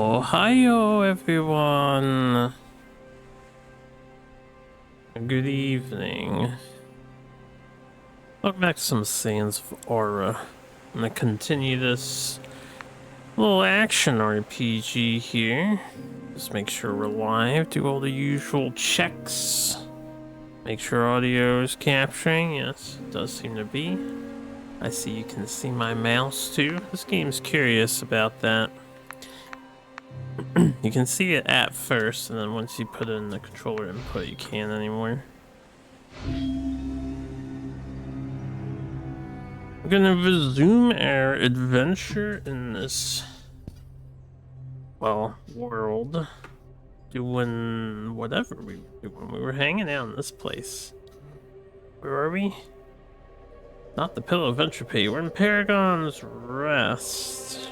Ohio, everyone. Good evening. Welcome back to some Sands of Aura. I'm gonna continue this little action RPG here. Just make sure we're live, do all the usual checks. Make sure audio is capturing. Yes, it does seem to be. I see you can see my mouse too. This game's curious about that. You can see it at first, and then once you put in the controller input, you can't anymore. We're gonna resume our adventure in this, well, world. Doing whatever we were doing. We were hanging out in this place. Where are we? Not the Pillow of Entropy. We're in Paragon's Rest.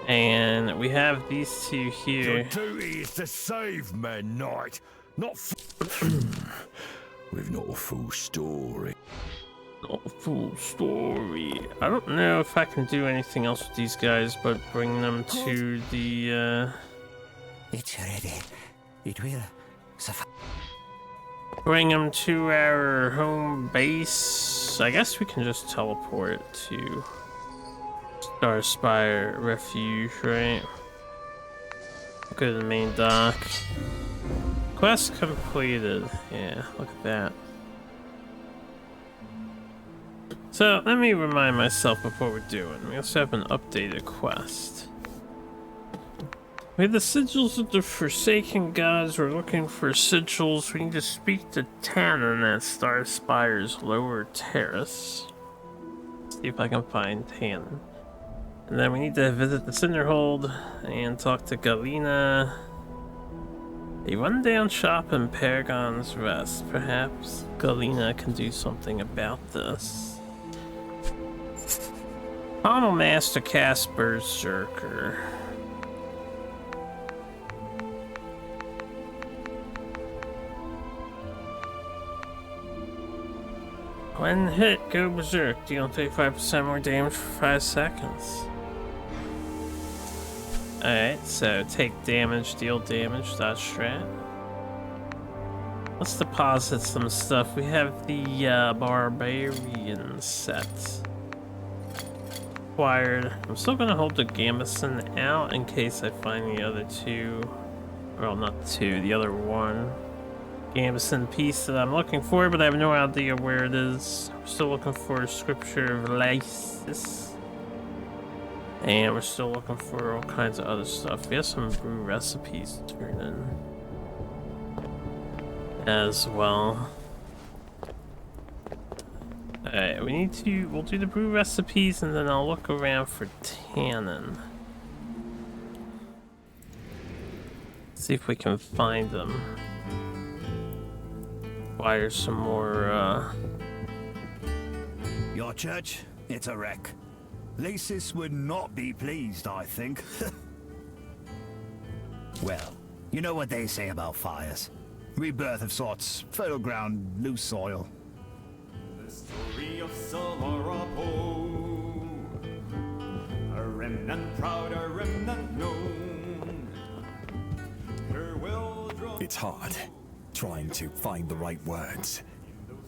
And we have these two here. Your duty is to save men, Knight, not with not a full story. Not a full story. I don't know if I can do anything else with these guys, but bring them to the, It's ready. It will suffice. bring them to our home base. I guess we can just teleport to Starspire Refuge, right? Go to the main dock. Quest completed. Yeah, look at that. So, let me remind myself of what we're doing. We also have an updated quest. We have the sigils of the Forsaken Gods. We're looking for sigils. We need to speak to Tannen at Starspire's lower terrace. See if I can find Tannen. And then we need to visit the Cinderhold and talk to Galena. A rundown shop in Paragon's Rest. Perhaps Galena can do something about this. Pommel Master Casper's Berserker. When hit, go berserk. Deal 35% more damage for 5 seconds. Alright, so take damage, deal damage, dot strat. Let's deposit some stuff. We have the Barbarian set. Acquired. I'm still gonna hold the Gambeson out in case I find the other two. Well, not two, the other one. Gambeson piece that I'm looking for, but I have no idea where it is. We're still looking for Scripture of Lysis. And we're still looking for all kinds of other stuff. We have some brew recipes to turn in as well. Alright, we'll do the brew recipes and then I'll look around for Tannen. See if we can find them. Acquire some more, Your church? It's a wreck. Lysis would not be pleased, I think. Well, you know what they say about fires. Rebirth of sorts, fertile ground, loose soil. The story of Solarapo, a remnant proud, a remnant known. Her well-drawn. It's hard, trying to find the right words.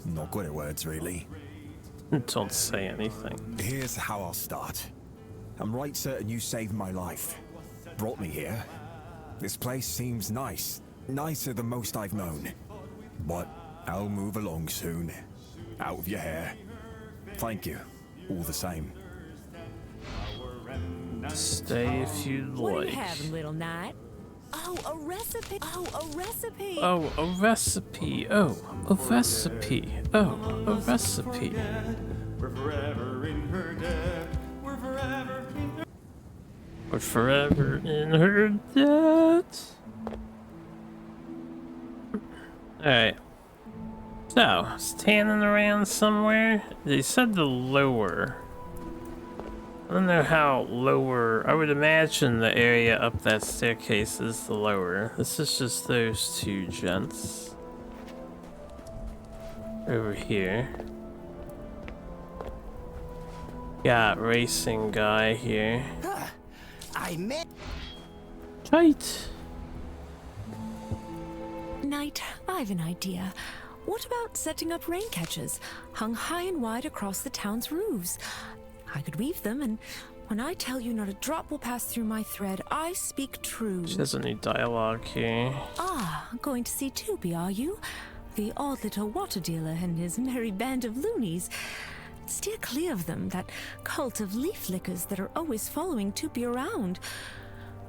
Not good at words, really. don't say anything. Here's how I'll start. I'm right certain you saved my life. Brought me here. This place seems nice. Nicer than most I've known. But I'll move along soon. Out of your hair. Thank you, all the same. Stay if you'd What are you like. having, little knight? Oh, a recipe. Oh, a recipe. Oh, a recipe. Oh, a recipe. Oh, a recipe. We're forever in her debt. We're forever in her. We're forever in her debt. Alright. So, is Tannen around somewhere? They said the lower. I don't know how lower. I would imagine the area up that staircase is the lower. This is just those two gents. Over here. Got racing guy here. I met. Tight. Knight, I've an idea. What about setting up rain catchers, hung high and wide across the town's roofs? I could weave them, and when I tell you not a drop will pass through my thread, I speak true. She doesn't need dialogue here. Ah, going to see Toby, are you? The odd little water dealer and his merry band of loonies. Steer clear of them, that cult of leaf lickers that are always following Toopy around.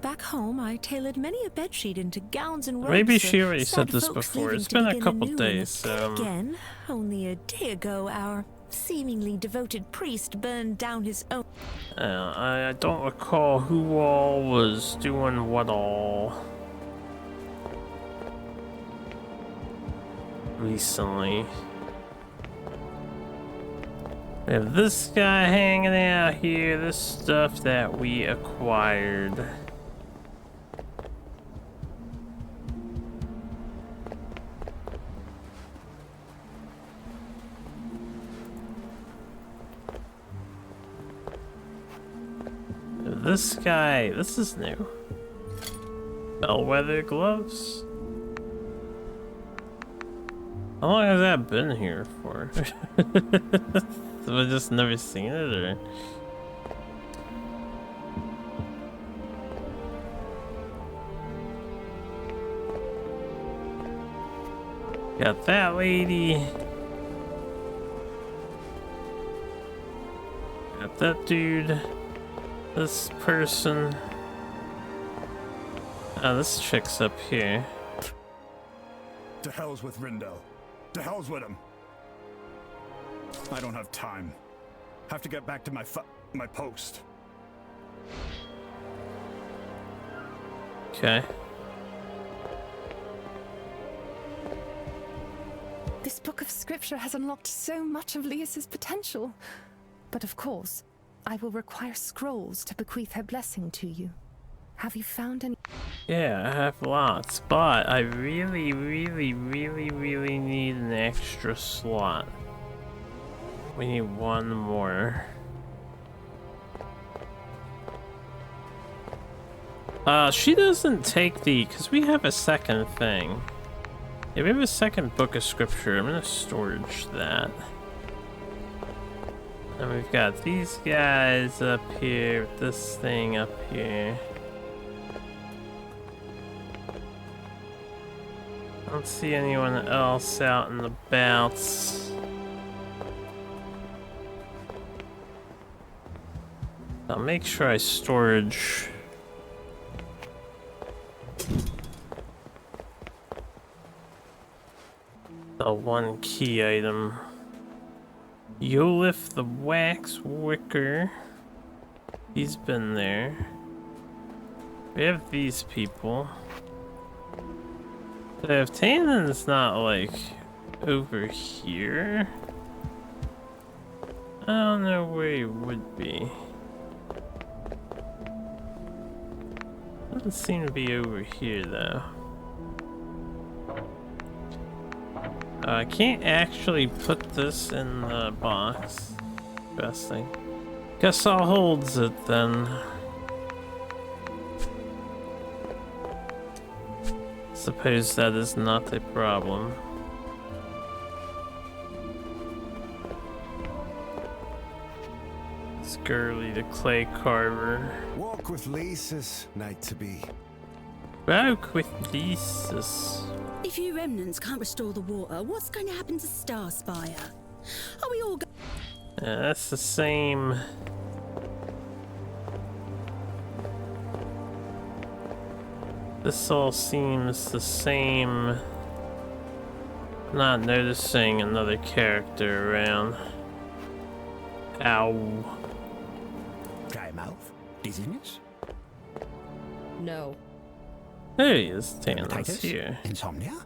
Back home, I tailored many a bedsheet into gowns and robes. Maybe for she already said sad this folks before. leaving It's to been a begin couple anew, days. and again, only a day ago, our seemingly devoted priest burned down his own. I don't recall who all was doing what all recently. We have this guy hanging out here, this stuff that we acquired. This guy, this is new. Bellwether gloves? How long has that been here for? Have I just never seen it, or? Got that lady. Got that dude. This person. Oh, this chick's up here. To hell's with Rindel. To hell's with him. I don't have time. Have to get back to my post. Okay. This book of scripture has unlocked so much of Leis's potential. But of course, I will require scrolls to bequeath her blessing to you. Have you found any? Yeah, I have lots, but I really need an extra slot. We need one more. She doesn't take the, because we have a second thing. Yeah, we have a second book of scripture. I'm gonna storage that. And we've got these guys up here, with this thing up here. I don't see anyone else out and about. I'll make sure I storage the one key item. Yolif the wax wicker. He's been there. We have these people. So if Tannen's not like over here, I don't know where he would be. Doesn't seem to be over here though. I can't actually put this in the box. Best thing. Guess I'll hold it then. Suppose that is not a problem. Skirly the clay carver. Walk with Lisa's night to be. Walk with Jesus. If you remnants can't restore the water, what's going to happen to Starspire? Are we all Yeah, that's the same. This all seems the same. Not noticing another character around. Ow. Dry mouth? Dizziness? No. There he is, Tannen's Hepatitis? here. Insomnia?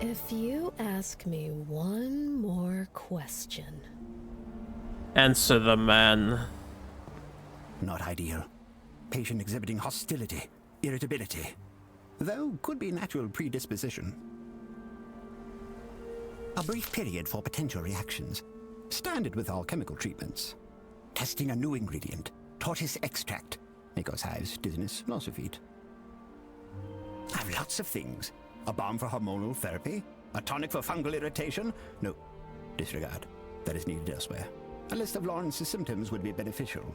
If you ask me one more question. Answer the man. Not ideal. Patient exhibiting hostility, irritability. Though could be natural predisposition. A brief period for potential reactions. Standard with all chemical treatments. Testing a new ingredient, tortoise extract, May cause hives, dizziness, loss of feet. I have lots of things. A balm for hormonal therapy? A tonic for fungal irritation? No, disregard. That is needed elsewhere. A list of Lawrence's symptoms would be beneficial.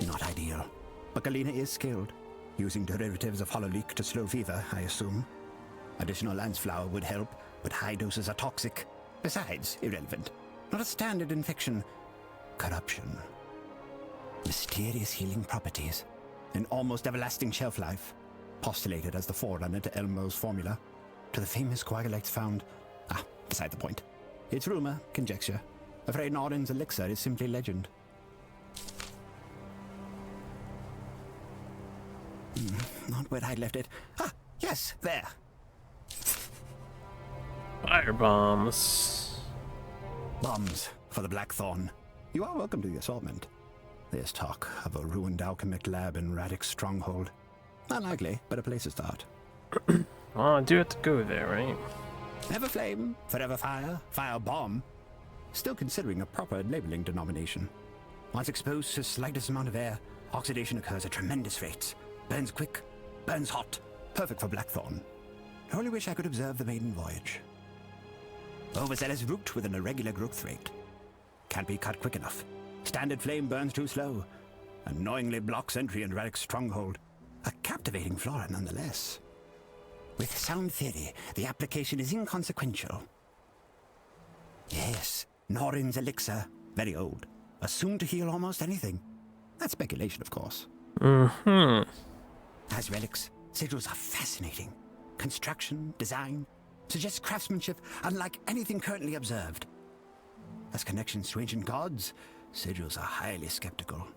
Not ideal. But Galena is skilled. Using derivatives of hololeek to slow fever, I assume. Additional lance flower would help, but high doses are toxic. Besides, irrelevant. Not a standard infection. Corruption. Mysterious healing properties. An almost everlasting shelf life. Postulated as the forerunner to Elmo's formula. To the famous coagulates found... beside the point. It's rumor, conjecture. Afraid Norin's elixir is simply legend. Not where I left it. Yes, there. Fire bombs. Bombs for the Blackthorn. You are welcome to the assortment. There's talk of a ruined alchemic lab in Radix Stronghold. Unlikely, but a place to start. Well, I do have to go there, right? Never flame, forever fire, fire bomb. Still considering a proper labeling denomination. Once exposed to the slightest amount of air, oxidation occurs at tremendous rates. Burns quick, burns hot. Perfect for Blackthorn. Only wish I could observe the maiden voyage. Overzealous root with an irregular growth rate. Can't be cut quick enough. Standard flame burns too slow. Annoyingly blocks entry into Radix Stronghold. A captivating flora nonetheless. With sound theory, the application is inconsequential. Yes, Norin's elixir. Very old. Assumed to heal almost anything. That's speculation, of course. As relics, sigils are fascinating. Construction, design, suggests craftsmanship unlike anything currently observed. As connections to ancient gods, sigils are highly skeptical.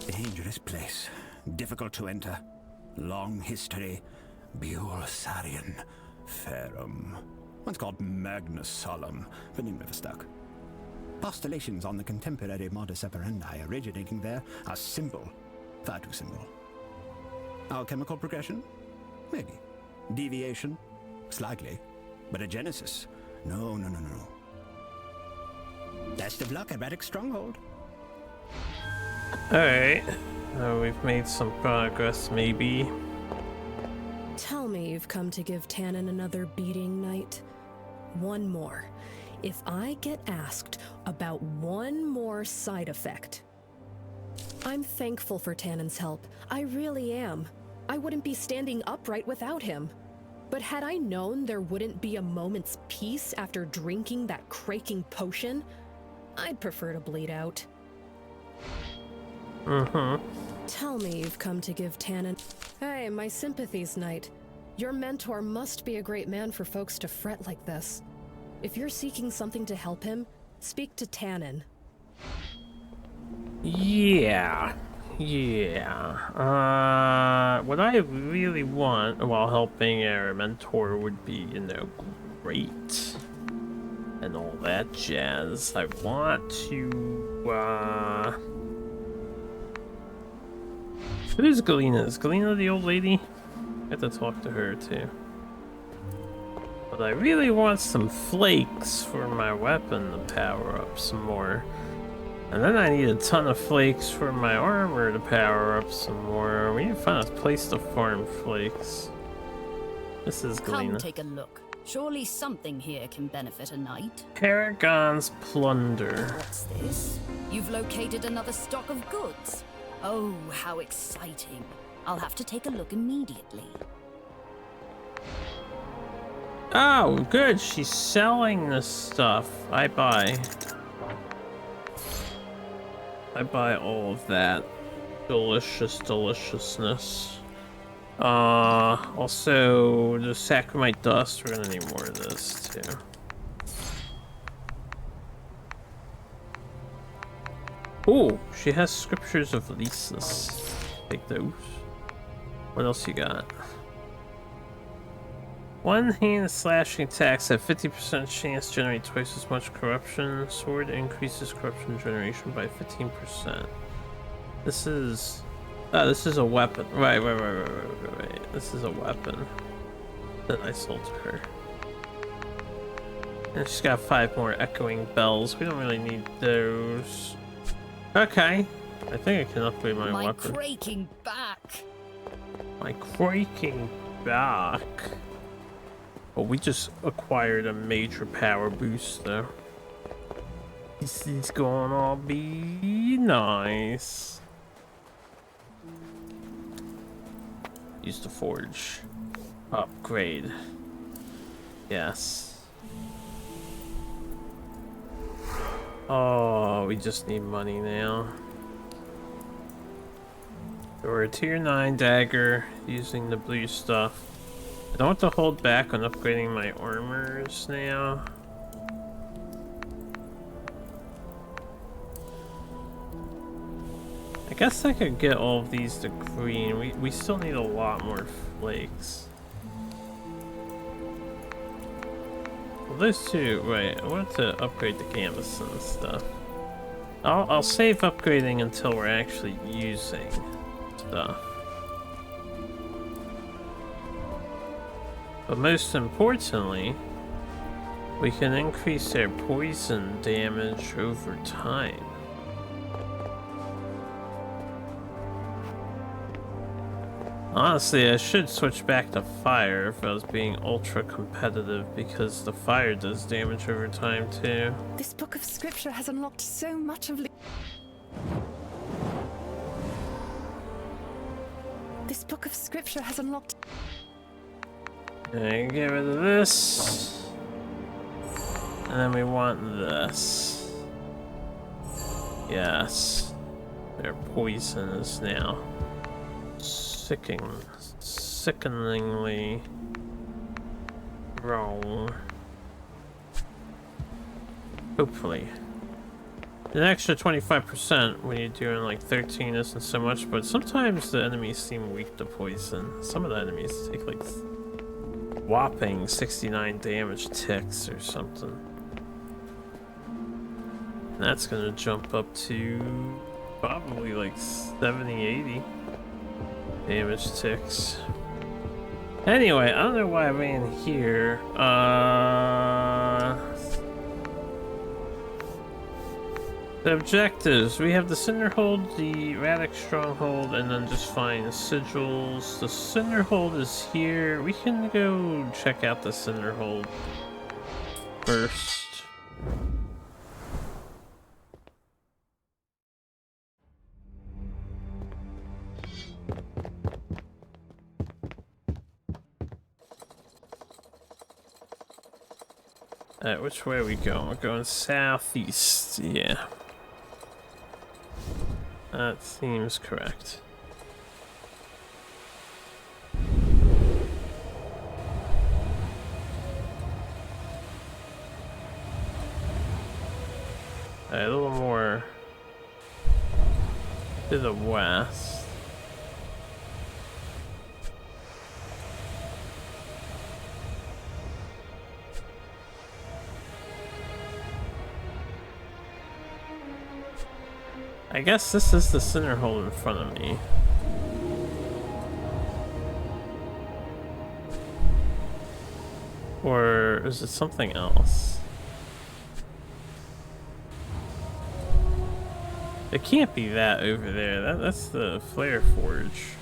Dangerous place, difficult to enter. Long history, Buell Sarian, Ferrum. Once called Magnus Solemn, but name never stuck. Postulations on the contemporary modus operandi originating there are simple, far too simple. Alchemical progression? Maybe. Deviation? Slightly. But a genesis? No. Best of luck at Radix Stronghold. Alright. We've made some progress, maybe. Tell me you've come to give Tannen another beating, Knight. One more. If I get asked about one more side effect... I'm thankful for Tannen's help. I really am. I wouldn't be standing upright without him. But had I known there wouldn't be a moment's peace after drinking that craking potion, I'd prefer to bleed out. Tell me you've come to give Tannen... Hey, my sympathies, Knight. Your mentor must be a great man for folks to fret like this. If you're seeking something to help him, speak to Tannen. Yeah. What I really want while helping our mentor would be, great. And all that jazz. I want to, Who's Galena? Is Galena the old lady? I have to talk to her too. But I really want some flakes for my weapon to power up some more. And then I need a ton of flakes for my armor to power up some more. We need to find a place to farm flakes. This is Galena. Come take a look. Surely something here can benefit a knight. Paragon's Plunder. What's this? You've located another stock of goods. Oh, how exciting. I'll have to take a look immediately. Oh, good. She's selling this stuff. I buy all of that deliciousness. Also, the Sacramite Dust, we're gonna need more of this too. Oh, she has Scriptures of Lysis. Take those. What else you got? One hand slashing attacks have 50% chance to generate twice as much corruption. Sword increases corruption generation by 15%. This is a weapon. Right. This is a weapon that I sold to her. And she's got 5 more echoing bells. We don't really need those. Okay. I think I can upgrade my weapon. My creaking back. My creaking back. Well, we just acquired a major power boost, though. This is gonna be nice. Use the forge. Upgrade. Yes. Oh, we just need money now. So we're a tier 9 dagger using the blue stuff. I don't want to hold back on upgrading my armors now. I guess I could get all of these to green. We still need a lot more flakes. Well, those two, right, I want to upgrade the canvas and stuff. I'll save upgrading until we're actually using stuff. But most importantly, we can increase their poison damage over time. Honestly, I should switch back to fire if I was being ultra competitive, because the fire does damage over time too. This book of scripture has unlocked so much of This book of scripture has unlocked. And get rid of this. And then we want this. Yes. Their poison is now sickeningly wrong. Hopefully. An extra 25% when you're doing like 13 isn't so much, but sometimes the enemies seem weak to poison. Some of the enemies take like whopping 69 damage ticks or something. And that's gonna jump up to probably like 70, 80 damage ticks. Anyway, I don't know why I ran here. The objectives. We have the Cinderhold, the Radic Stronghold, and then just find sigils. The Cinderhold is here. We can go check out the Cinderhold first. Which way are we going? We're going southeast, yeah. That seems correct. A little more to the west. I guess this is the Cinderhold in front of me. Or is it something else? It can't be that over there. That's the Flare Forge.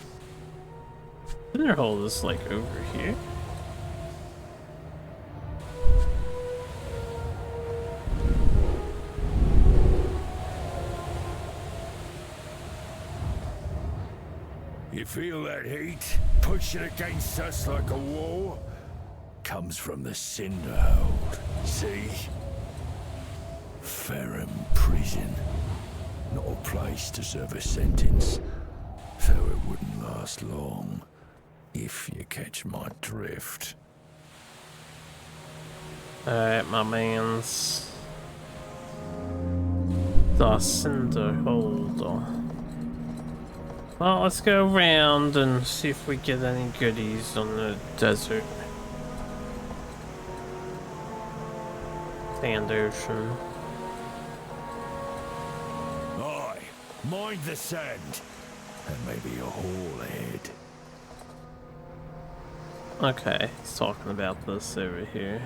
Cinderhold is like over here. You feel that heat pushing against us like a wall? Comes from the Cinderhold. See? Ferrum prison. Not a place to serve a sentence. Though it wouldn't last long, if you catch my drift. Alright, my mans. The Cinderhold. Well, let's go around and see if we get any goodies on the desert. Sand ocean. Aye, mind the sand. And maybe a hole ahead. Okay, he's talking about this over here.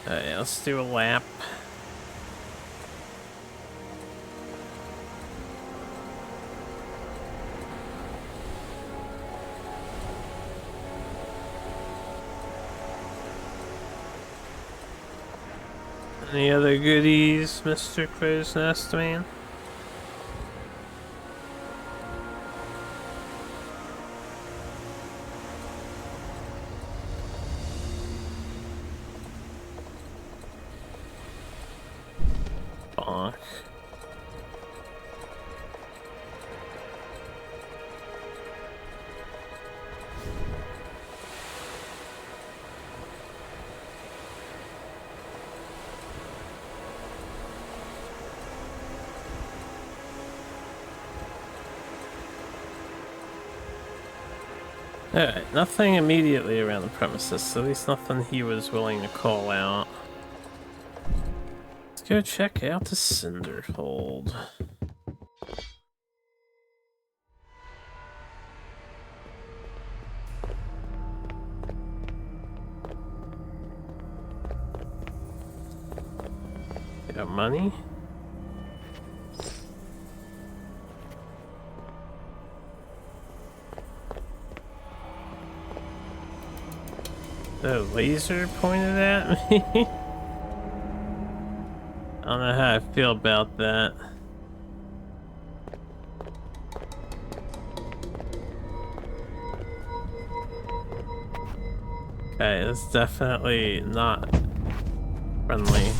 Alright, let's do a lap. Any other goodies, Mr. Crow's Nest Man? Bonk. Alright, nothing immediately around the premises, at least nothing he was willing to call out. Let's go check out the Cinderhold. Got money? The laser pointed at me? I don't know how I feel about that. Okay, it's definitely not friendly.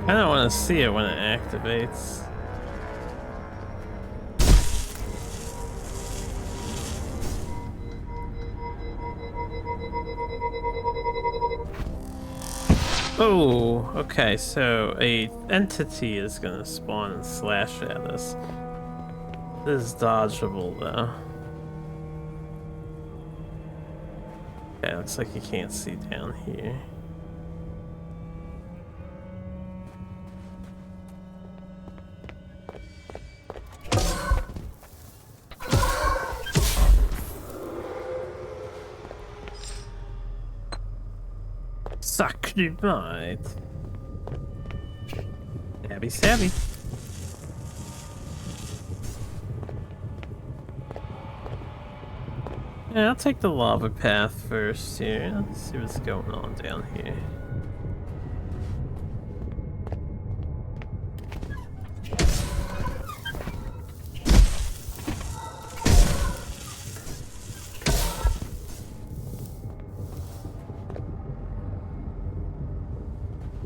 I don't want to see it when it activates. Oh, okay, so a entity is gonna spawn and slash at us. This is dodgeable though. Okay, looks like you can't see down here. Sacre bite. Stabby stabby. Yeah, I'll take the lava path first here. Let's see what's going on down here.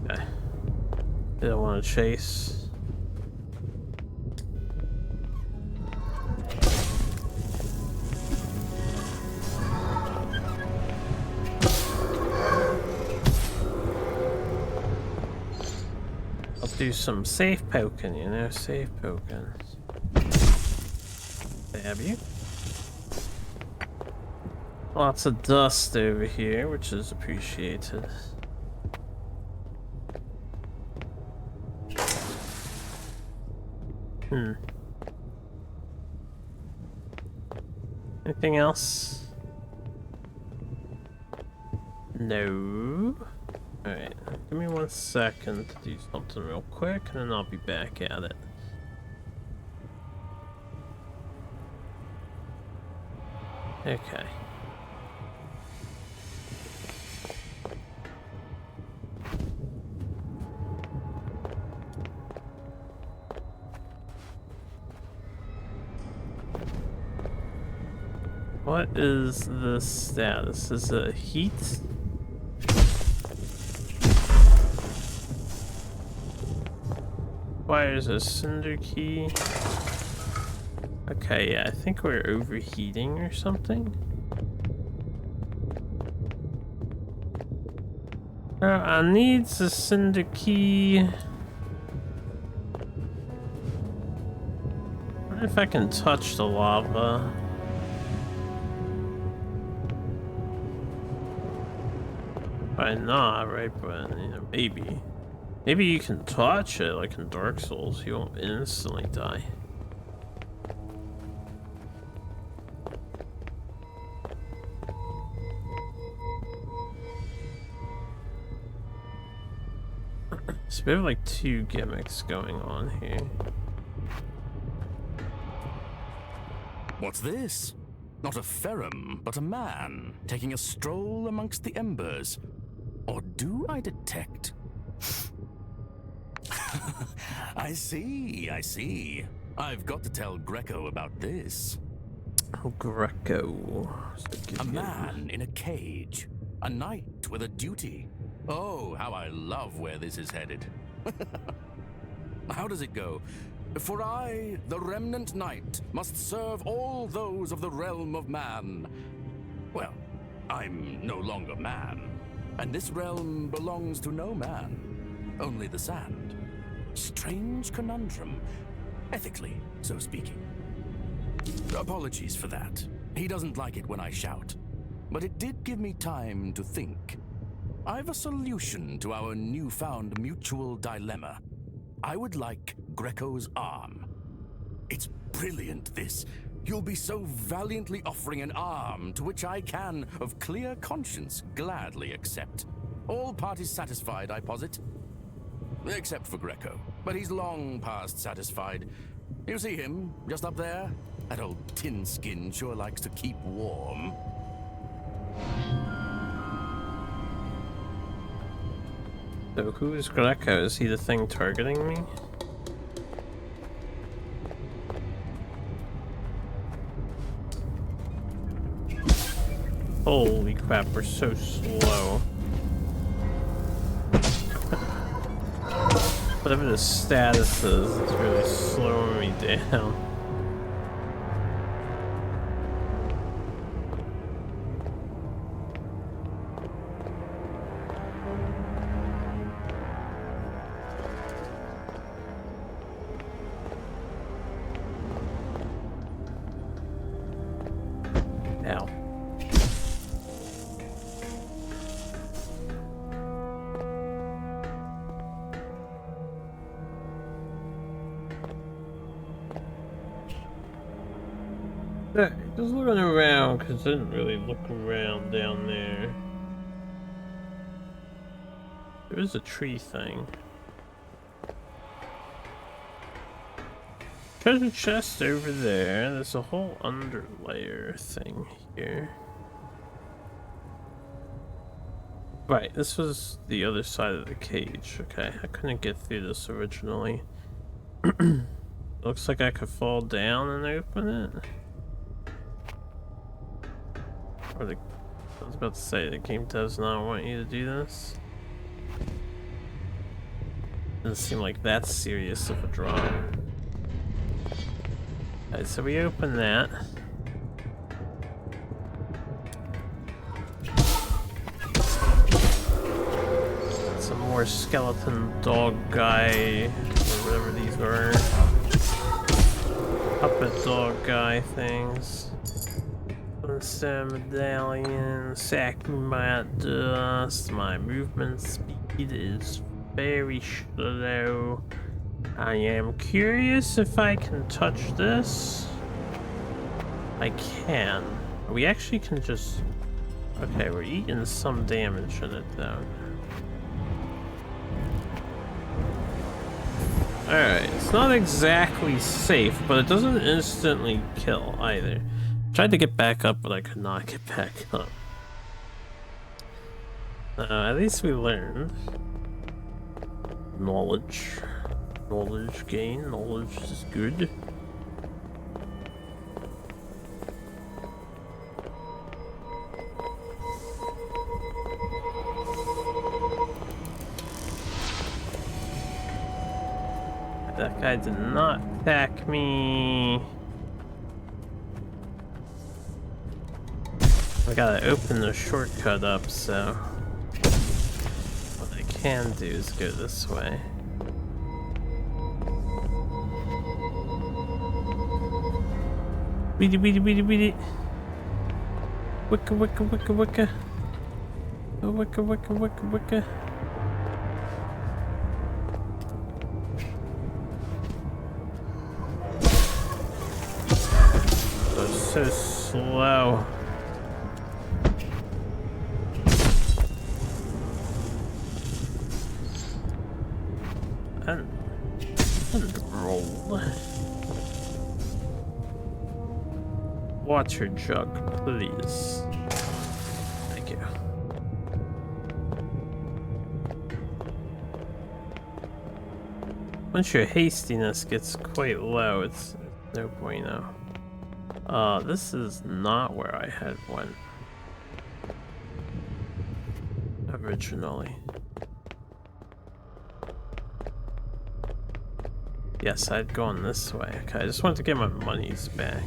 Okay. Don't want to chase. Do some safe poking, you know, safe poking. Stab you. Lots of dust over here, which is appreciated. Anything else? No. Alright, give me 1 second to do something real quick, and then I'll be back at it. Okay. What is the status? Is it heat? Requires a cinder key. Okay, yeah, I think we're overheating or something. I need a cinder key. I wonder if I can touch the lava. Probably not, right? But you know, maybe. Maybe you can touch it like in Dark Souls. You won't instantly die. So we have like two gimmicks going on here. What's this? Not a ferrum, but a man taking a stroll amongst the embers. Or do I detect? I see, I see. I've got to tell Greco about this. Oh, Greco. A man in a cage. A knight with a duty. Oh, how I love where this is headed. How does it go? For I, the remnant knight, must serve all those of the realm of man. Well, I'm no longer man, and this realm belongs to no man, only the sand. Strange conundrum, ethically, so speaking. Apologies for that. He doesn't like it when I shout, but it did give me time to think. I've a solution to our newfound mutual dilemma. I would like Greco's arm. It's brilliant, this. You'll be so valiantly offering an arm to which I can, of clear conscience, gladly accept. All parties satisfied, I posit. Except for Greco, but he's long past satisfied. You see him, just up there? That old tin skin sure likes to keep warm. So who is Greco? Is he the thing targeting me? Holy crap, we're so slow. Whatever the status is, it's really slowing me down. Just looking around, because I didn't really look around down there. There is a tree thing. Treasure chest over there. There's a whole underlayer thing here. Right, this was the other side of the cage. Okay, I couldn't get through this originally. Looks like I could fall down and open it. Or I was about to say, the game does not want you to do this. Doesn't seem like that serious of a drop. Alright, so we open that. Some more skeleton dog guy, or whatever these were. Puppet dog guy things. Star medallion, sack my dust. My movement speed is very slow. I am curious if I can touch this. I can. We actually can just... Okay, we're eating some damage in it though. Alright, it's not exactly safe, but it doesn't instantly kill either. Tried to get back up, but I could not get back up. At least we learned. Knowledge. Knowledge gain. Knowledge is good. That guy did not attack me. I gotta open the shortcut up, so what I can do is go this way. Weedy weedy weedy weedy. Wicka wicka wicka wicka. Wicka. Oh, so slow. And roll. Water jug, please. Thank you. Once your hastiness gets quite low, it's no bueno. This is not where I had went originally. Yes, I'd gone this way. Okay, I just wanted to get my monies back.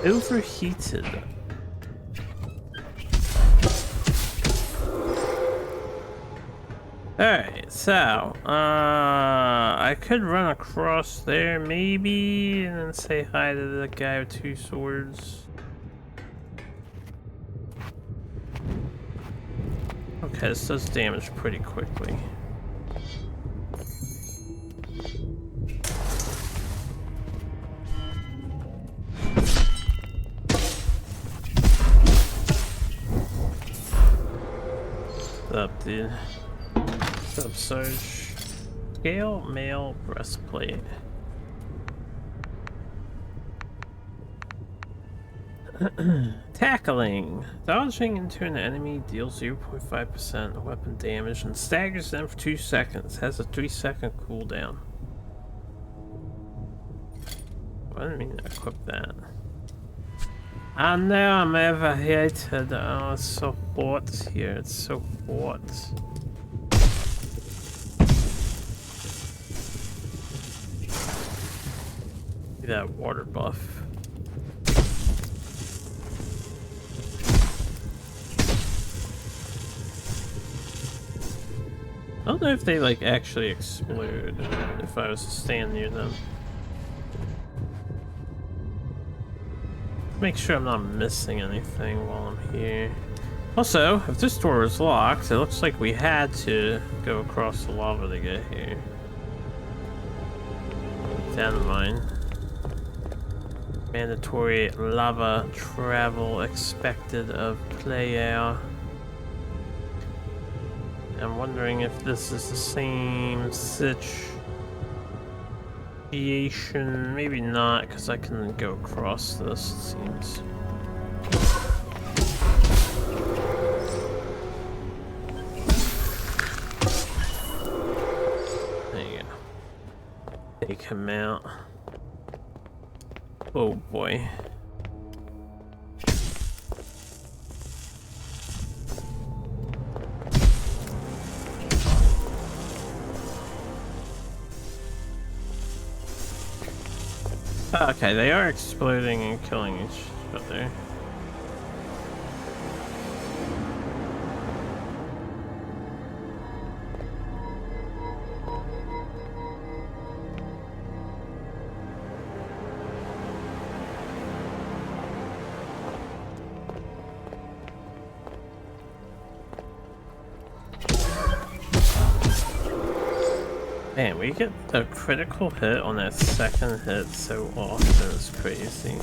Overheated. Alright, so, I could run across there, maybe, and then say hi to the guy with 2 swords. Okay, this does damage pretty quickly. What's up, dude? What's up, Sarge? Scale mail breastplate. Tackling. Dodging into an enemy deals 0.5% weapon damage and staggers them for 2 seconds. Has a 3-second cooldown. I didn't mean to equip that. I know I'm overheated. Oh, it's so hot here. It's so hot. That water buff. I don't know if they like actually explode if I was to stand near them. Make sure I'm not missing anything while I'm here. Also, if this door is locked, it looks like we had to go across the lava to get here. Keep that in mind. Mandatory lava travel expected of player. I'm wondering if this is the same situation. Maybe not, because I can go across this, it seems. There you go. Take him out. Oh boy. Okay, they are exploding and killing each other. Man, we get a critical hit on that second hit so often, it's crazy.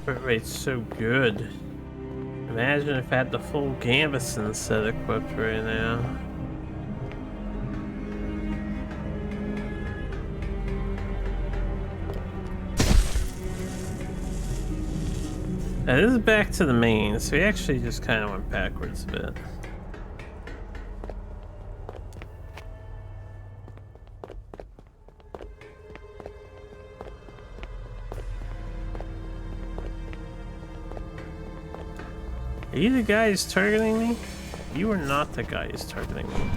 Crit rate's so good. Imagine if I had the full Gambison set equipped right now. Now, this is back to the main, so we actually just kind of went backwards a bit. Are you the guy who's targeting me? You are not the guy who's targeting me.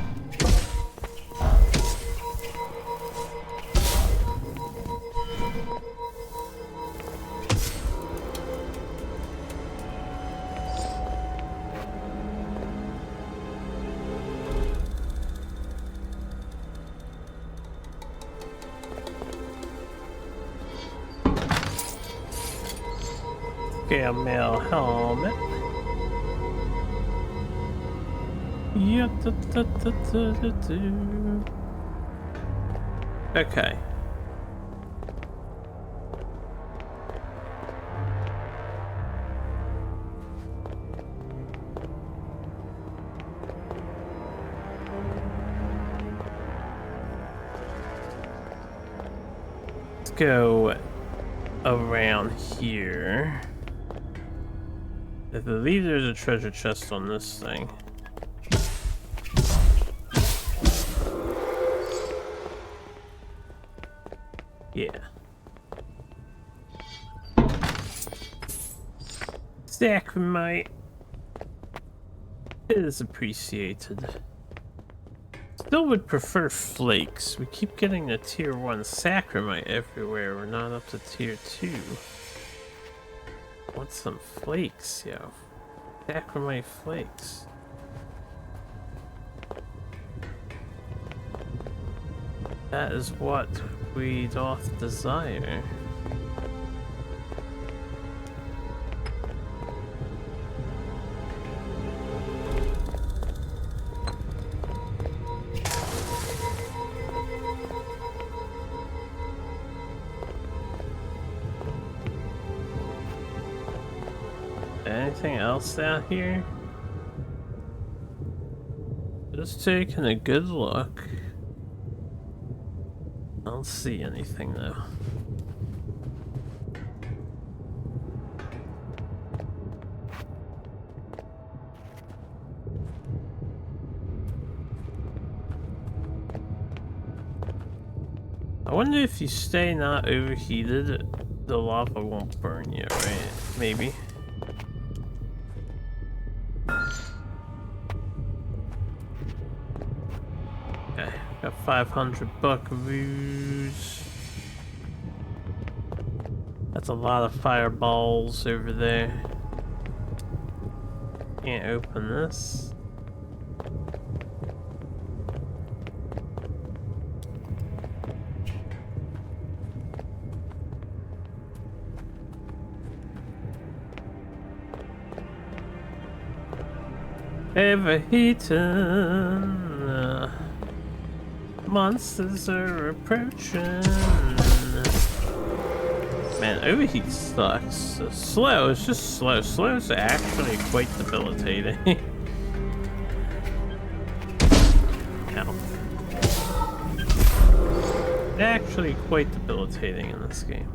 scale mail helmet. Okay. Let's go around here. I believe there's a treasure chest on this thing. Yeah. Sacramite is appreciated. Still would prefer flakes. We keep getting the tier 1 sacramite everywhere. We're not up to tier 2. Want some flakes, yo. Sacramite flakes. That is what we doth desire. Anything else out here? Just taking a good look. I don't see anything though. I wonder if you stay not overheated, the lava won't burn you, right? Maybe. Okay, got 500 buckaroos. That's a lot of fireballs over there. Can't open this. Overheating. Monsters are approaching. Man, overheat sucks. Slow is just slow. Slow is actually quite debilitating. Ow. Actually quite debilitating in this game.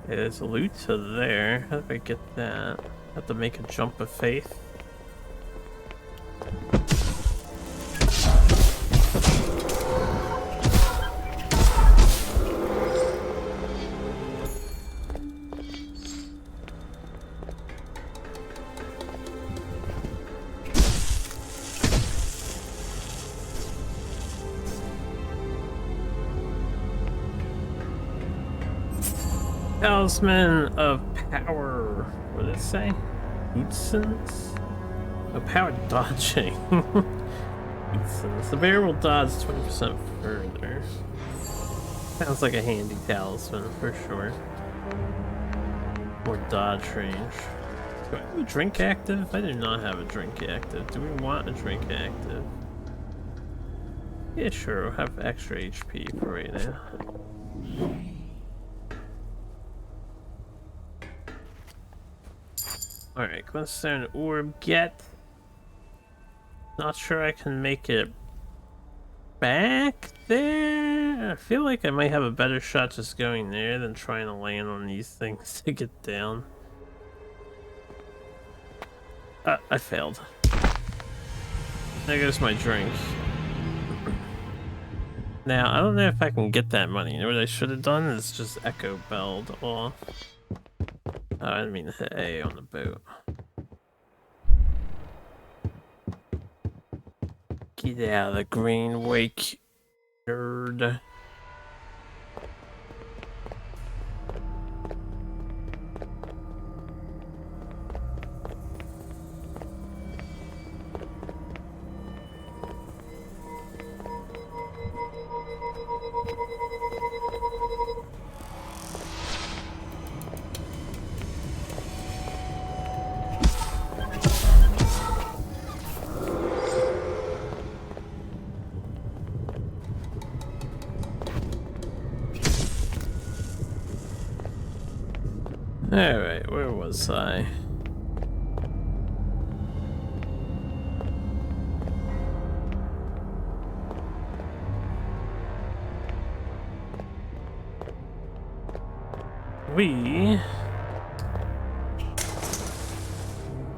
There's loot to there. How do I get that? Have to make a jump of faith. Talisman of Power. What did it say? Hootsense? Oh, power dodging. Hootsense. The bear will dodge 20% further. Sounds like a handy talisman for sure. More dodge range. Do I have a drink active? I do not have a drink active. Do we want a drink active? Yeah, sure. We'll have extra HP for right now. Alright, glintstone orb get. Not sure I can make it back there. I feel like I might have a better shot just going there than trying to land on these things to get down. I failed. There goes my drink. Now, I don't know if I can get that money. You know what I should have done is just echo belled off. Oh, I didn't mean to hit A on the boat. Get out of the green wake, nerd. Alright, where was I?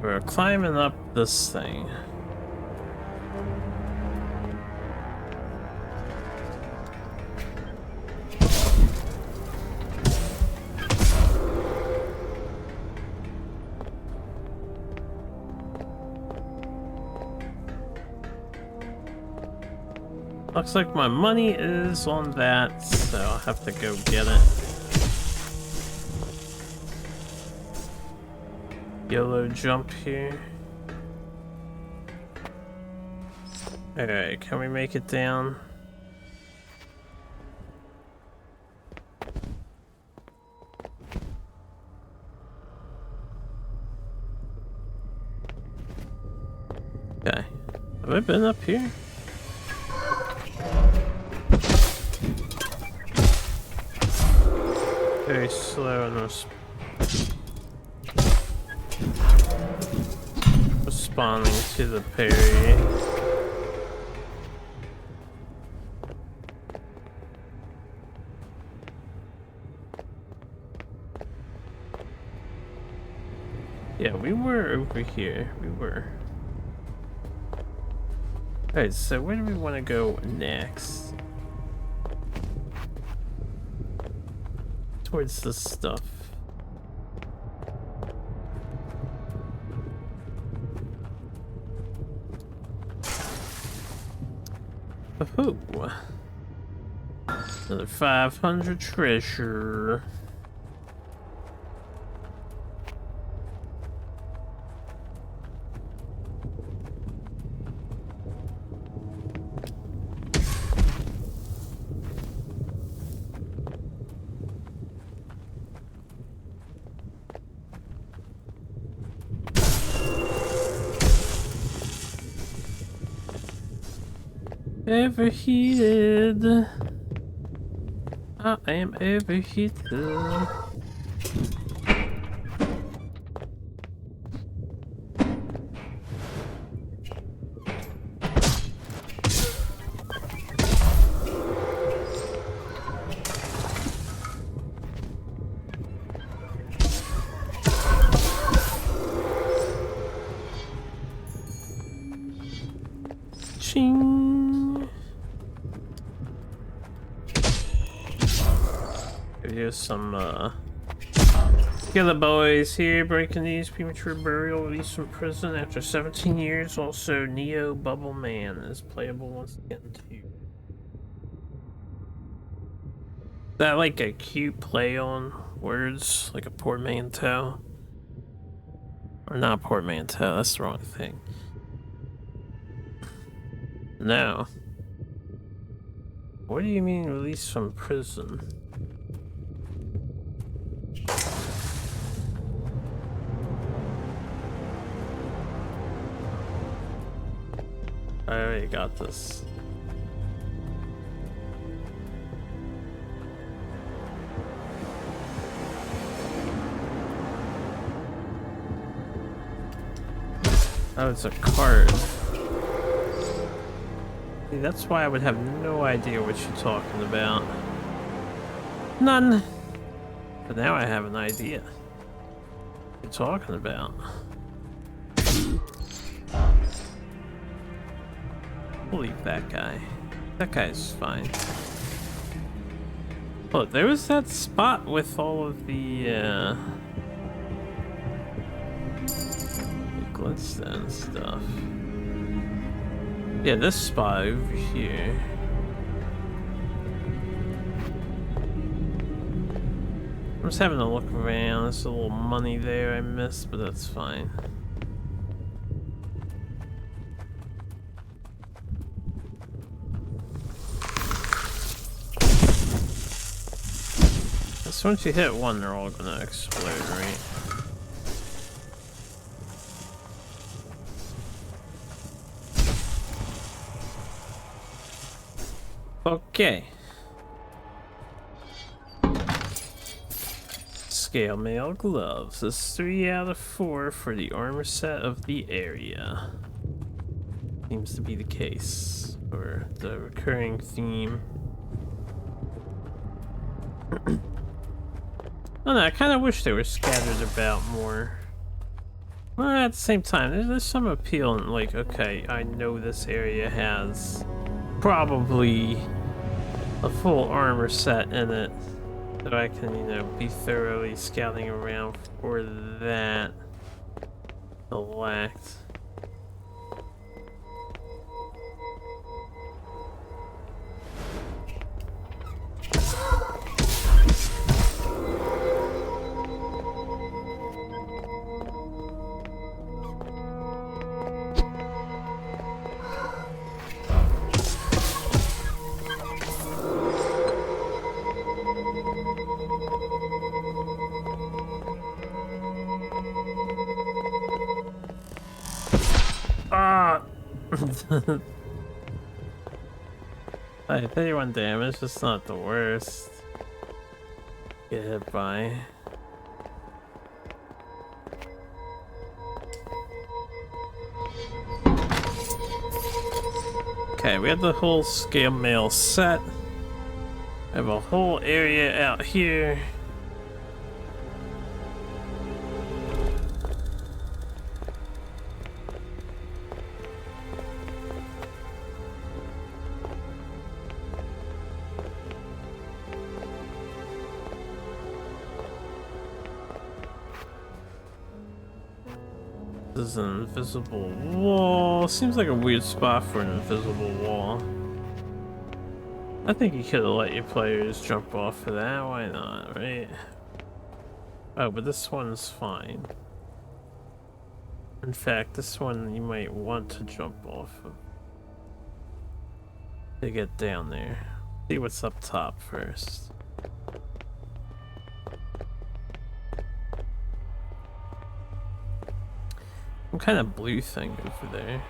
We're climbing up this thing. Looks like my money is on that, so I'll have to go get it. Yellow jump here. Alright, can we make it down? Okay. Have I been up here? Very slow in responding to the parry. Yeah, we were over here. We were. Alright, so where do we want to go next? Towards this stuff. Oh, another 500 treasure. Overheated. I am overheated. Ching. Here's some Killer boys here, breaking these premature burial, released from prison after 17 years. Also, Neo Bubble Man is playable once again too. That like a cute play on words, like a portmanteau, or not portmanteau? That's the wrong thing. No. What do you mean released from prison? I already got this. Oh, it's a card. See, that's why I would have no idea what you're talking about. None. But now I have an idea. What you're talking about. We'll leave that guy. That guy's fine. Look, there was that spot with all of the glitstone stuff. Yeah, this spot over here. I'm just having a look around. There's a little money there I missed, but that's fine. So once you hit one, they're all gonna explode, right? scale mail gloves. That's 3 out of 4 for the armor set of the area. Seems to be the case for the recurring theme. Oh no, I kind of wish they were scattered about more. Well, at the same time, there's some appeal in, like, okay, I know this area has probably a full armor set in it, so I can, you know, be thoroughly scouting around for that. Select. Ah! 31 damage, that's not the worst. Get hit by. Okay, we have the whole scale mail set. We have a whole area out here. This is an invisible wall. Seems like a weird spot for an invisible wall. I think you could have let your players jump off of that. Why not, right? Oh, but this one's fine. In fact, this one you might want to jump off of to get down there. See what's up top first. Some kind of blue thing over there.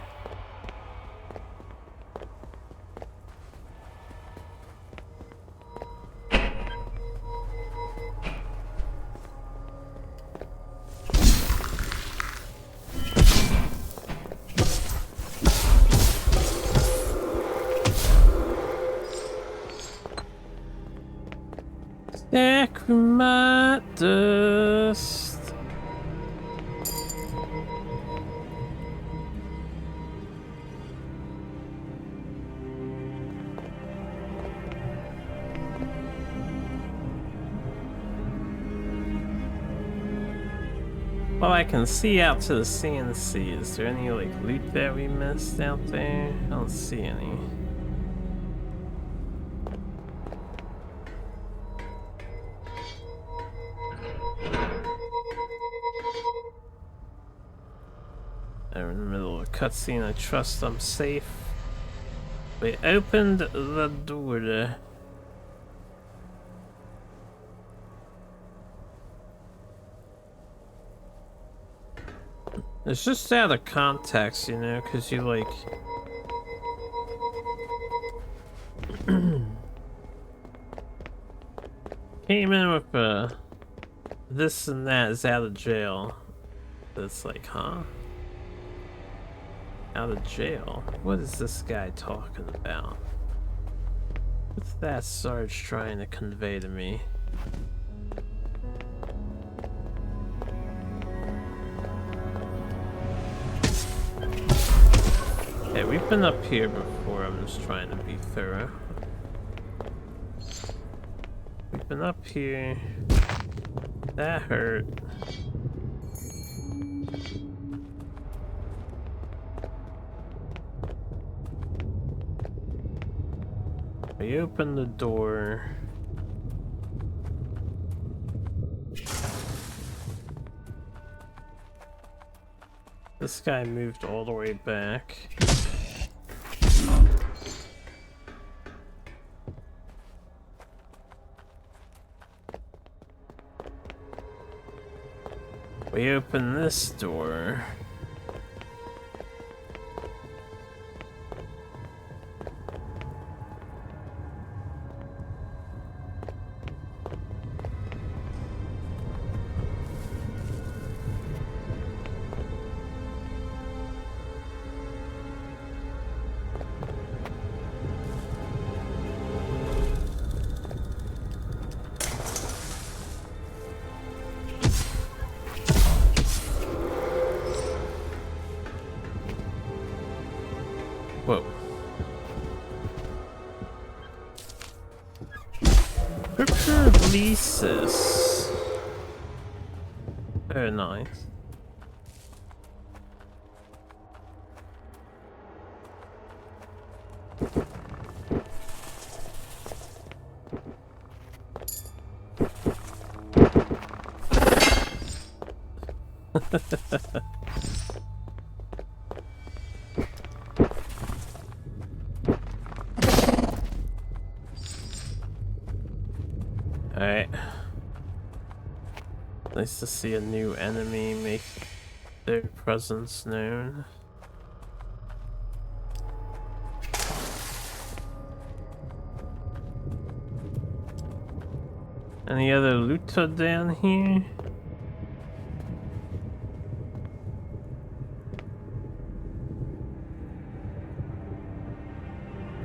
Sacrament dust. Well, I can see out to the CNC. Is there any, like, loot that we missed out there? I don't see any. They're in the middle of a cutscene. I trust I'm safe. We opened the door. It's just out of context, you know, because you like came in with this and that is out of jail. It's like, huh? Out of jail? What is this guy talking about? What's that Sarge trying to convey to me? Okay, we've been up here before. I'm just trying to be thorough. We've been up here. That hurt. We open the door. This guy moved all the way back. We open this door. Scripture of Lysis. Very nice. Alright. Nice to see a new enemy make their presence known. Any other loot down here?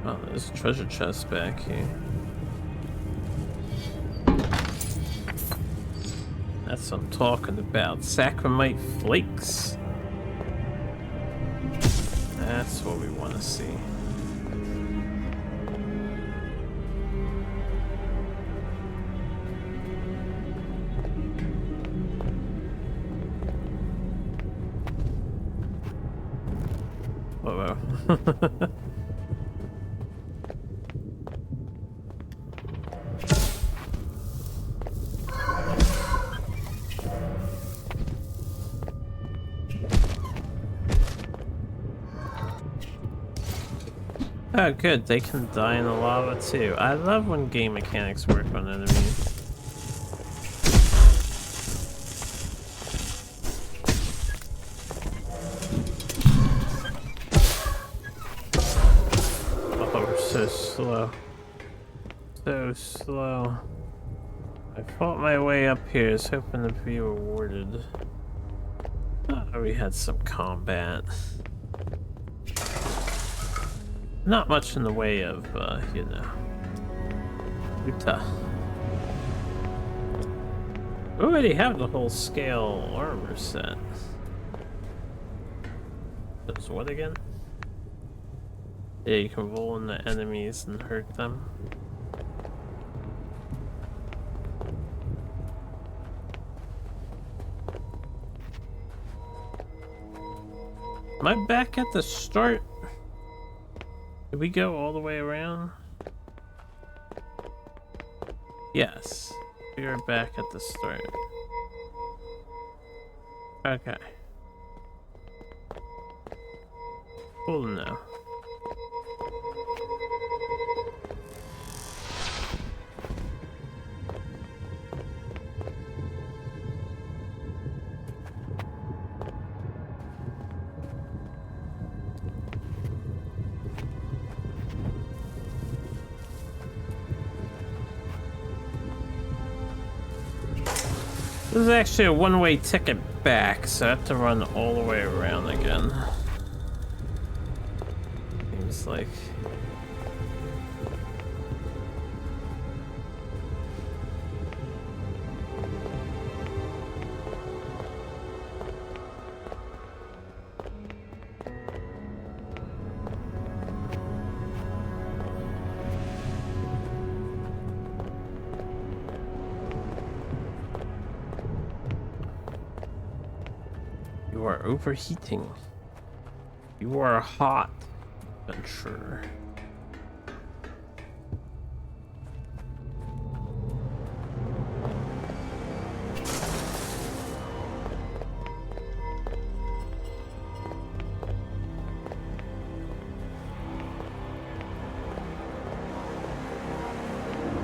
Oh, there's a treasure chest back here. That's what I'm talking about. Sacramite flakes. That's what we want to see. Uh-oh. Oh good, they can die in the lava too. I love when game mechanics work on enemies. Oh, we're so slow. So slow. I fought my way up here, is hoping to be rewarded. Oh, we had some combat. Not much in the way of, you know, Utah. We already have the whole scale armor set. That's what again? Yeah, you can roll into enemies and hurt them. Am I back at the start? Did we go all the way around? Yes. We are back at the start. Okay. Cool now. This is actually a one-way ticket back, so I have to run all the way around again. Seems like... You are overheating. You are hot, adventurer.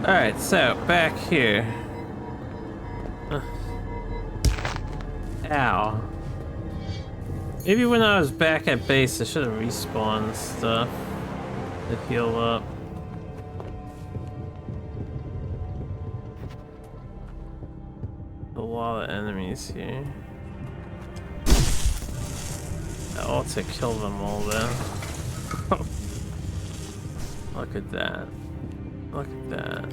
Alright, so back here. Ow. Maybe when I was back at base, I should have respawned stuff to heal up. A lot of enemies here. I ought to kill them all then. Look at that. Look at that.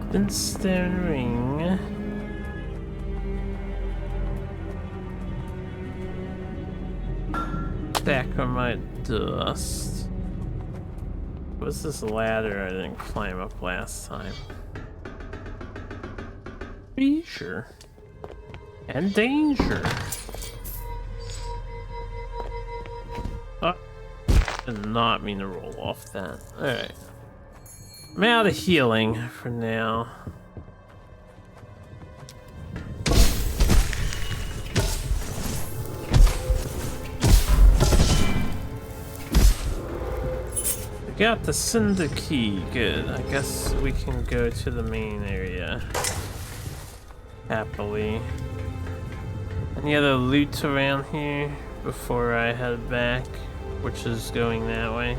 Glintstone ring. Sacramite dust. What's this ladder I didn't climb up last time? Treasure. And danger. Oh, did not mean to roll off that. Alright. I'm out of healing for now. We got the Cinder Key. Good. I guess we can go to the main area. Happily. Any other loot around here before I head back? Which is going that way.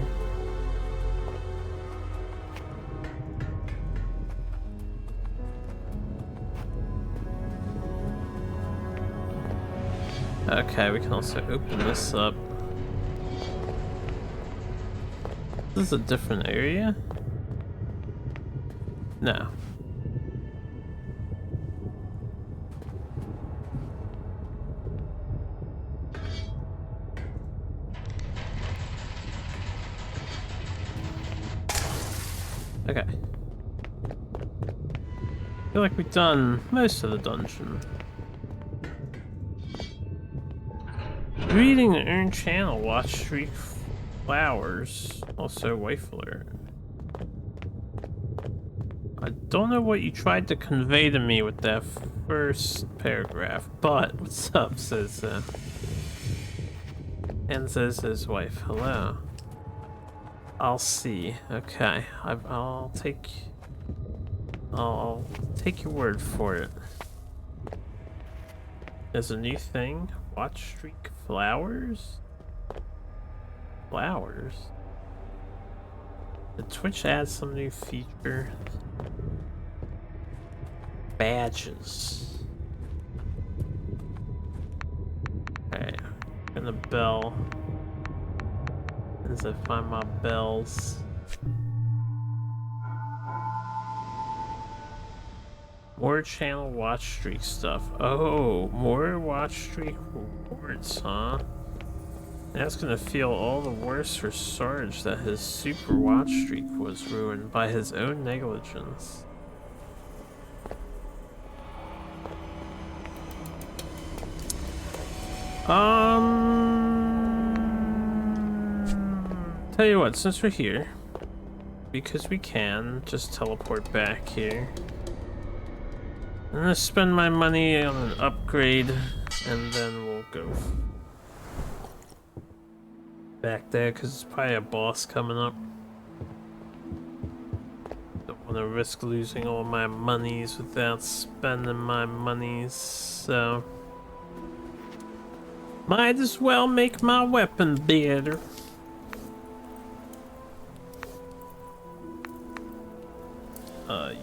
Okay, we can also open this up. This is a different area? No. Okay. I feel like we've done most of the dungeon. Reading the Earn Channel, watch Streak Flowers, also wife alert. I don't know what you tried to convey to me with that first paragraph, but what's up, says and says his wife. Hello. I'll see. Okay, I'll take your word for it. There's a new thing. Watch Streak Flowers? Flowers? Did Twitch add some new feature? Badges. Okay, and the bell. As I find my bells. More channel watch streak stuff. Oh, more watch streak rewards, huh? That's gonna feel all the worse for Sarge that his super watch streak was ruined by his own negligence. Tell you what, since we're here, because we can, just teleport back here. I'm gonna spend my money on an upgrade, and then we'll go back there, because it's probably a boss coming up. Don't want to risk losing all my monies without spending my monies, so... might as well make my weapon better.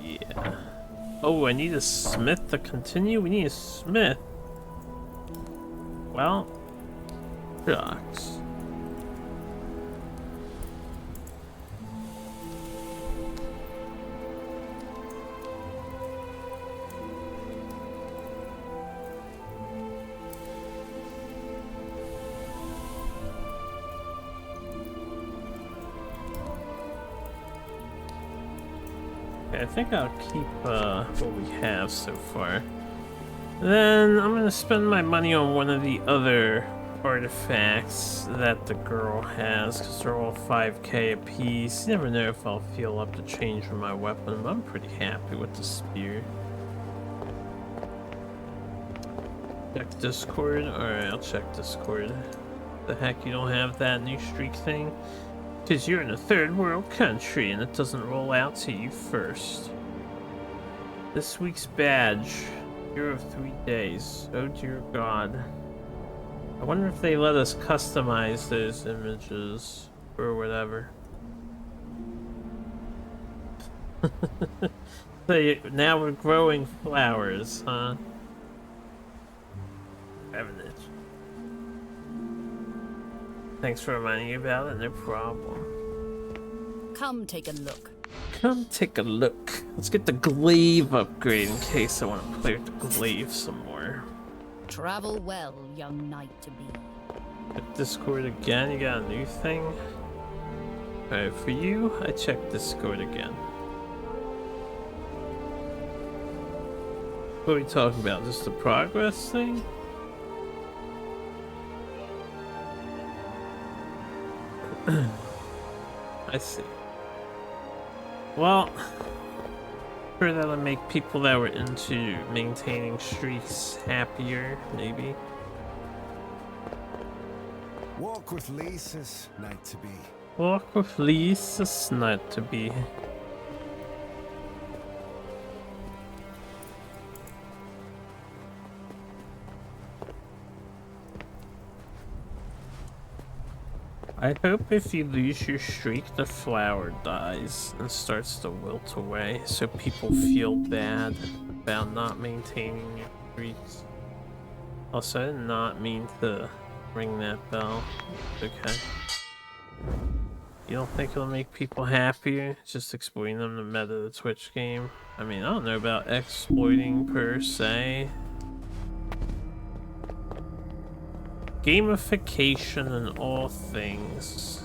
Yeah. Oh, I need a smith to continue? We need a smith. Well, shucks. I think I'll keep what we have so far. Then I'm gonna spend my money on one of the other artifacts that the girl has, because they're all 5k a piece. You never know if I'll feel up to change my weapon, but I'm pretty happy with the spear. Check Discord? Alright, I'll check Discord. The heck, you don't have that new streak thing? Because you're in a third world country and it doesn't roll out to you first. This week's badge. Hero of 3 days. Oh dear God. I wonder if they let us customize those images or whatever. So now we're growing flowers, huh? Having it. Thanks for reminding me about it, no problem. Come take a look. Come take a look. Let's get the glaive upgrade in case I want to play with the glaive some more. Travel well, young knight to be. Hit Discord again, you got a new thing? Alright, for you, I check Discord again. What are we talking about? Just the progress thing? I see. Well, sure that'll make people that were into maintaining streaks happier, maybe. Walk with Lisa's night to be. Walk with Lisa's night to be. I hope if you lose your streak, the flower dies and starts to wilt away, so people feel bad about not maintaining your streaks. Also, I did not mean to ring that bell. Okay. You don't think it'll make people happier? Just exploiting them to meta the Twitch game? I mean, I don't know about exploiting per se. Gamification in all things.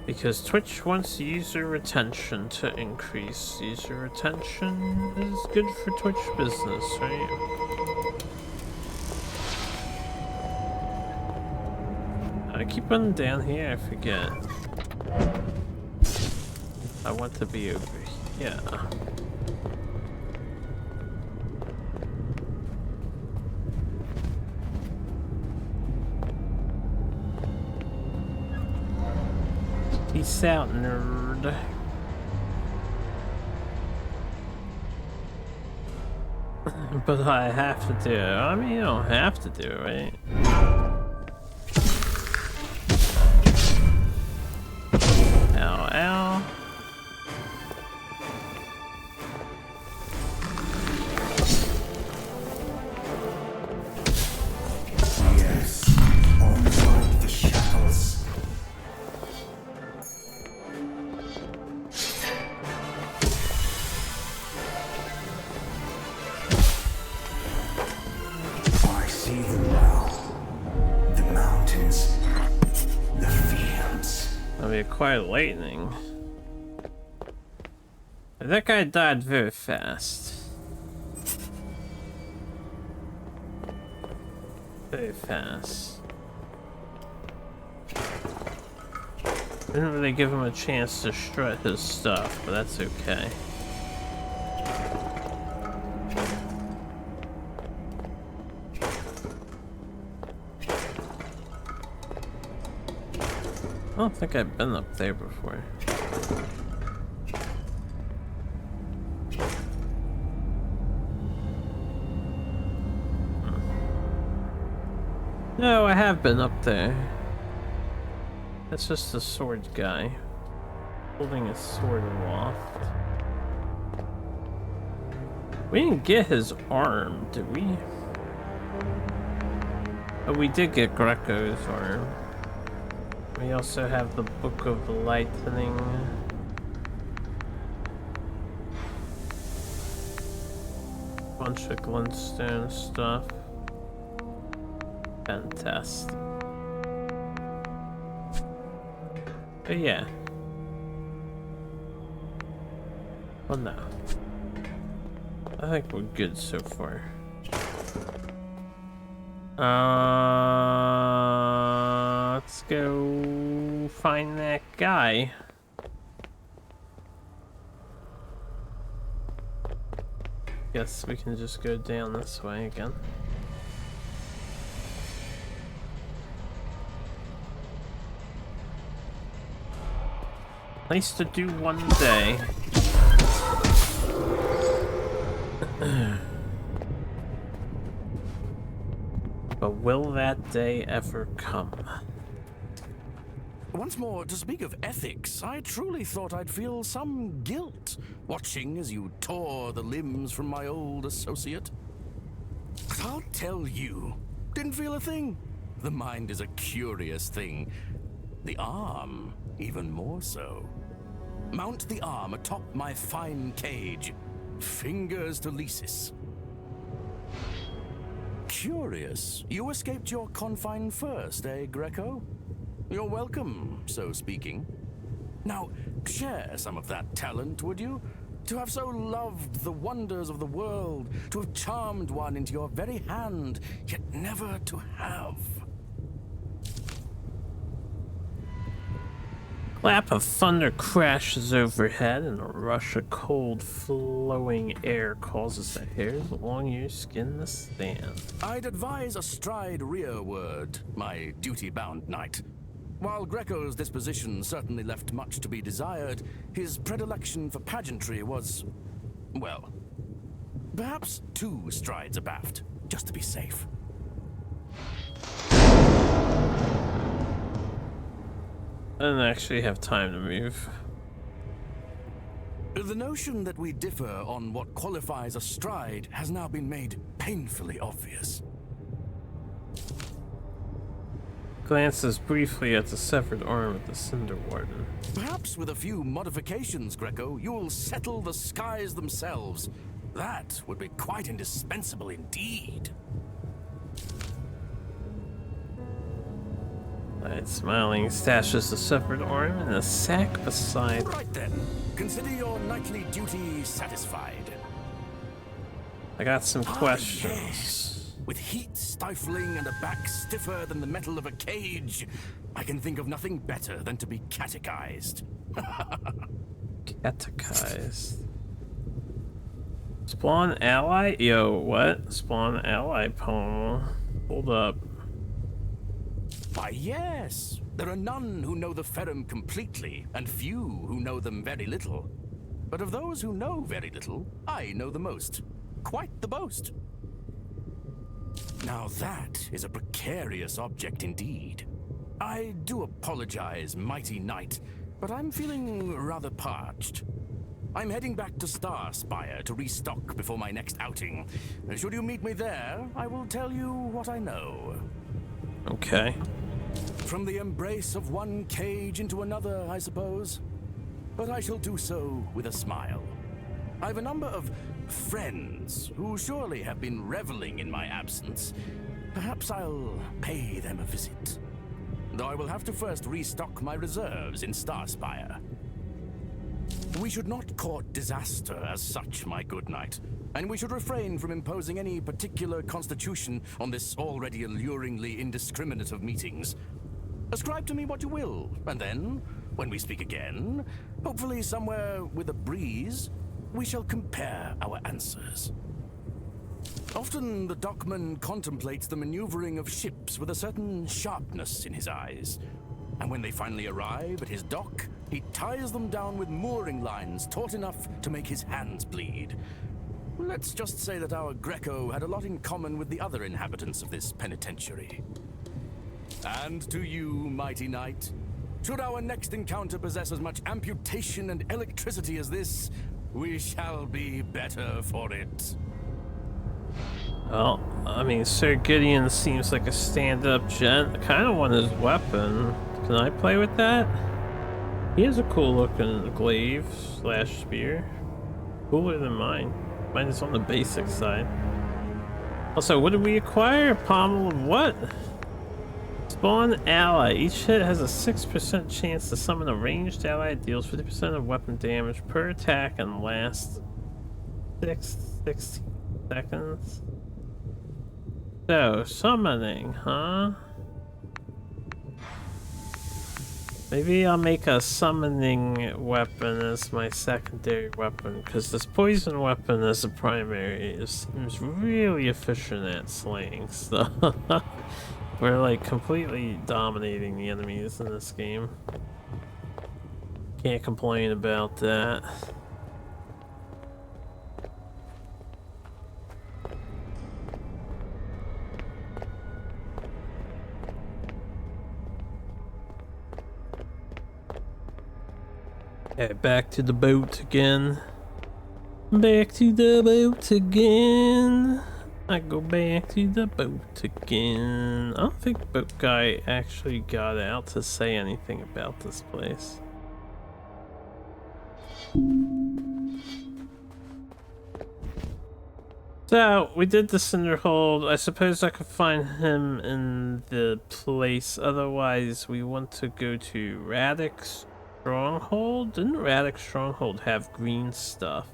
Because Twitch wants user retention to increase. User retention is good for Twitch business, right? I keep running down here, I forget. I want to be over here. Peace out, nerd. But I have to do it. I mean, you don't have to do it, right? Ow, ow. Yes, unlike the shackles. I see them well. The mountains, the fields. We acquired lightning. That guy died very fast. Very fast. Didn't really give him a chance to strut his stuff, but that's okay. I don't think I've been up there before. No, I have been up there. That's just a sword guy. Holding his sword aloft. We didn't get his arm, did we? Oh, we did get Greco's arm. We also have the Book of the Lightning. Bunch of glintstone stuff. Fantastic. But yeah. Well, no. I think we're good so far. Let's go find that guy. Guess we can just go down this way again. Nice to do one day. But will that day ever come? Once more, to speak of ethics, I truly thought I'd feel some guilt watching as you tore the limbs from my old associate. But I'll tell you, didn't feel a thing. The mind is a curious thing. The arm, even more so. Mount the arm atop my fine cage. Fingers to Lysis. Curious, you escaped your confine first, eh, Greco? You're welcome, so speaking. Now, share some of that talent, would you? To have so loved the wonders of the world, to have charmed one into your very hand, yet never to have. Clap of thunder crashes overhead, and a rush of cold, flowing air causes the hairs along your skin to stand. I'd advise a stride rearward, my duty-bound knight. While Greco's disposition certainly left much to be desired, his predilection for pageantry was, well, perhaps 2 strides abaft, just to be safe. I didn't actually have time to move. The notion that we differ on what qualifies a stride has now been made painfully obvious. Glances briefly at the severed arm of the Cinder Warden. Perhaps with a few modifications, Greco, you'll settle the skies themselves. That would be quite indispensable indeed. Light smiling, stashes the severed arm in a sack beside. Right then, consider your knightly duty satisfied. I got some questions. Yes. With heat stifling and a back stiffer than the metal of a cage, I can think of nothing better than to be catechized. Catechized. Spawn ally? Yo, what? Spawn ally poem. Hold up. Why, yes. There are none who know the Ferrum completely, and few who know them very little. But of those who know very little, I know the most. Quite the boast. Now that is a precarious object indeed. I do apologize, mighty knight, but I'm feeling rather parched. I'm heading back to Starspire to restock before my next outing. Should you meet me there, I will tell you what I know. Okay. From the embrace of one cage into another, I suppose. But I shall do so with a smile. I've a number of friends who surely have been reveling in my absence. Perhaps I'll pay them a visit. Though I will have to first restock my reserves in Starspire. We should not court disaster as such, my good knight, and we should refrain from imposing any particular constitution on this already alluringly indiscriminate of meetings. Ascribe to me what you will, and then, when we speak again, hopefully somewhere with a breeze, we shall compare our answers. Often the dockman contemplates the maneuvering of ships with a certain sharpness in his eyes. And when they finally arrive at his dock, he ties them down with mooring lines taut enough to make his hands bleed. Let's just say that our Greco had a lot in common with the other inhabitants of this penitentiary. And to you, mighty knight, should our next encounter possess as much amputation and electricity as this, we shall be better for it. Well, I mean, Sir Gideon seems like a stand-up gent. I kind of want his weapon. Can I play with that? He has a cool-looking glaive / spear. Cooler than mine. Mine is on the basic side. Also, what did we acquire? A pommel of what? Spawn ally. Each hit has a 6% chance to summon a ranged ally. It deals 50% of weapon damage per attack and lasts 16 seconds. So, summoning, huh? Maybe I'll make a summoning weapon as my secondary weapon, because this poison weapon as a primary seems really efficient at slaying stuff. We're like completely dominating the enemies in this game. Can't complain about that. Okay, back to the boat again. Back to the boat again. I go back to the boat again. I don't think boat guy actually got out to say anything about this place. So, we did the Cinderhold. I suppose I could find him in the place. Otherwise, we want to go to Radix Stronghold? Didn't Radix Stronghold have green stuff?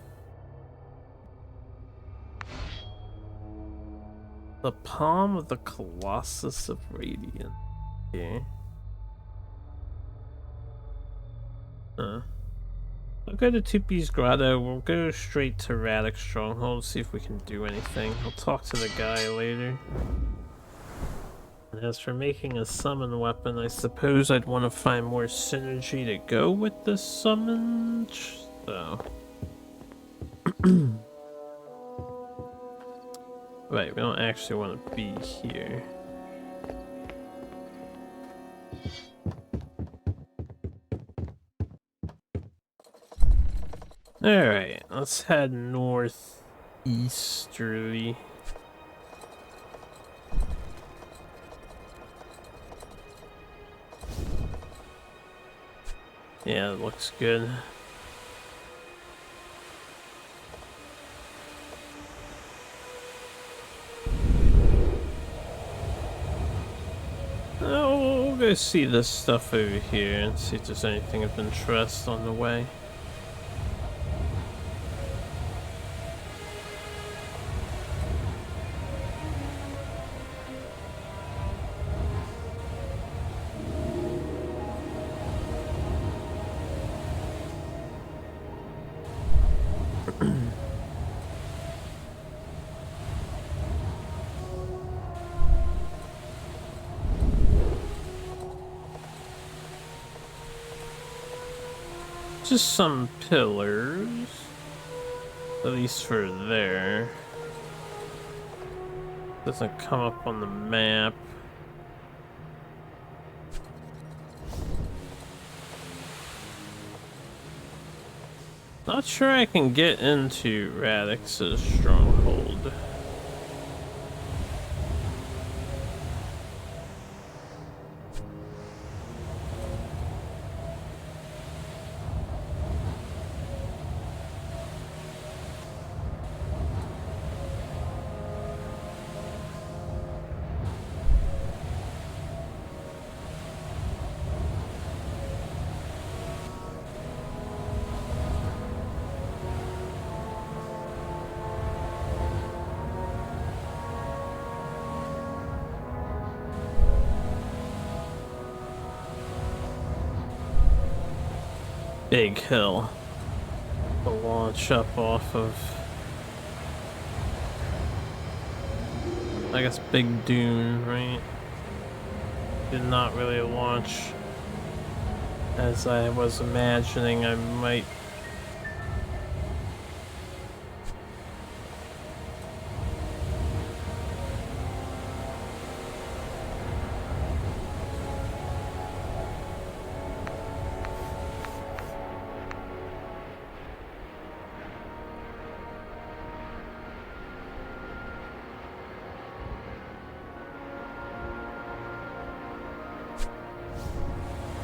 The Palm of the Colossus of Radiant. Okay. I'll go to Tupi's Grotto. We'll go straight to Radix Stronghold, see if we can do anything. I'll talk to the guy later. And as for making a summon weapon, I suppose I'd want to find more synergy to go with the summon. So. Right, we don't actually want to be here. Alright, let's head northeasterly. Yeah, it looks good. Oh, we'll go see this stuff over here and see if there's anything of interest on the way. Just some pillars, at least for there. Doesn't come up on the map. Not sure I can get into Radix's stronghold. Big hill to launch up off of. I guess Big Dune, right? Did not really launch as I was imagining I might.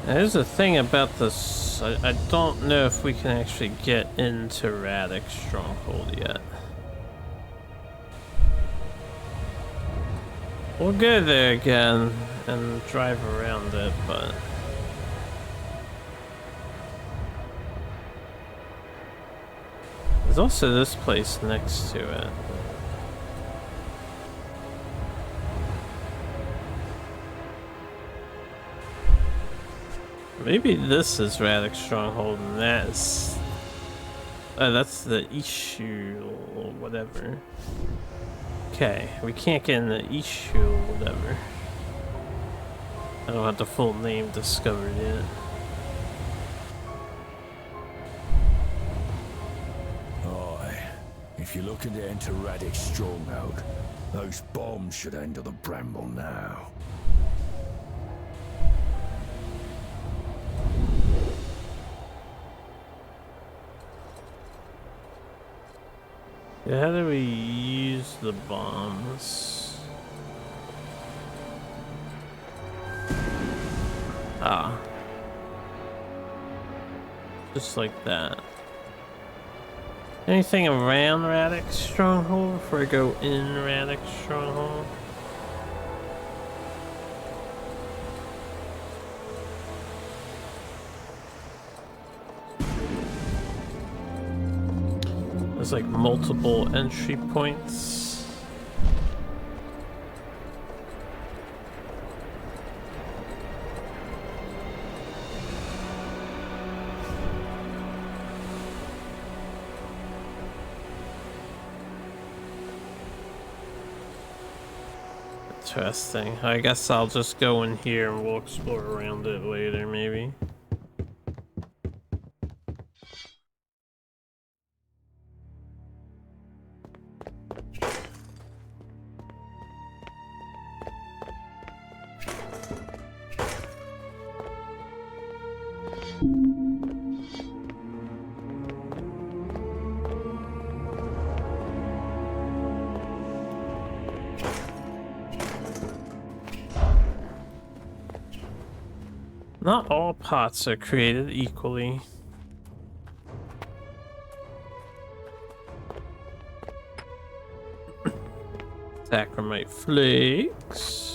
There's a thing about this. I don't know if we can actually get into Radix Stronghold yet. We'll go there again and drive around it, but there's also this place next to it. Maybe this is Radix Stronghold and that's the issue or whatever. Okay, we can't get in the issue or whatever. I don't have the full name discovered yet. Aye. If you're looking to enter Radix Stronghold, those bombs should enter the bramble now. Yeah, how do we use the bombs? Ah. Just like that. Anything around Radix Stronghold before I go in Radix Stronghold? There's like multiple entry points. Interesting. I guess I'll just go in here and we'll explore around it later, maybe. Not all pots are created equally. Sacramite flakes.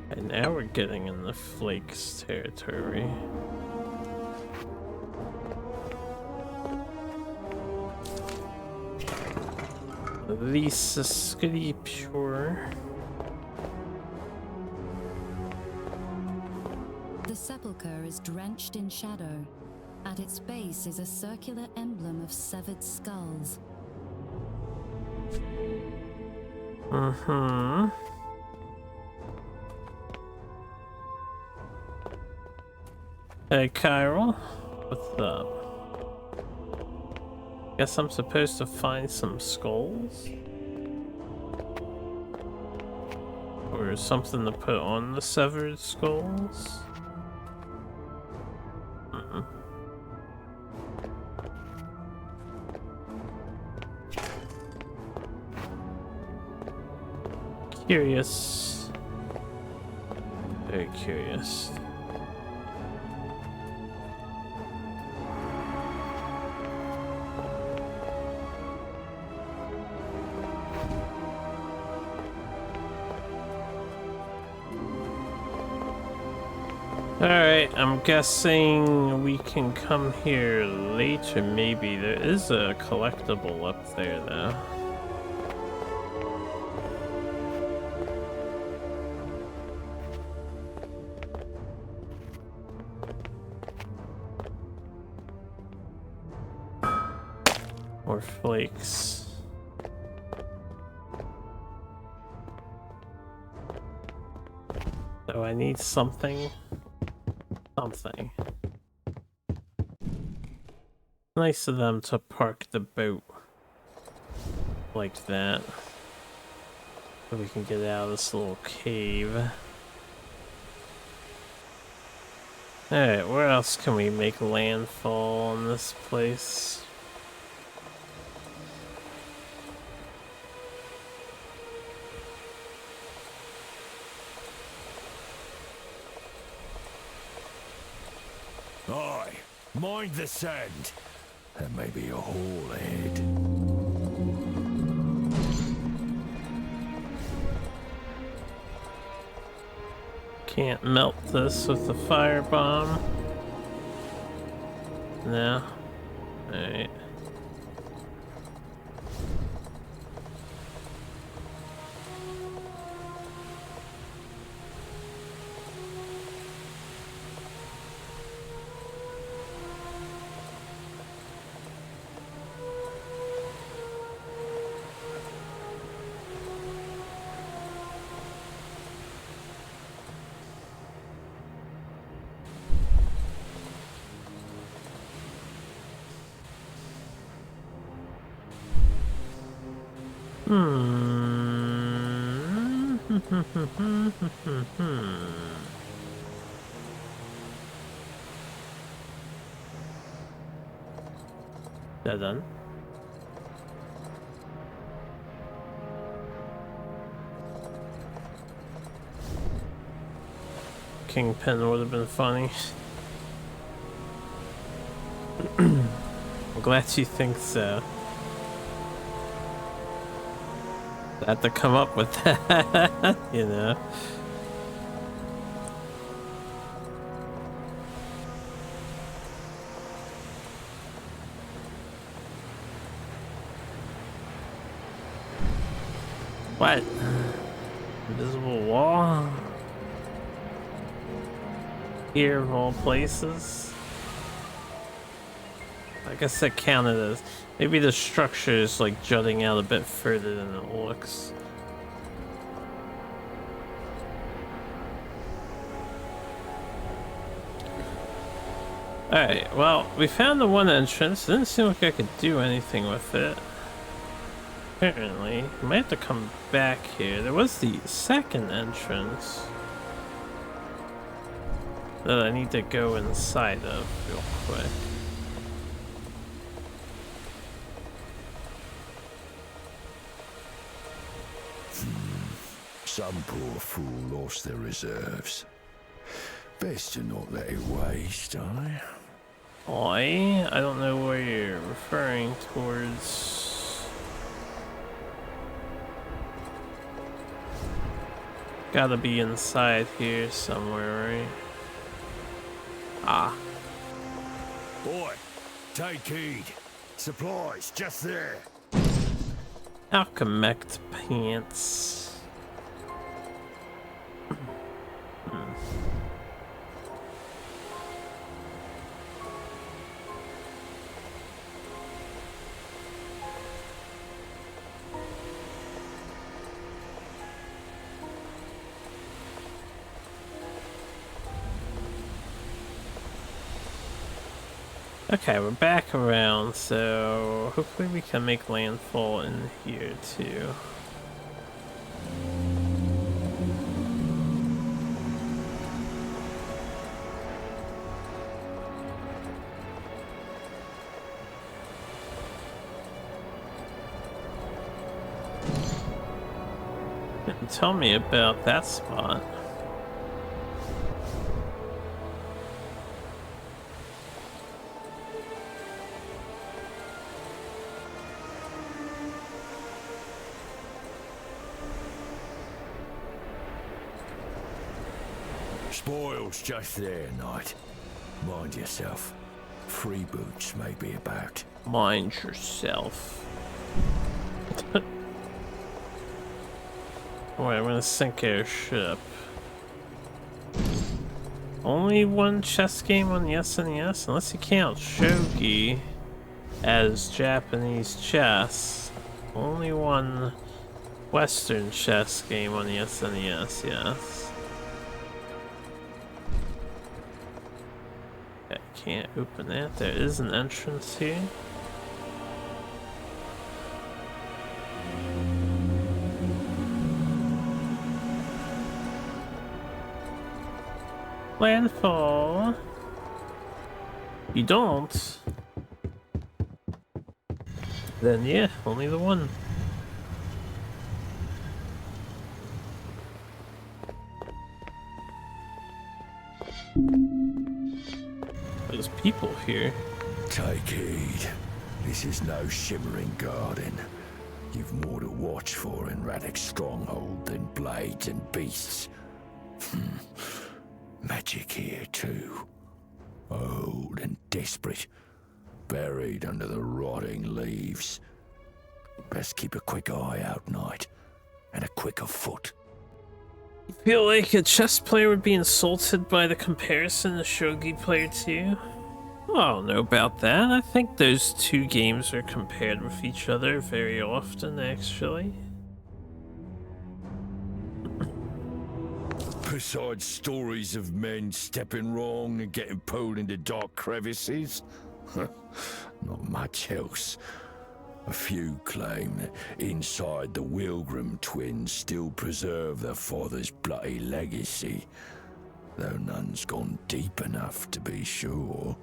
And now we're getting in the flakes territory. Lisa Scripture. The sepulchre is drenched in shadow. At its base is a circular emblem of severed skulls. Mm-hmm. Hey, Kyril. What's up? Guess I'm supposed to find some skulls? Or something to put on the severed skulls? Curious. Very curious. Alright, I'm guessing we can come here later, maybe. There is a collectible up there, though. More flakes. So I need something. Something. Nice of them to park the boat like that. So we can get out of this little cave. Alright, where else can we make landfall in this place? Aye, mind the sand. There may be a hole ahead. Can't melt this with the firebomb. No. Alright. That done? Kingpin would have been funny. I'm glad you think so. I had to come up with that, you know. What? Invisible wall? Here of all places? I guess that counted as... Maybe the structure is like jutting out a bit further than it looks. Alright, well, we found the one entrance. It didn't seem like I could do anything with it. Apparently, we might have to come back here. There was the second entrance that I need to go inside of real quick. Some poor fool lost their reserves. Best to not let it waste, eh? I don't know where you're referring towards. Gotta be inside here somewhere, right? Ah. Boy, take heed. Supplies just there. Alchemect pants. Okay, we're back around, so hopefully we can make landfall in here too. Tell me about that spot. Spoils just there, knight. Mind yourself. Freeboots may be about. Mind yourself. Alright, I'm gonna sink our ship. Only one chess game on the SNES, unless you count shogi as Japanese chess. Only one Western chess game on the SNES, yes. I can't open that. There is an entrance here. Landfall. You don't. Then yeah, only the one. There's people here. Take heed. This is no shimmering garden. You've more to watch for in Radek's stronghold than blades and beasts. Magic here too. Old and desperate. Buried under the rotting leaves. Best keep a quick eye out, knight. And a quicker foot. You feel like a chess player would be insulted by the comparison to shogi player too? Well, I don't know about that. I think those two games are compared with each other very often, actually. Besides stories of men stepping wrong and getting pulled into dark crevices, not much else. A few claim that inside the Wilgrim twins still preserve their father's bloody legacy, though none's gone deep enough to be sure.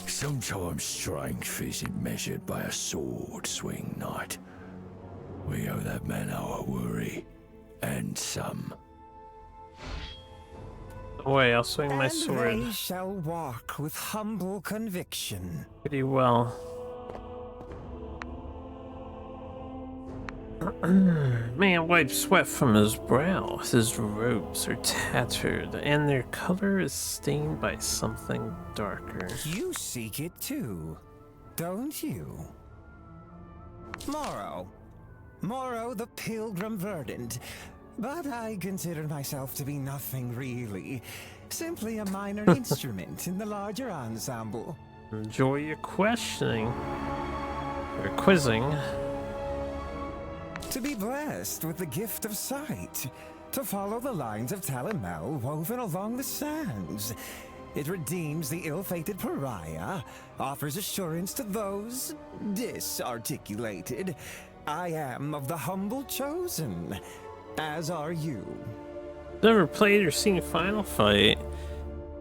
Sometimes strength isn't measured by a sword swing, knight. We owe that man our worry, and some. Wait, I'll swing my sword. They shall walk with humble conviction. Pretty well. Man wipes sweat from his brow. His robes are tattered, and their color is stained by something darker. You seek it too, don't you? Morrow the pilgrim verdant. But I consider myself to be nothing really. Simply a minor instrument in the larger ensemble. Enjoy your questioning. Or quizzing. To be blessed with the gift of sight. To follow the lines of Talimel woven along the sands. It redeems the ill-fated pariah, offers assurance to those disarticulated. I am of the humble chosen, as are you. Never played or seen Final Fight.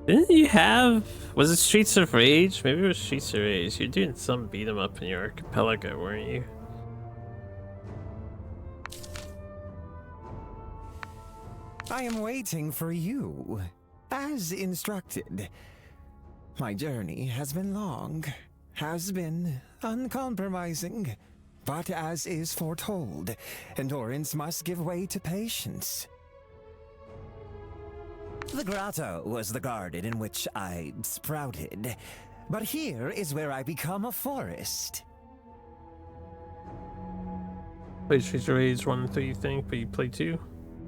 Didn't you have... Was it Streets of Rage? Maybe it was Streets of Rage. You're doing some beat 'em up in your archipelago, weren't you? I am waiting for you, as instructed. My journey has been long, has been uncompromising, but as is foretold, endurance must give way to patience. The grotto was the garden in which I sprouted, but here is where I become a forest. Played Streets of Rage 1 and 3, you think, but you played 2?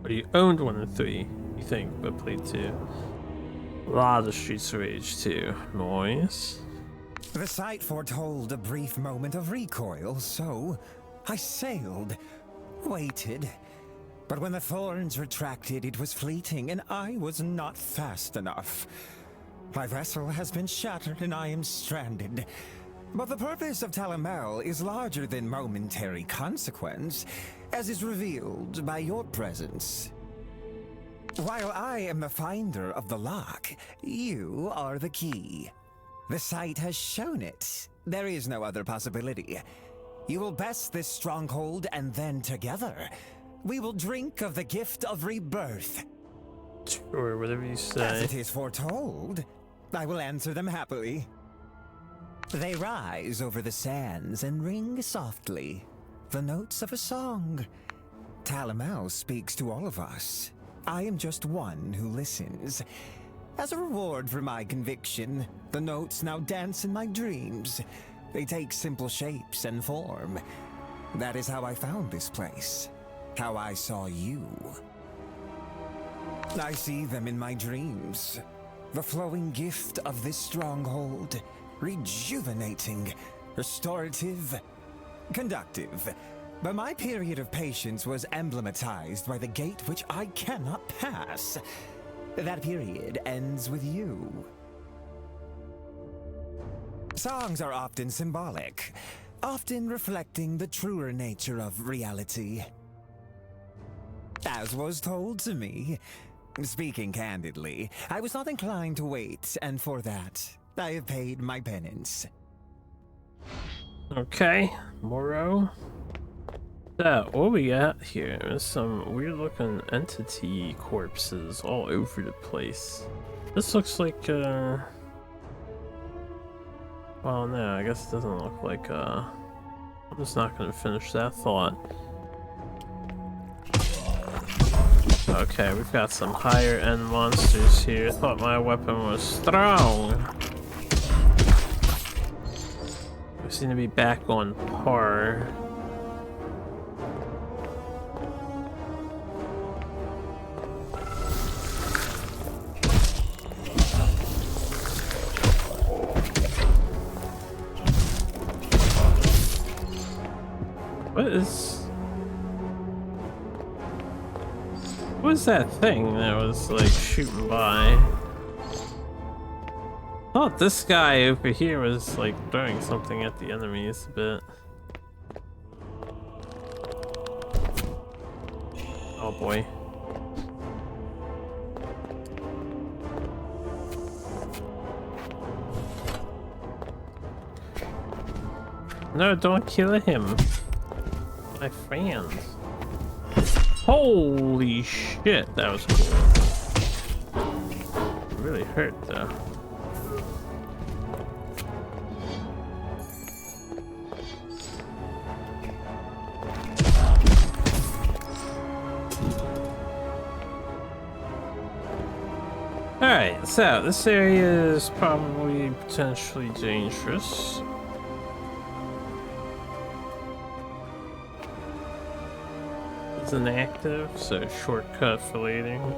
Or you owned 1 and 3, you think, but played 2? A lot of Streets of Rage 2. Noise. The sight foretold a brief moment of recoil, so I sailed, waited. But when the thorns retracted, it was fleeting, and I was not fast enough. My vessel has been shattered, and I am stranded. But the purpose of Talimel is larger than momentary consequence, as is revealed by your presence. While I am the finder of the lock, you are the key. The sight has shown it. There is no other possibility. You will best this stronghold, and then together, we will drink of the gift of rebirth. Sure, whatever you say. As it is foretold, I will answer them happily. They rise over the sands and ring softly, the notes of a song. Talimel speaks to all of us. I am just one who listens. As a reward for my conviction, the notes now dance in my dreams. They take simple shapes and form. That is how I found this place. How I saw you. I see them in my dreams. The flowing gift of this stronghold. Rejuvenating, restorative, conductive. But my period of patience was emblematized by the gate which I cannot pass. That period ends with you. Songs are often symbolic, often reflecting the truer nature of reality. As was told to me, speaking candidly, I was not inclined to wait, and for that, I have paid my penance. Okay, Morrow. So, what we got here is some weird looking entity corpses all over the place. This looks like, well, no, I guess it doesn't look like, I'm just not gonna finish that thought. Okay, we've got some higher end monsters here. I thought my weapon was strong. We seem to be back on par. What was that thing that was like shooting by? I thought this guy over here was like throwing something at the enemies a bit. Oh boy. No, don't kill him. My friend. Holy shit, that was cool. It really hurt though. Alright, so this area is probably potentially dangerous. It's inactive, so shortcut for leading.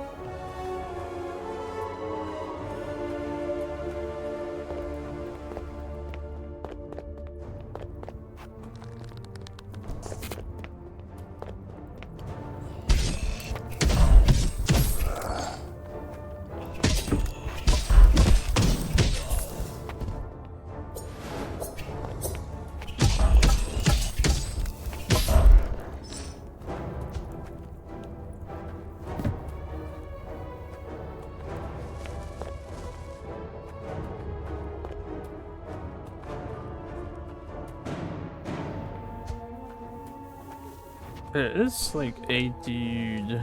There is like a dude.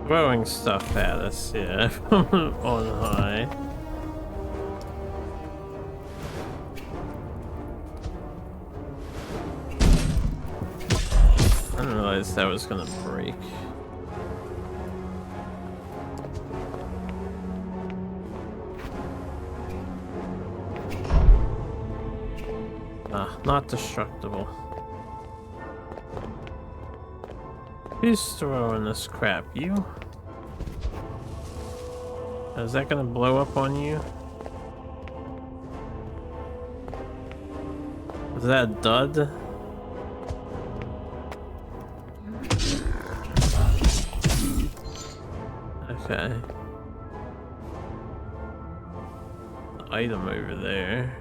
Throwing stuff at us, yeah, on high. I didn't realize that was gonna break. Not destructible. Who's throwing this crap? You? Is that gonna blow up on you? Is that a dud? Okay. The item over there.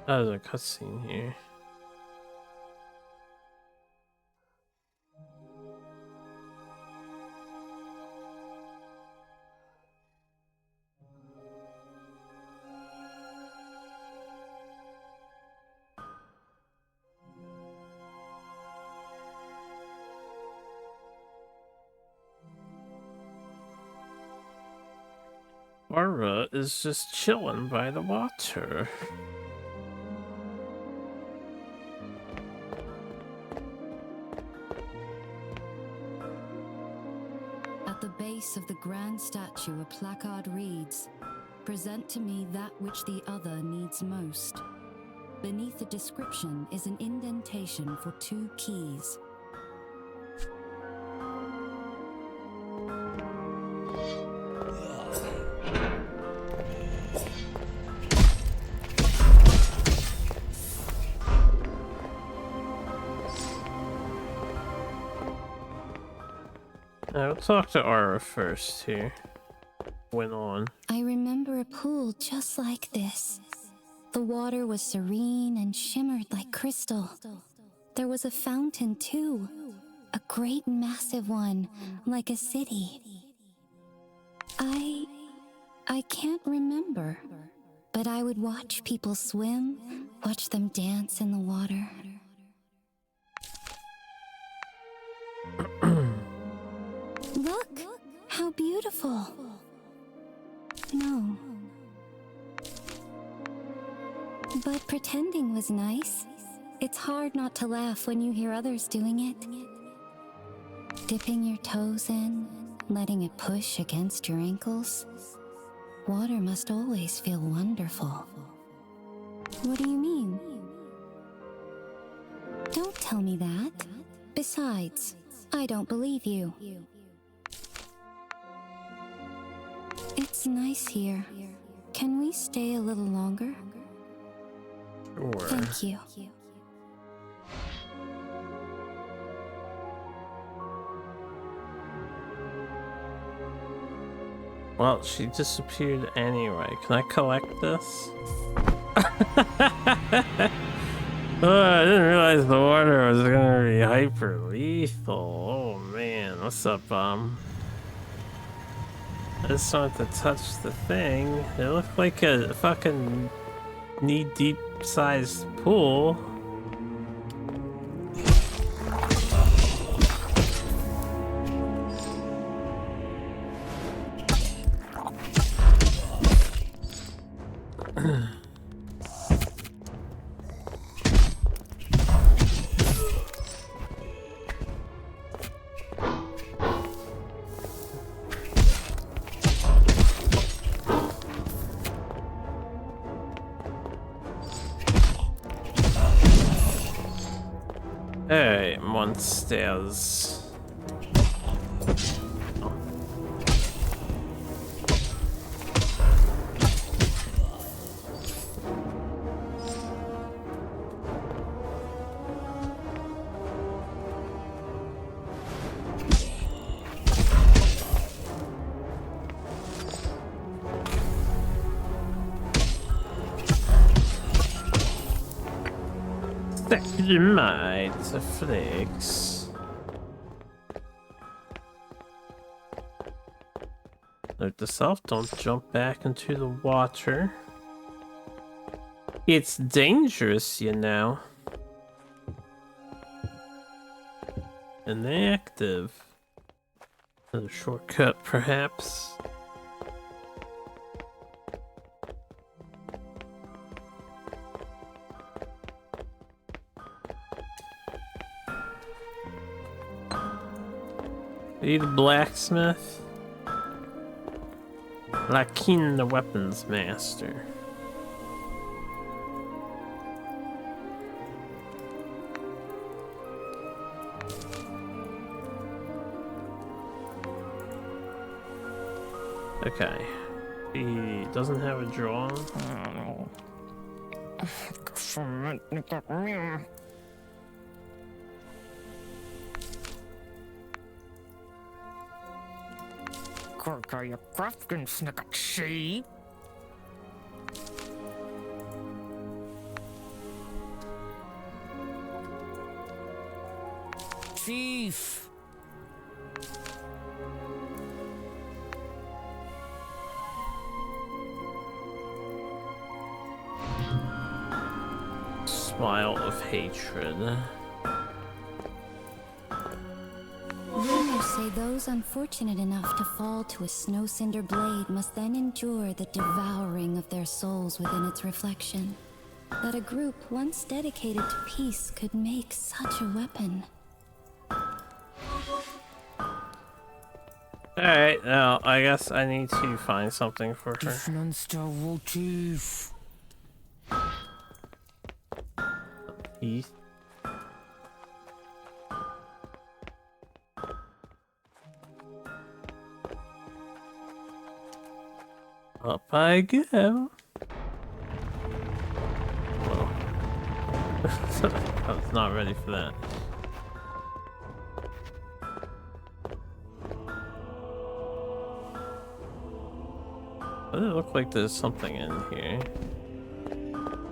Oh, there's a cutscene here. Barbara is just chilling by the water. At the base of the grand statue, a placard reads, "Present to me that which the other needs most." Beneath the description is an indentation for 2 keys. We'll talk to Ara first here. Went on. I remember a pool just like this. The water was serene and shimmered like crystal. There was a fountain too. A great massive one, like a city. I can't remember, but I would watch people swim, watch them dance in the water. Look, how beautiful. No. But pretending was nice. It's hard not to laugh when you hear others doing it. Dipping your toes in, letting it push against your ankles. Water must always feel wonderful. What do you mean? Don't tell me that. Besides, I don't believe you. It's nice here. Can we stay a little longer? Sure. Thank you. Well, she disappeared anyway. Can I collect this? Oh, I didn't realize the water was gonna be hyper lethal. Oh man, what's up, I just wanted to touch the thing. It looked like a fucking knee-deep sized pool. Hey, monsters. Dynamite flicks. Note to self, don't jump back into the water. It's dangerous, you know. Inactive. Another shortcut, perhaps. Are you the blacksmith? Lakin the weapons master. Okay. He doesn't have a draw. Kan je kraftkunstnikker zien? Chief! Smile of hatred. Rumors say those unfortunate enough to fall to a snow cinder blade must then endure the devouring of their souls within its reflection. That a group once dedicated to peace could make such a weapon. Alright, now I guess I need to find something for her. East. Up I go. Whoa. I was not ready for that. Does it look like there's something in here?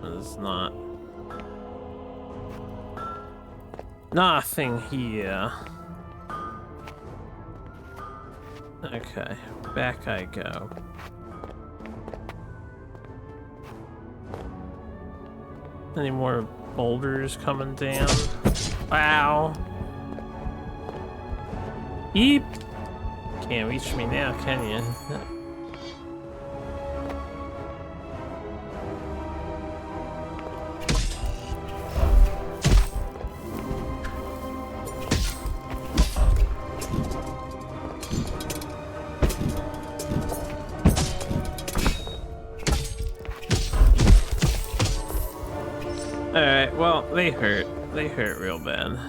There's not. Nothing here. Okay, back I go. Any more boulders coming down? Wow. Yeep. Can't reach me now, can you? Alright, well, they hurt. They hurt real bad.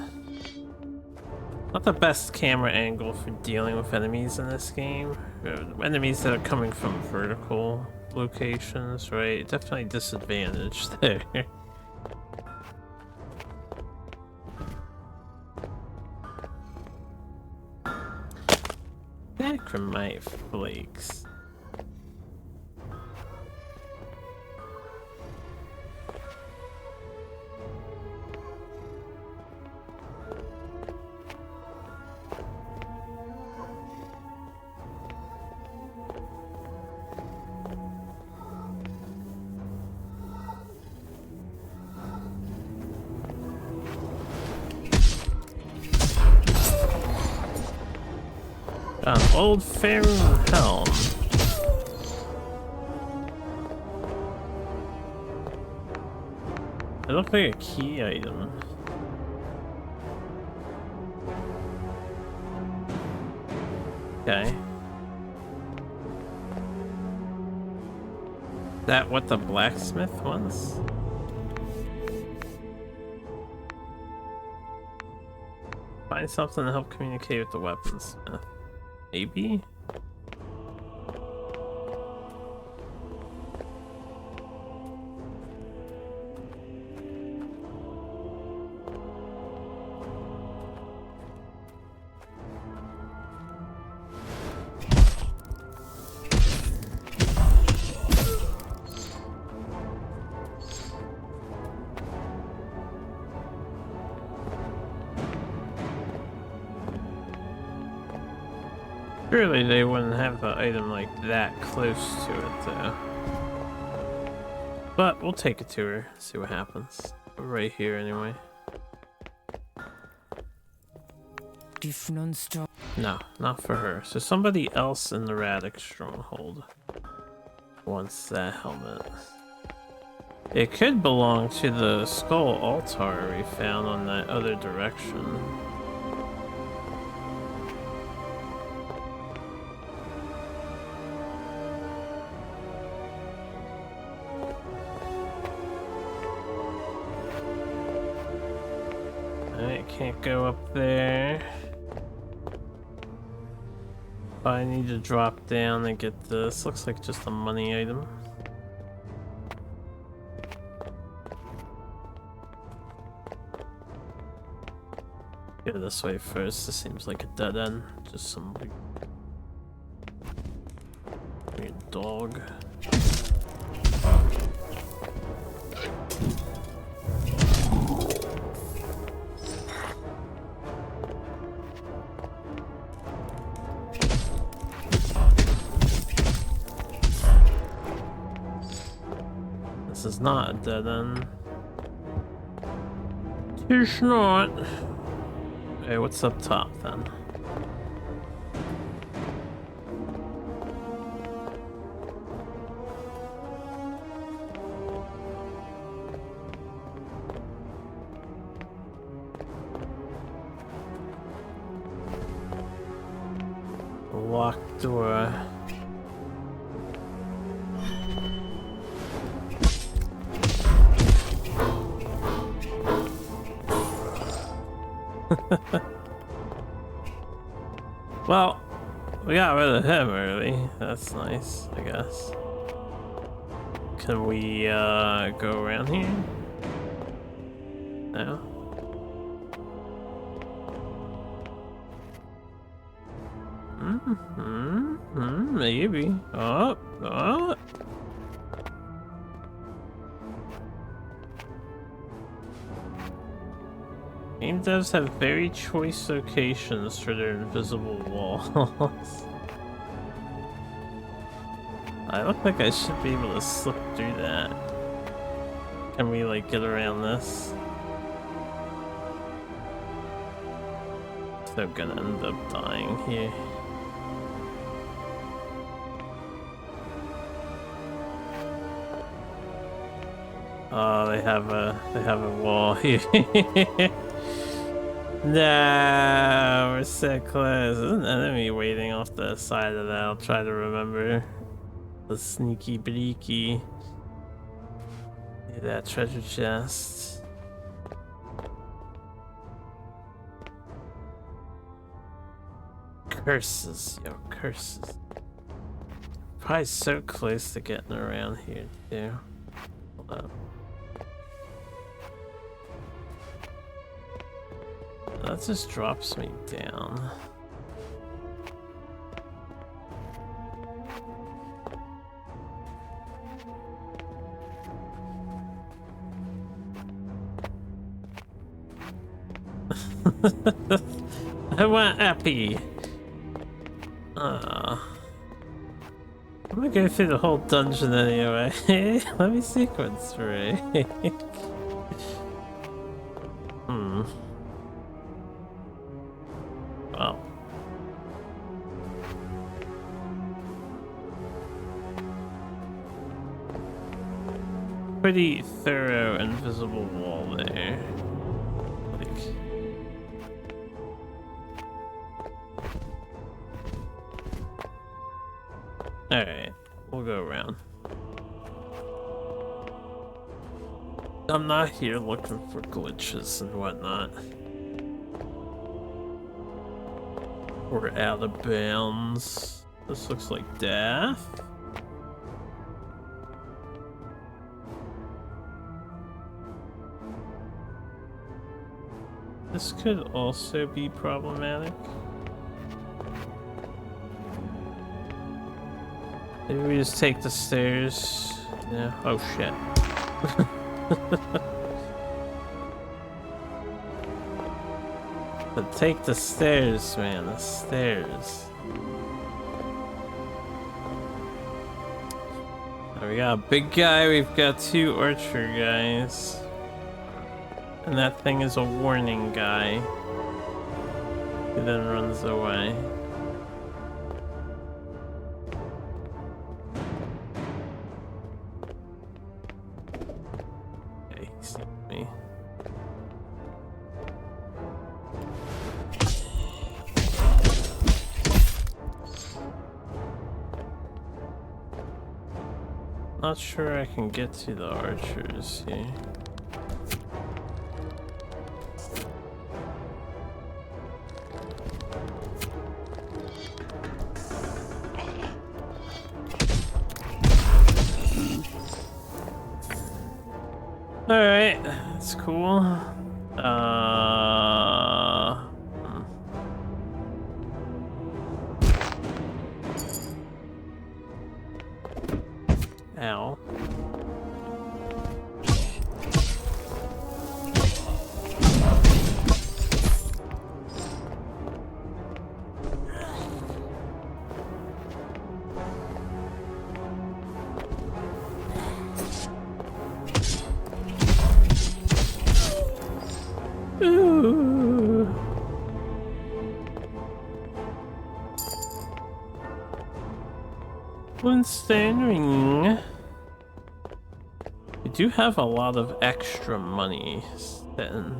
Not the best camera angle for dealing with enemies in this game. Enemies that are coming from vertical locations, right? Definitely disadvantaged there. Acromite flakes. An old Faerun helm. It looked like a key item. Okay. That what the blacksmith wants? Find something to help communicate with the weaponsmith. Maybe? Surely they wouldn't have an item like that close to it, though. But we'll take it to her, see what happens. We're right here anyway. No, not for her. So somebody else in the Radic stronghold wants that helmet. It could belong to the skull altar we found on that other direction. Can't go up there. I need to drop down and get this. Looks like just a money item. Go this way first. This seems like a dead end. Just some weird dog. This is not a dead end. It's not. Okay, what's up top then? Locked door. Well, we got rid of him early. That's nice, I guess. Can we go around here? No? Maybe. Oh. Game devs have very choice locations for their invisible walls. I look like I should be able to slip through that. Can we like get around this? They're gonna end up dying here. Oh, they have a wall here. No, we're so close. There's an enemy waiting off the side of that. I'll try to remember. The sneaky breaky. That treasure chest. Curses, yo, curses. Probably so close to getting around here, too. Hold up. That just drops me down. I want Appy. I'm gonna go through the whole dungeon anyway. Let me sequence through. Well. pretty thorough invisible wall there. Like, alright, we'll go around. I'm not here looking for glitches and whatnot. We're out of bounds. This looks like death. This could also be problematic. Maybe we just take the stairs. Yeah. Oh shit. But take the stairs, man. The stairs. We got a big guy. We've got 2 archer guys. And that thing is a warning guy. He then runs away. Okay, he sees me. Not sure I can get to the archers here. Alright, that's cool. Ow. Ooh. Flintstone ring. We do have a lot of extra money then.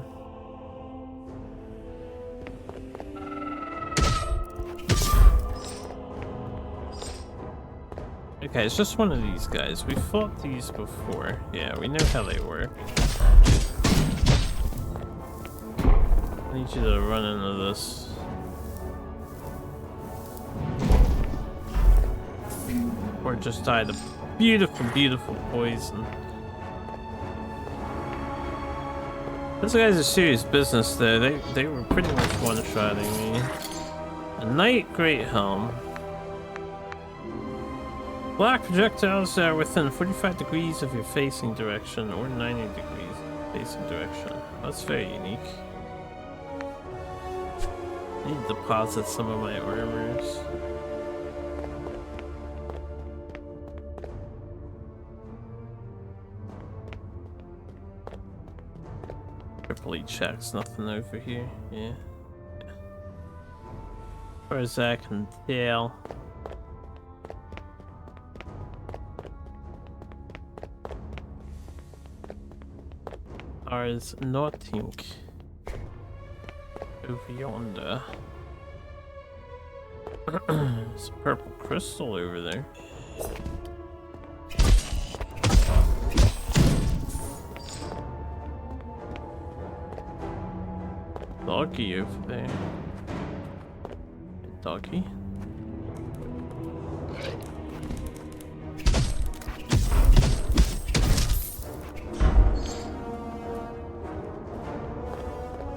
Okay, it's just one of these guys. We fought these before. Yeah, we know how they work. I need you to run into this. Or just die the beautiful, beautiful poison. Those guys are serious business though. They were pretty much one-shotting me. A Knight Great Helm. Black projectiles that are within 45 degrees of your facing direction or 90 degrees facing direction. That's very unique. I need to deposit some of my armors. Triple checks, nothing over here. Yeah. As far as I can tell. There's nothing over yonder. There's a purple crystal over there. Doggy over there. Doggy.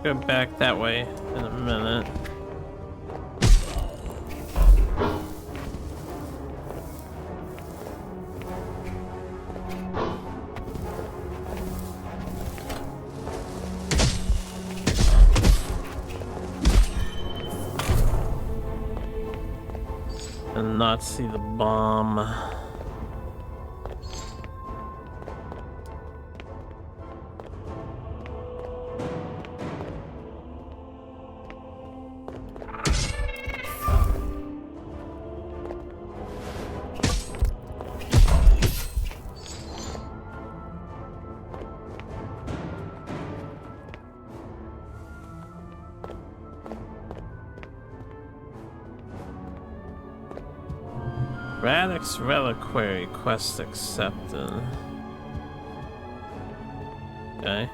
Go back that way in a minute. And not see the bomb. Radix Reliquary quest accepted. Okay.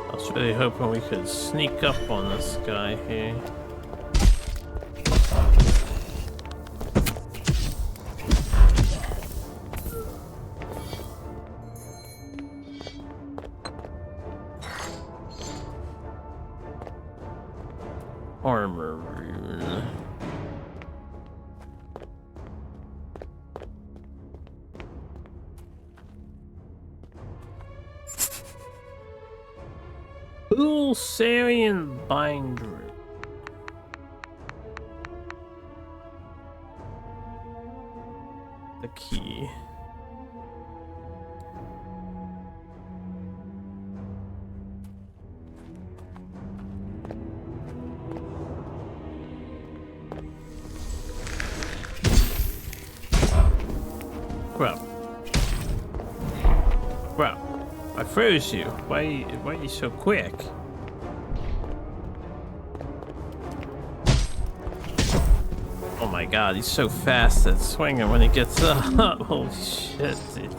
I was really hoping we could sneak up on this guy here. Armor rune. Pulsarian binder. The key. Bro, I froze you. Why are you so quick? Oh my god, he's so fast at swinging when he gets up. Holy shit, dude.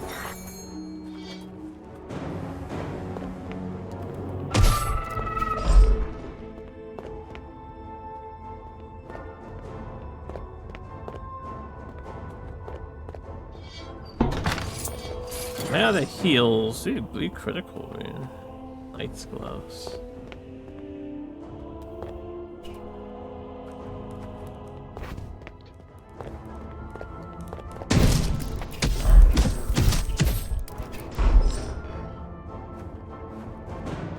Now the heals. Ooh, blue critical rune. Knight's gloves.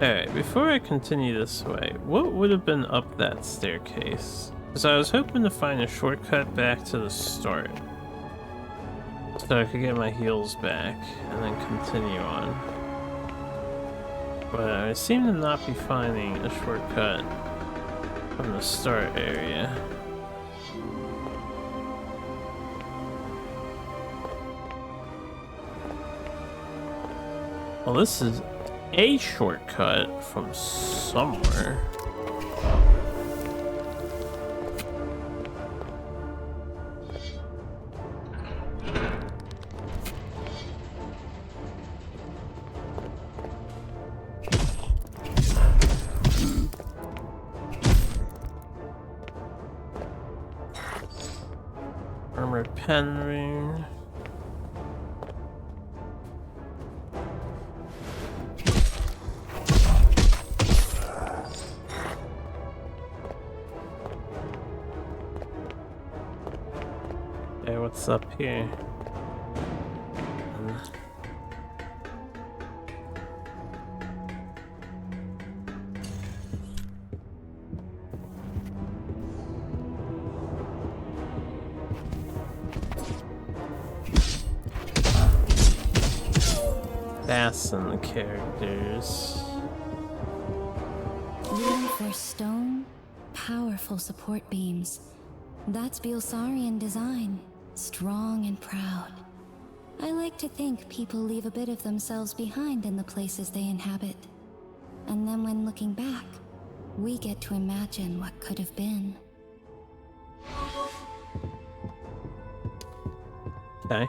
Alright, before I continue this way, what would have been up that staircase? Because I was hoping to find a shortcut back to the start, so I could get my heals back and then continue on. But I seem to not be finding a shortcut from the start area. Well, this is a shortcut from somewhere. Armored pen rune. Hey, what's up here? Fasten the characters. Reinforced stone, powerful support beams. That's Bielsarian design, strong and proud. I like to think people leave a bit of themselves behind in the places they inhabit. And then when looking back, we get to imagine what could have been. Okay.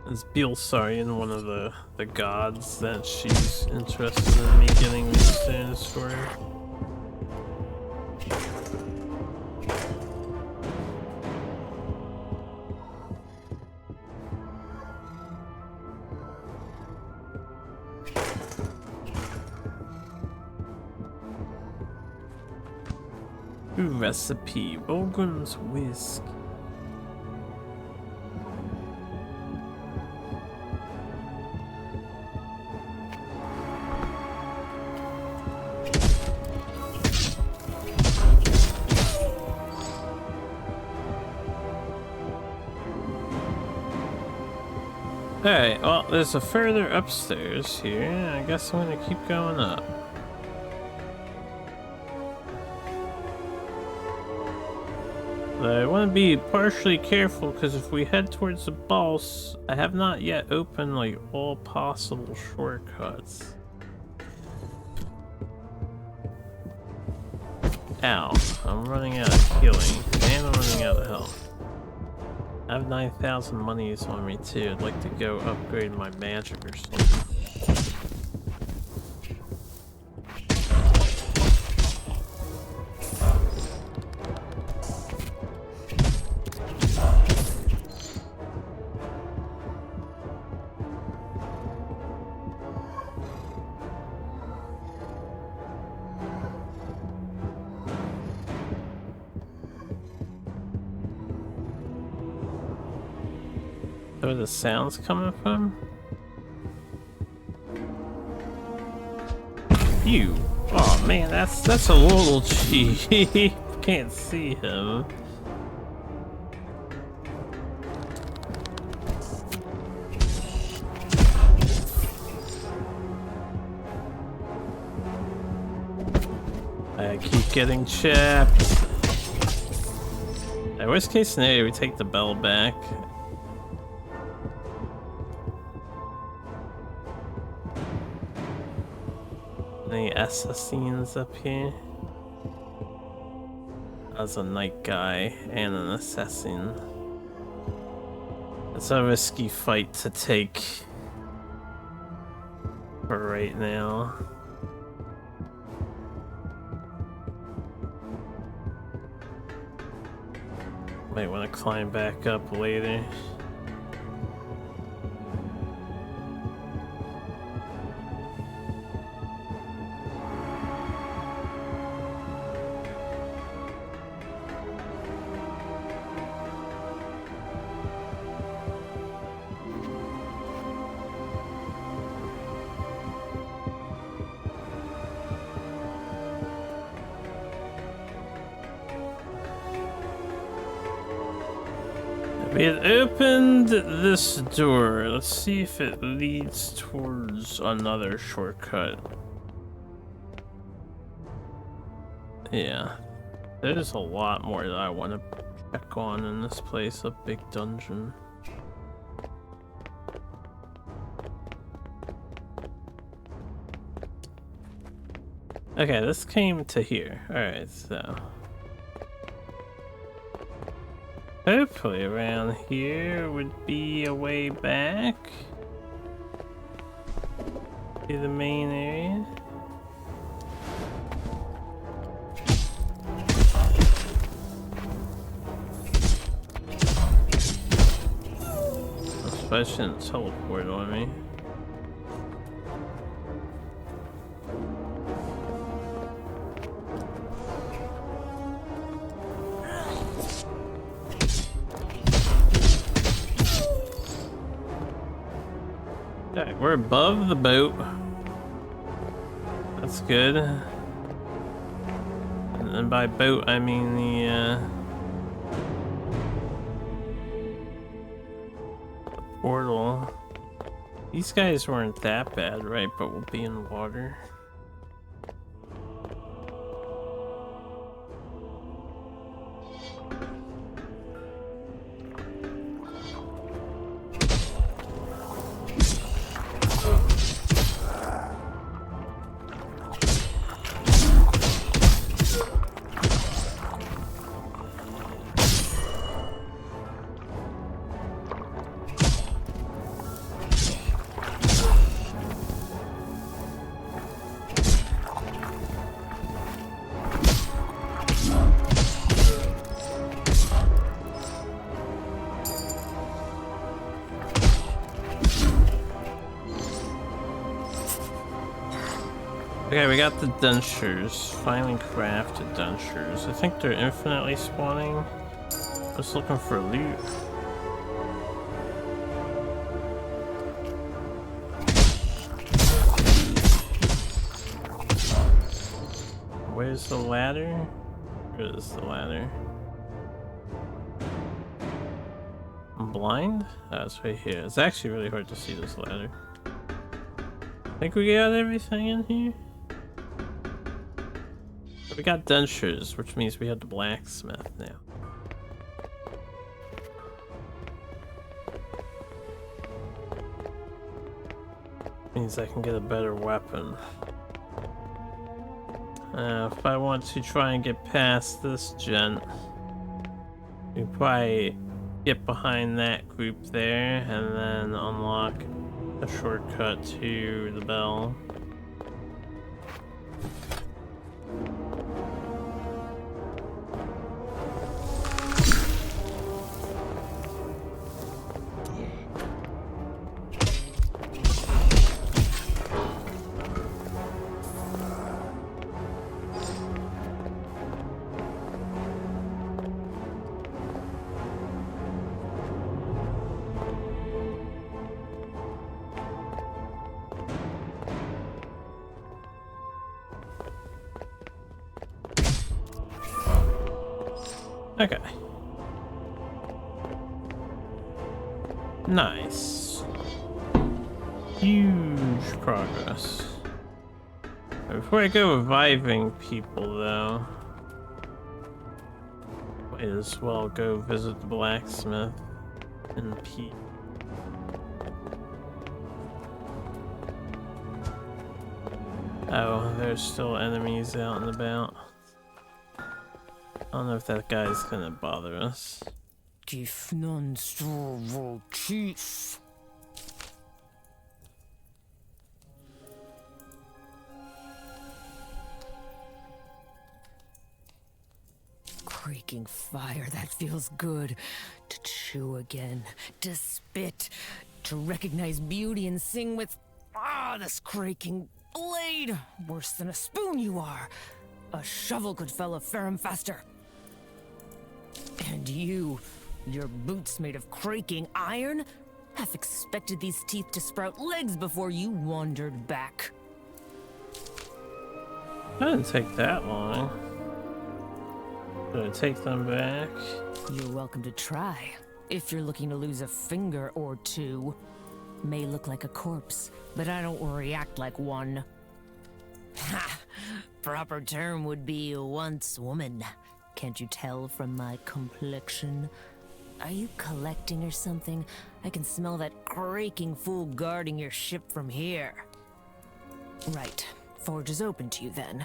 Is Bielsarian one of the gods that she's interested in me getting understand for? Ooh, recipe, Volgren's whisk. Alright, well, there's a further upstairs here. I guess I'm gonna keep going up. But I want to be partially careful because if we head towards the boss, I have not yet opened like all possible shortcuts. Ow, I'm running out of healing and I'm running out of health. I have 9,000 monies on me too. I'd like to go upgrade my magic or something. Where the sound's coming from? You. Oh man, that's a little cheap. Can't see him. I keep getting chapped. At worst case scenario, we take the bell back. Any assassins up here? That's a night guy and an assassin. It's a risky fight to take for right now. Might want to climb back up later. We had opened this door. Let's see if it leads towards another shortcut. Yeah. There's a lot more that I want to check on in this place, a big dungeon. Okay, this came to here. Alright, so... hopefully around here would be a way back to the main area. I suppose I shouldn't teleport on me. Okay, we're above the boat. That's good. And by boat, I mean the portal. These guys weren't that bad, right? But we'll be in water. Okay, we got the dentures. Finally crafted dentures. I think they're infinitely spawning. Just looking for loot. Where's the ladder? Where is the ladder? I'm blind? Oh, it's right here. It's actually really hard to see this ladder. Think we got everything in here? We got dentures, which means we have the blacksmith now. Means I can get a better weapon. If I want to try and get past this gent, we probably get behind that group there and then unlock a shortcut to the bell. Okay. Nice. Huge progress. Before I go reviving people, though, might as well go visit the blacksmith in peace. Oh, there's still enemies out and about. I don't know if that guy's gonna bother us. Chief non-struggle, chief. Creaking fire, that feels good. To chew again, to spit, to recognize beauty and sing with... this creaking blade! Worse than a spoon you are. A shovel could fell a ferrum faster. And you, your boots made of creaking iron? Half expected these teeth to sprout legs before you wandered back. That didn't take that long. Did I take them back? You're welcome to try, if you're looking to lose a finger or two. May look like a corpse, but I don't react like one. Ha! Proper term would be once woman. Can't you tell from my complexion? Are you collecting or something? I can smell that creaking fool guarding your ship from here. Right. Forge is open to you then.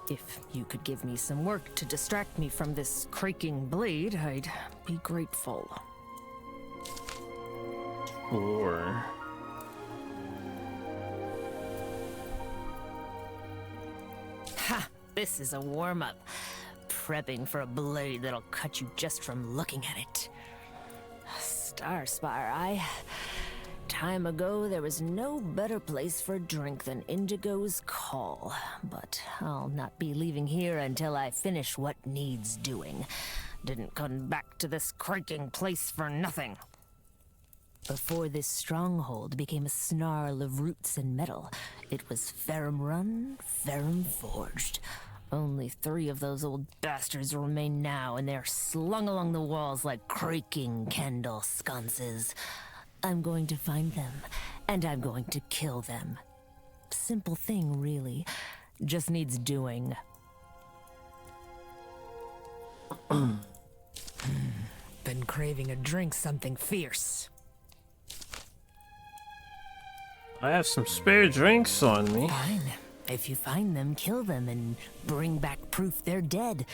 If you could give me some work to distract me from this creaking blade, I'd be grateful. Or... Ha! This is a warm-up. Prepping for a blade that'll cut you just from looking at it. Starspire, time ago there was no better place for a drink than Indigo's Call. But I'll not be leaving here until I finish what needs doing. Didn't come back to this creaking place for nothing. Before this stronghold became a snarl of roots and metal, it was ferrum run, ferrum forged. Only 3 of those old bastards remain now, and they're slung along the walls like creaking candle sconces. I'm going to find them, and I'm going to kill them. Simple thing, really. Just needs doing. Been craving a drink, something fierce. I have some spare drinks on me. Fine. If you find them, kill them and bring back proof they're dead.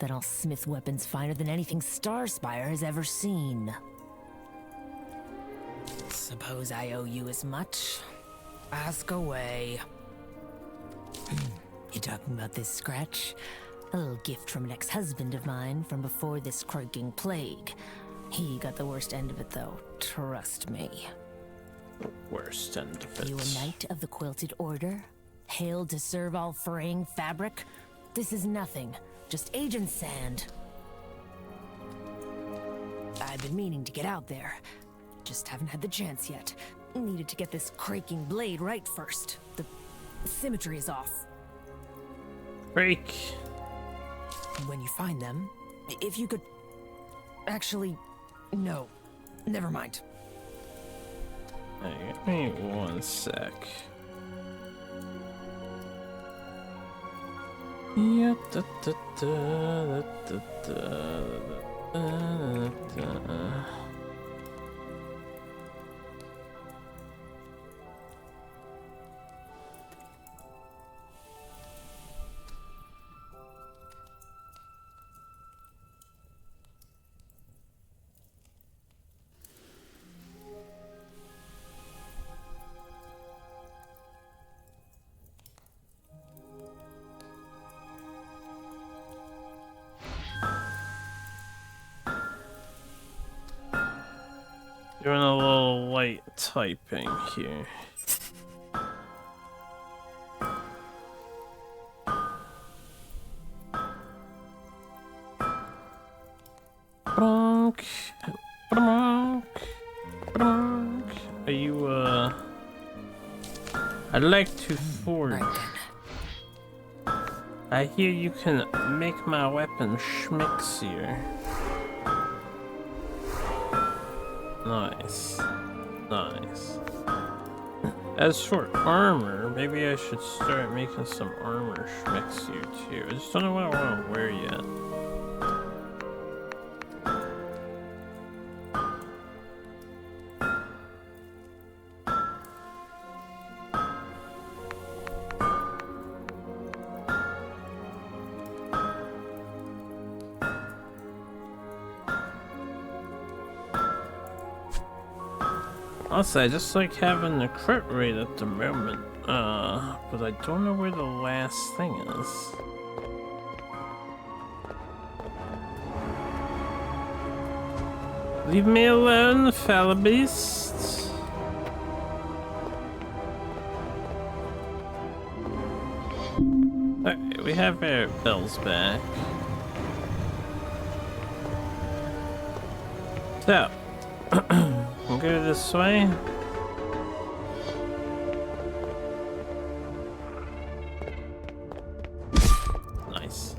Then I'll smith weapons finer than anything Starspire has ever seen. Suppose I owe you as much? Ask away. You talking about this scratch? A little gift from an ex-husband of mine from before this croaking plague. He got the worst end of it, though. Trust me. The worst end of it. You a knight of the Quilted Order? Hailed to serve all fraying fabric? This is nothing. Just agent sand. I've been meaning to get out there. Just haven't had the chance yet. Needed to get this creaking blade right first. The symmetry is off. Break. When you find them, if you could... Actually, no. Never mind. Hey, give me 1 sec. Yep, da, da, da, da, da, da. light typing here. Bronk. Bronk. Bronk. Are you, I'd like to forge. I hear you can make my weapon schmixier. Nice. Nice. As for armor, maybe I should start making some armor schmixier too. I just don't know what I want to wear yet. Also, I just like having the crit rate at the moment, but I don't know where the last thing is. Leave me alone, fella beast. Okay, we have our bells back. So, we'll go this way. Nice.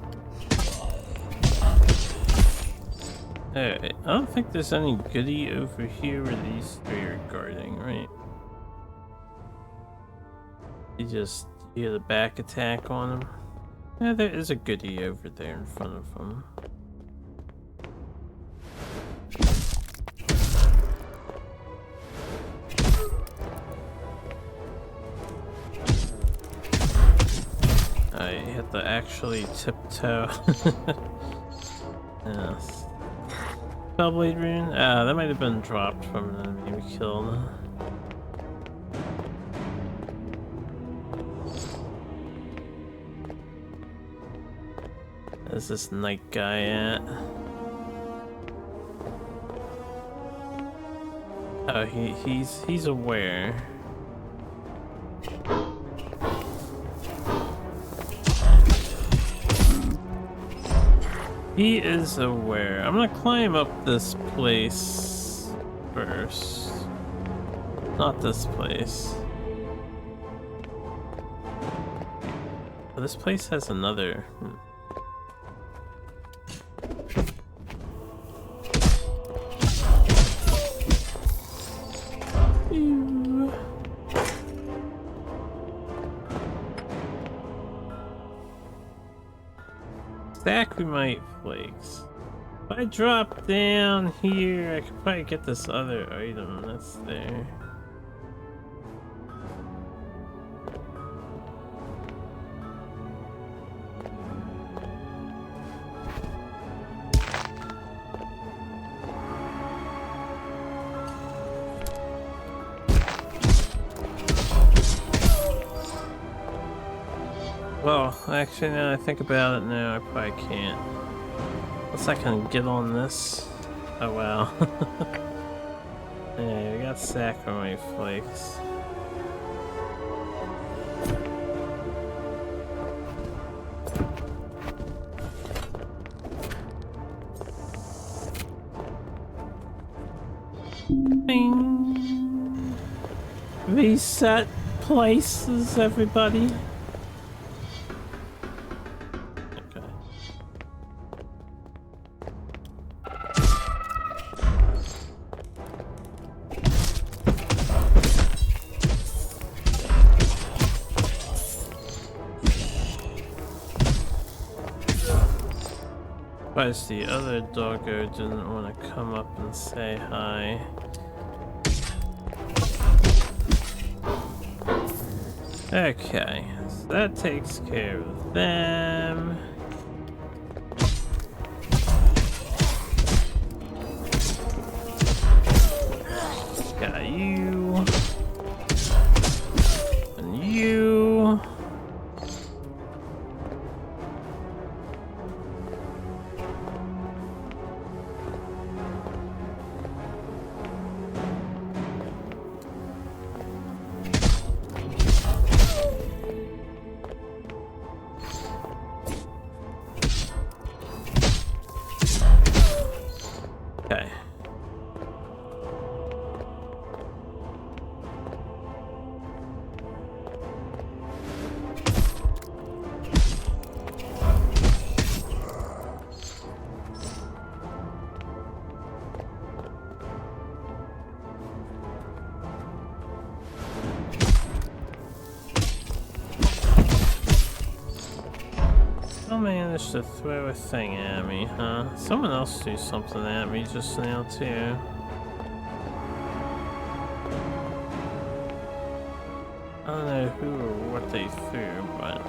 Alright, I don't think there's any goodie over here where these three are guarding, right? You just hear the back attack on them. Yeah, there is a goodie over there in front of them. I had to actually tiptoe. Yes. Spellblade rune? That might have been dropped from an enemy we killed. Where's this knight guy at? Oh, he's aware. He is aware. I'm gonna climb up this place first. Not this place. Oh, this place has another. Dacrymite flakes. If I drop down here, I could probably get this other item that's there. Well, actually, now I think about it now, I probably can't. Unless I can get on this. Oh wow. Yeah, we got Saccharine flakes. Bing. Reset places, everybody. The other doggo didn't want to come up and say hi. Okay, so that takes care of them. Got you. And you. managed to throw a thing at me, huh? Someone else threw something at me just now, too. I don't know who or what they threw, but...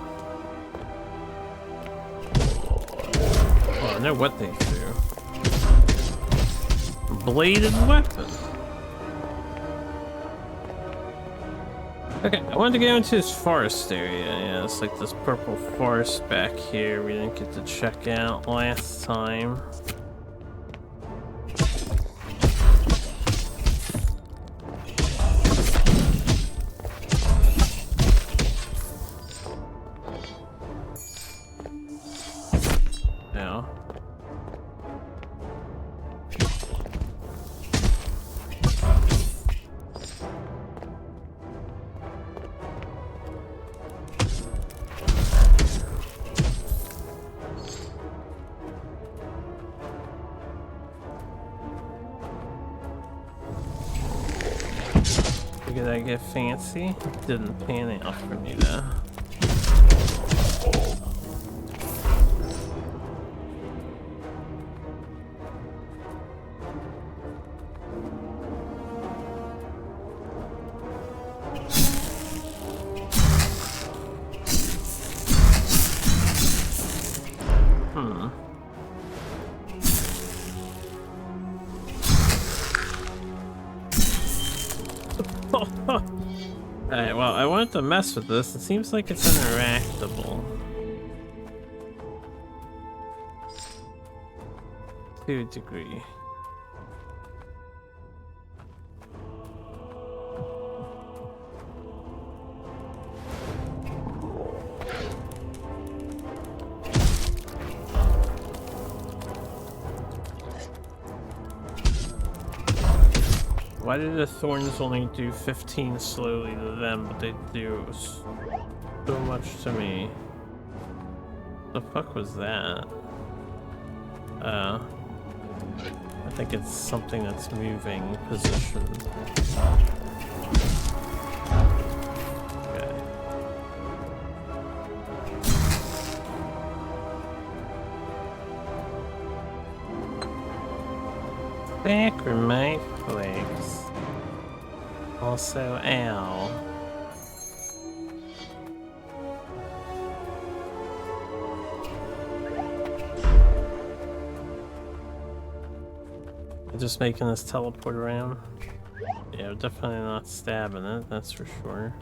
Well, I know what they threw. Bladed weapon. Okay, I wanted to go into this forest area. Yeah, it's like this purple forest back here we didn't get to check out last time. Yeah. Did I get fancy? Didn't pan out for me though. Alright, well, I wanted to mess with this. It seems like it's interactable. To a degree. Why did the thorns only do 15 slowly to them, but they do so much to me? The fuck was that? I think it's something that's moving position. Okay. Sacrament flakes. Also, ow. Just making this teleport around. Yeah, definitely not stabbing it, that's for sure.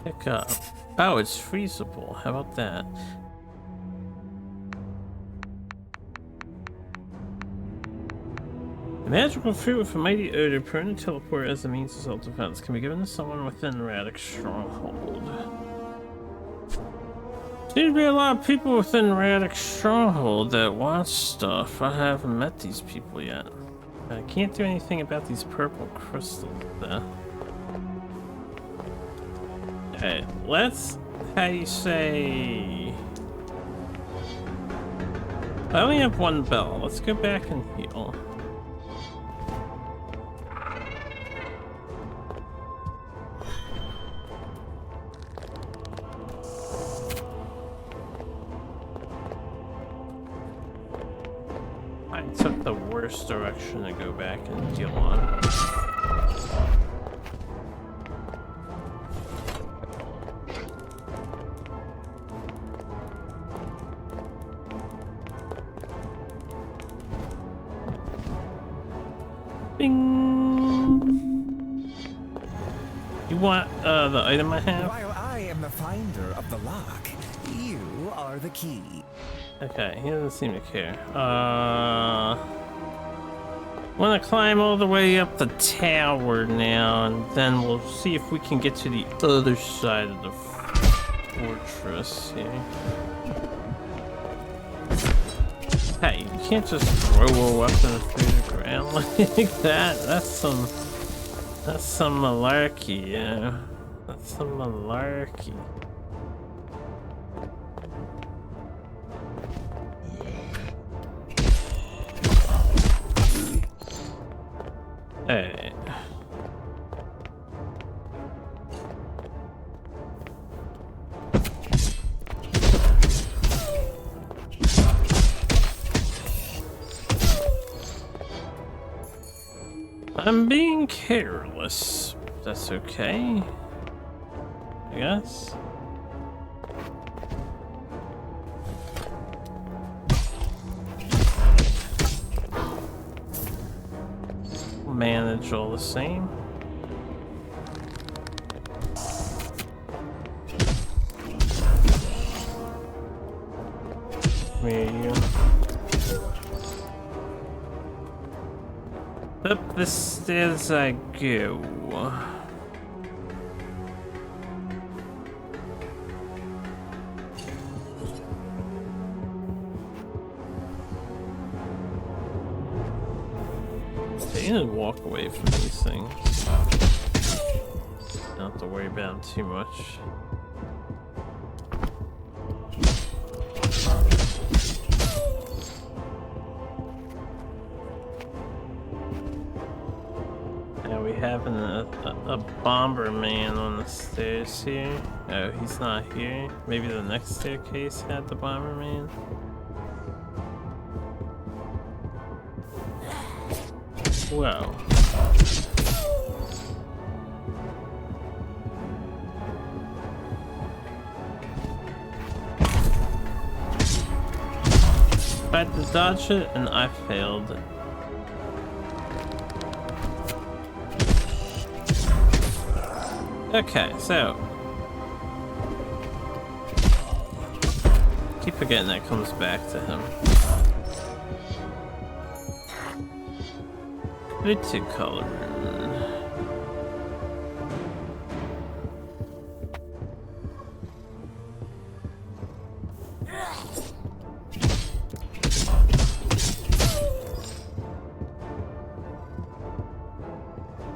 Pick up. Oh, it's freezable. How about that? A magical fruit with a mighty odor, permanent teleport as a means of self-defense, can be given to someone within Radix Stronghold. Seems to be a lot of people within Radix Stronghold that want stuff. I haven't met these people yet. I can't do anything about these purple crystals though. Okay, let's, how do you say... I only have one bell. Let's go back and heal. I took the worst direction to go back and heal on. Bing. You want the item I have? While I am the finder of the lock, you are the key. Okay, he doesn't seem to care. Want to climb all the way up the tower now, and then we'll see if we can get to the other side of the fortress here. Hey, you can't just throw a weapon through the ground like that. That's some malarkey, yeah. That's some malarkey. Hey. I'm being careless. That's okay, I guess. Manage all the same. Where are you? Up the stairs I go. You need to walk away from these things. Don't have to worry about them too much. Now we have a bomber man on the stairs here. Oh, he's not here. Maybe the next staircase had the bomber man. Whoa. Tried to dodge it and I failed. Okay, so keep forgetting that comes back to him. Pretty color.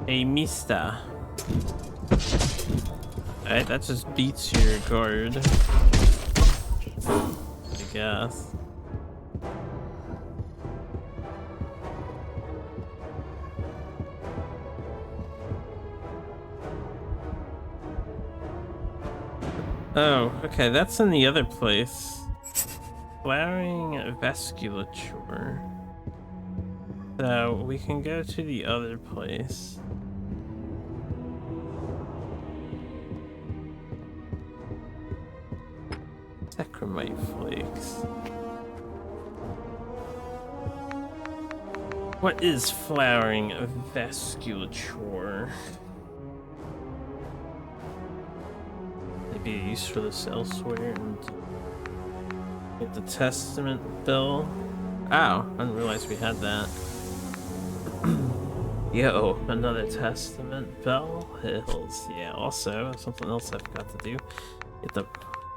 Hey, mister. Alright, that just beats your guard, I guess. Oh, okay, that's in the other place. Flowering vasculature. So we can go to the other place. Sacramite flakes. What is flowering vasculature? Maybe used for this elsewhere. And get the testament bell. Ow, I didn't realize we had that. Yo, another testament bell. Hills. Yeah, also something else I forgot to do. You have to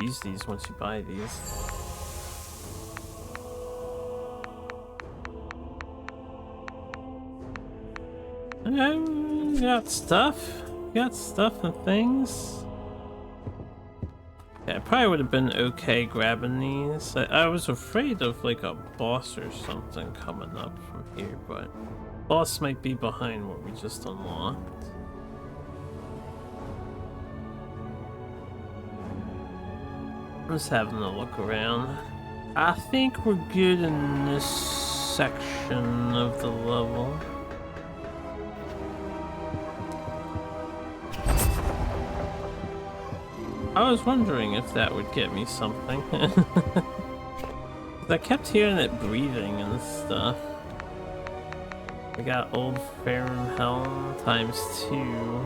use these once you buy these. Got stuff. Got stuff and things. Yeah, I probably would have been okay grabbing these. I was afraid of like a boss or something coming up from here, but boss might be behind what we just unlocked. I'm just having a look around. I think we're good in this section of the level. I was wondering if that would get me something. I kept hearing it breathing and stuff. We got Old Ferrum Helm ×2.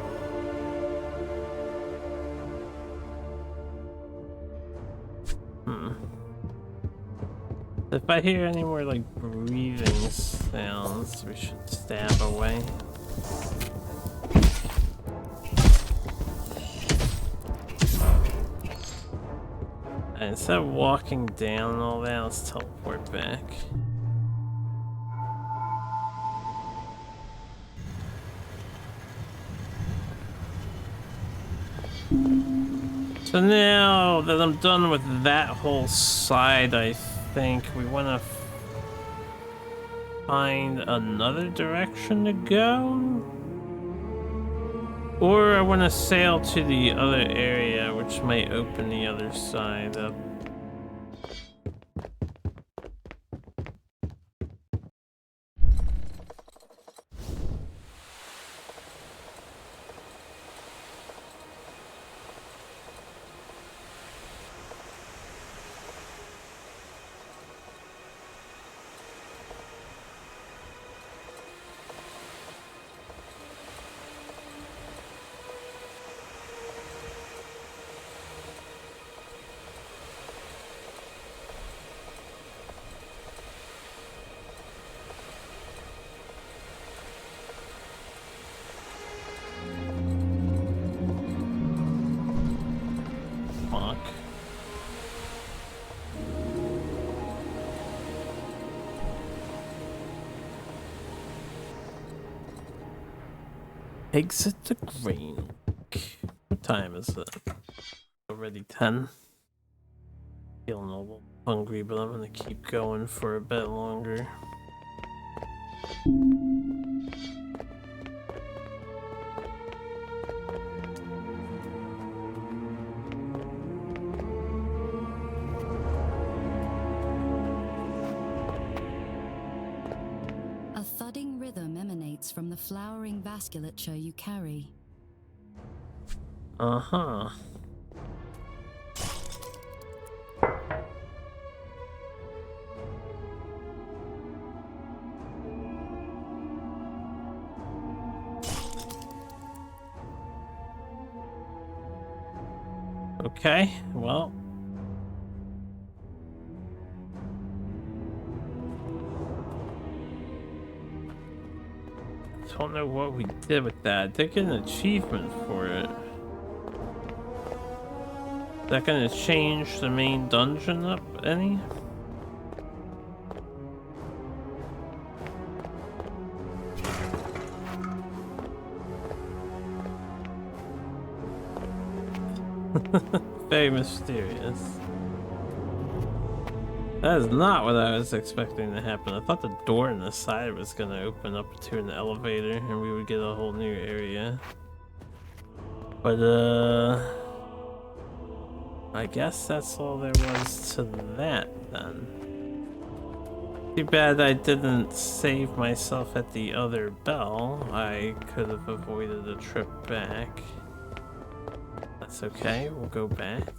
If I hear any more like breathing sounds, we should stab away. And instead of walking down and all that, let's teleport back. So now that I'm done with that whole side, I think we want to find another direction to go. Or I want to sail to the other area, which might open the other side up. Exit the green. What time is it? Already 10. Feeling a little hungry, but I'm gonna keep going for a bit longer. A thudding rhythm emanates from the flowering vasculature you carry. Uh-huh. Okay, well. Don't know what we did with that. I did get an achievement for it. Is that gonna change the main dungeon up any? Very mysterious. That is not what I was expecting to happen. I thought the door on the side was gonna open up to an elevator and we would get a whole new area. But I guess that's all there was to that then. Too bad I didn't save myself at the other bell. I could have avoided a trip back. That's okay, we'll go back.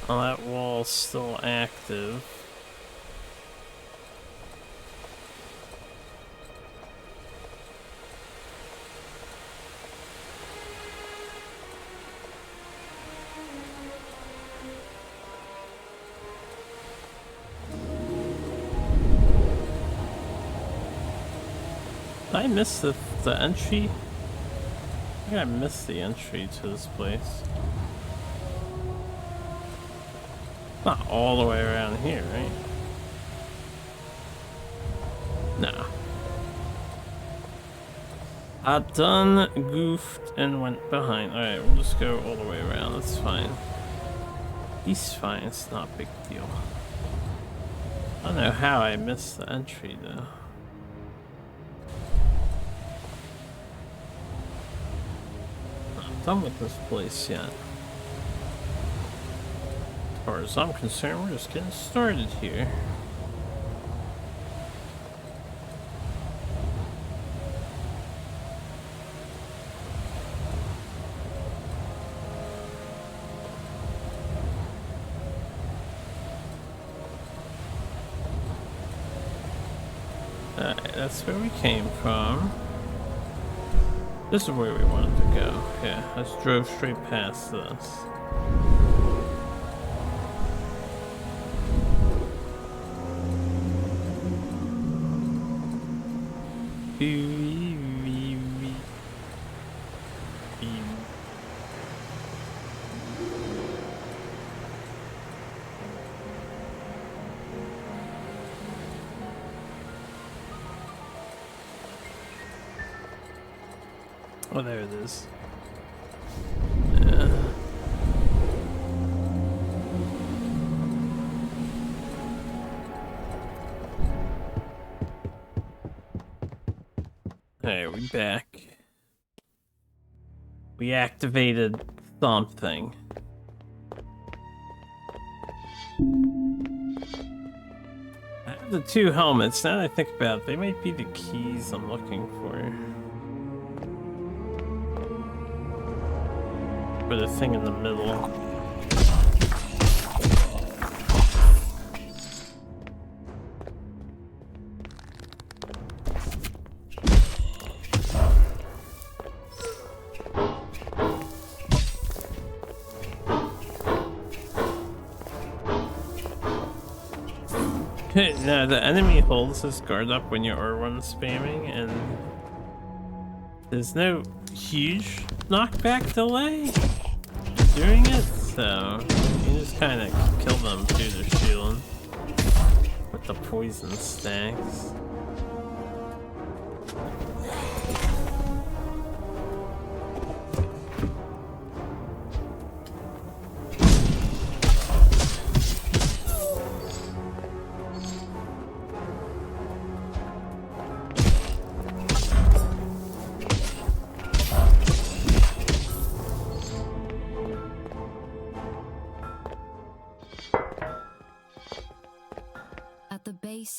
Oh, that wall's still active. Did I miss the entry? I think I missed the entry to this place. Not all the way around here, right? No. I done goofed and went behind. Alright, we'll just go all the way around. That's fine. He's fine. It's not a big deal. I don't know how I missed the entry, though. Not done with this place yet. As far as I'm concerned, we're just getting started here. Alright, that's where we came from. This is where we wanted to go. Yeah, I just drove straight past this. Oh, there it is. Yeah. Hey, we back. We activated something. I have the two helmets. Now that I think about it, they might be the keys I'm looking for. For the thing in the middle. No, the enemy holds his guard up when you're R1 spamming, and there's no huge knockback delay doing it, so you just kind of kill them through their shield with the poison stacks.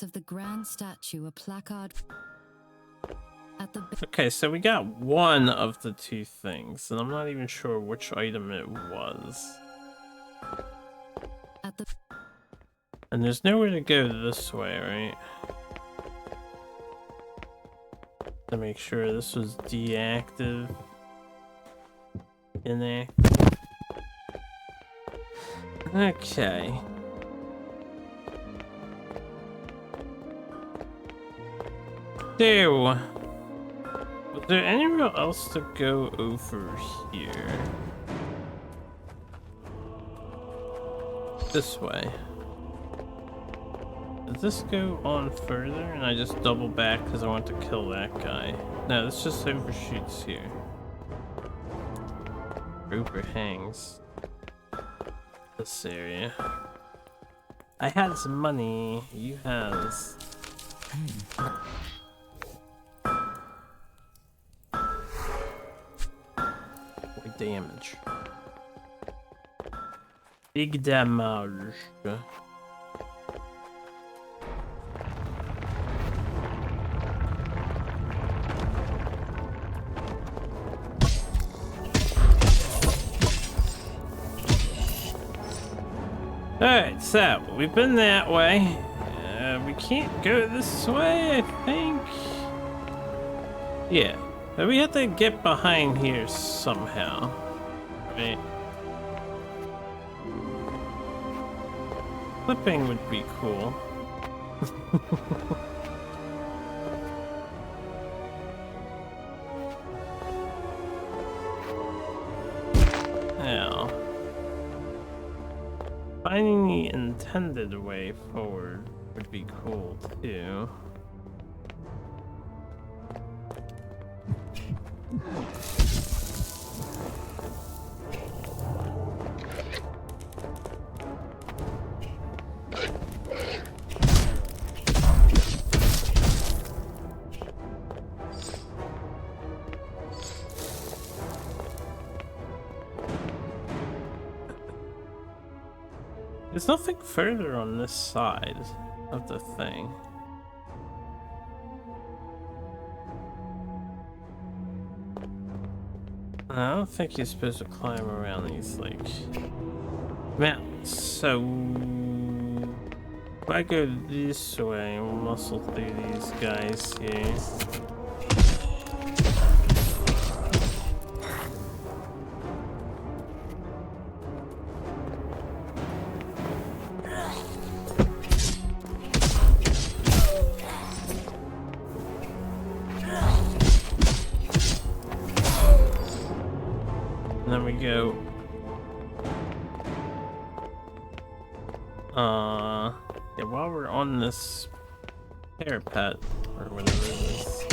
Of the grand statue, a placard at the Okay, so we got one of the two things, and I'm not even sure which item it was. At the And there's nowhere to go this way, right? To make sure this was deactive. Inactive. Okay. So, was there anywhere else to go over here? This way. Does this go on further and I just double back because I want to kill that guy? No, this just overshoots here. Overhangs this area. I has money, you has. Damage. Big damage. Alright, so we've been that way. We can't go this way, I think. Yeah. But we have to get behind here somehow. Right? Flipping would be cool. Now, finding the intended way forward would be cool too. There's nothing further on this side of the thing. I don't think you're supposed to climb around these, like, mountains, so... If I go this way, we'll muscle through these guys here. And then we go. Yeah, while we're on this parapet, or whatever it is.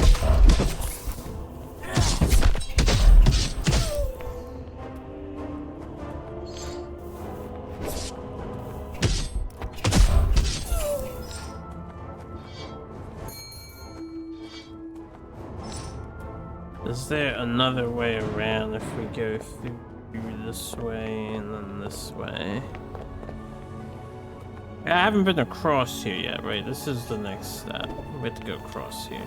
Is there another way around if we go through this way and then this way? I haven't been across here yet, right? This is the next step. We have to go across here.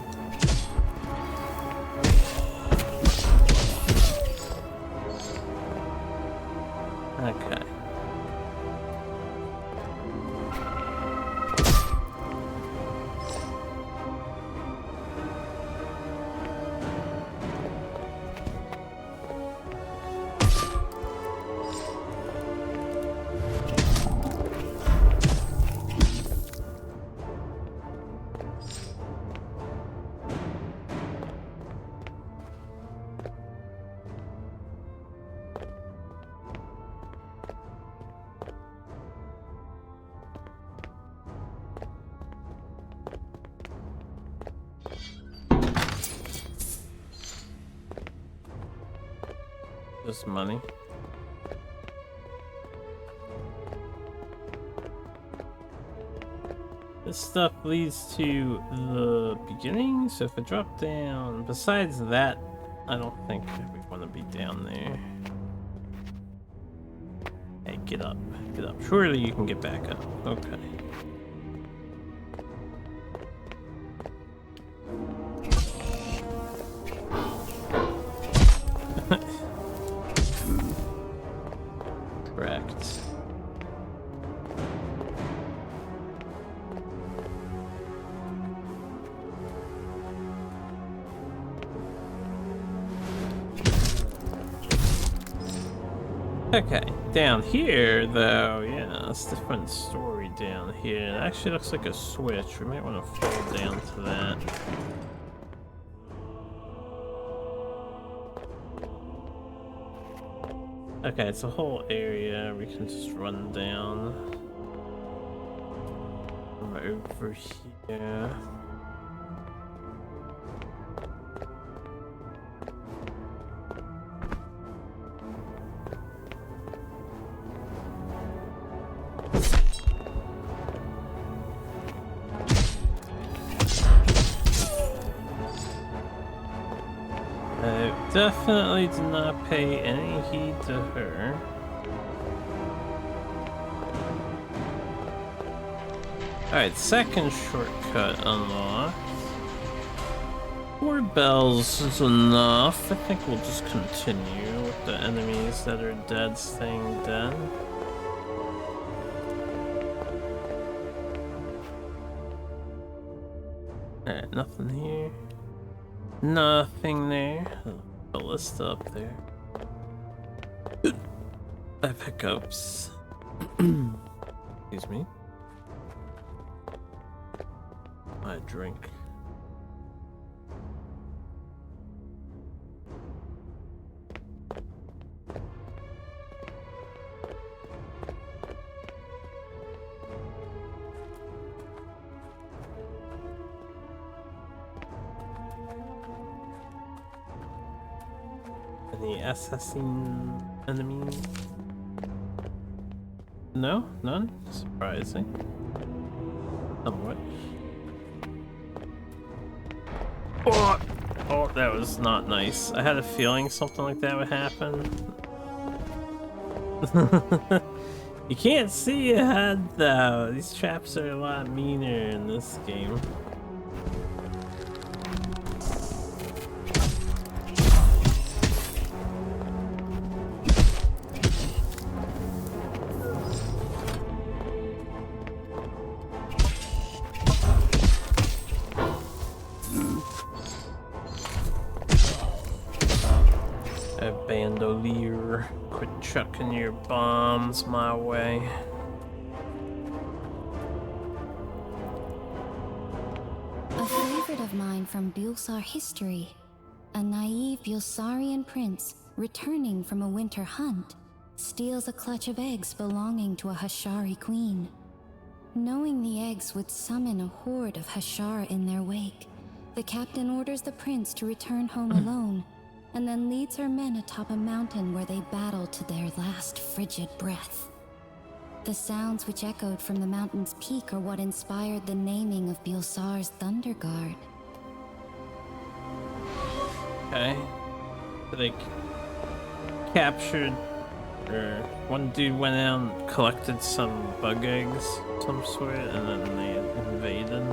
Okay. Just money. This stuff leads to the beginning, so if I drop down, besides that, I don't think we want to be down there. Hey, get up, get up. Surely you can get back up. Okay. Correct. Okay, down here though, yeah, it's a different story down here. It actually looks like a switch. We might want to fall down to that. Okay, it's a whole area we can just run down from over here. Definitely did not pay any heed to her. Alright, second shortcut unlocked. 4 bells is enough. I think we'll just continue with the enemies that are dead staying dead. Alright, nothing here. Nothing there. Ballista up there. I pickups. Excuse me. I drink. Any assassin enemies? No? None? Surprising. Somewhat. Oh! Oh, that was not nice. I had a feeling something like that would happen. You can't see ahead though. These traps are a lot meaner in this game. A bandolier. Quit chucking your bombs my way. A favorite of mine from Bulsar history. A naive Bulsarian prince, returning from a winter hunt, steals a clutch of eggs belonging to a Hashari queen. Knowing the eggs would summon a horde of Hashar in their wake, the captain orders the prince to return home alone, and then leads her men atop a mountain where they battle to their last frigid breath. The sounds which echoed from the mountain's peak are what inspired the naming of Bulsar's Thunder Guard. Okay. So they captured, or one dude went out and collected some bug eggs, some sort, and then they invaded.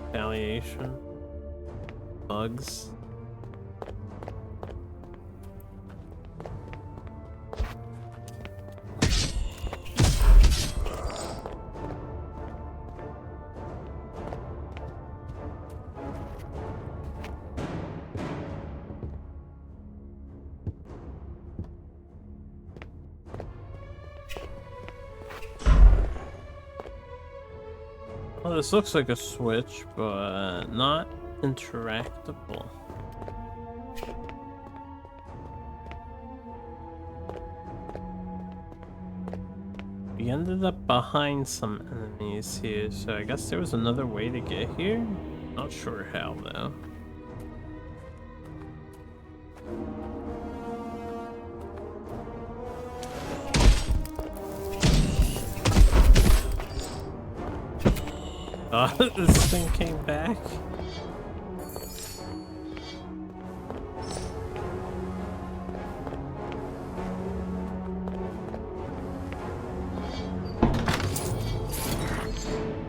Retaliation. Bugs. Well, this looks like a switch, but not interactable. We ended up behind some enemies here, so I guess there was another way to get here? Not sure how, though. Oh, this thing came back.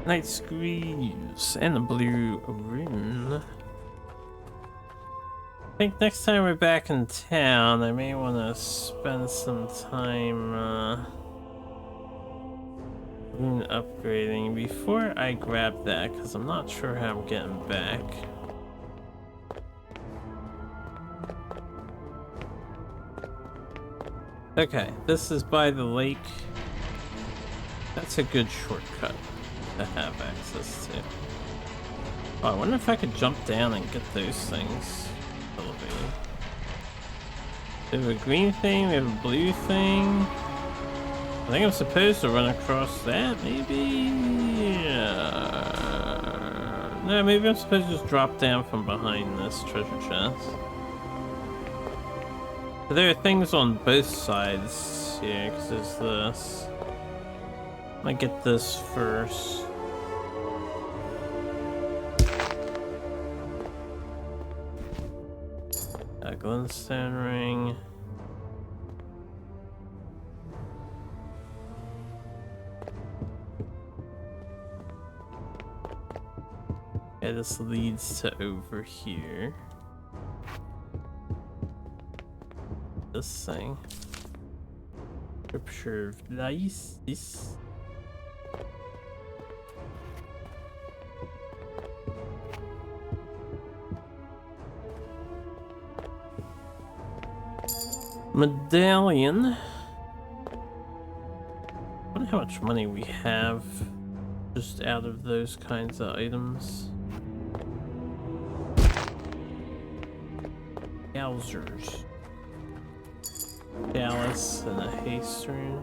Night Squeeze and a blue rune. I think next time we're back in town, I may want to spend some time upgrading before I grab that, because I'm not sure how I'm getting back. Okay, this is by the lake. That's a good shortcut to have access to. Oh, I wonder if I could jump down and get those things elevated. We have a green thing, we have a blue thing. I think I'm supposed to run across that, maybe? No, maybe I'm supposed to just drop down from behind this treasure chest. But there are things on both sides here, because there's this. I might get this first. A glintstone ring. Okay, this leads to over here. This thing. Scripture of Lice. Medallion. I wonder how much money we have just out of those kinds of items. Yowzers. Dallas and a haste rune.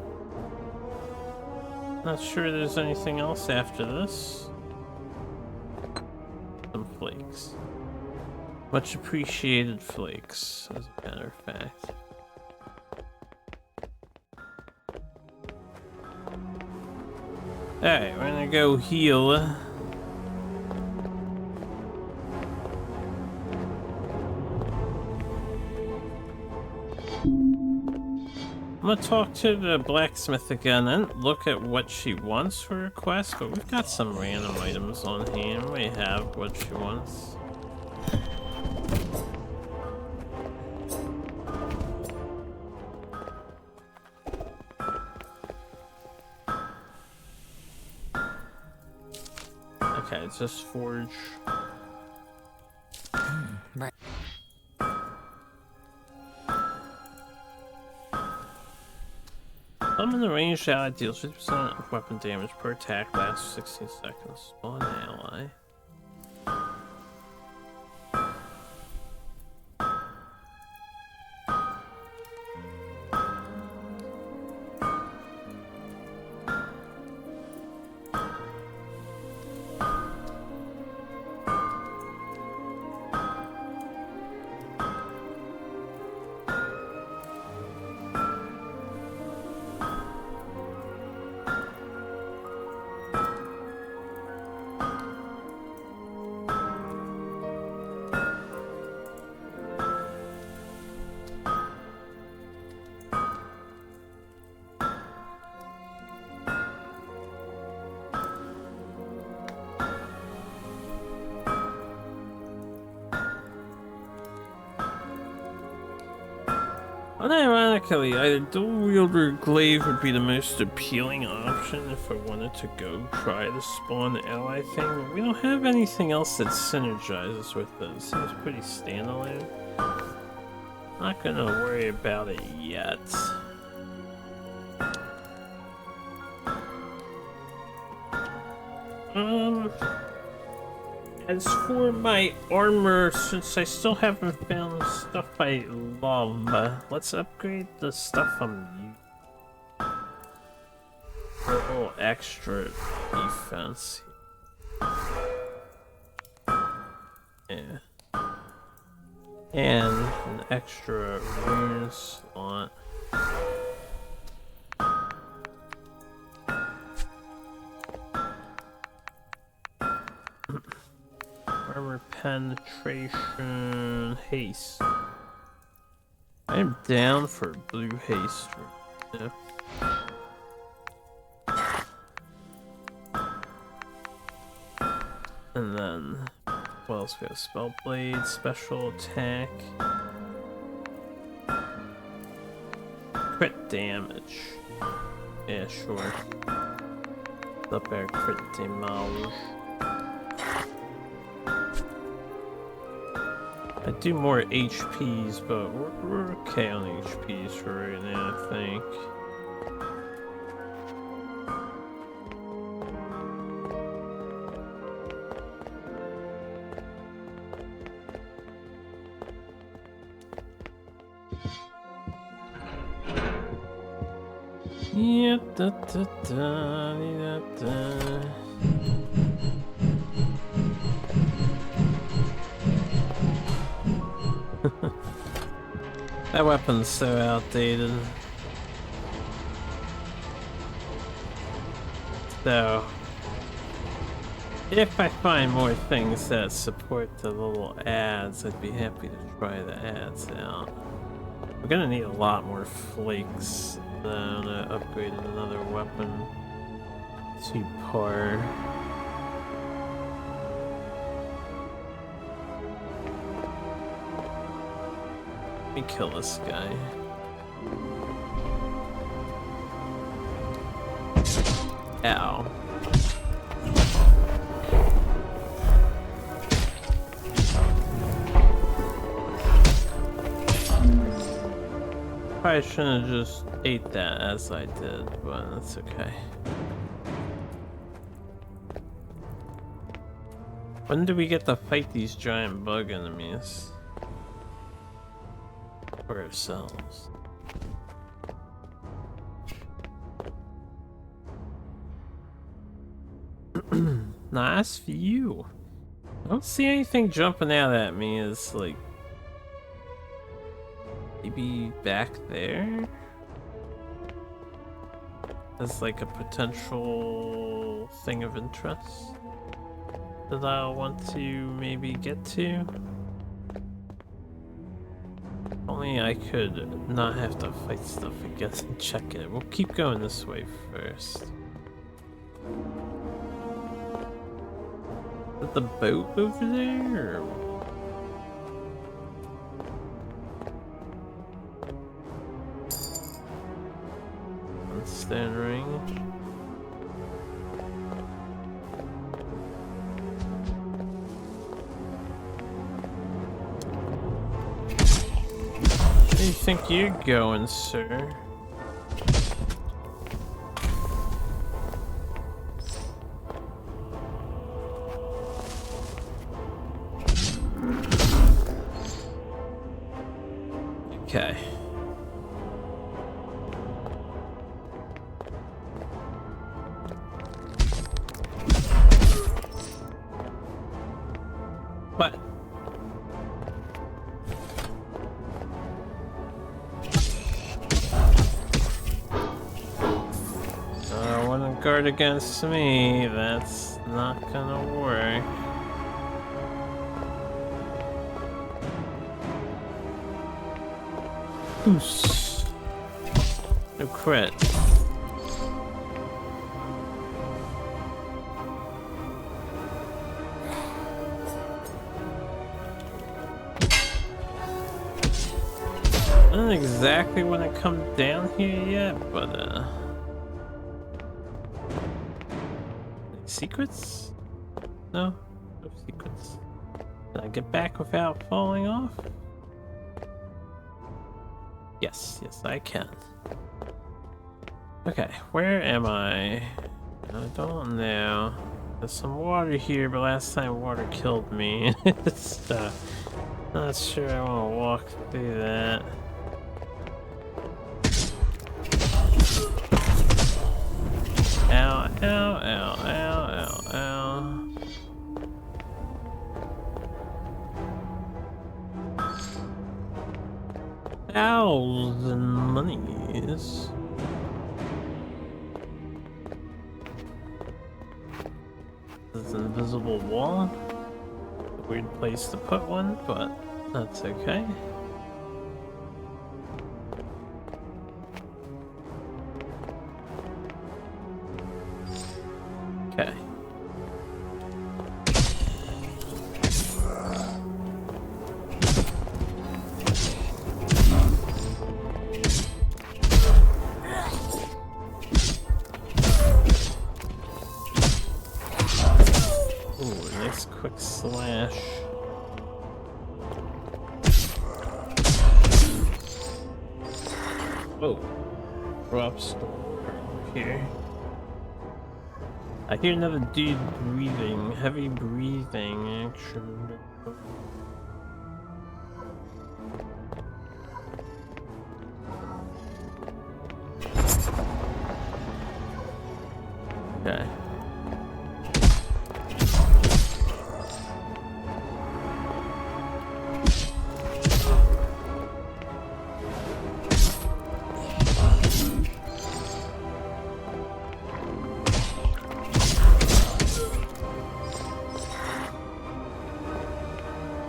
Not sure there's anything else after this. Some flakes. Much appreciated flakes, as a matter of fact. Alright, we're gonna go heal. I'm gonna talk to the blacksmith again and look at what she wants for a quest, but we've got some random items on hand. We have what she wants. Okay, it's just forge. Right. Summon the ranged ally deals 50% of weapon damage per attack, lasts 16 seconds. Spawn an ally. Unironically, either dual wielder or glaive would be the most appealing option if I wanted to go try the spawn ally thing, but we don't have anything else that synergizes with it. It seems pretty standalone. Not gonna worry about it yet. As for my armor, since I still haven't found stuff I love, let's upgrade the stuff I'm using. A little extra defense. Yeah. And an extra rune slot. Armor penetration haste. I am down for blue haste. Yeah. And then what else we have? Spell blade, special attack, crit damage. Yeah, sure. Up our crit damage. I do more HPs, but we're okay on HPs for right now, I think. Yeah, da da da da da. That weapon's so outdated. So, if I find more things that support the little ads, I'd be happy to try the ads out. We're gonna need a lot more flakes than upgrade another weapon. Two-part. Let me kill this guy. Ow. Probably shouldn't have just ate that as I did, but that's okay. When do we get to fight these giant bug enemies? For ourselves. Nice view. I don't see anything jumping out at me as like maybe back there as like a potential thing of interest that I'll want to maybe get to. Only I could not have to fight stuff again and check it. We'll keep going this way first. Is that the boat over there? Or... Stand ring. Where do you think you're going, sir? Okay. What? Wouldn't guard against me. That's not gonna work. Oosh. No crit. I don't exactly want to come down here yet, but secrets? No? No secrets. Can I get back without falling off? Yes, yes I can. Okay, where am I? I don't know. There's some water here, but last time water killed me. It's not sure I want to walk through that. Ow, ow, ow, ow, ow, ow. Thousand monies. This is an invisible wall. A weird place to put one, but that's okay. Okay. Ooh, nice quick slash. Oh, drops here. I hear another dude breathing, heavy breathing, actually. Okay.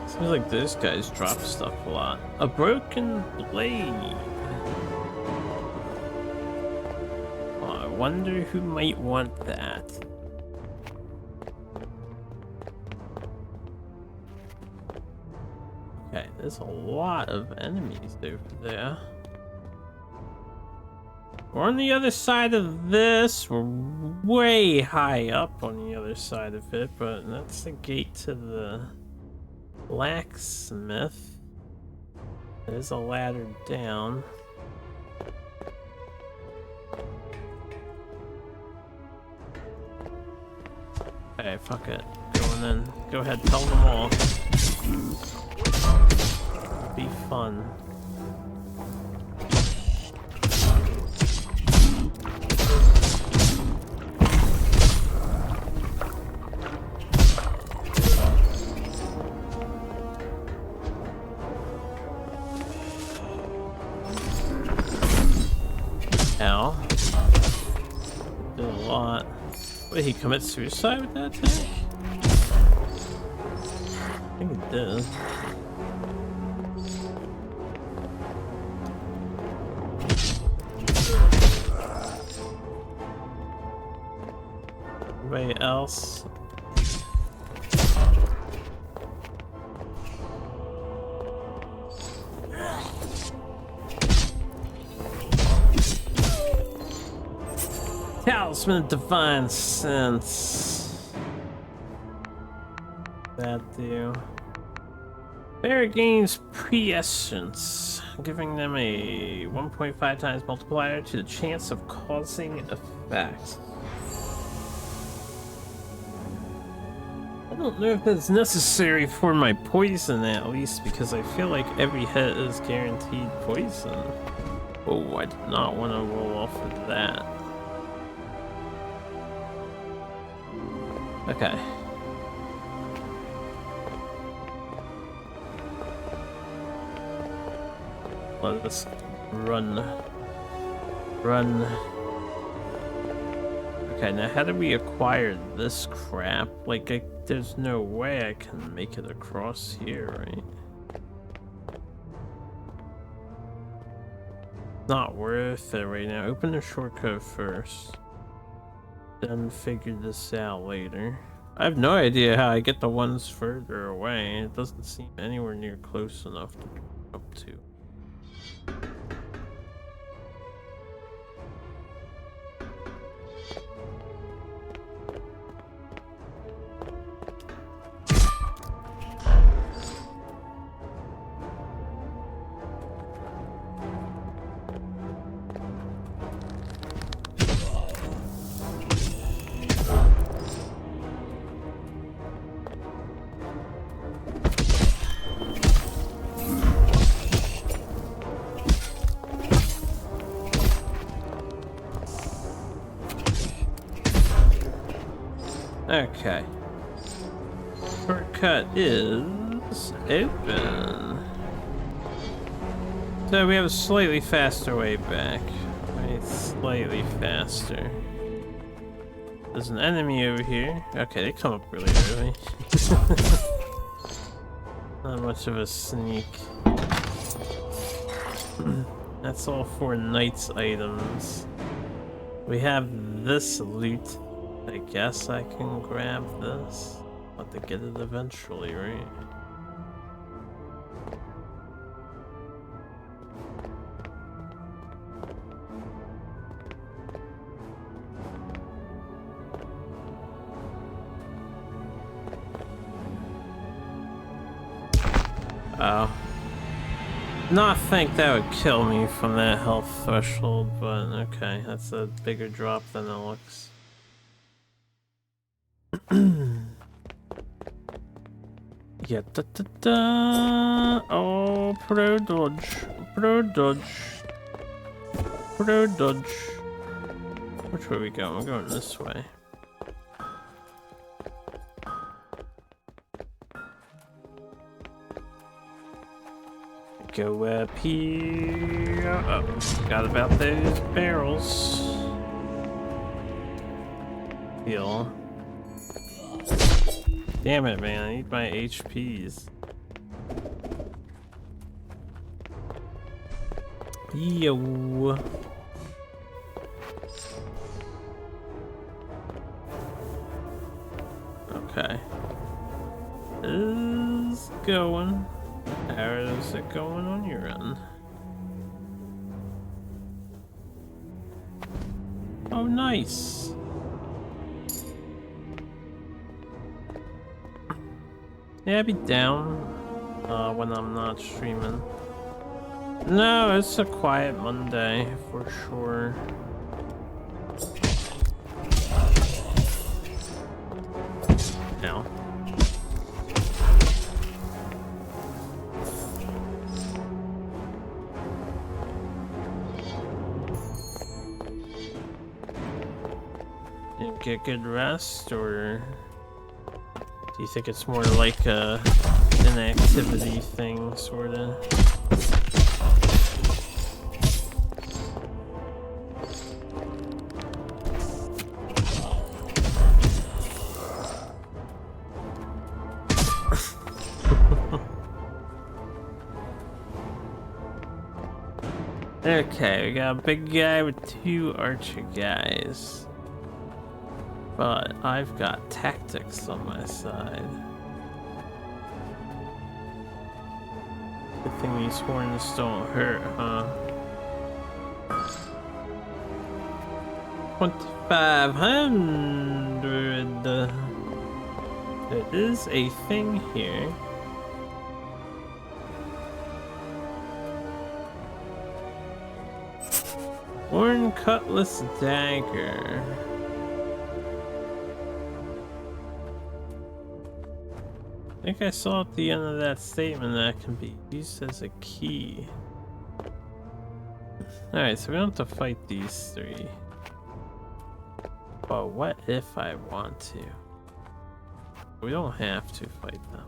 Seems like those guys drop stuff a lot. A broken blade. Oh, I wonder who might want that. Okay, there's a lot of enemies over there. We're on the other side of this. We're way high up on the other side of it, but that's the gate to the blacksmith. There's a ladder down. Hey, fuck it. Going in. Go ahead, tell them all. Be fun. Ow. Did a lot. Wait, he commit suicide with that tank? I think he did. Anybody else? Talisman of Divine Sense. That do. Bear gains prescience, giving them a 1.5 times multiplier to the chance of causing effects. I don't know if that's necessary for my poison, at least, because I feel like every hit is guaranteed poison. Oh, I did not want to roll off of that. Okay. Let us run. Run. Okay, now how do we acquire this crap? Like, there's no way I can make it across here, right? Not worth it right now. Open the shortcut first. Then figure this out later. I have no idea how I get the ones further away. It doesn't seem anywhere near close enough to go up to. Okay. Shortcut is open. So we have a slightly faster way back. Right, slightly faster. There's an enemy over here. Okay, they come up really early. Not much of a sneak. That's all for knight's items. We have this loot. I guess I can grab this. I'll have to get it eventually, right? Oh. Not think that would kill me from that health threshold, but okay, that's a bigger drop than it looks. Yeah, da da da. Oh, pro dodge, pro dodge, pro dodge. Which way are we going? We're going this way. Go up here. Oh, forgot about those barrels. Heal. Damn it, man, I need my HPs. Yo. Okay. Is going. How is it going on your end? Oh, nice. Yeah, I'd be down when I'm not streaming. No, it's a quiet Monday for sure. No. You get good rest, or do you think it's more like an activity thing, sorta? Okay, we got a big guy with 2 archer guys. But I've got tactics on my side. Good thing these horns don't hurt, huh? 2500. There is a thing here. Horn Cutlass Dagger. think I saw at the end of that statement that can be used as a key. Alright, so we don't have to fight these three. But what if I want to? We don't have to fight them.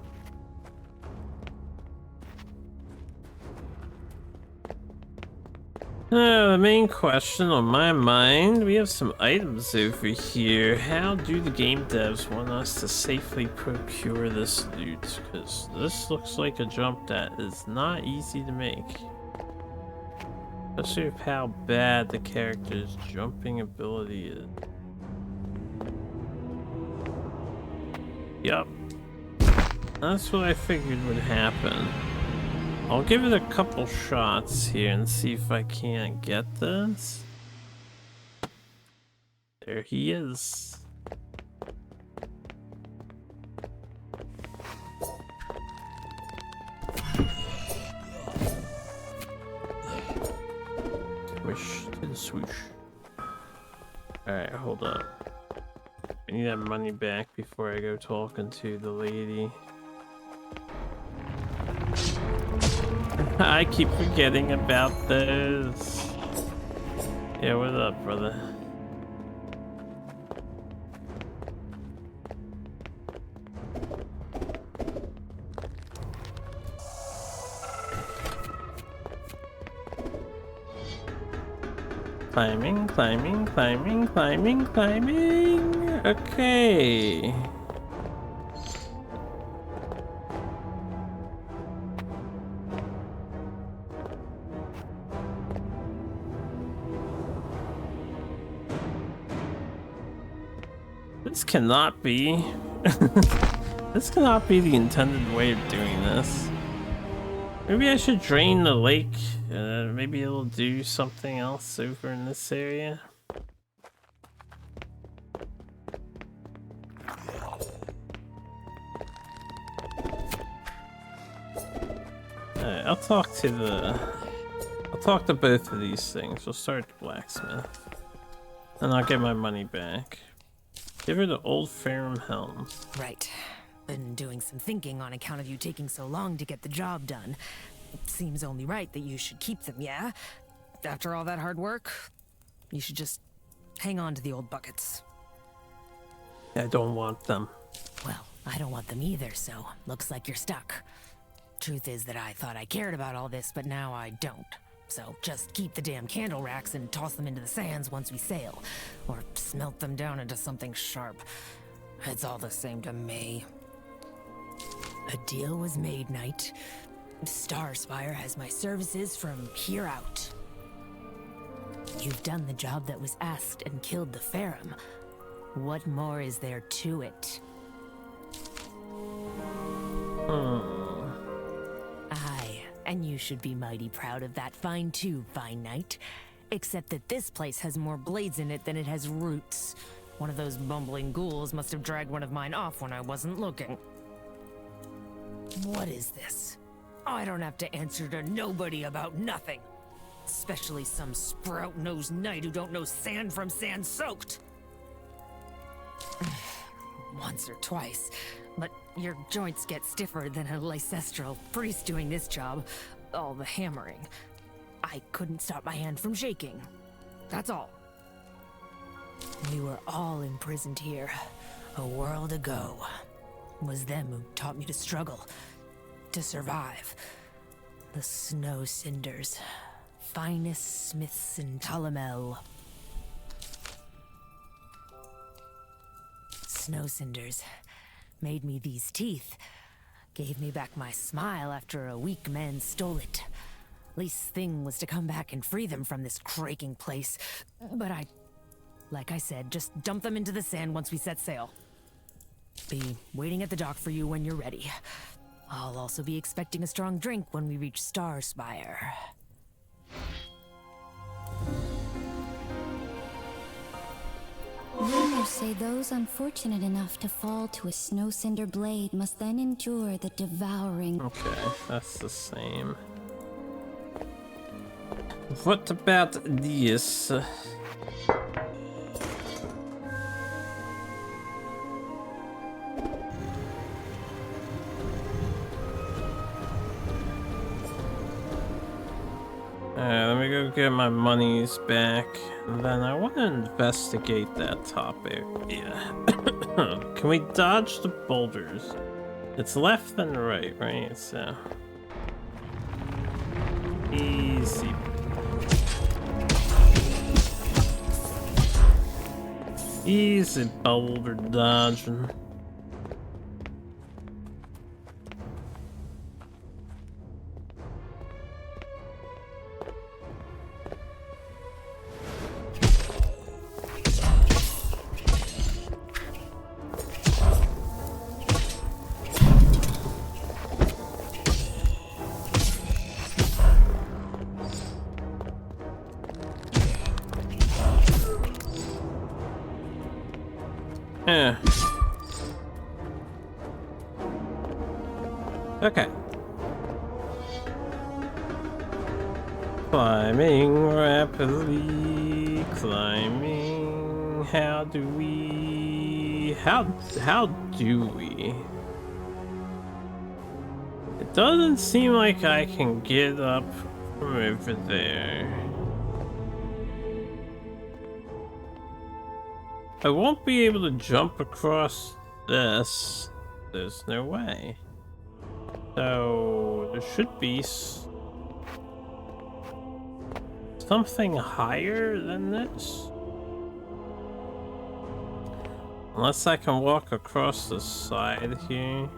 The main question on my mind, we have some items over here. How do the game devs want us to safely procure this loot? Because this looks like a jump that is not easy to make. Especially with how bad the character's jumping ability is. Yup. That's what I figured would happen. I'll give it a couple shots here and see if I can't get this. There he is. Swish to the swoosh. Alright, hold up. I need that money back before I go talking to the lady. I keep forgetting about those. Yeah, what up, brother? Climbing, climbing, climbing, climbing, climbing. Okay. This cannot be. This cannot be the intended way of doing this. Maybe I should drain the lake. Maybe it'll do something else over in this area. Alright, I'll talk to both of these things. We'll start the blacksmith. And I'll get my money back. Give her the old Ferrum helm. Right. Been doing some thinking on account of you taking so long to get the job done. It seems only right that you should keep them, yeah? After all that hard work, you should just hang on to the old buckets. I don't want them. Well, I don't want them either, so looks like you're stuck. Truth is that I thought I cared about all this, but now I don't. So just keep the damn candle racks and toss them into the sands once we sail. Or smelt them down into something sharp. It's all the same to me. A deal was made, Knight. Starspire has my services from here out. You've done the job that was asked and killed the Ferrum. What more is there to it? Aye, and you should be mighty proud of that find too, fine knight. Except that this place has more blades in it than it has roots. One of those bumbling ghouls must have dragged one of mine off when I wasn't looking. What is this? I don't have to answer to nobody about nothing. Especially some sprout-nosed knight who don't know sand from sand soaked. Once or twice, but your joints get stiffer than a Leicestral priest doing this job. All the hammering. I couldn't stop my hand from shaking. That's all. We were all imprisoned here a world ago. It was them who taught me to struggle, to survive. The Snow Cinders, finest smiths in Talamel. Snow Cinders made me these teeth, gave me back my smile after a weak man stole it. Least thing was to come back and free them from this cracking place, but like I said, just dump them into the sand once we set sail. Be waiting at the dock for you when you're ready. I'll also be expecting a strong drink when we reach Starspire. Rumors say those unfortunate enough to fall to a snow cinder blade must then endure the devouring. Okay, that's the same. What about this? Let me go get my monies back. And then I want to investigate that top area. Can we dodge the boulders? It's left and right, right? So easy. Easy boulder dodging. Yeah. Okay. Climbing rapidly, climbing. How do we? How do we? It doesn't seem like I can get up from over there. I won't be able to jump across this. There's no way. So there should be something higher than this. Unless I can walk across the side here.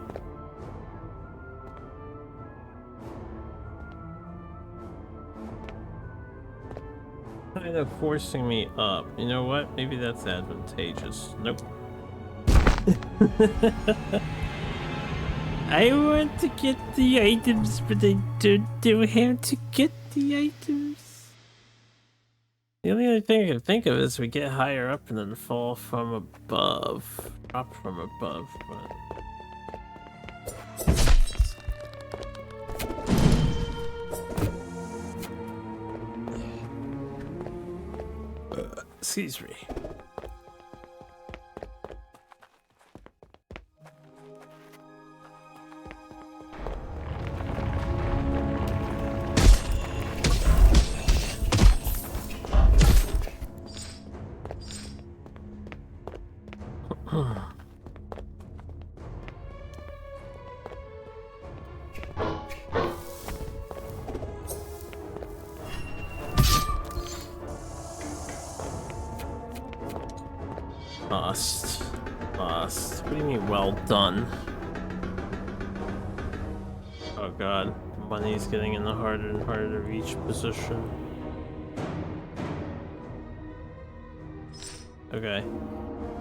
Kind of forcing me up. You know what? Maybe that's advantageous. Nope. I want to get the items, but I don't know how to get the items. The only other thing I can think of is we get higher up and then fall from above. Drop from above, but... excuse me. Lost. What do you mean, well done? Oh god, money's getting in the harder and harder to reach position. Okay.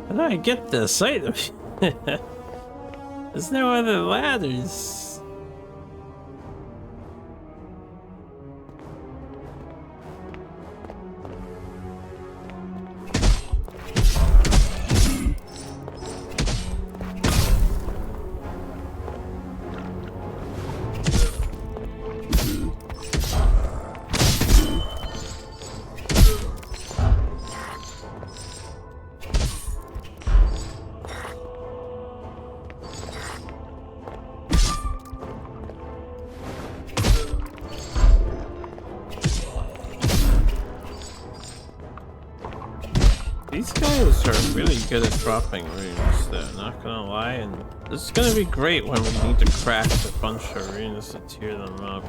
How do I get this item? There's no other ladders. These guys are really good at dropping runes, though, not gonna lie, and this is gonna be great when we need to craft a bunch of runes to tear them up.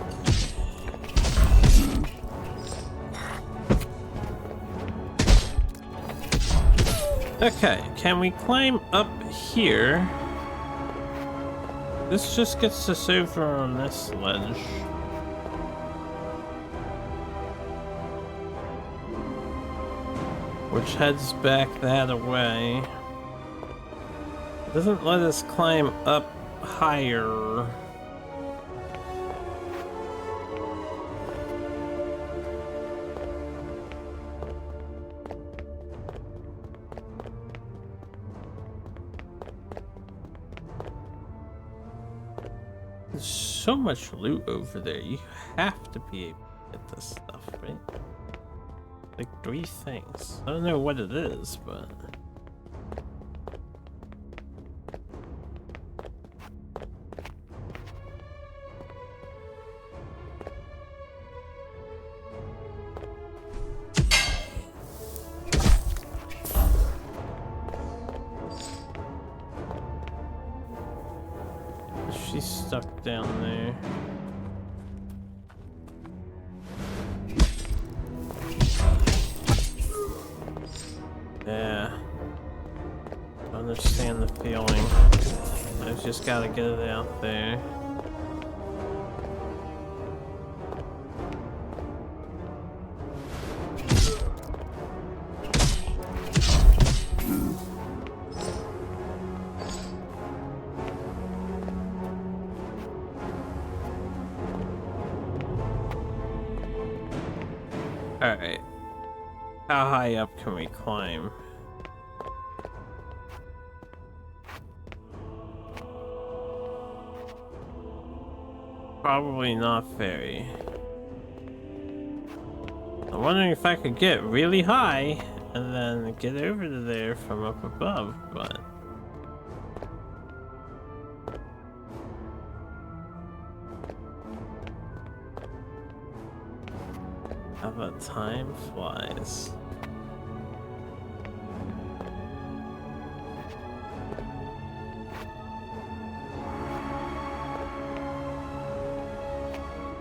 Okay, can we climb up here? This just gets us over on this ledge. Which heads back that way. It doesn't let us climb up higher. There's so much loot over there. You have to be able to get this stuff, right? Like 3 things. I don't know what it is, but... She's stuck down there. Yeah. I understand the feeling. I just gotta get it out there. Alright. How high up can we climb? Probably not very. I'm wondering if I could get really high and then get over to there from up above, but... how about time flies?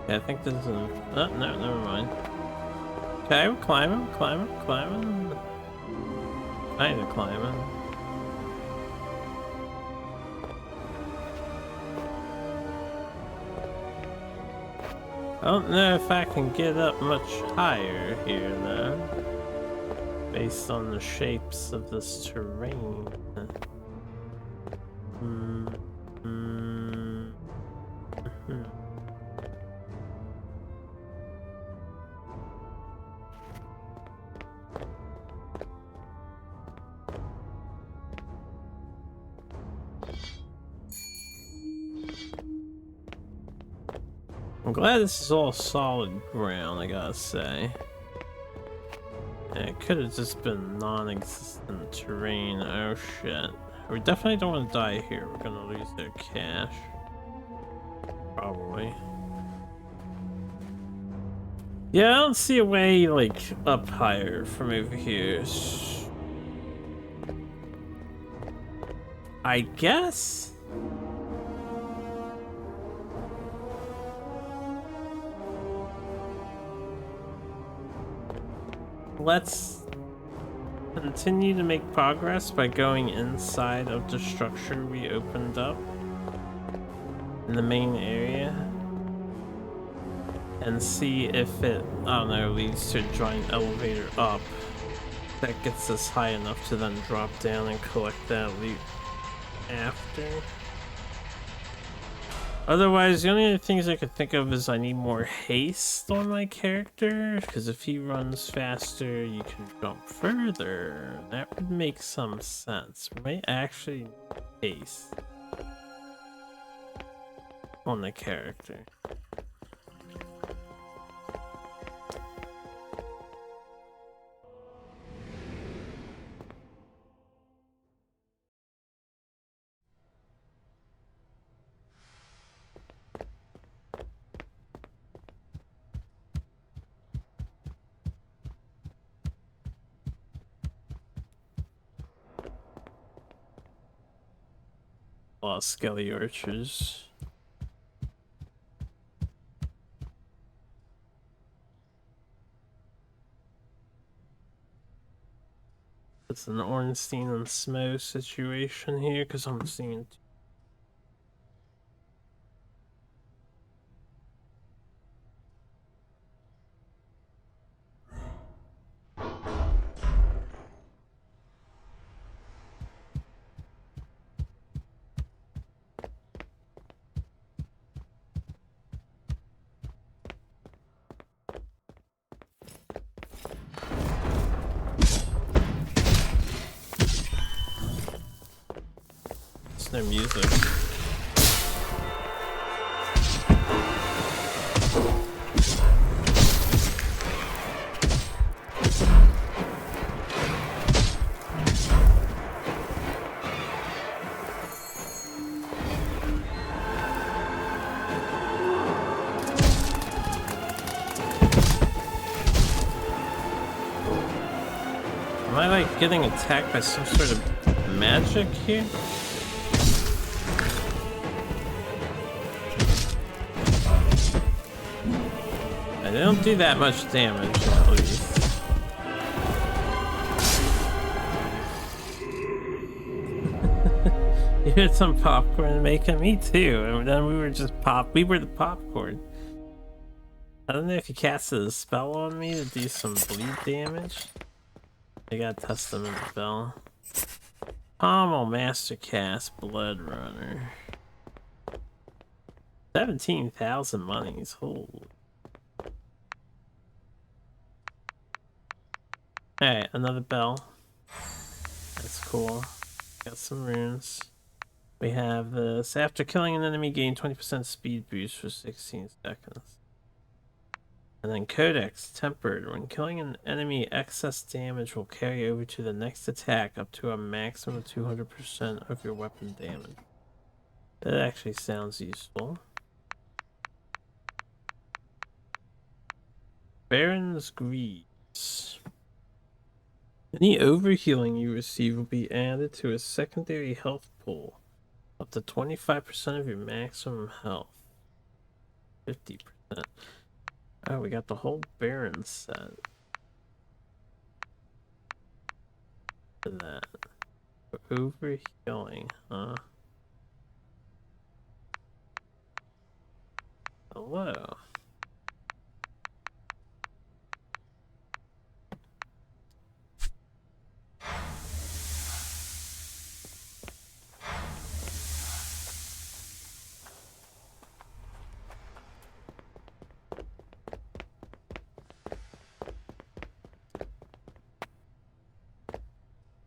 Yeah, I think this is... oh, no, never mind. Okay, we're climbing. Kinda climbing. I don't know if I can get up much higher here, though. Based on the shapes of this terrain. I'm glad this is all solid ground, I gotta say. Yeah, it could have just been non-existent terrain. Oh shit. We definitely don't want to die here. We're gonna lose their cash. Probably. Yeah, I don't see a way, like, up higher from over here. I guess? Let's continue to make progress by going inside of the structure we opened up in the main area and see if it, I don't know, leads to a giant elevator up that gets us high enough to then drop down and collect that loot after. Otherwise, the only other things I could think of is I need more haste on my character, because if he runs faster, you can jump further. That would make some sense. We might actually need haste on the character. A lot of skelly archers. It's an Ornstein and Smo situation here, because I'm seeing no music. Am I like getting attacked by some sort of magic here? They don't do that much damage, at least. You had some popcorn making me too, and then we were the popcorn. I don't know if you casted a spell on me to do some bleed damage. I gotta test them in the spell. Pommel Master Cast Blood Runner. 17,000 monies. Holy. Alright, another bell. That's cool. Got some runes. We have this. After killing an enemy, gain 20% speed boost for 16 seconds. And then Codex Tempered. When killing an enemy, excess damage will carry over to the next attack up to a maximum of 200% of your weapon damage. That actually sounds useful. Baron's Greaves. Any overhealing you receive will be added to a secondary health pool. Up to 25% of your maximum health. 50%. Oh, we got the whole Baron set. For that. For overhealing, huh? Hello.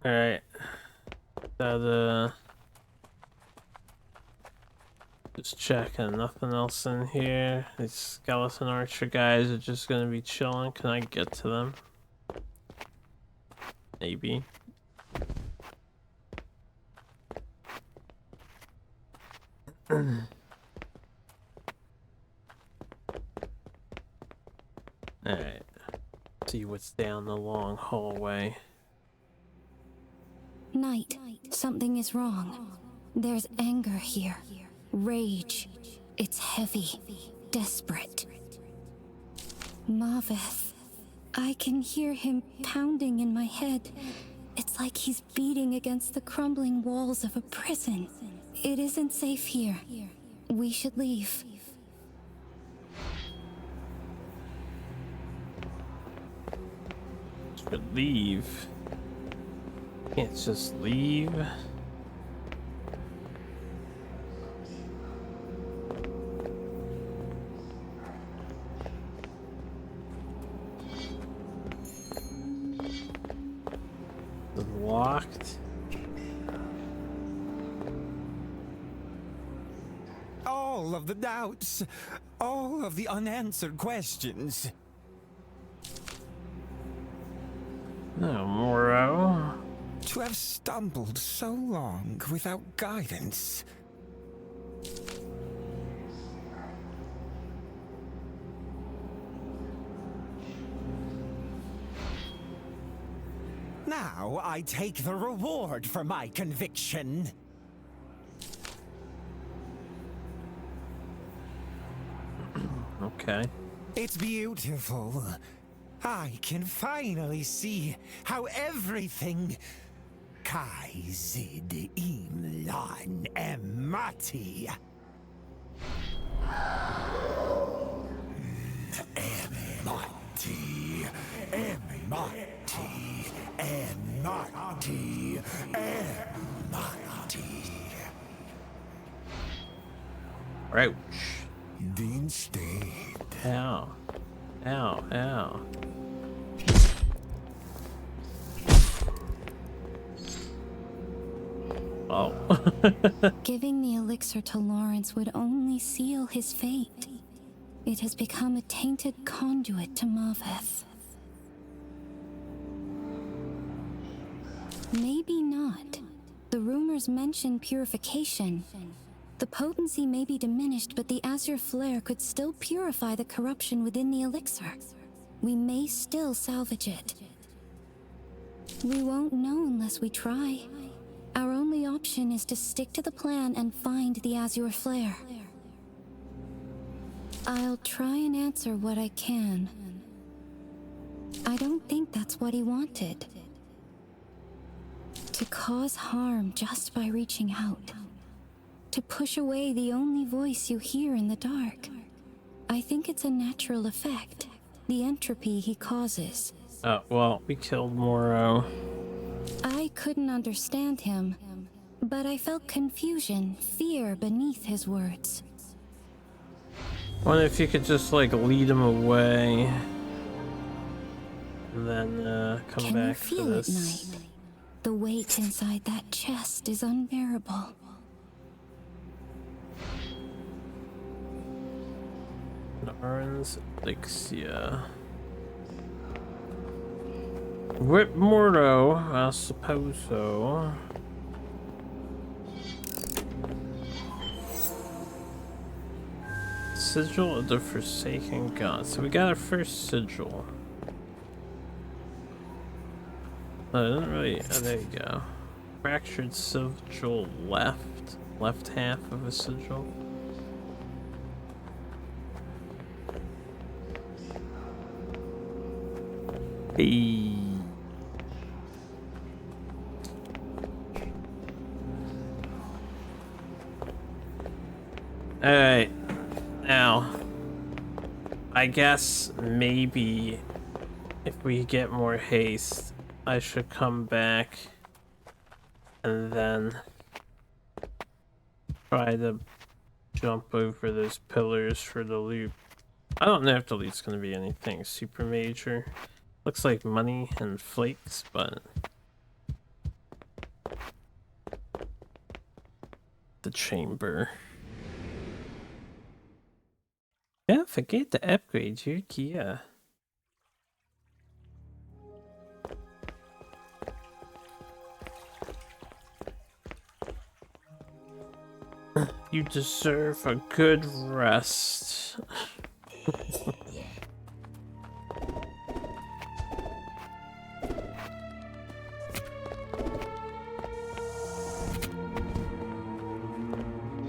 Alright. Just checking. Nothing else in here. These skeleton archer guys are just gonna be chilling. Can I get to them? Maybe. Alright. See what's down the long hallway. Knight, something is wrong. There's anger here. Rage. It's heavy. Desperate. Maveth. I can hear him pounding in my head. It's like he's beating against the crumbling walls of a prison. It isn't safe here. We should leave. Should leave. Can't just leave. It's locked. All of the doubts, all of the unanswered questions. No, Moro. To have stumbled so long without guidance. Now I take the reward for my conviction. Okay. It's beautiful. I can finally see how everything Kaizid Imlan Emati. Emati. Emati. Emati. Emati. Ouch. Din stayed. Ow. Ow, ow. Oh. Giving the elixir to Lawrence would only seal his fate. It has become a tainted conduit to Maveth. Maybe not. The rumors mention purification. The potency may be diminished, but the azure flare could still purify the corruption within the elixir. We may still salvage it. We won't know unless we try. Our only option is to stick to the plan and find the azure flare. I'll try and answer what I can. I don't think that's what he wanted. To cause harm just by reaching out. To push away the only voice you hear in the dark. I think it's a natural effect. The entropy he causes. Well, we killed Moro. I couldn't understand him, but I felt confusion, fear beneath his words. Wonder if you could just like lead him away, and then come Can back you feel for this. it, Knight? The weight inside that chest is unbearable. Naren's Elixir. Whip Mordo, I suppose so. Sigil of the Forsaken God. So we got our first sigil. Oh, it didn't really. Oh, there you go. Fractured sigil left. Left half of a sigil. Hey. Alright. Now, I guess maybe if we get more haste, I should come back and then try to jump over those pillars for the loot. I don't know if the loot's going to be anything super major. Looks like money and flakes, but the chamber. Don't forget to upgrade your gear. You deserve a good rest.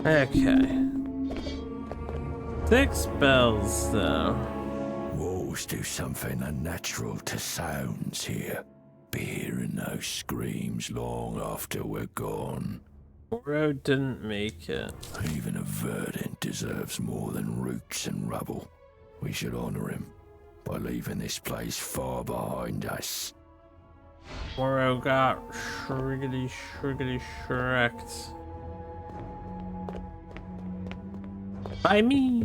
Okay. 6 bells, though. Walls do something unnatural to sounds here. Be hearing those screams long after we're gone. Moro didn't make it. Even a verdant deserves more than roots and rubble. We should honor him by leaving this place far behind us. Moro got shriggity shreked. By me.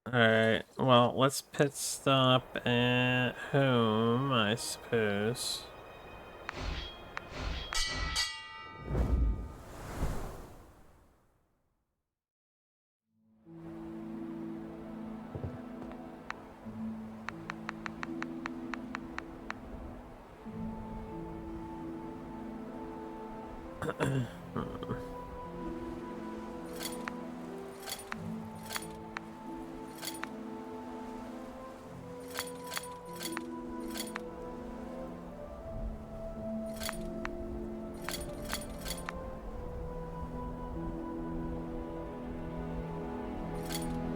Alright, well, let's pit stop at home, I suppose.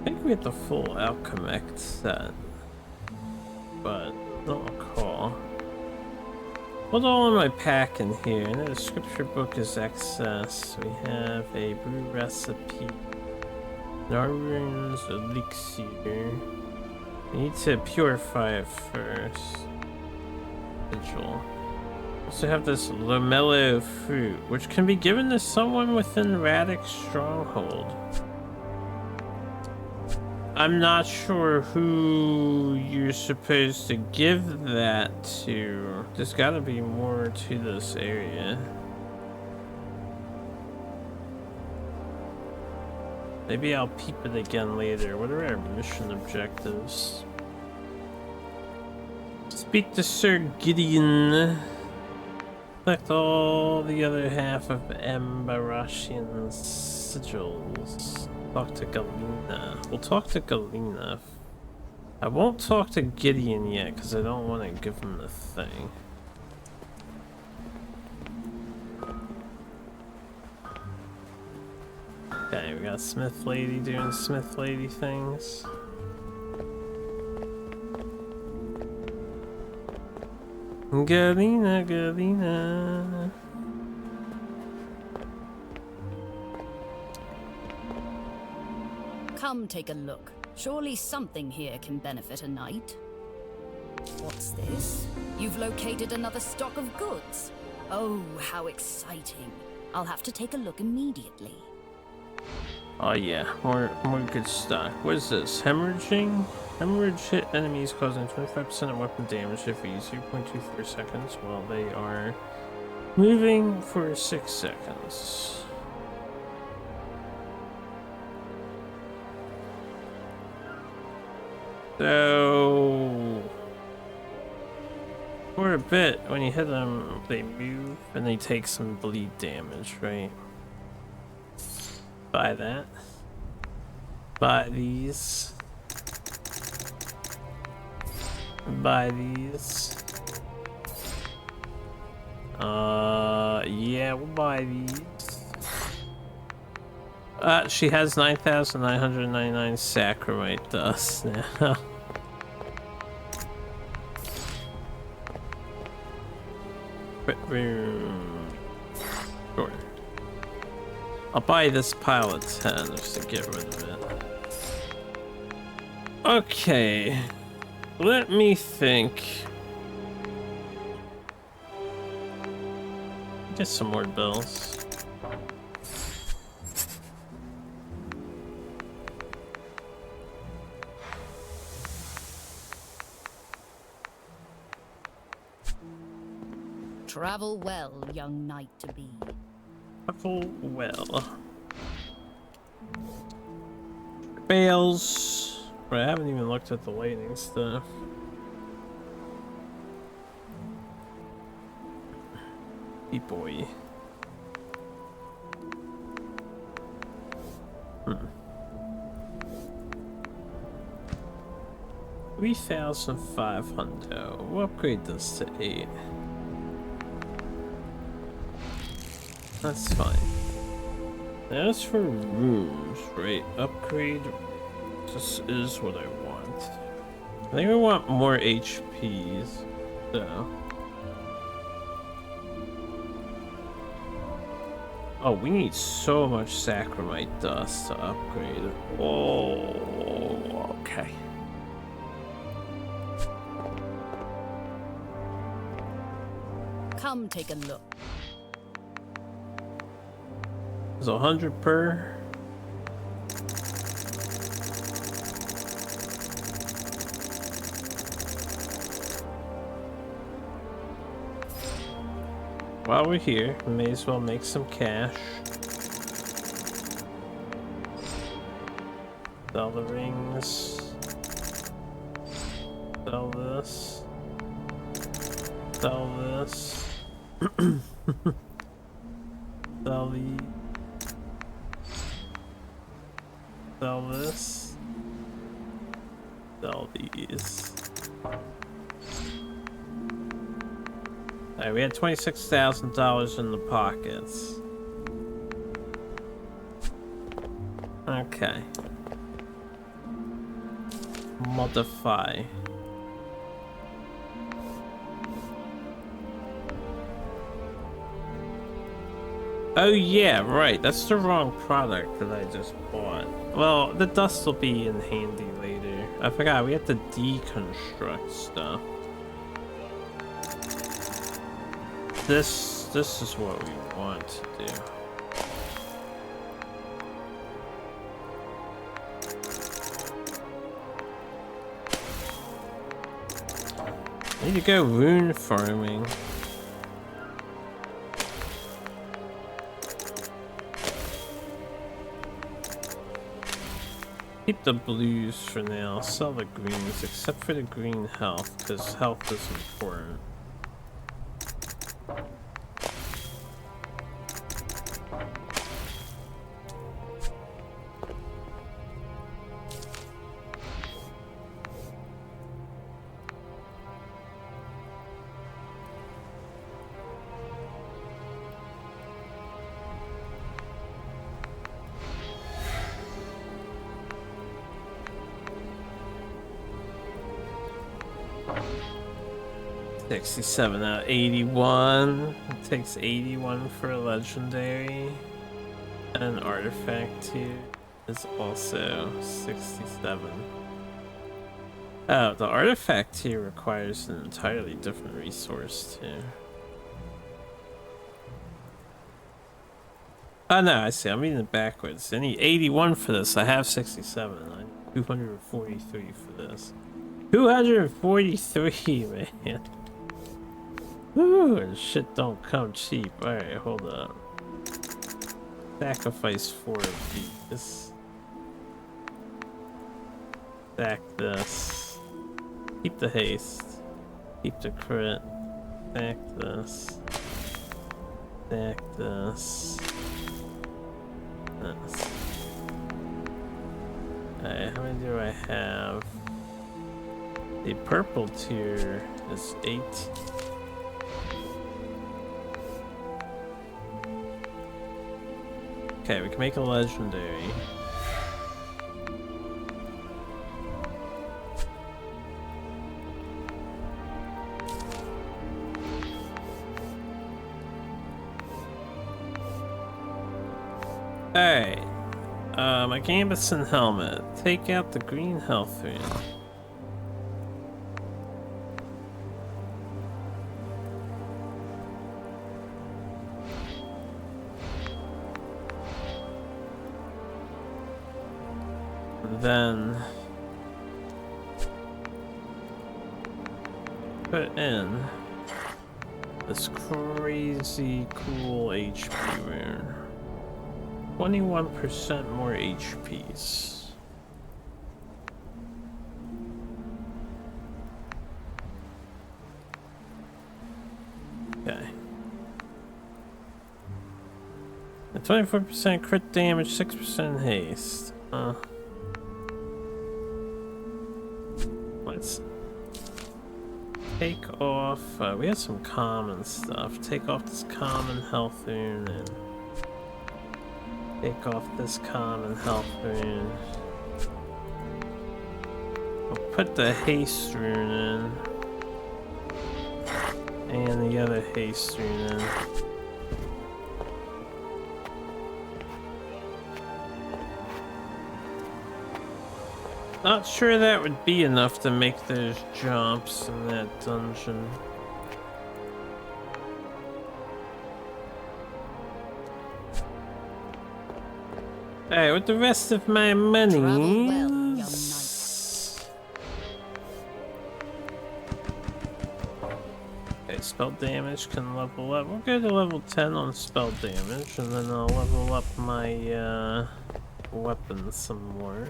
I think we had the full alchemic set, but I don't recall. What's all in my pack in here? I know the scripture book is excess. We have a brew recipe. Naren's elixir. We need to purify it first. Sigil. Also have this Lomello fruit, which can be given to someone within Radic's stronghold. I'm not sure who you're supposed to give that to. There's gotta be more to this area. Maybe I'll peep it again later. What are our mission objectives? Speak to Sir Gideon. Collect all the other half of Ambarashian's sigils. Talk to Galena. We'll talk to Galena. I won't talk to Gideon yet because I don't want to give him the thing. Okay, we got Smith Lady doing Smith Lady things. Galina, Galina. Come take a look. Surely something here can benefit a knight. What's this? You've located another stock of goods. Oh, how exciting. I'll have to take a look immediately. Oh yeah, more good stock. What is this? Hemorrhaging? Hemorrhage hit enemies causing 25% of weapon damage if we use 0.24 seconds while they are moving for 6 seconds. So for a bit, when you hit them, they move and they take some bleed damage, right? Buy that. Buy these. Buy these. Yeah, we'll buy these. She has 9,999 sacramite dust now. Sure. I'll buy this pile of 10 just to get rid of it. Okay. Let me think. Get some more bills. Travel well, young knight to be. Travel well. Bales. Right, I haven't even looked at the lighting stuff. Hey boy. 3,500. We'll upgrade this to 8. That's fine. As for rooms, right? Upgrade. This is what I want. I think I want more HPs, so. Oh, we need so much sacramite dust to upgrade. Oh, okay. Come take a look. It's 100 per. While we're here, we may as well make some cash. Sell the rings. Sell this. Sell this. Sell the. Sell this. Sell these. Alright, we had $26,000 in the pockets. Okay. Modify. Oh yeah, right. That's the wrong product that I just bought. Well, the dust will be in handy later. I forgot, we have to deconstruct stuff. This is what we want to do. I need to go rune farming. Keep the blues for now, sell the greens, except for the green health, because health is important. 67 out of 81. It takes 81 for a legendary. And an artifact tier is also 67. Oh, the artifact tier requires an entirely different resource too. Oh no, I see. I'm reading it backwards. I need 81 for this. I have 67. I need 243 for this. 243, man. Ooh, shit don't come cheap. Alright, hold up. Sacrifice 4 of these. Stack this. Keep the haste. Keep the crit. Stack this. Stack this. This. Alright, how many do I have? The purple tier is 8. Okay, we can make a legendary. Alright. My Gambison helmet. Take out the green health rune. Then put in this crazy cool HP rune. 21% more HPs. Okay. 24% crit damage, 6% haste. Let's take off. We have some common stuff. Take off this common health rune and take off this common health rune. We'll put the haste rune in. And the other haste rune in. Not sure that would be enough to make those jumps in that dungeon. Alright, with the rest of my money. Okay, spell damage can level up. We'll go to level 10 on spell damage, and then I'll level up my weapons some more.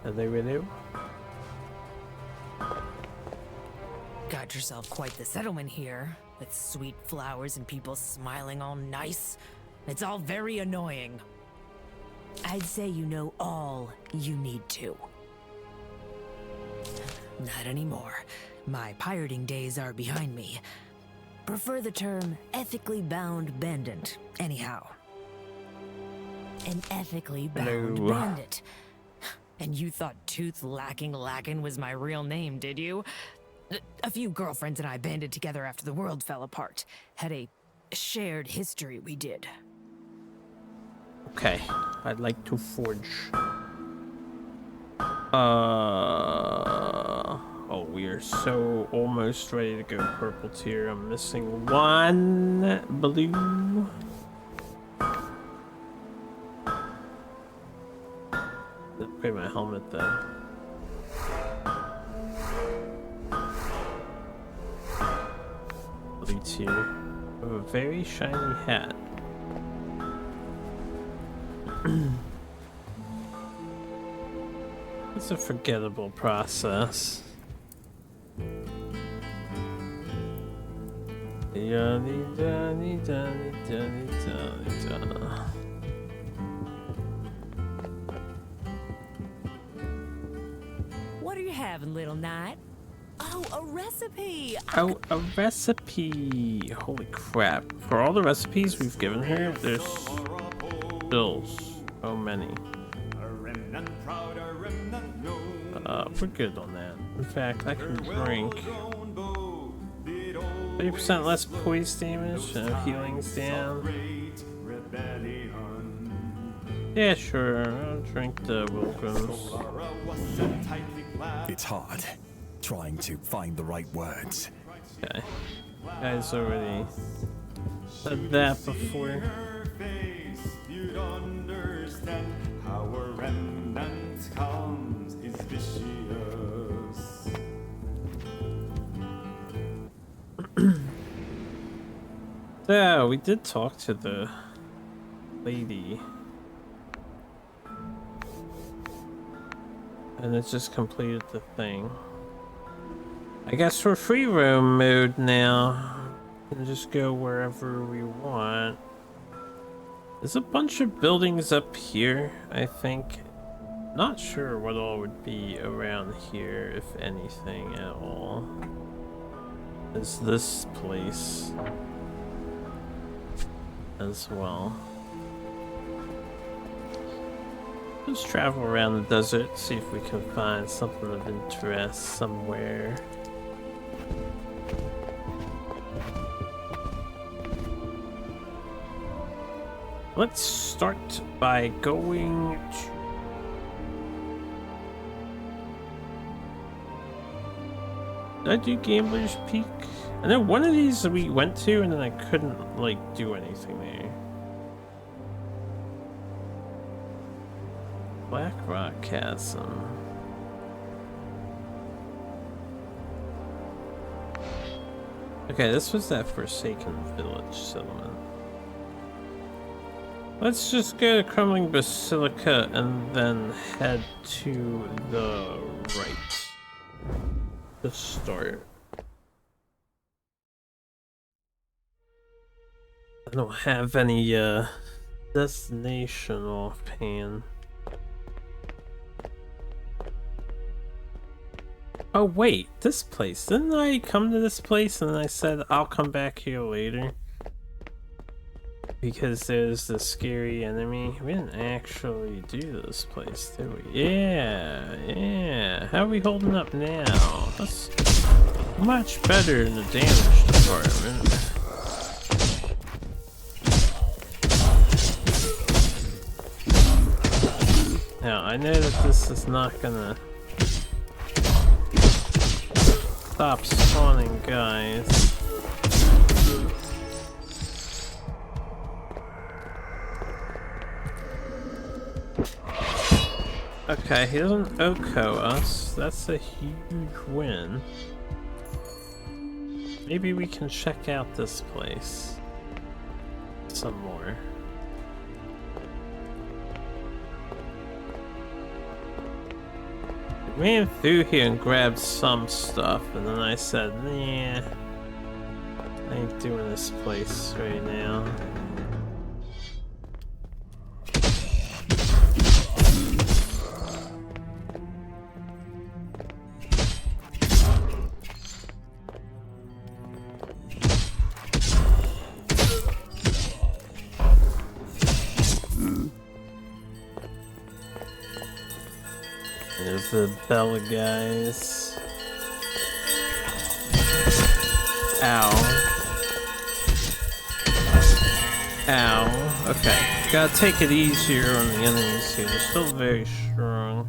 Are they ready? Got yourself quite the settlement here, with sweet flowers and people smiling all nice. It's all very annoying. I'd say you know all you need to. Not anymore. My pirating days are behind me. Prefer the term ethically bound bandit, anyhow. An ethically bound bandit. And you thought Tooth Lacking Lackin' was my real name, did you? A few girlfriends and I banded together after the world fell apart. Had a shared history we did. Okay, I'd like to forge. Oh, we are so almost ready to go purple tier. I'm missing one blue. Upgrade my helmet though. Blue tier. I have a very shiny hat. It's a forgettable process. What are you having, little knight? I Oh, a recipe! Oh, a recipe! Holy crap. For all the recipes we've given her, there's still so many. We're good on that. In fact, I can drink 30% less poison damage, healing's down. Yeah, sure, I'll drink the Wilgrim's. It's hard, trying to find the right words. Okay. Guys already said that before. You'd understand how a remnant comes is vicious. Yeah, we did talk to the lady. And it just completed the thing. I guess we're free roam mode now. We can just go wherever we want. There's a bunch of buildings up here, I think. Not sure what all would be around here, if anything at all. Is this place as well. Let's travel around the desert, see if we can find something of interest somewhere. Let's start by going to... Did I do Gambler's Peak? I know one of these we went to and then I couldn't, like, do anything there. Black Rock Chasm. Okay, this was that Forsaken Village settlement. Let's just go to Crumbling Basilica and then head to the right to start. I don't have any destination offhand. Oh wait, this place. Didn't I come to this place and I said I'll come back here later? Because there's the scary enemy. We didn't actually do this place, did we? Yeah. How are we holding up now? That's much better in the damage department. Now, I know that this is not gonna stop spawning guys. Okay, he doesn't Oko us. That's a huge win. Maybe we can check out this place some more. We ran through here and grabbed some stuff, and then I said, nah, I ain't doing this place right now. There's the bell guys. Ow. Ow. Okay. Gotta take it easier on the enemies here. They're still very strong.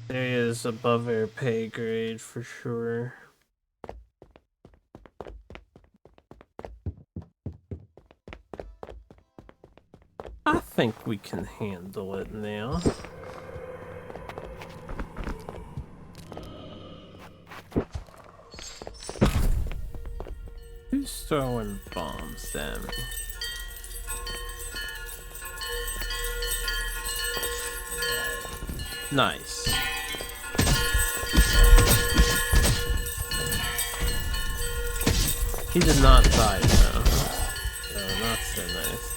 There he is above our pay grade for sure. I think we can handle it now. Who's throwing bombs at me? Nice. He did not die though. No, not so nice.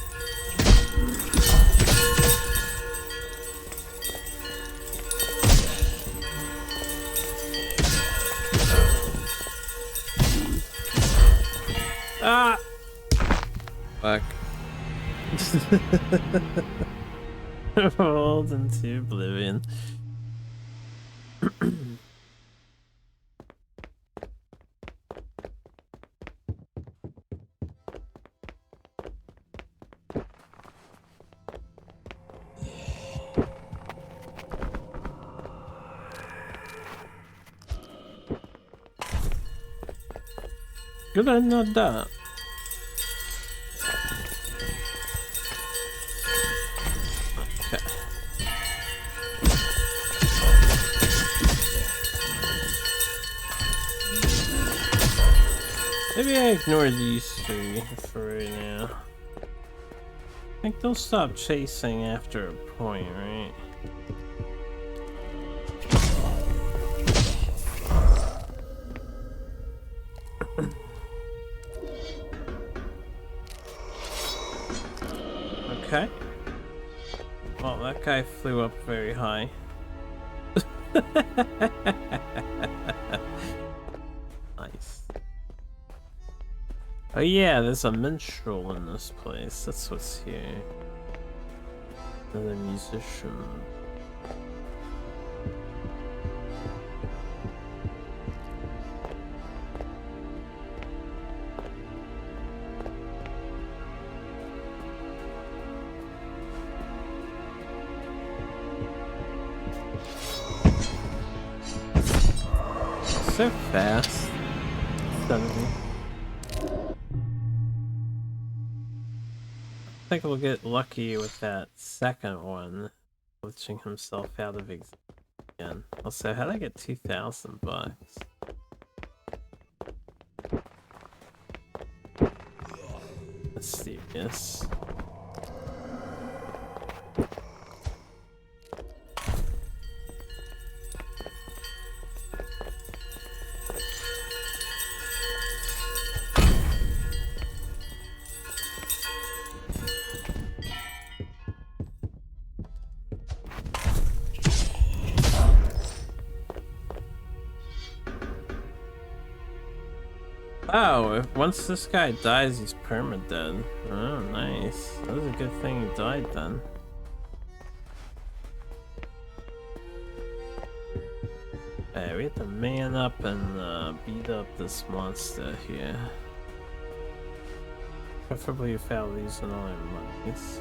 Rolled into oblivion. Good I not that. Okay. Maybe I ignore these three for right now. I think they'll stop chasing after a point, right? Okay. Well, that guy flew up very high. Nice. Oh yeah, there's a minstrel in this place. That's what's here. Another musician. So fast. Suddenly. I think we'll get lucky with that second one, glitching himself out of existence again. Also, how'd I get 2,000 bucks? Mysterious. Oh, if once this guy dies, he's perma-dead. Oh, nice. That was a good thing he died then. Hey, we have to man up and beat up this monster here. Preferably without losing all our monies.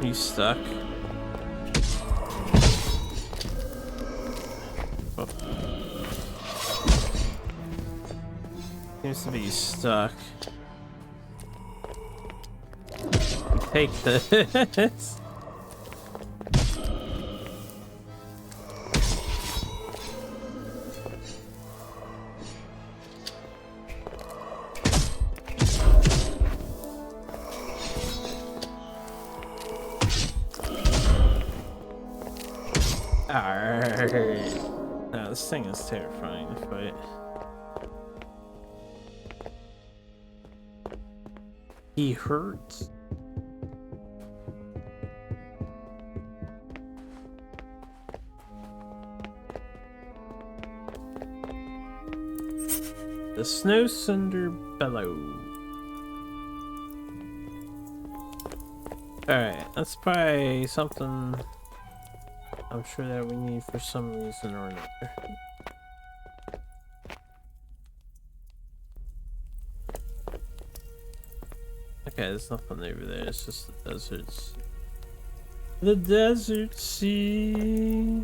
You stuck? Oh. Seems to be stuck. Take this. No, this thing is terrifying to fight. He hurts. The Snow Cinder Bellow. Alright, that's probably something I'm sure that we need for some reason or another. Okay, there's nothing over there, it's just the deserts. The desert sea.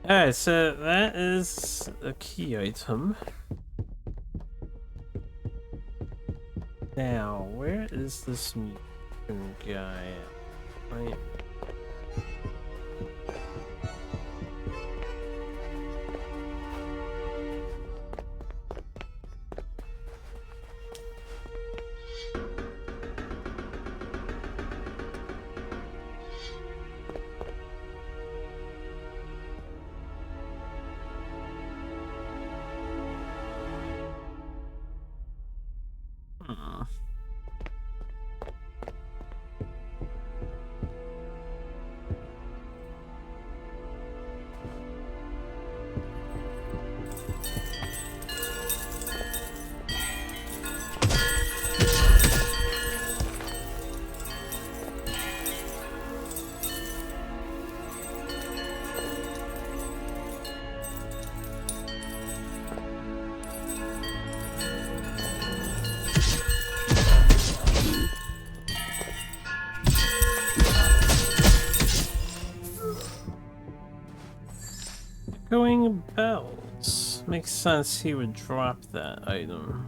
Alright, so that is a key item. Now, where is this mutant guy at? Right. Echoing bells. Makes sense he would drop that item.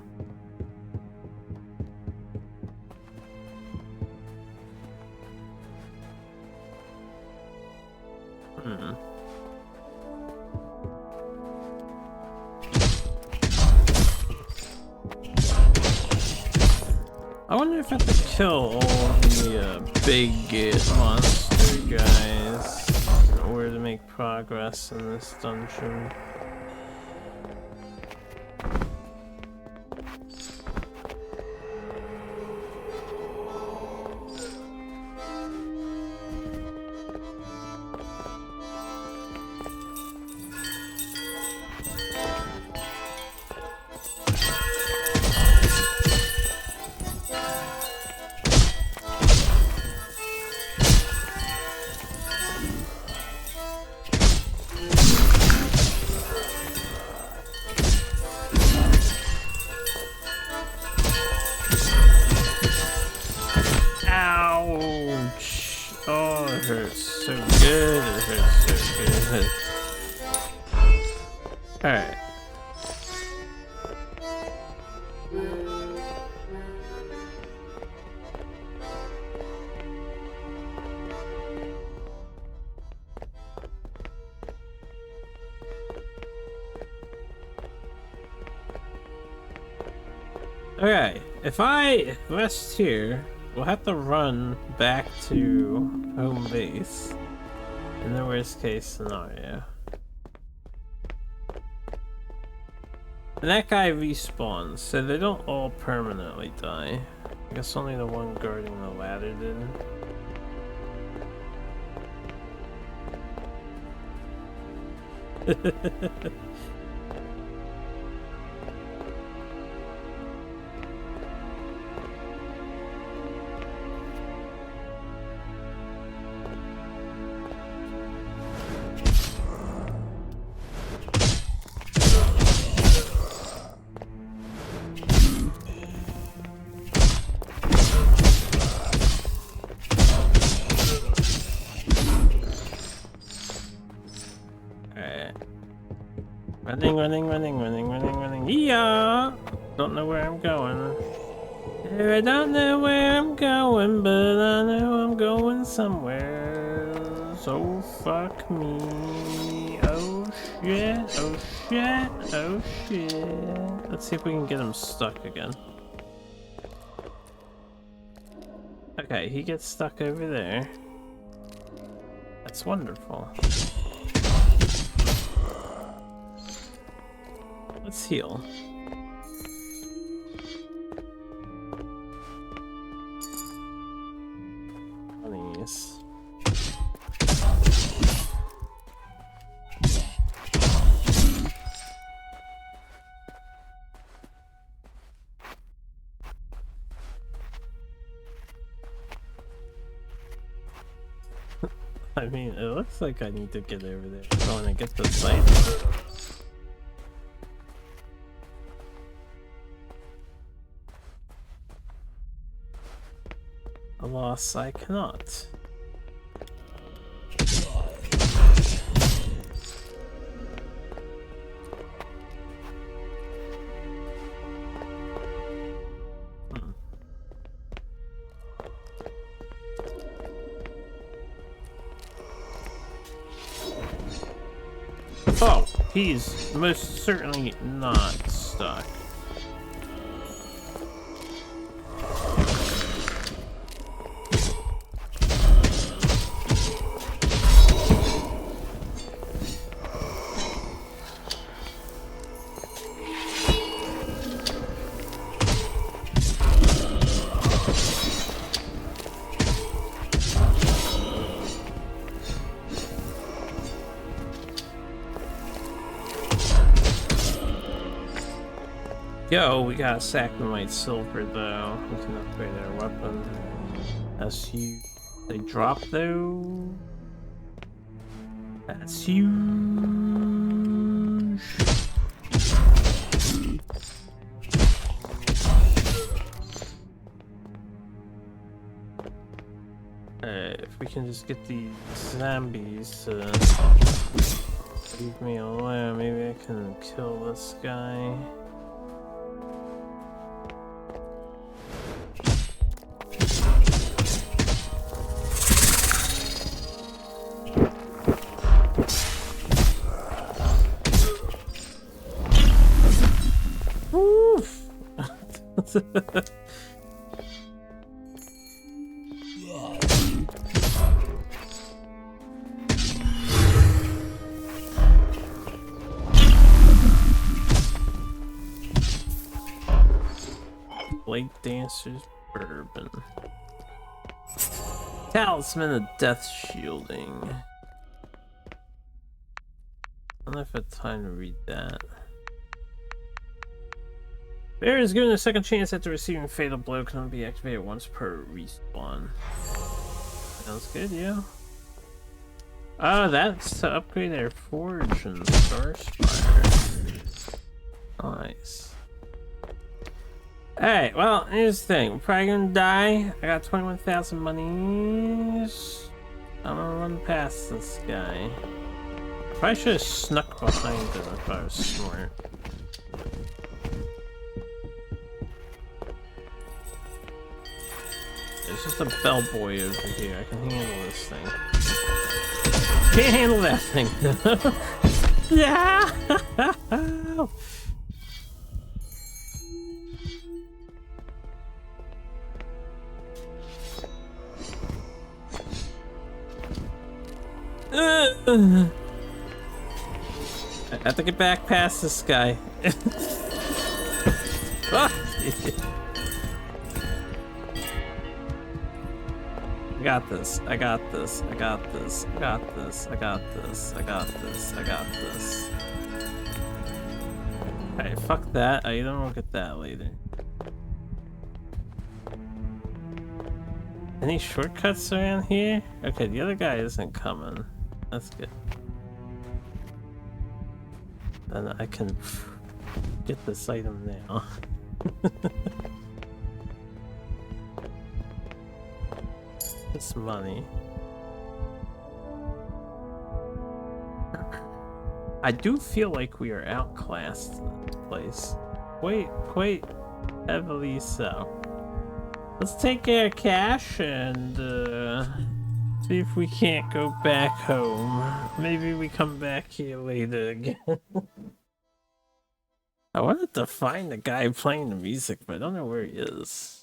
I wonder if I have to kill all the big monster guys in order to make progress in this dungeon. Ouch! Oh, it hurts so good. It hurts so good. Alright. Okay, if I rest here, we'll have to run back to home base in the worst case scenario. And that guy respawns, so they don't all permanently die. I guess only the one guarding the ladder did. Running. Yeah! Don't know where I'm going. I don't know where I'm going, but I know I'm going somewhere. So fuck me. Oh shit, oh shit, oh shit. Let's see if we can get him stuck again. Okay, he gets stuck over there. That's wonderful. Let's heal. Please. I mean, it looks like I need to get over there. I want to get the site. Alas, I cannot. Oh, he's most certainly not stuck. Yo, we got Sacramite Silver though. We can upgrade our weapon. That's huge. They drop though. That's huge. If we can just get these zombies Leave me alone. Maybe I can kill this guy. Woof! Late Dancers Bourbon. Talisman of Death Shielding. I don't know if I have time to read that. Bear is given a second chance after receiving Fatal Blow. Can only be activated once per respawn. Sounds good, yeah. Oh, that's to upgrade our Forge and Star Spire. Nice. Alright, well, here's the thing. We're probably gonna die. I got 21,000 monies. I'm gonna run past this guy. Probably should have snuck behind him if I was smart. There's just a bellboy over here. I can handle this thing. Can't handle that thing. Yeah. I have to get back past this guy. Ah! I got this. I got this. I got this. I got this. I got this. I got this. I got this. Alright, fuck that item. We'll get that later. Any shortcuts around here? Okay, the other guy isn't coming. That's good. Then I can get this item now. This money. I do feel like we are outclassed in this place. Quite heavily so. Let's take our cash and see if we can't go back home. Maybe we come back here later again. I wanted to find the guy playing the music, but I don't know where he is.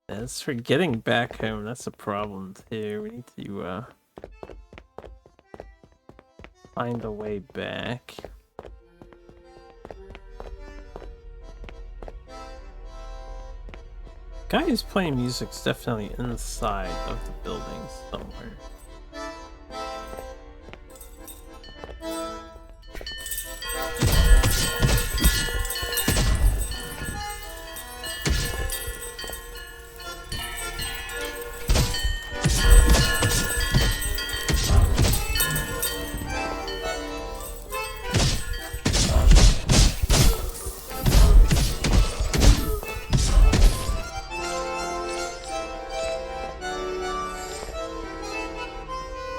As for getting back home, that's a problem too. We need to find a way back. Guy who's playing music's definitely inside of the building somewhere.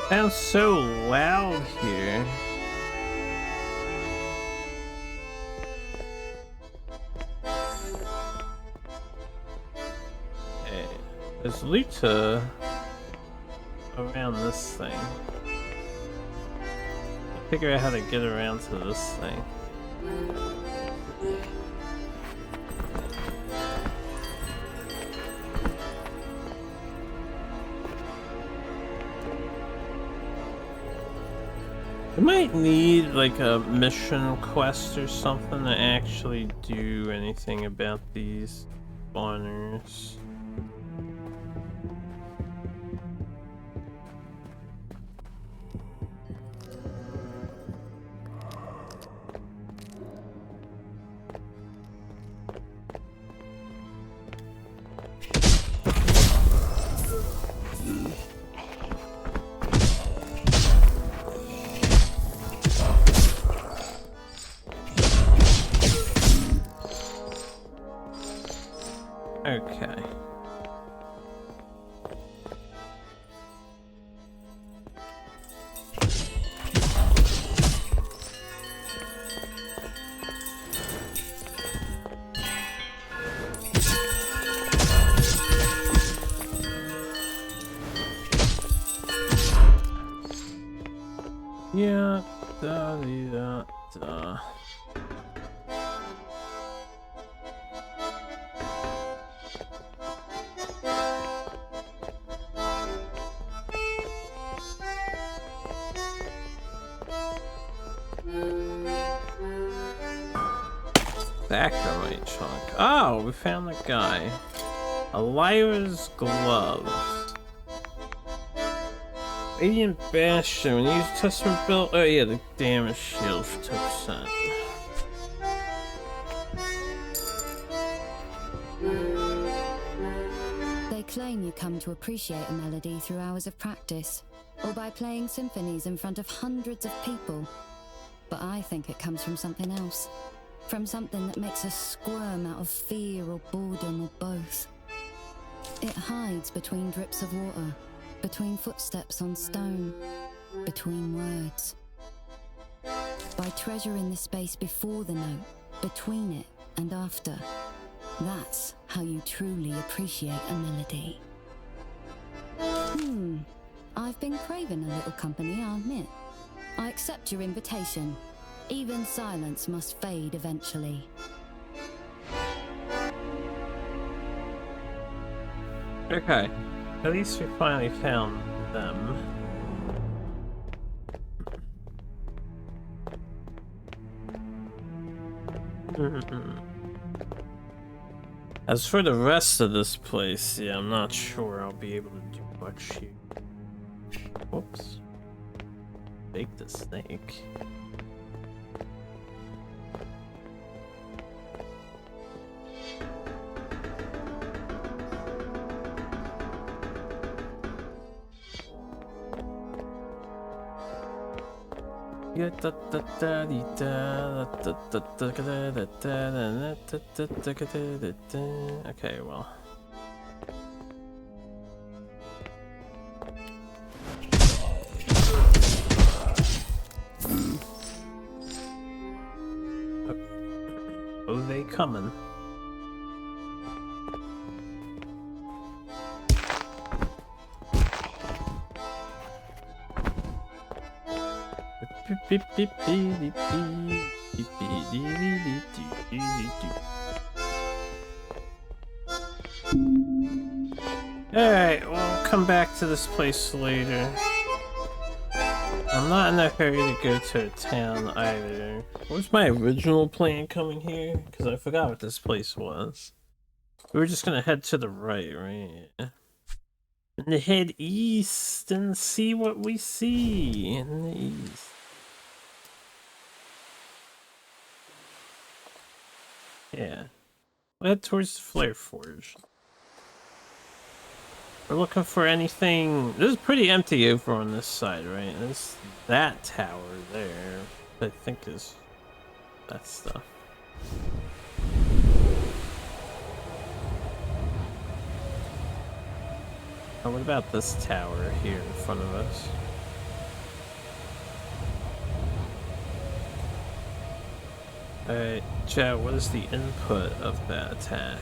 Sounds so loud here. Okay, there's Luta around this thing. I'll figure out how to get around to this thing. I might need like a mission quest or something to actually do anything about these spawners. Okay. Yeah, da. Backromite chunk. Oh, we found the guy. Elira's gloves. Radiant Bastion. When you use Testament Belt. Oh yeah, the damage shield for 10%. They claim you come to appreciate a melody through hours of practice, or by playing symphonies in front of hundreds of people. But I think it comes from something else. From something that makes us squirm out of fear or boredom or both. It hides between drips of water, between footsteps on stone, between words. By treasuring the space before the note, between it and after, that's how you truly appreciate a melody. I've been craving a little company, I'll admit. I accept your invitation. Even silence must fade eventually. Okay, at least we finally found them. As for the rest of this place, yeah, I'm not sure I'll be able to do much here. Whoops. Bake the snake. Okay, well. Oh, they coming. Alright, we'll come back to this place later. I'm not in a hurry to go to a town either. What was my original plan coming here? Because I forgot what this place was. We were just gonna head to the right, right? And head east and see what we see in the east. Yeah. We'll head towards the Flare Forge. We're looking for anything. This is pretty empty over on this side, right? There's that tower there, I think is that stuff. Oh, what about this tower here in front of us? Alright, chat, what is the input of that attack?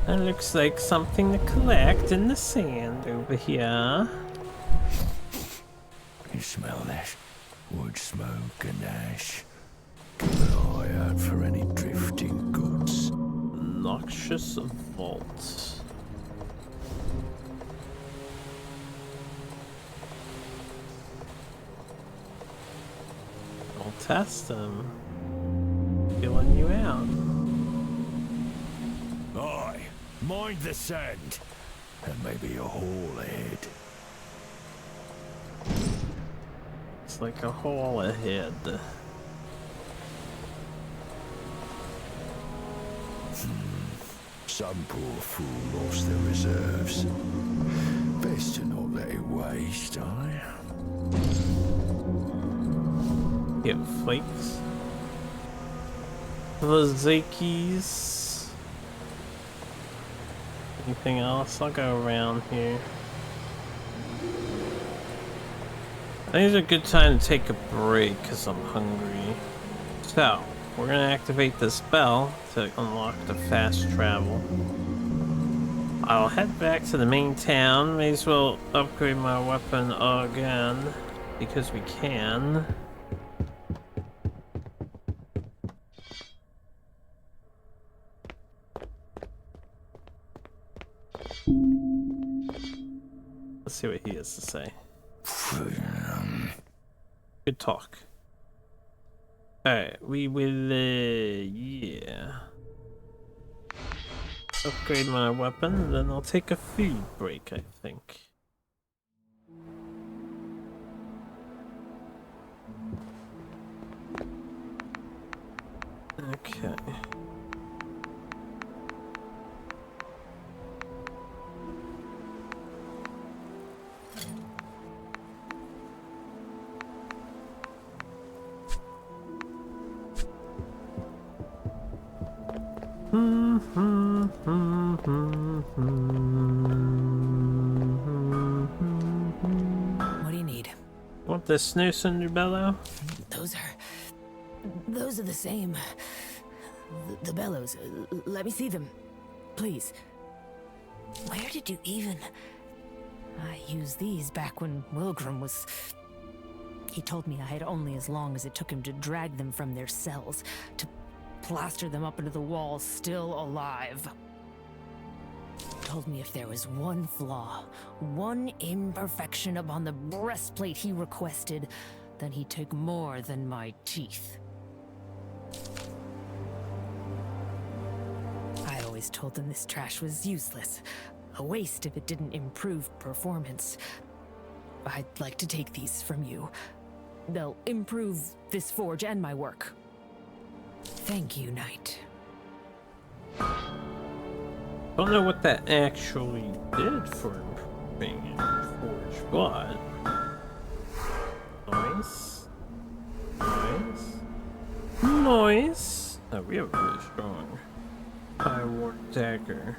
That looks like something to collect in the sand over here. You smell that? Wood smoke and ash. Keep an eye out for any drifting goods. Noxious vault. I'll test them. Feeling you out. Aye, mind the sand. And maybe a hole ahead. It's like a hole ahead. Some poor fool lost their reserves. Best to not let it waste, aye? Get flakes. Lazakis. Anything else? I'll go around here. I think it's a good time to take a break because I'm hungry. So, we're gonna activate this spell to unlock the fast travel. I'll head back to the main town. May as well upgrade my weapon again because we can. Let's see what he has to say. Good talk. Alright, we will, yeah. Upgrade my weapon, then I'll take a food break, I think. Okay. What do you need? Want the snooze under bellow? Those are the same. The bellows. Let me see them. Please. Where did you even... I used these back when Wilgrim was... He told me I had only as long as it took him to drag them from their cells, to plaster them up into the walls still alive. Told me if there was one flaw, one imperfection upon the breastplate he requested, then he'd take more than my teeth. I always told them this trash was useless, a waste if it didn't improve performance. I'd like to take these from you. They'll improve this forge and my work. Thank you, Knight. Don't know what that actually did for improving forge, but nice, nice, nice. Oh, we have a really strong Fireward dagger.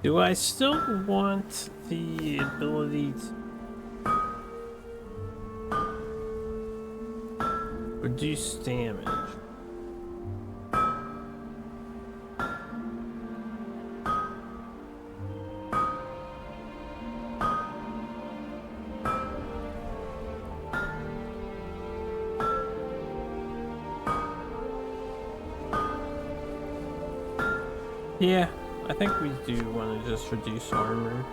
Do I still want the ability to reduce damage? Yeah, I think we do want to just reduce armor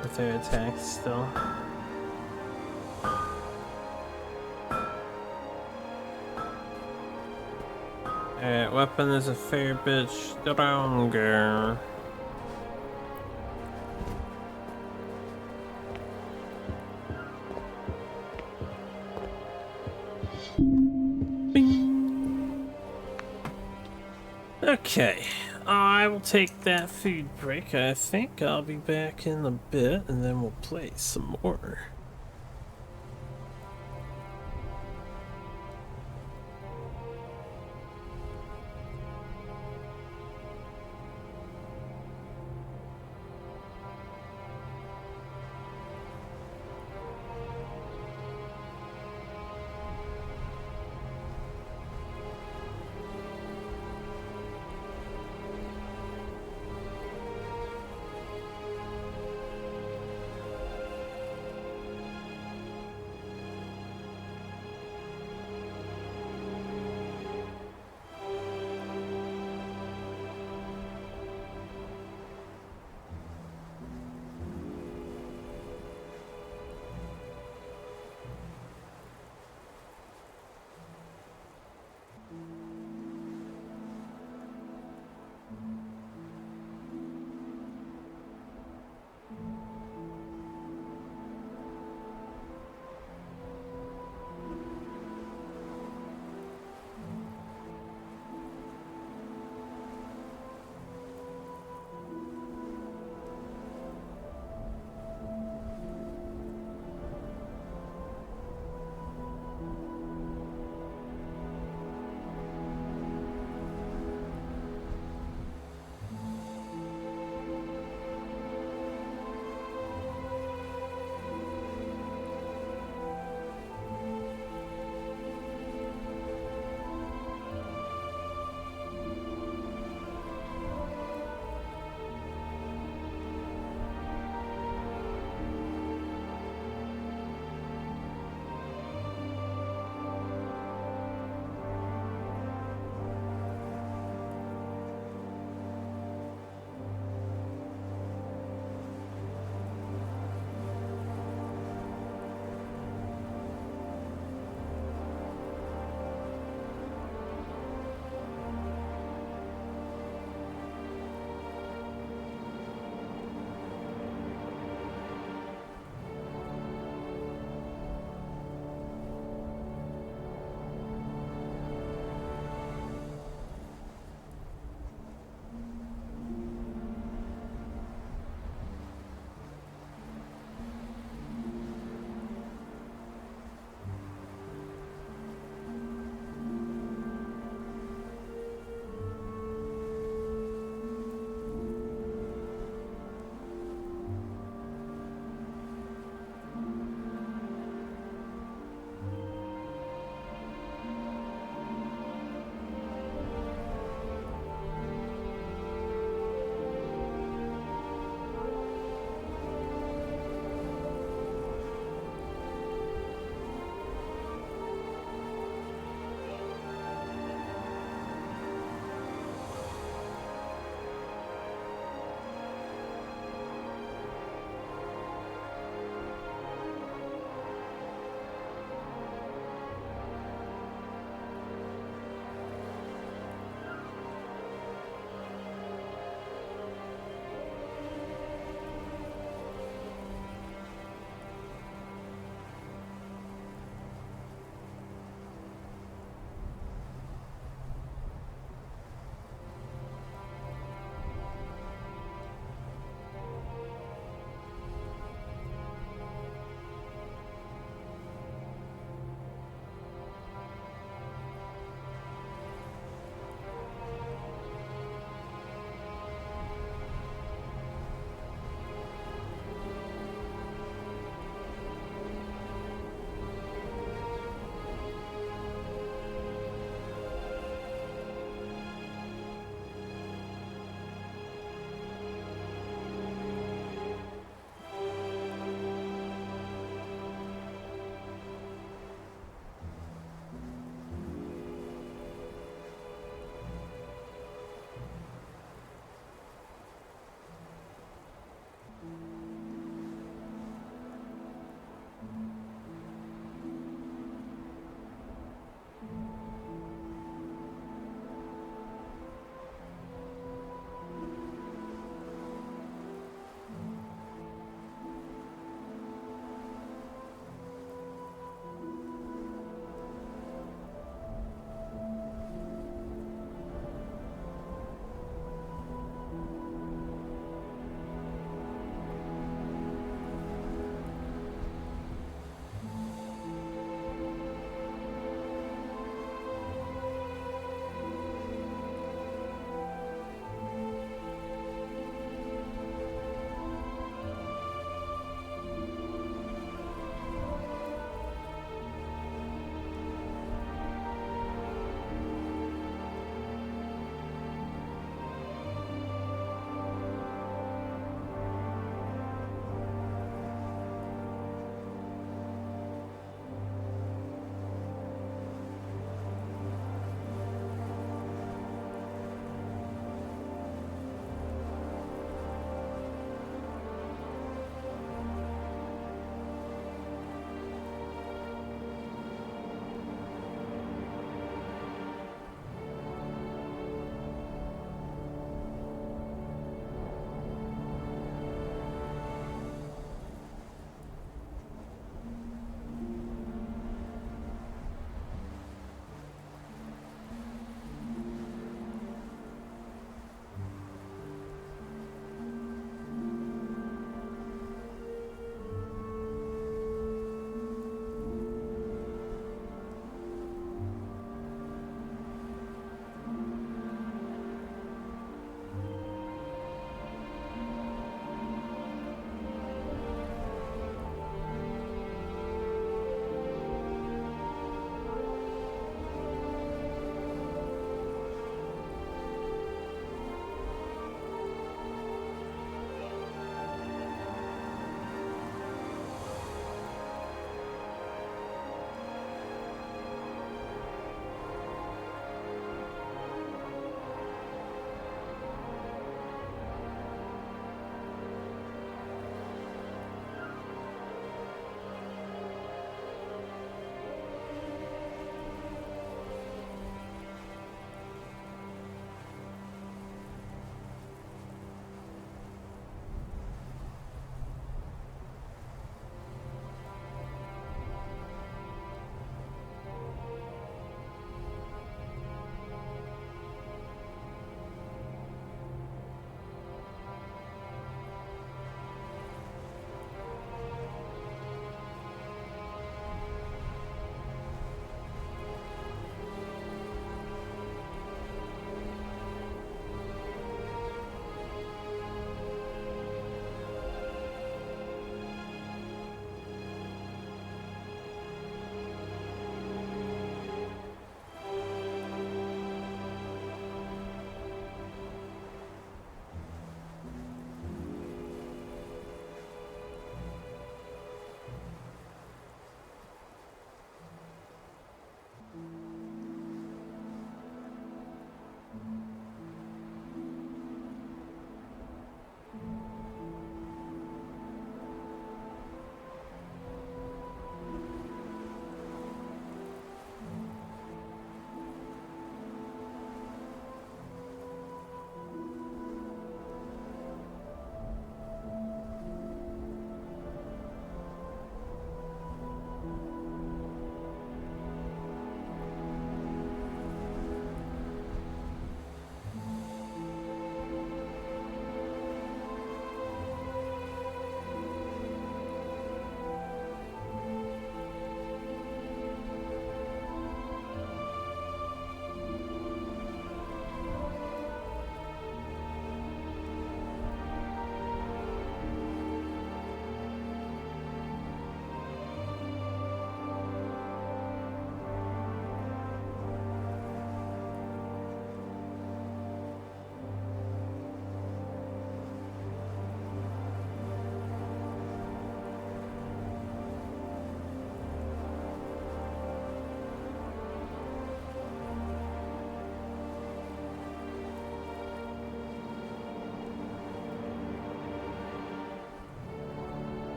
with their attacks still. Alright, weapon is a fair bit stronger. Okay, I will take that food break. I think I'll be back in a bit and then we'll play some more.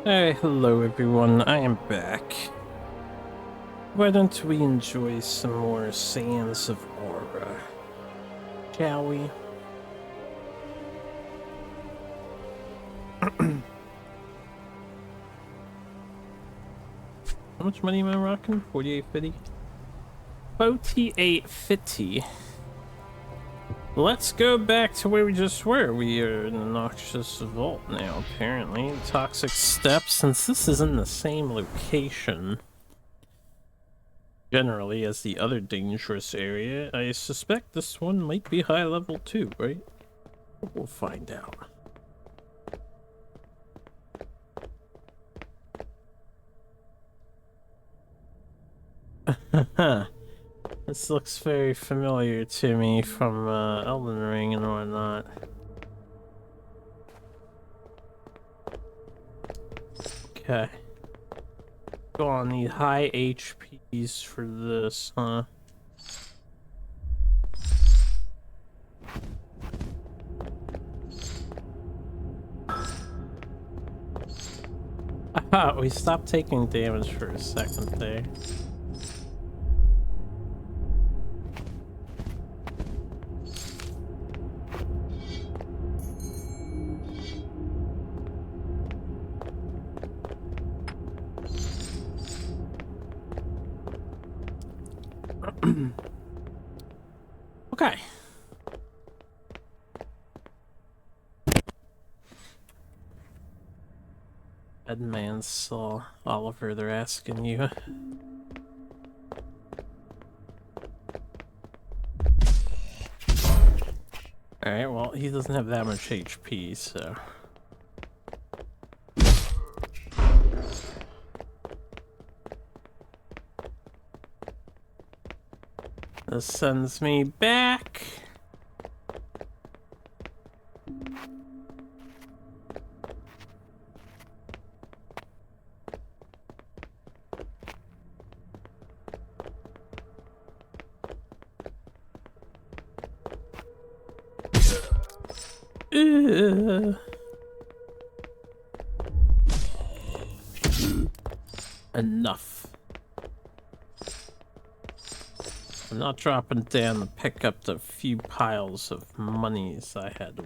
Hey, hello everyone, I am back. Why don't we enjoy some more Sands of Aura, shall we? How much money am I rocking? 48.50? 48.50. Let's go back to where we just were. We are in the Noxious Vault now, apparently. Toxic Steps, since this is in the same location, generally, as the other dangerous area, I suspect this one might be high level too, right? We'll find out. This looks very familiar to me from Elden Ring and whatnot. Okay. Go on, need high HPs for this, huh? Aha, we stopped taking damage for a second there. Okay. Edman saw Oliver, they're asking you. Alright, well, he doesn't have that much HP, so... This sends me back. Enough. I'm not dropping down to pick up the few piles of monies I had.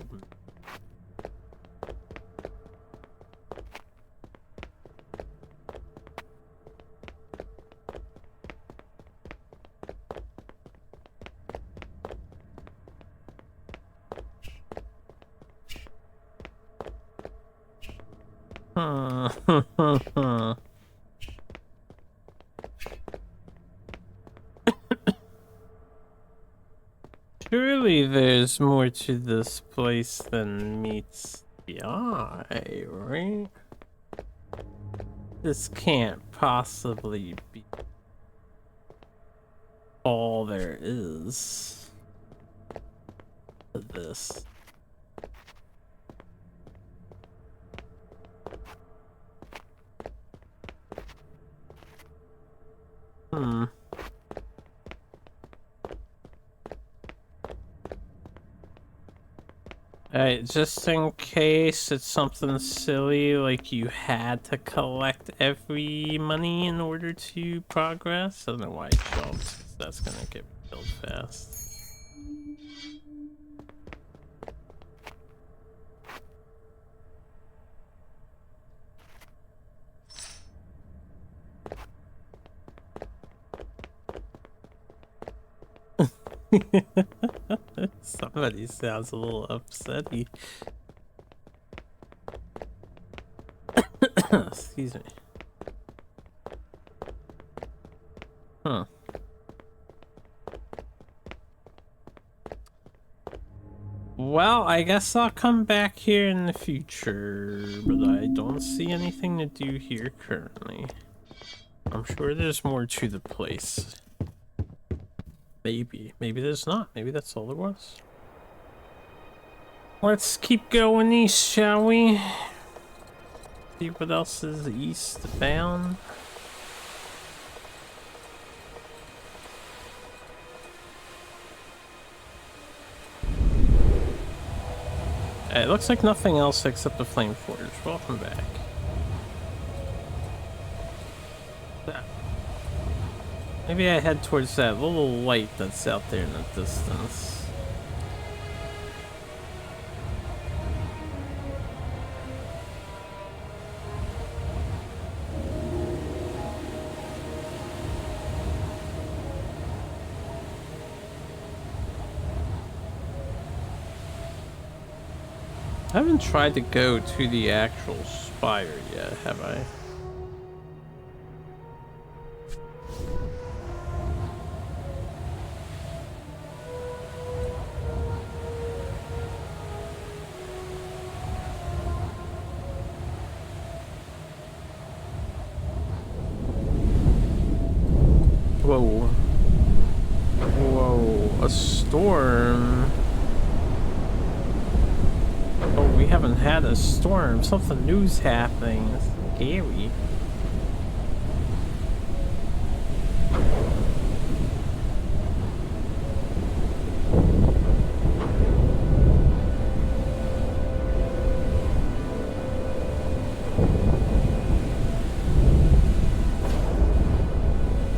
Surely there's more to this place than meets the eye, right? This can't possibly be all there is to this. Alright, just in case it's something silly, like you had to collect every money in order to progress. I don't know why I jumped, 'cause that's gonna get killed fast. Somebody sounds a little upsetty. Excuse me. Huh. Well, I guess I'll come back here in the future, but I don't see anything to do here currently. I'm sure there's more to the place. Maybe there's not. Maybe that's all there was. Let's keep going east, shall we? See what else is eastbound. It looks like nothing else except the Flame Forge. Welcome back. Maybe I head towards that little light that's out there in the distance. I haven't tried to go to the actual spire yet, have I? Whoa. Whoa, a storm. Oh, we haven't had a storm. Something new's happening. It's scary.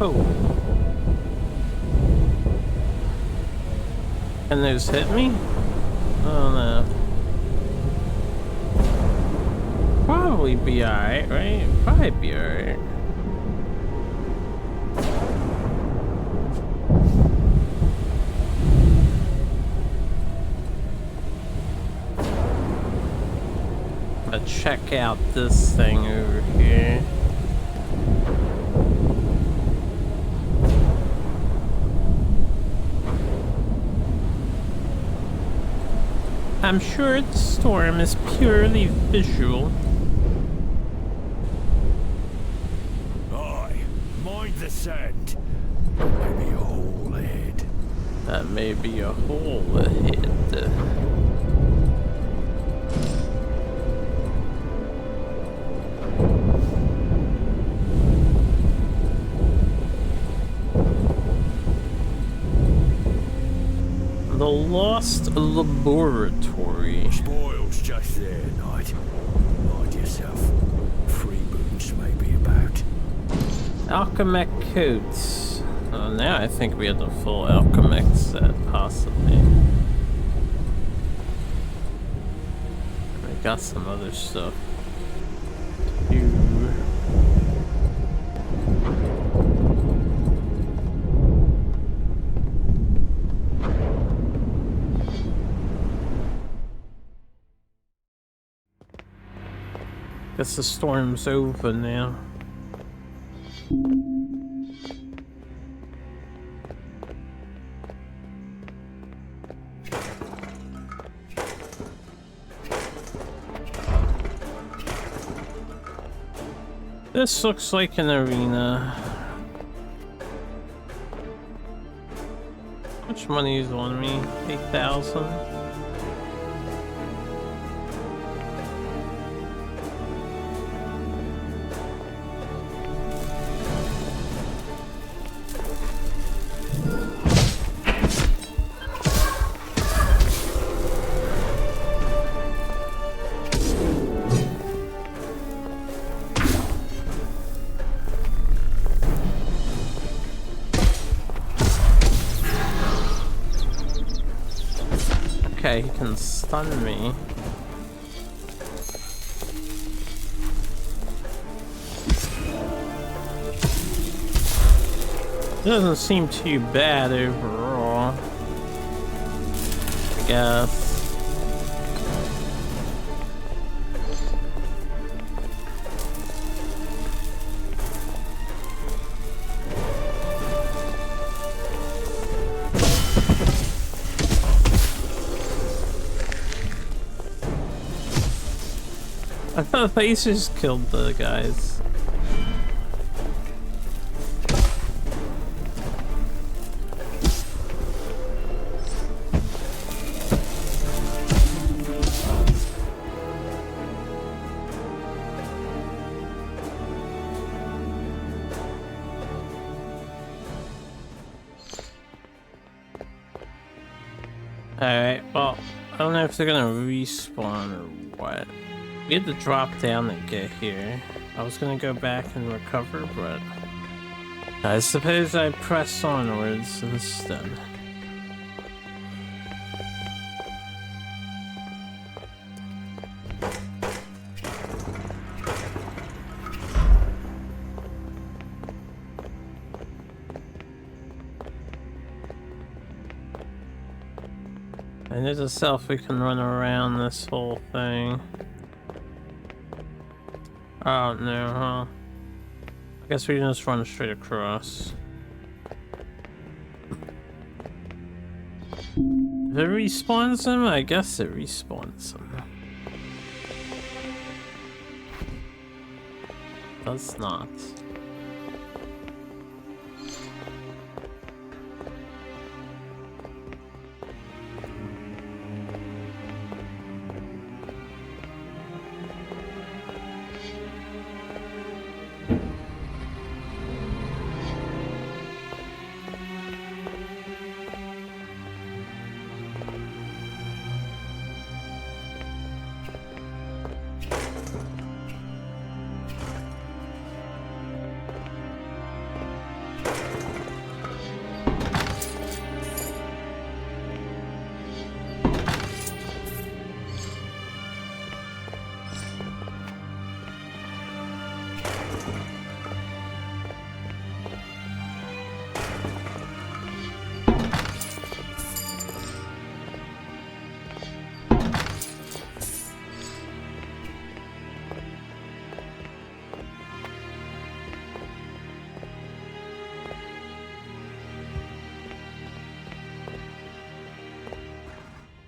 Oh. Can those hit me? Oh no. Probably be alright, right? Probably be alright. Let's check out this thing over here. I'm sure the storm is purely visual. Mind the sand. Maybe a hole ahead. That may be a hole ahead. The Lost Laboratory. Spoils just there, Knight. Mind yourself. Freebooters may be about. Alchemech coats. Oh, now I think we have the full Alchemech set, possibly. We got some other stuff. Guess the storm's over now. This looks like an arena. How much money is on me? 8,000? Okay, he can stun me. Doesn't seem too bad overall, I guess. I thought lasers killed the guys. Alright, well, I don't know if they're gonna respawn or what. We had to drop down to get here. I was gonna go back and recover, but I suppose I press onwards instead. And there's a self we can run around this whole thing. Oh no, huh? I guess we can just run straight across. If it respawns them, I guess it respawns them. Does not.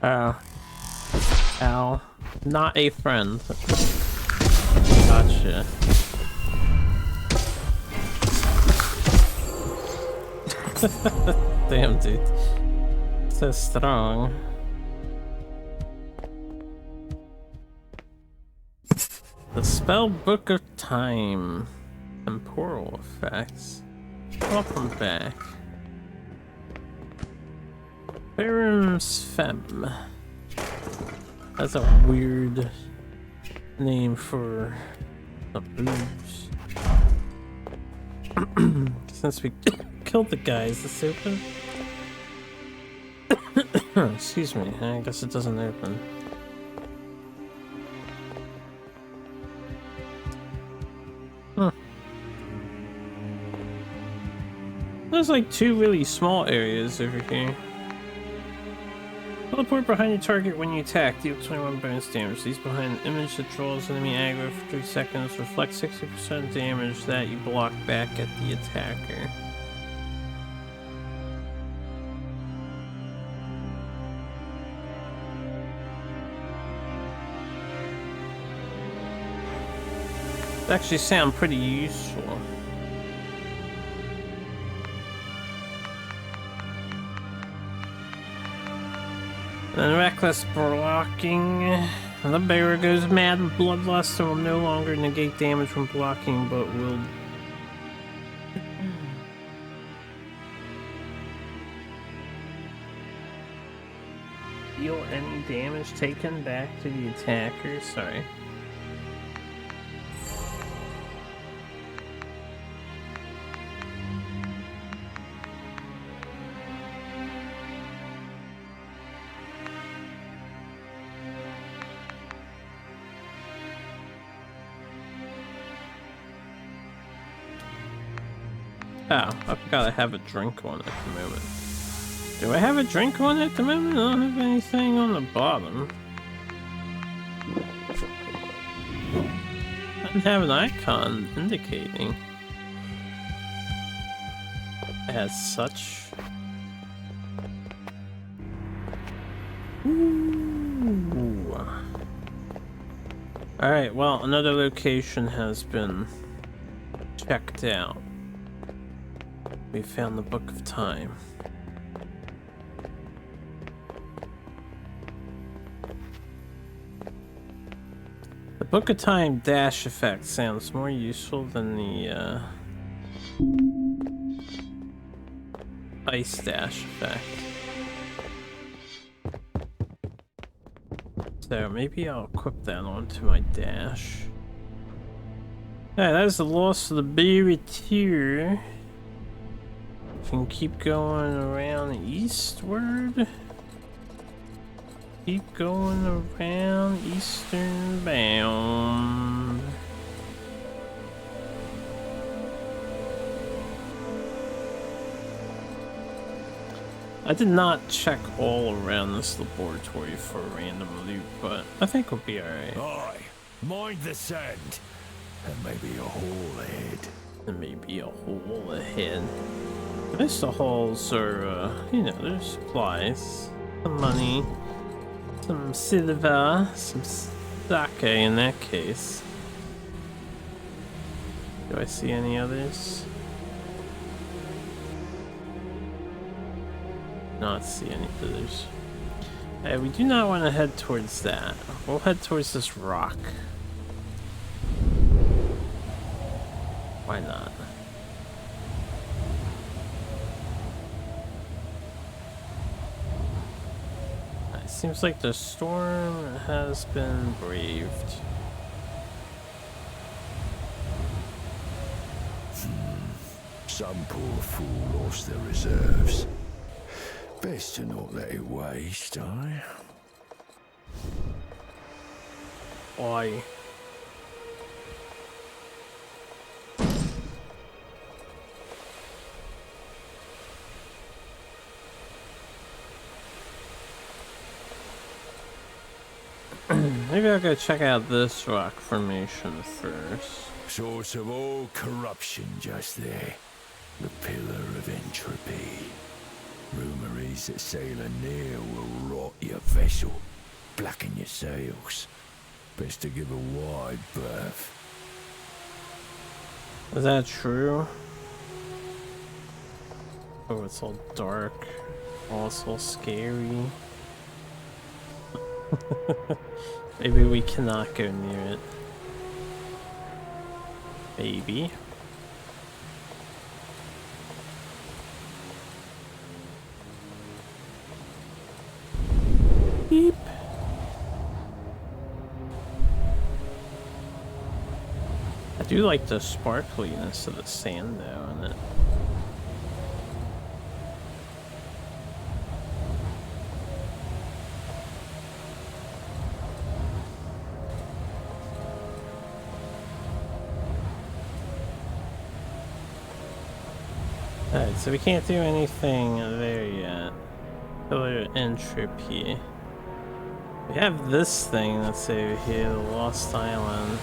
Oh. Ow. Not a friend. Gotcha. Damn, dude. So strong. The spell Book of Time. Temporal effects. Welcome back. Baron's Femme. That's a weird name for the boobs. Since we killed the guy, is this open? Excuse me, I guess it doesn't open. Huh. There's like two really small areas over here. Teleport behind your target when you attack, deal 21 bonus damage. These behind an image that draws enemy aggro for 3 seconds. Reflect 60% damage that you block back at the attacker. They actually sound pretty useful. And reckless blocking. The bearer goes mad with bloodlust and will no longer negate damage from blocking, but will deal any damage taken back to the attacker. Sorry. Oh, I forgot I have a drink on at the moment. Do I have a drink on at the moment? I don't have anything on the bottom. I don't have an icon indicating as such. Ooh. Alright, well, another location has been checked out. We found the Book of Time. The Book of Time dash effect sounds more useful than the ice dash effect. So maybe I'll equip that onto my dash. Alright, that is the loss of the Bearer. Can keep going around eastward. Keep going around eastern bound. I did not check all around this laboratory for random loot, but I think we'll be alright. Aye, mind the sand. There may be a hole ahead. There may be a hole ahead. At least the holes are, you know, there's supplies, some money, some silver, some sake in that case. Do I see any others? Not see any others. We do not want to head towards that. We'll head towards this rock. Why not? It seems like the storm has been braved. Some poor fool lost their reserves. Best to not let it waste, eh? Why? Maybe I'll go check out this rock formation first. Source of all corruption just there. The pillar of entropy. Rumour is that sailing near will rot your vessel, blacken your sails. Best to give a wide berth. Is that true? Oh, it's all dark. Oh, it's all scary. Maybe we cannot go near it. Maybe. Beep. I do like the sparkliness of the sand though in it. Alright, so we can't do anything there yet. Pillar entropy. We have this thing that's over here, the Lost Island.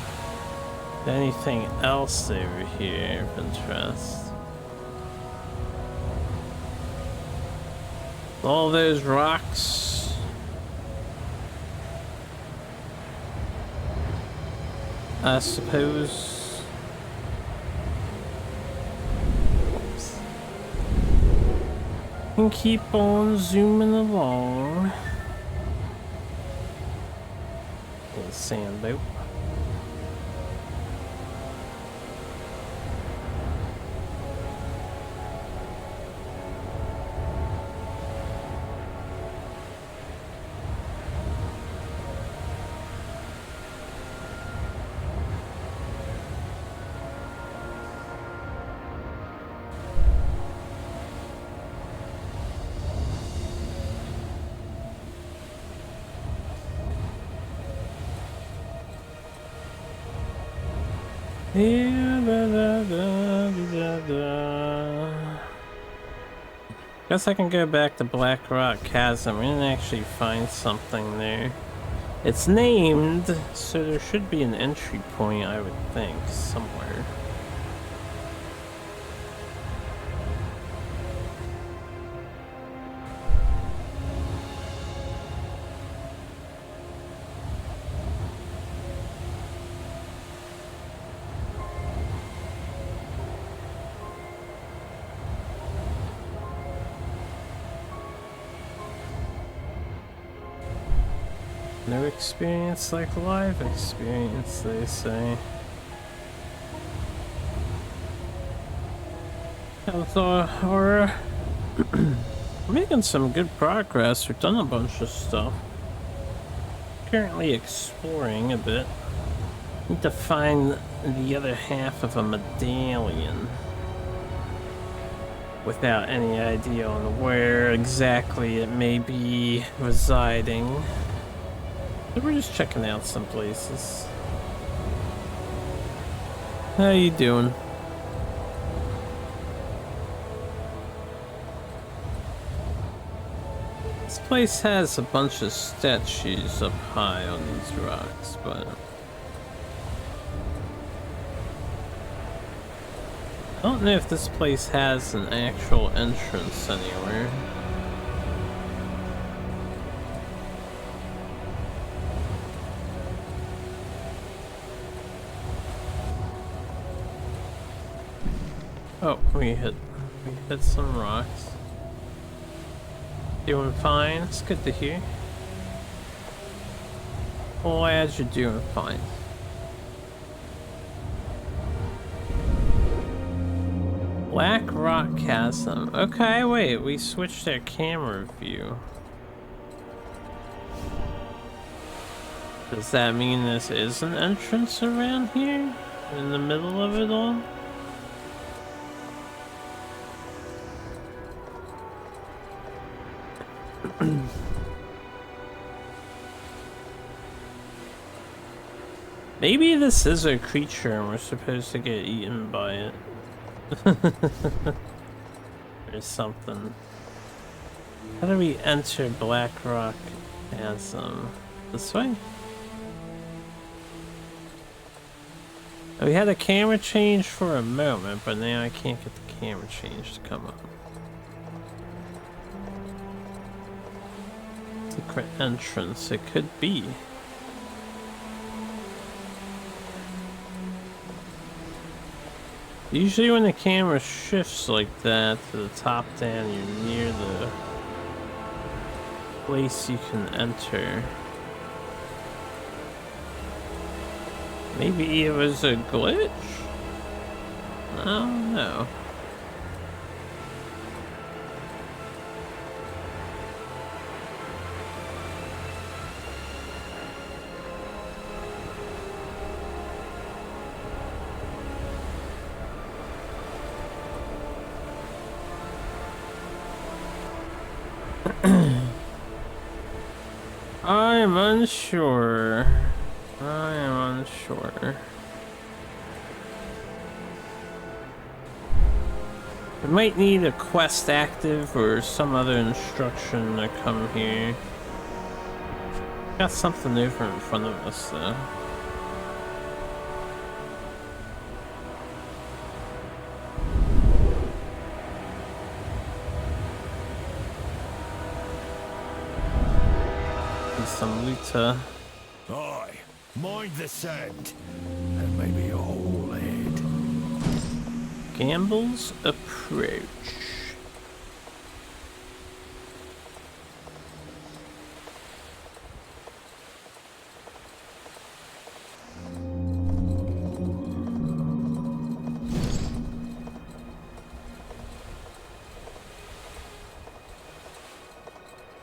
Anything else over here of interest? All those rocks. I suppose. And keep on zooming along. Little sand boat. Yeah, Guess I can go back to Black Rock Chasm. We didn't actually find something there. It's named, so there should be an entry point, I would think, somewhere. No experience like live experience, they say. So we're making some good progress. We've done a bunch of stuff. Currently exploring a bit. Need to find the other half of a medallion. without any idea on where exactly it may be residing. So we're just checking out some places. How you doing? This place has a bunch of statues up high on these rocks, but I don't know if this place has an actual entrance anywhere. Oh, we hit some rocks. Doing fine. It's good to hear. Voyage, you're doing fine. Black Rock Chasm. Okay, wait, we switched our camera view. Does that mean this is an entrance around here? In the middle of it all? Maybe this is a creature and we're supposed to get eaten by it. Or something. How do we enter Black Rock as this way? We had a camera change for a moment, but now I can't get the camera change to come up. Secret entrance, it could be. Usually when the camera shifts like that to the top down, you're near the place you can enter. Maybe it was a glitch? I don't know. I am unsure. I am unsure. We might need a quest active or some other instruction to come here. Got something over in front of us though. Some loot. Aye, mind the sand, and maybe a whole head. Gamble's approach.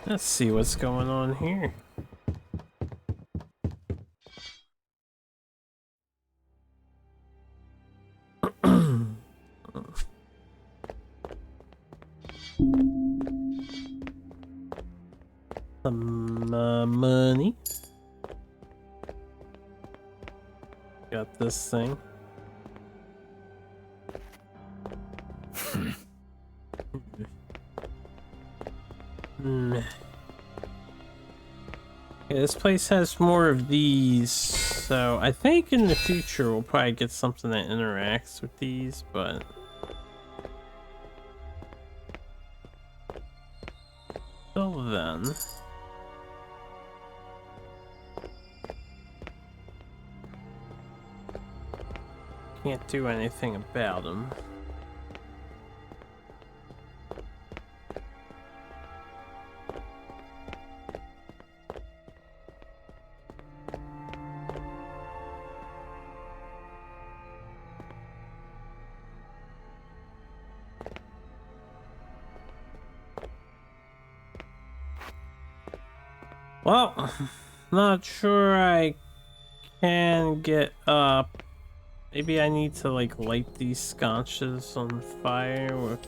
Let's see what's going on here. Some money. Got this thing. Okay, this place has more of these, so I think in the future we'll probably get something that interacts with these, but till then. Can't do anything about them. Well, not sure I can get up. Maybe I need to like light these sconces on fire with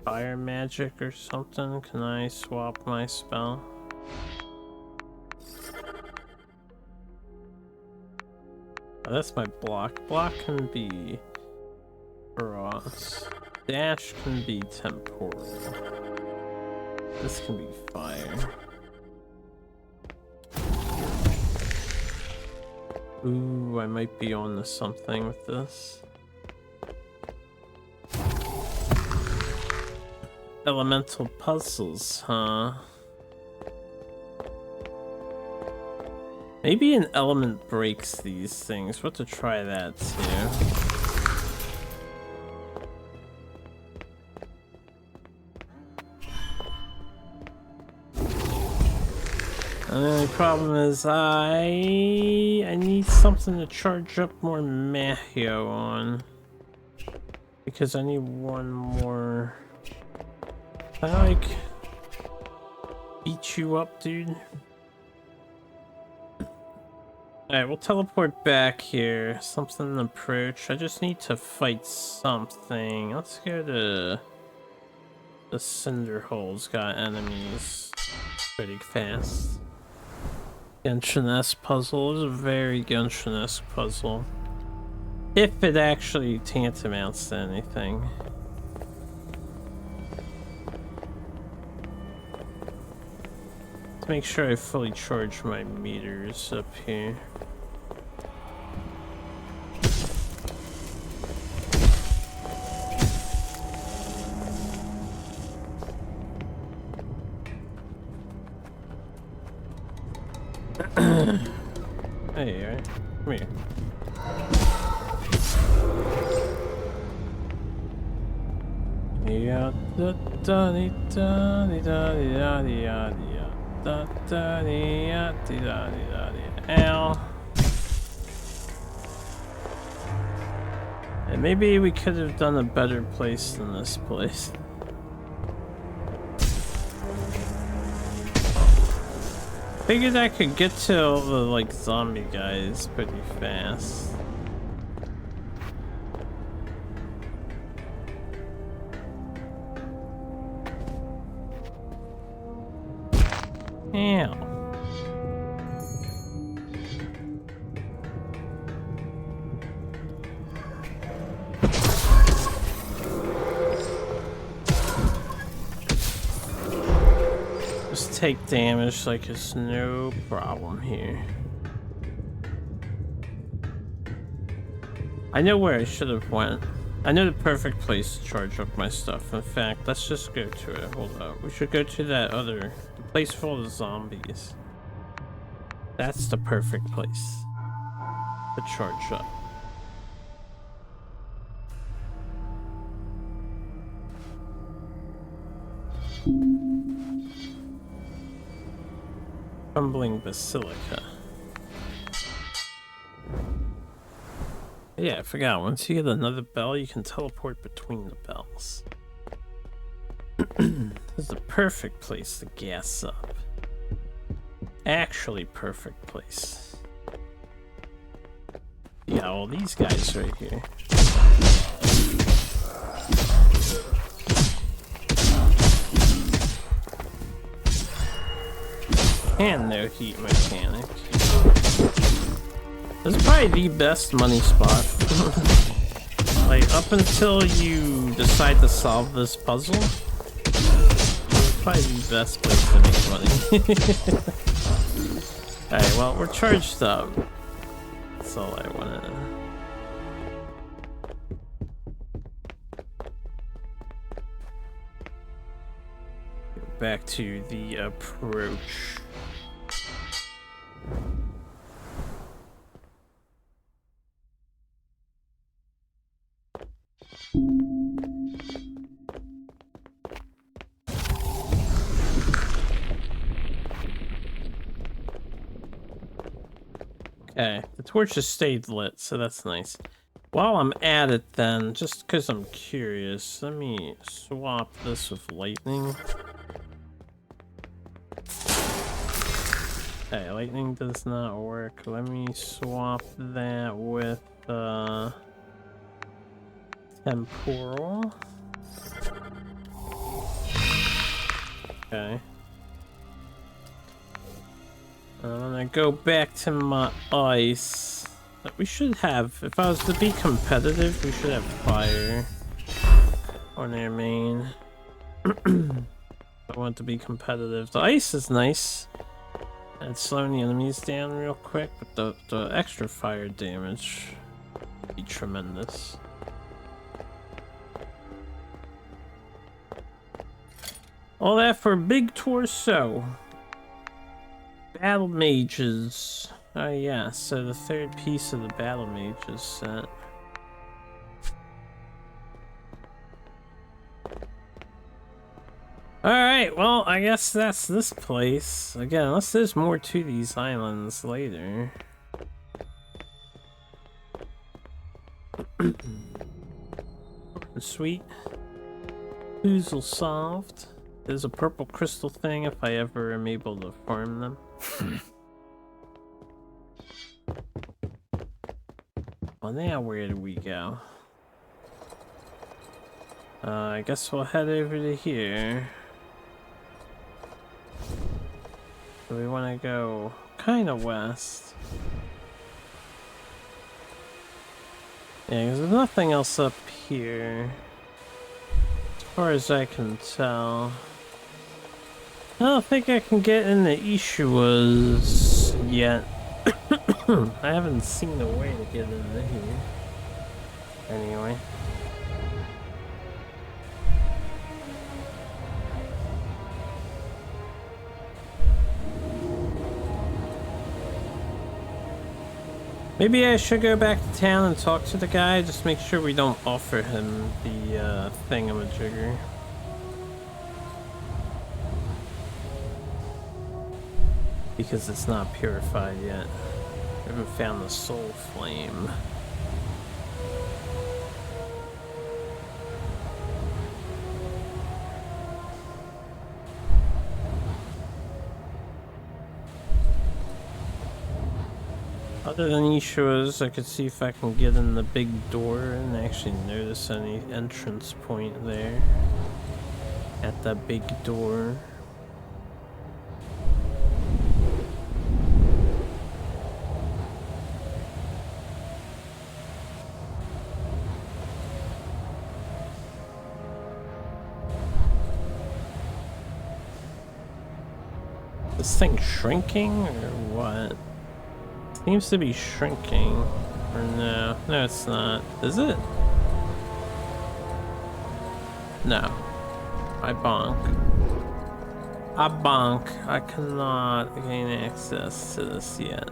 fire magic or something? Can I swap my spell? Oh, that's my block. Block can be frost. Dash can be temporal. This can be fire. Ooh, I might be on to something with this. Elemental puzzles, huh? Maybe an element breaks these things. We'll have to try that too. And the only problem is I need something to charge up more Mahio on. Because I need one more. Can I like beat you up, dude? Alright, we'll teleport back here. Something to approach. I just need to fight something. Let's go to the Cinder Hole's got enemies pretty fast. Genshin-esque puzzle is a very Genshin-esque puzzle. If it actually tantamounts to anything. Let's make sure I fully charge my meters up here. Hey, alright. Come here. Yeah, da da da da da da da da da da da. Ow. And maybe we could have done a better place than this place. Figured I could get to all the like zombie guys pretty fast. Ow. Just take damage like it's no problem here. I know where I should have went. I know the perfect place to charge up my stuff. In fact, let's just go to it. Hold up. We should go to that other place full of zombies. That's the perfect place to charge up. Crumbling Basilica. Yeah, I forgot. Once you get another bell, you can teleport between the bells. This is the perfect place to gas up. Actually, perfect place. Yeah, all these guys right here. And no heat mechanic. This is probably the best money spot. Like, up until you decide to solve this puzzle, it's probably the best place to make money. Alright, well, we're charged up. That's all I wanted. Go back to the approach. Okay, the torches stayed lit, so that's nice. While I'm at it then, just because I'm curious, let me swap this with lightning. Okay, lightning does not work. Let me swap that with temporal. Okay. I'm gonna go back to my ice. We should have, if I was to be competitive, we should have fire on their main. I want to be competitive. The ice is nice. And it's slowing the enemies down real quick, but the extra fire damage would be tremendous. All that for big torso. Battle mages. Oh yeah, so the third piece of the battle mages set. Alright, well, I guess that's this place. Again, unless there's more to these islands later. Sweet. Puzzle solved. There's a purple crystal thing if I ever am able to farm them. Well, now where do we go? I guess we'll head over to here. So we want to go kind of west. Yeah, 'cause there's nothing else up here. As far as I can tell. I don't think I can get into Ishua's yet. I haven't seen a way to get into here. Anyway. Maybe I should go back to town and talk to the guy, just make sure we don't offer him the thingamajigger. Because it's not purified yet. We haven't found the soul flame. Other than Ishua's, I could see if I can get in the big door and actually notice any entrance point there. At the big door. This thing shrinking or what? Seems to be shrinking. Or no. No, it's not. Is it? No. I bonk. I bonk. I cannot gain access to this yet.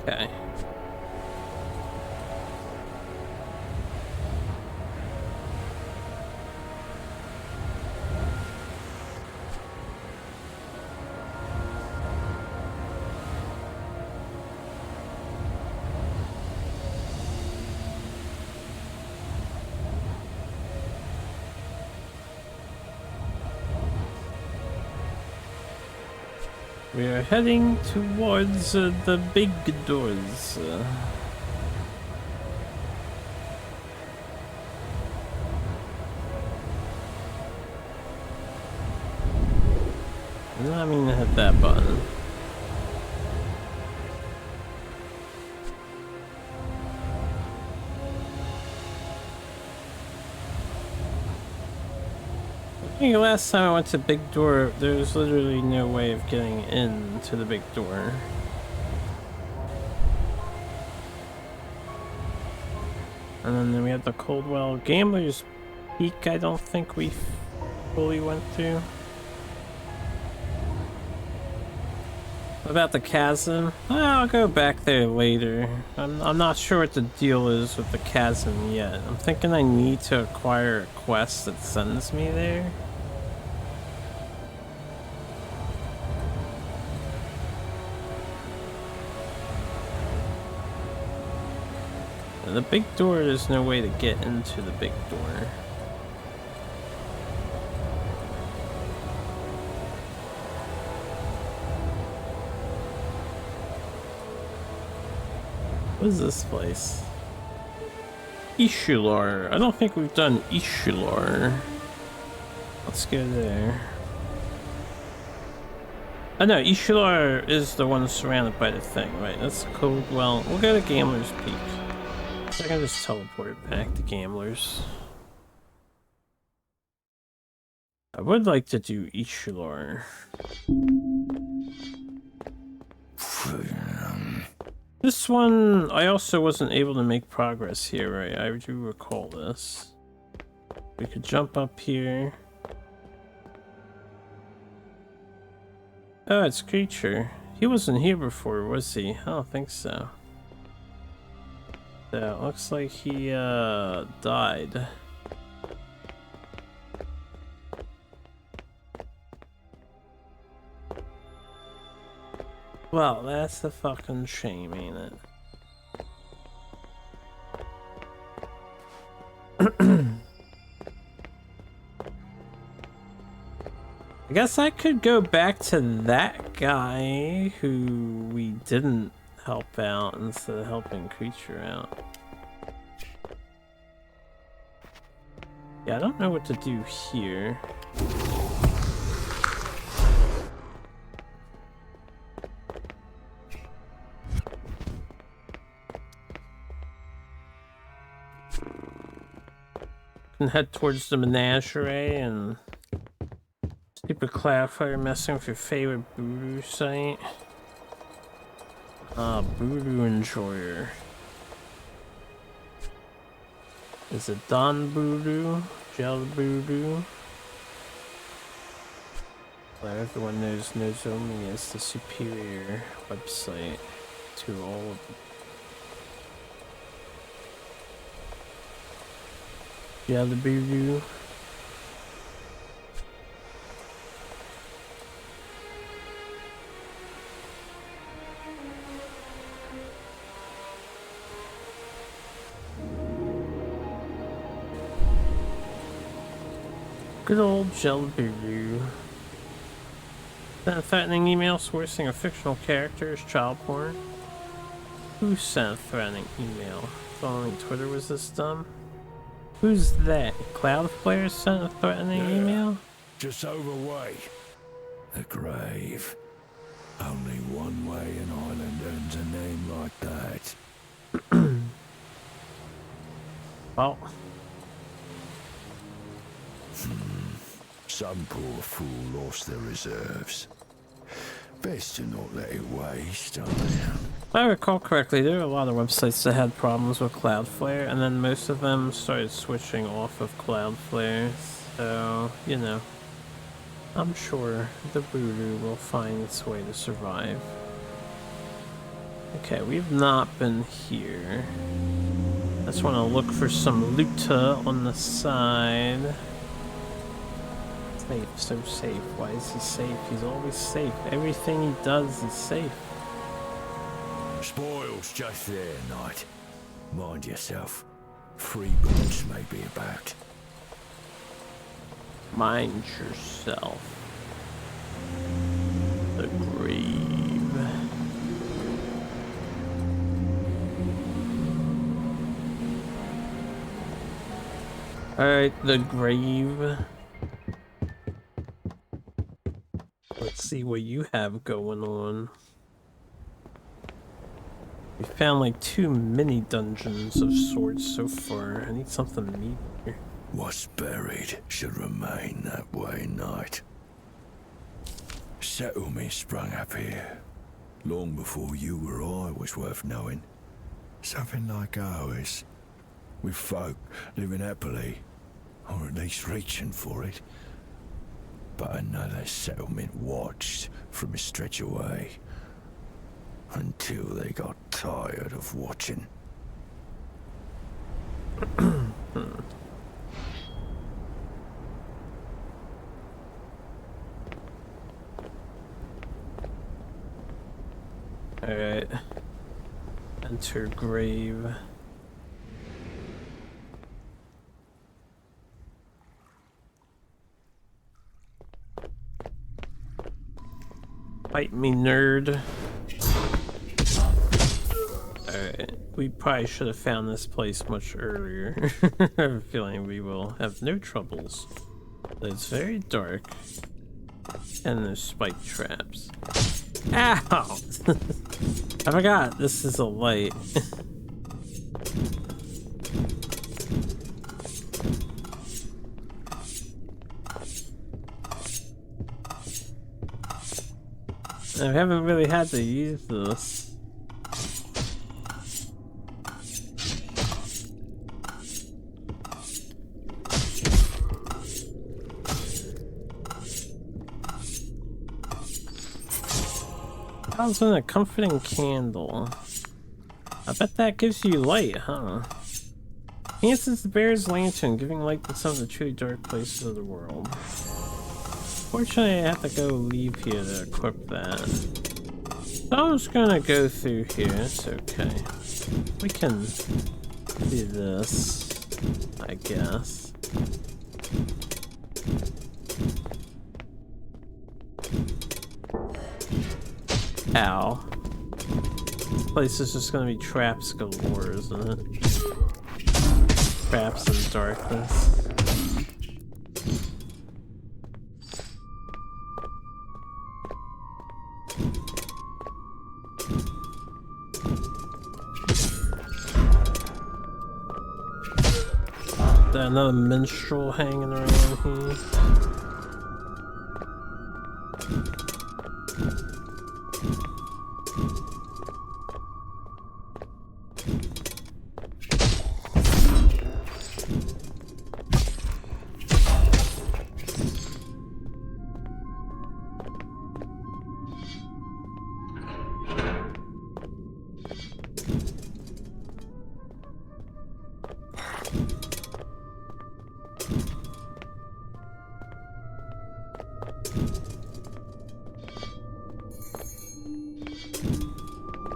Okay. We are heading towards the big doors. I didn't mean to hit that button. I think last time I went to Big Door, there was literally no way of getting into the big door. And then we had the Coldwell Gambler's Peak, I don't think we fully went through. What about the chasm? I'll go back there later. I'm not sure what the deal is with the chasm yet. I'm thinking I need to acquire a quest that sends me there. And the big door, there's no way to get into the big door. What is this place? Ishular. I don't think we've done Ishular. Let's go there. Oh no, Ishular is the one surrounded by the thing, right? That's cool. Well, we'll go to Gambler's Peak. So I can just teleport it back to Gamblers. I would like to do Ishular. This one, I also wasn't able to make progress here, right? I do recall this. We could jump up here. Oh, it's Creature. He wasn't here before, was he? I don't think so. Yeah, it looks like he, died. Well, that's a fucking shame, ain't it? I guess I could go back to that guy who we didn't help out instead of helping Creature out. Yeah, I don't know what to do here. Can head towards the menagerie and stupid Cloudfire messing with your favorite voodoo site. Voodoo Enjoyer. Is it Don Voodoo? Gel Voodoo? Well, everyone knows Nozomi is the superior website to all of them. Gel Voodoo. Good old Jelly. Sent a threatening email sourcing a fictional character as child porn. Who sent a threatening email? Following Twitter was this dumb? Who's that? Cloudflare sent a threatening email? Just overway. The grave. Only one way an island earns a name like that. Oh. Some poor fool lost their reserves. Best to not let it waste, aren't they? If I recall correctly, there were a lot of websites that had problems with Cloudflare, and then most of them started switching off of Cloudflare. So, you know, I'm sure the voodoo will find its way to survive. Okay, we've not been here. I just want to look for some loot on the side. Safe, so safe. Why is he safe? He's always safe. Everything he does is safe. Spoils just there, Knight. Mind yourself. Freebooters may be about. Mind yourself. The grave. Alright, the grave. Let's see what you have going on. We found like 2 mini dungeons of swords so far. I need something meatier. What's buried should remain that way, Knight. Settlement sprung up here. Long before you or I was worth knowing. Something like ours. With folk living happily, or at least reaching for it. But another settlement watched from a stretch away. Until they got tired of watching. Alright. Enter grave. Fight me, nerd. Alright, we probably should have found this place much earlier. I have a feeling we will have no troubles. It's very dark. And there's spike traps. Ow! I forgot, this is a light. I haven't really had to use this. How's in a comforting candle? I bet that gives you light, huh? Enhances the bear's lantern, giving light to some of the truly dark places of the world. Fortunately, I have to go leave here to equip that. So I'm just gonna go through here, it's okay. We can do this, I guess. Ow. This place is just gonna be traps galore, isn't it? Traps in darkness. Another minstrel hanging around here.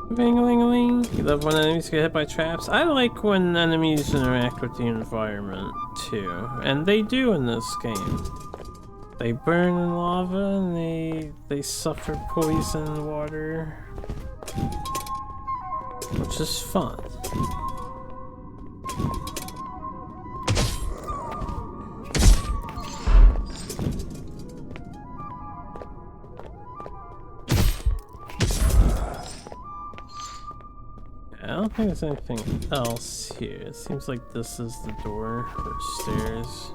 Ring-a-ling-a-ling. You love when enemies get hit by traps? I like when enemies interact with the environment, too. And they do in this game. They burn in lava and they suffer poison water. Which is fun. I don't think there's anything else here. It seems like this is the door or stairs.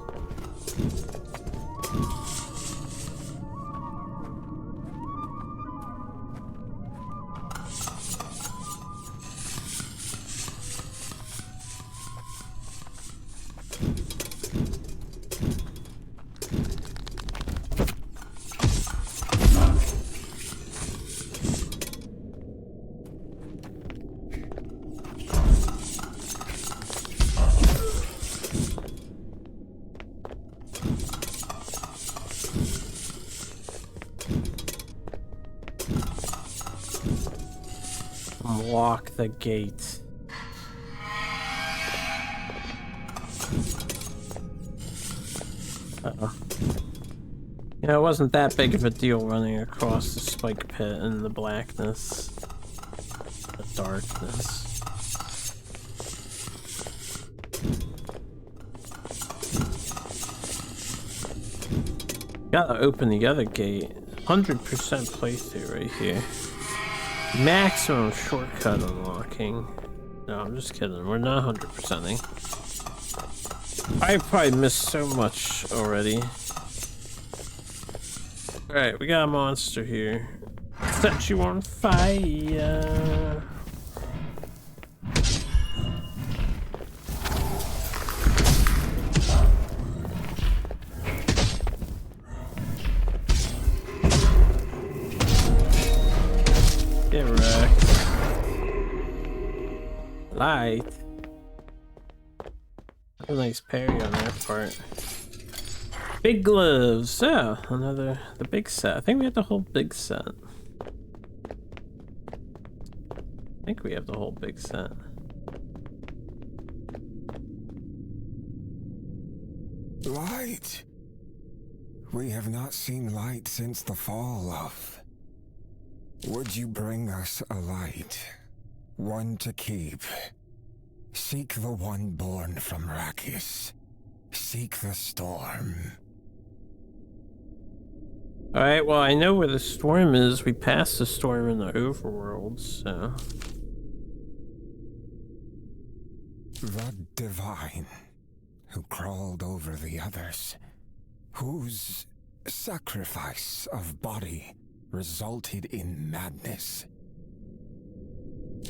Lock the gate. Uh-oh. You know, it wasn't that big of a deal running across the spike pit in the blackness. The darkness. Gotta open the other gate. 100% playthrough right here. Maximum shortcut unlocking. No, I'm just kidding. We're not 100%ing. I probably missed so much already. Alright, we got a monster here. Set you on fire. Get wrecked. Light. A nice parry on their part. Big gloves. Oh, another the big set. I think we have the whole big set. I think we have the whole big set. Light. We have not seen light since the fall of Would you bring us a light? One to keep. Seek the one born from Rakis. Seek the storm. Alright, well, I know where the storm is. We passed the storm in the overworld, so... The divine, who crawled over the others, whose sacrifice of body resulted in madness.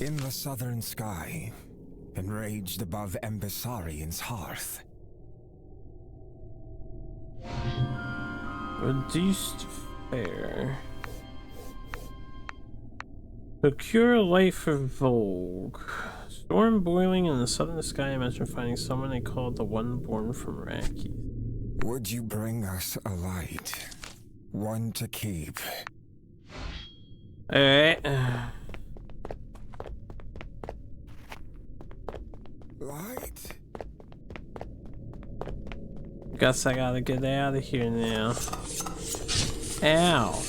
In the southern sky, enraged above Embissarian's hearth. Reduced fare. Procure light for Volg. Storm boiling in the southern sky. Imagine finding someone they called the one born from Raki. Would you bring us a light? One to keep. Alright. Light? Guess I gotta get out of here now. Ow.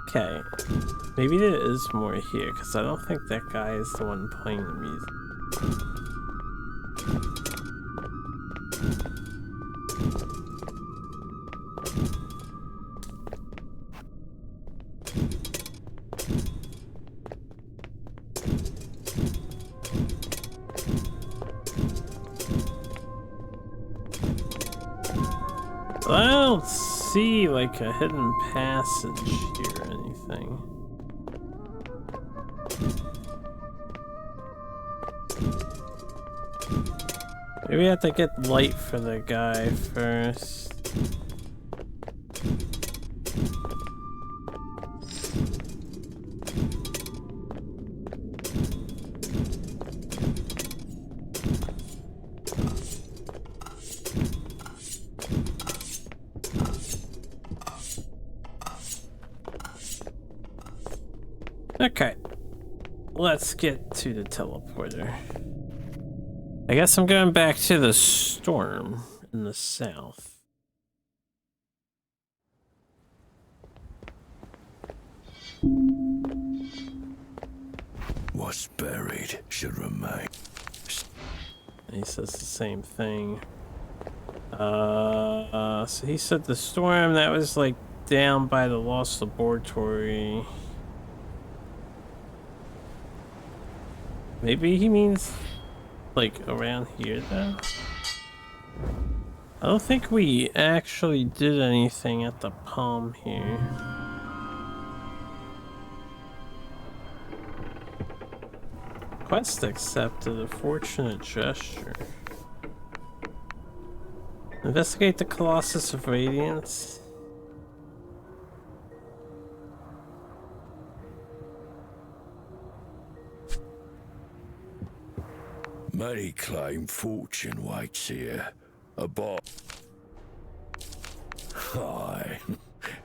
Okay, maybe there is more here because I don't think that guy is the one playing the music. I don't see like a hidden passage here or anything. Maybe we have to get light for the guy first. Okay, let's get to the teleporter. I guess I'm going back to the storm in the south. What's buried should remain. He says the same thing. So he said the storm that was like down by the Lost Laboratory. Maybe he means like around here though. I don't think we actually did anything at the palm here. Quest accepted, a fortunate gesture. Investigate the Colossus of Radiance. Many claim fortune waits here. A bar. Aye,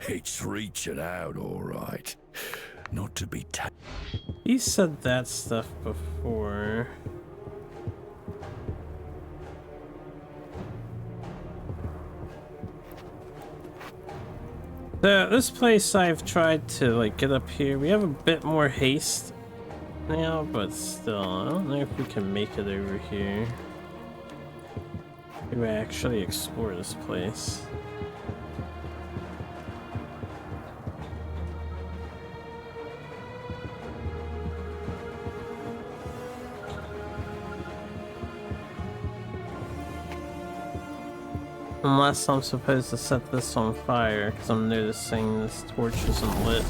it's reaching out all right. Not to be He said that stuff before. This place I've tried to like get up here. We have a bit more haste now, but still, I don't know if we can make it over here. Maybe we actually explore this place. Unless I'm supposed to set this on fire, because I'm noticing this torch isn't lit.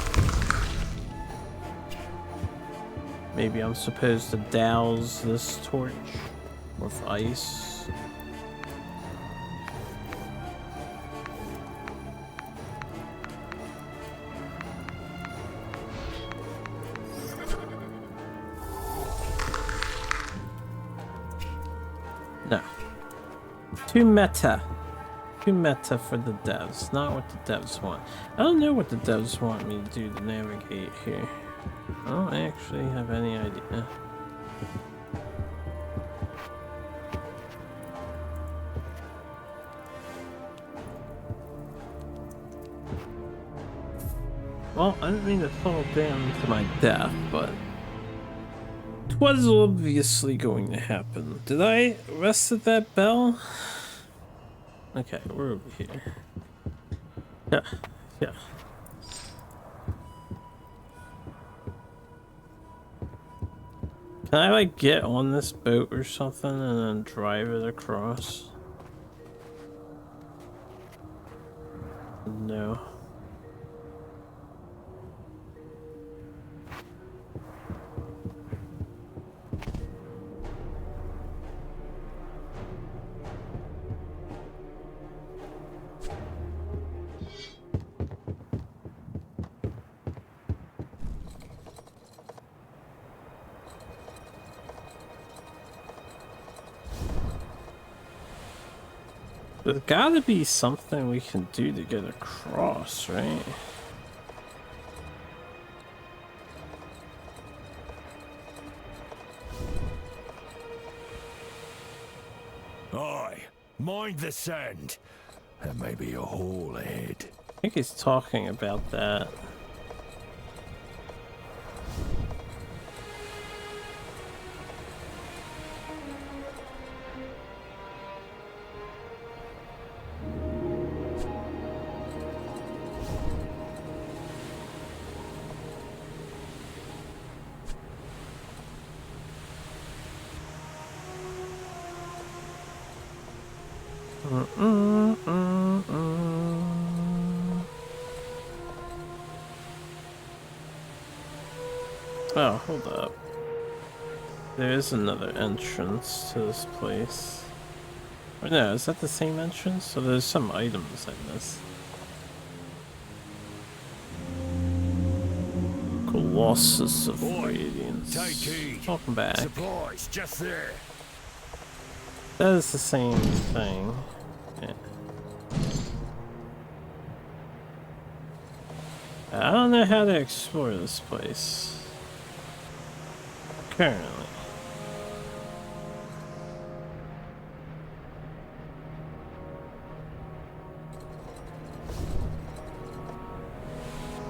Maybe I'm supposed to douse this torch with ice. No. Too meta. Too meta for the devs. Not what the devs want. I don't know what the devs want me to do to navigate here. I don't actually have any idea. Well, I didn't mean to fall down to my death, but it was obviously going to happen. Did I rest at that bell? Okay, we're over here. Yeah, yeah. Can I, like, get on this boat or something and then drive it across? No. There's gotta be something we can do to get across, right? Aye, mind the sand. There may be a hole ahead. I think he's talking about that. Oh, hold up. There is another entrance to this place. Or no, is that the same entrance? So there's some items in this. Colossus of Radiance. Welcome back. Supplies just there. That is the same thing. Yeah. I don't know how to explore this place currently.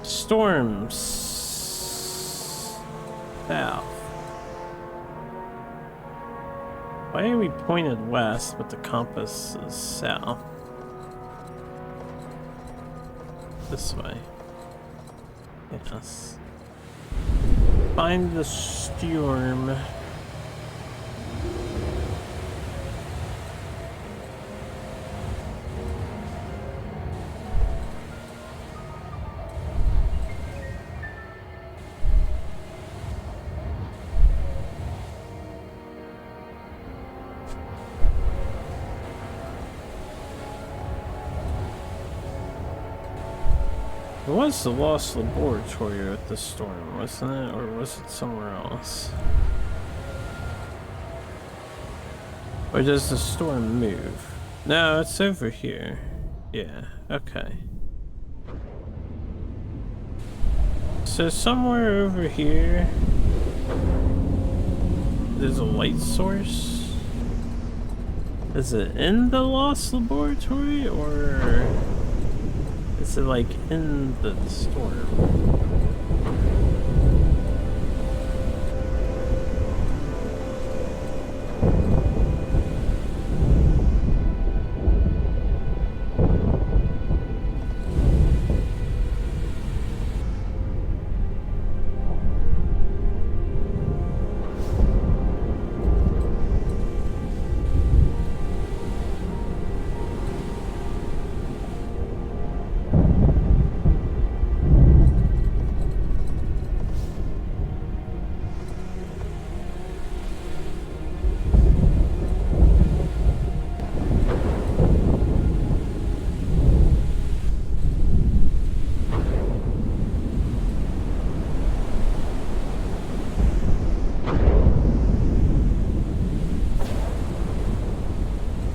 Storms south. Why are we pointed west but the compass is south? This way. Yes. Find the storm. It was the Lost Laboratory at the storm, wasn't it? Or was it somewhere else? Or does the storm move? No, it's over here. Yeah, okay. So somewhere over here, there's a light source? Is it in the Lost Laboratory, or is it like in the storm?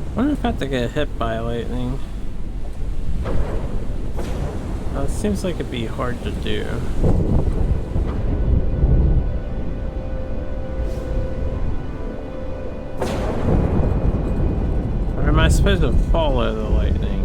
I wonder if I have to get hit by lightning. It seems like it'd be hard to do. Or am I supposed to follow the lightning?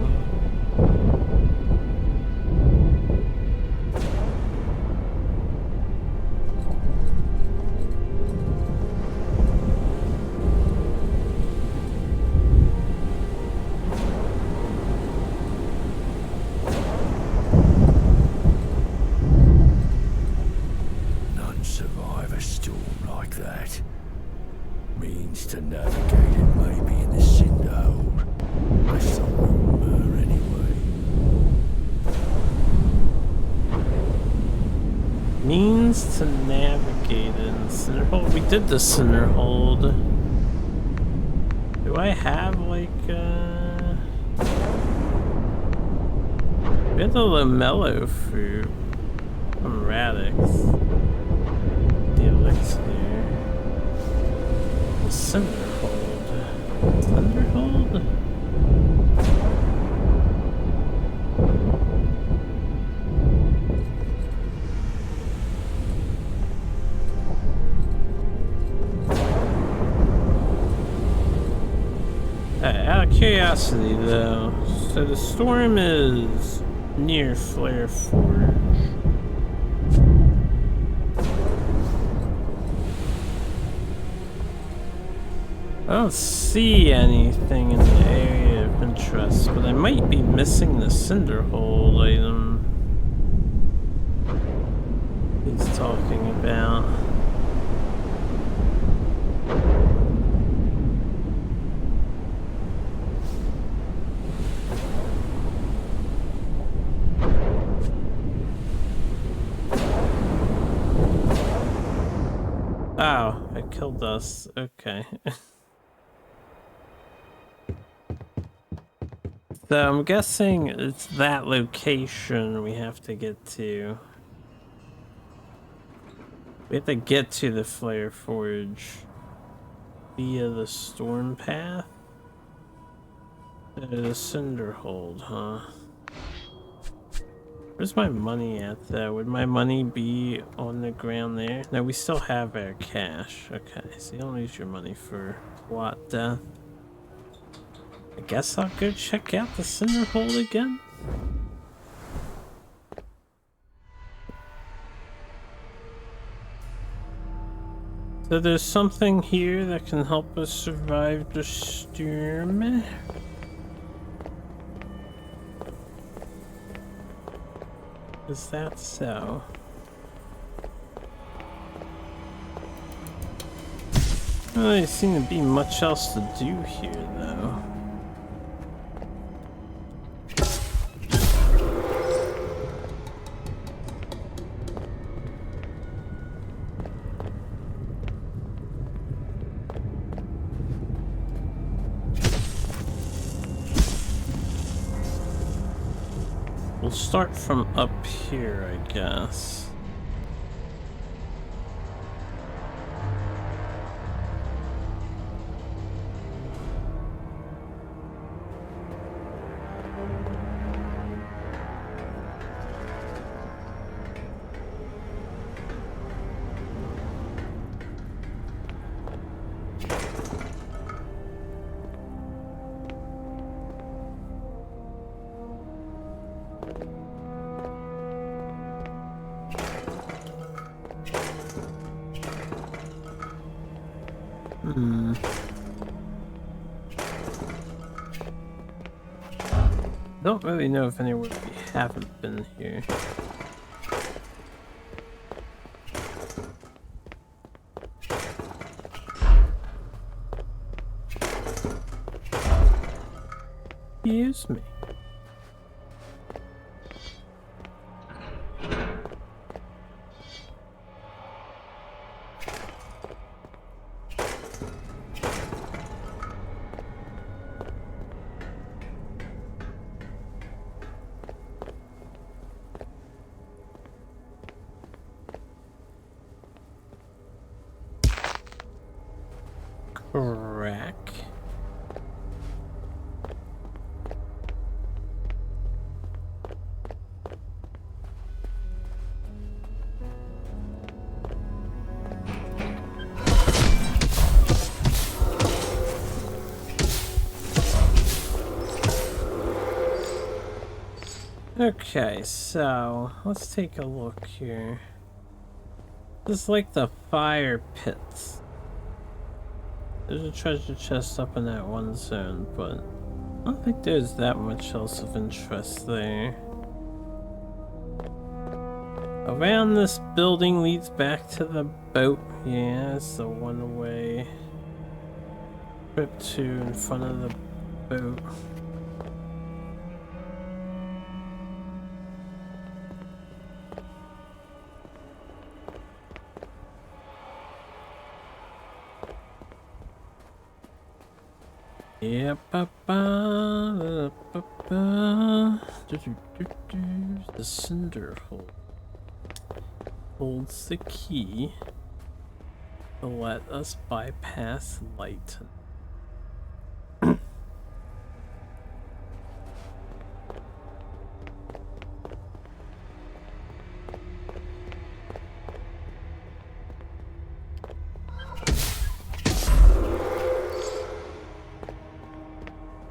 Cinderhold? We did the Cinderhold. Do I have, like, we had the Lamello fruit from Radix. The elixir. The Cinderhold. Cinderhold? Out of curiosity, though, so the storm is near Flare Forge. I don't see anything in the area of interest, but I might be missing the Cinderhold item he's talking about. Oh, it killed us. Okay. So I'm guessing it's that location we have to get to. We have to get to the Flare Forge via the storm path. The Cinderhold, huh? Where's my money at though? Would my money be on the ground there? No, we still have our cash. Okay, so you don't use your money for what death? I guess I'll go check out the Cinderhold again. So there's something here that can help us survive the storm. Is that so? Well, there doesn't seem to be much else to do here, though. We'll start from up here, I guess. Don't really know if anywhere we haven't been here. Excuse me. Crack. Okay, so let's take a look here. This is like the fire pits. There's a treasure chest up in that one zone, but I don't think there's that much else of interest there. Around this building leads back to the boat. Yeah, it's the one-way trip to in front of the boat. Yeah, the cinder hole holds the key to let us bypass light.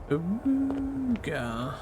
Ooga.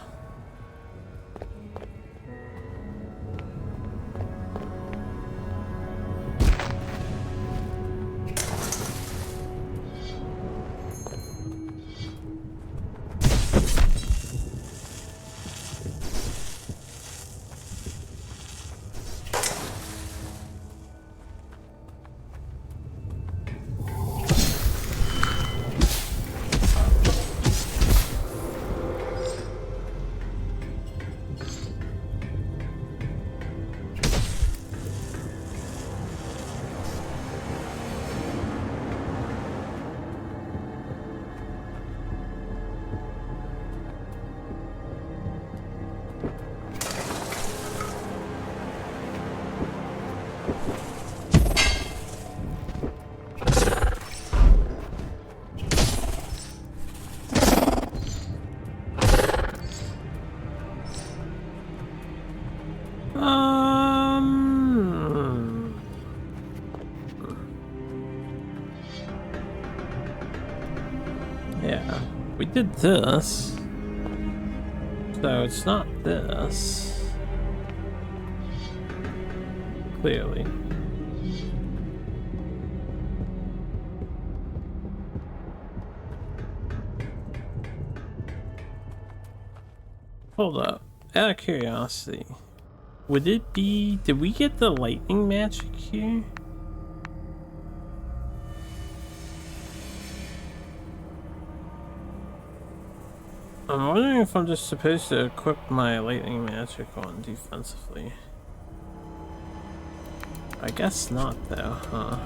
Yeah, we did this, so it's not this, clearly. Hold up, out of curiosity, would it be, did we get the lightning magic here? I'm wondering if I'm just supposed to equip my lightning magic on defensively. I guess not though, huh?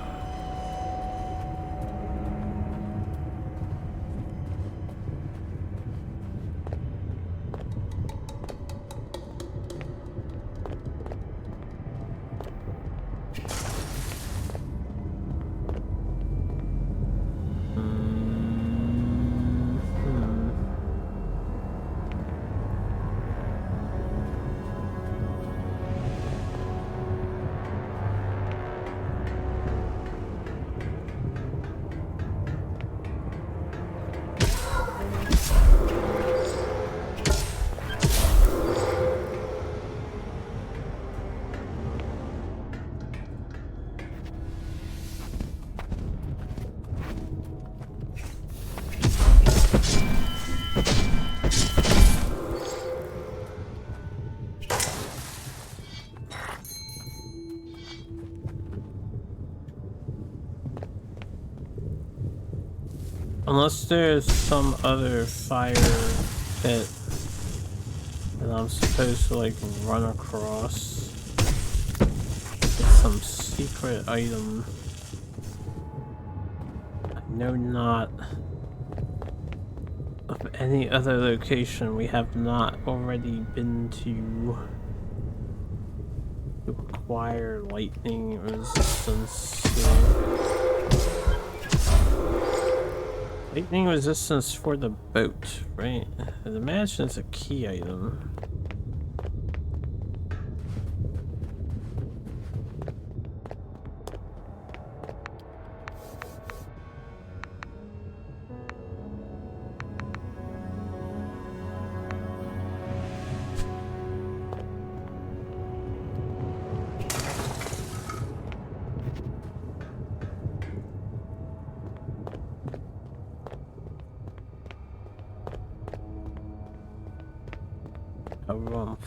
Unless there's some other fire pit that I'm supposed to like run across. It's some secret item. I know not of any other location we have not already been to acquire lightning resistance here. Lightning resistance for the boat, right? I'd imagine it's a key item. A rump.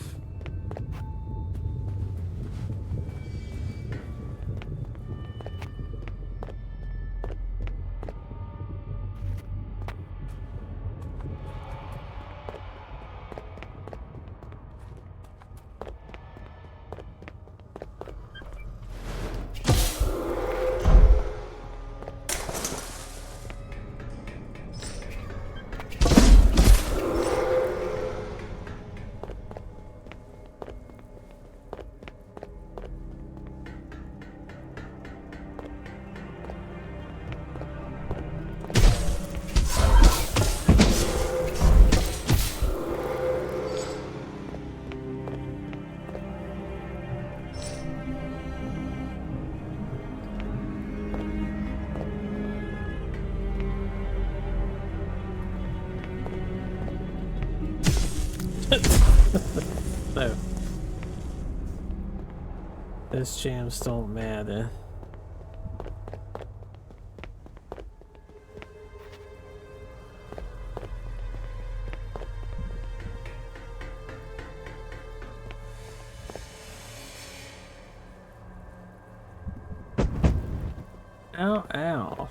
No. Those jams don't matter. Ow, ow.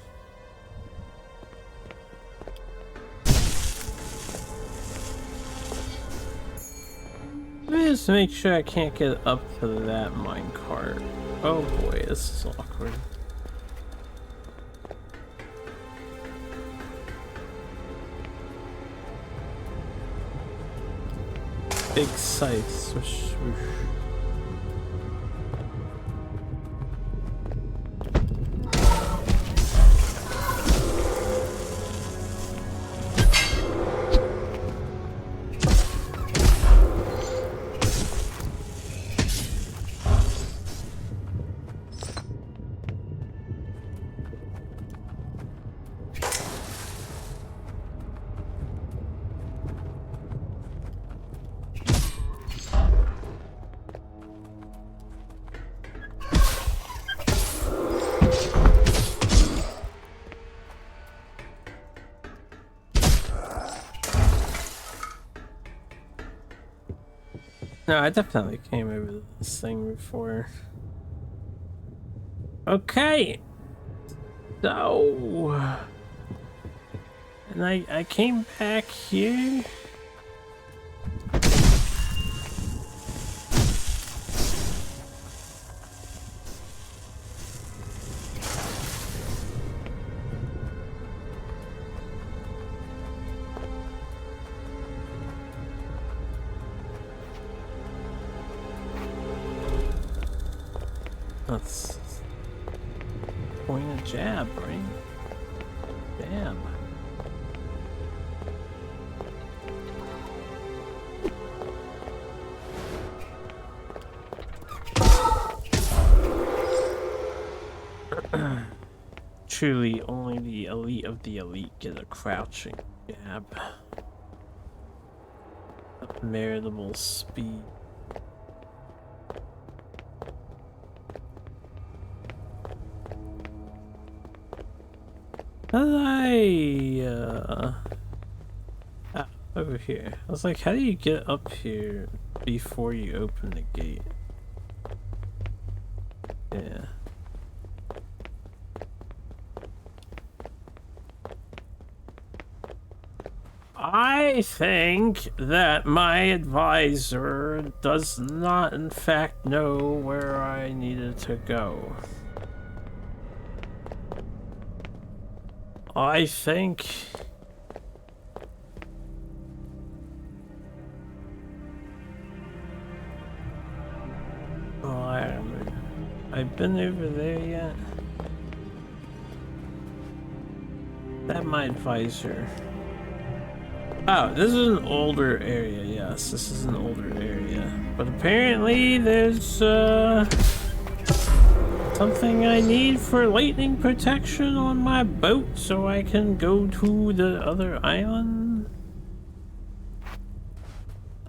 Let me just make sure I can't get up to that minecart. Oh boy, this is awkward. Big scythe, swoosh, swoosh. No, I definitely came over this thing before. Okay. So... And I came back here. Let's point a jab, right? Jab. Truly, only the elite of the elite get a crouching jab. Meritable speed. Over here. I was like, how do you get up here before you open the gate? Yeah. I think that my advisor does not in fact know where I needed to go. I think... I've been over there yet? That my advisor. Oh, this is an older area. Yes, this is an older area. But apparently there's something I need for lightning protection on my boat so I can go to the other island.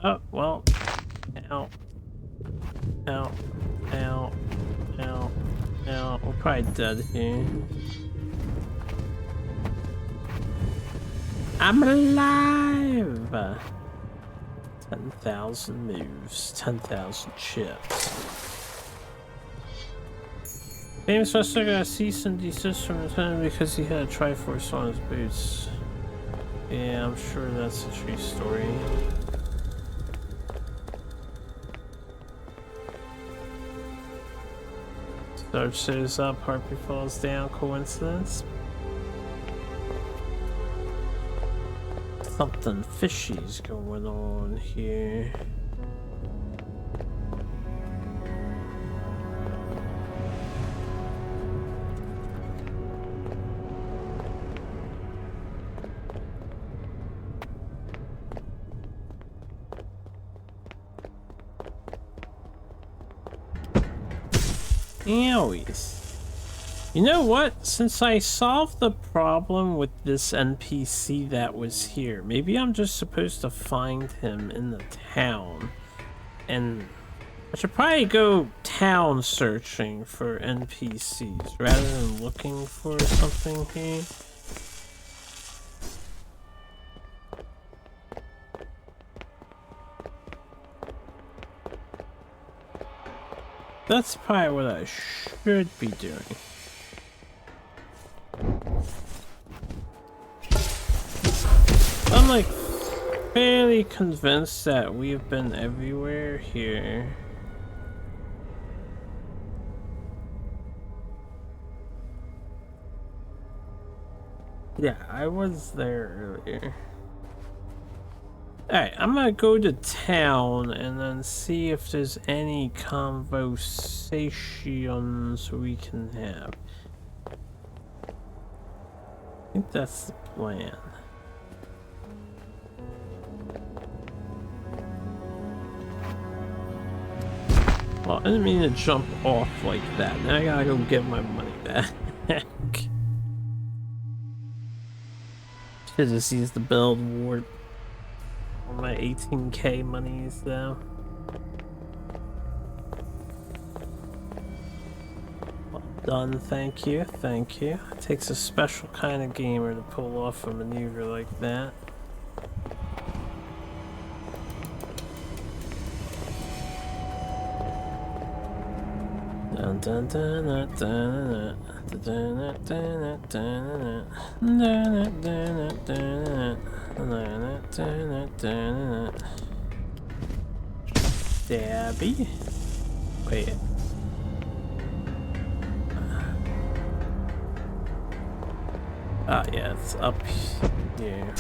Oh, well. Ow. Ow. Ow. Ow. Ow. We're probably dead here. I'm alive! 10,000 moves, 10,000 chips. Famous wrestler got a cease and desist from his home because he had a Triforce on his boots. Yeah, I'm sure that's a true story. Star shows up, Harpy falls down, coincidence? Something fishy's going on here. Owies. You know what? Since I solved the problem with this NPC that was here, maybe I'm just supposed to find him in the town. And I should probably go town searching for NPCs rather than looking for something here. That's probably what I should be doing. I'm like fairly convinced that we've been everywhere here. Yeah, I was there earlier. Alright, I'm gonna go to town and then see if there's any conversations we can have. I think that's the plan. Well, I didn't mean to jump off like that. Now I gotta go get my money back. Should just use the build ward on my 18k monies though. Well done, thank you, thank you. It takes a special kind of gamer to pull off a maneuver like that. Dun dun dun dun dun dun dun dun dun. Dabby? Wait. Ah, yeah, it's up here.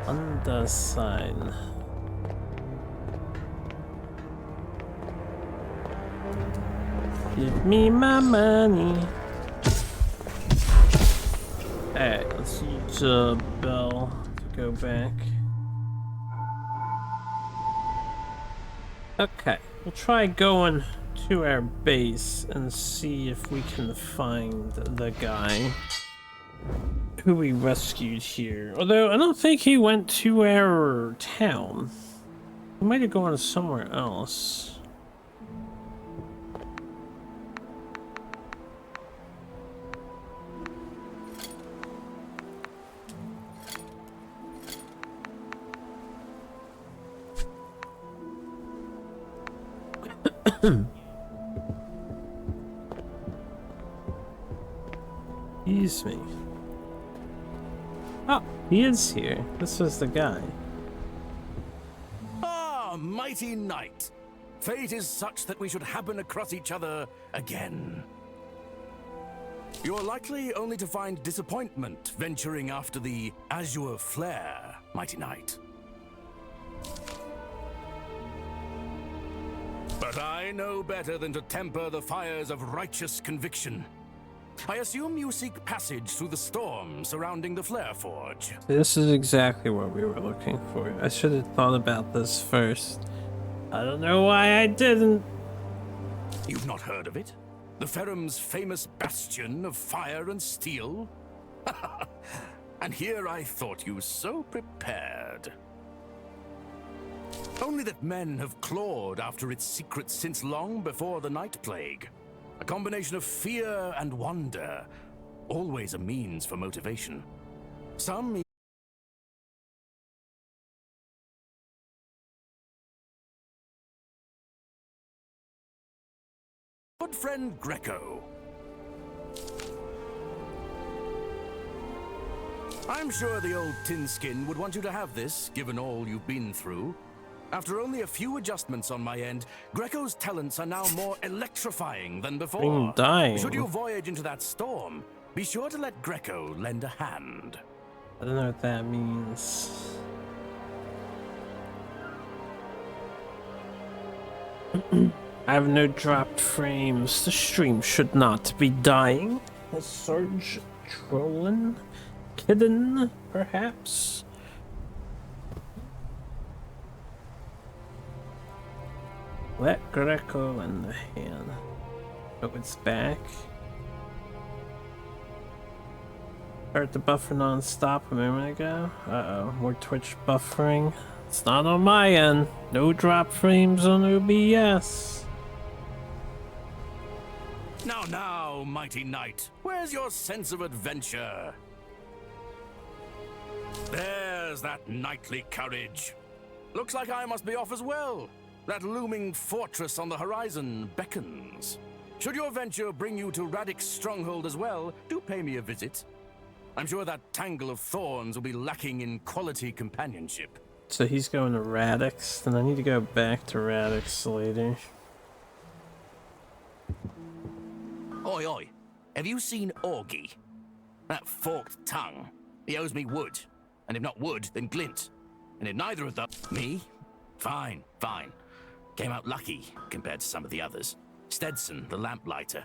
Undersign. Give me my money. Alright, let's use a bell to go back. Okay, we'll try going to our base and see if we can find the guy who we rescued here. Although I don't think he went to our town. He might have gone somewhere else. Excuse me. Oh, he is here. This was the guy. Ah, mighty knight. Fate is such that we should happen across each other again. You're likely only to find disappointment venturing after the azure flare, mighty knight. But I know better than to temper the fires of righteous conviction. I assume you seek passage through the storm surrounding the Flare Forge. This is exactly what we were looking for. I should have thought about this first. I don't know why I didn't. You've not heard of it? The Ferrum's famous bastion of fire and steel? And here I thought you so prepared. Only that men have clawed after its secrets since long before the Night Plague. A combination of fear and wonder, always a means for motivation. Some good friend Greco. I'm sure the old tin skin would want you to have this, given all you've been through. After only a few adjustments on my end, Greco's talents are now more electrifying than before. Dying. Should you voyage into that storm, be sure to let Greco lend a hand. I don't know what that means. I have no dropped frames. The stream should not be dying. Has Sarge trolling? Kidding, perhaps? Let Greco in the hand. Oh, it's back. Start the buffer non-stop a moment ago. Uh-oh, more Twitch buffering. It's not on my end. No drop frames on OBS. Now, mighty knight, where's your sense of adventure? There's that knightly courage. Looks like I must be off as well. That looming fortress on the horizon beckons. Should your venture bring you to Radic's stronghold as well, do pay me a visit. I'm sure that tangle of thorns will be lacking in quality companionship. So he's going to Radix, then I need to go back to Radix later. Oi, oi. Have you seen Augie? That forked tongue. He owes me wood. And if not wood, then glint. And if neither of them... Me? Fine, fine. Came out lucky compared to some of the others. Stetson, the lamplighter.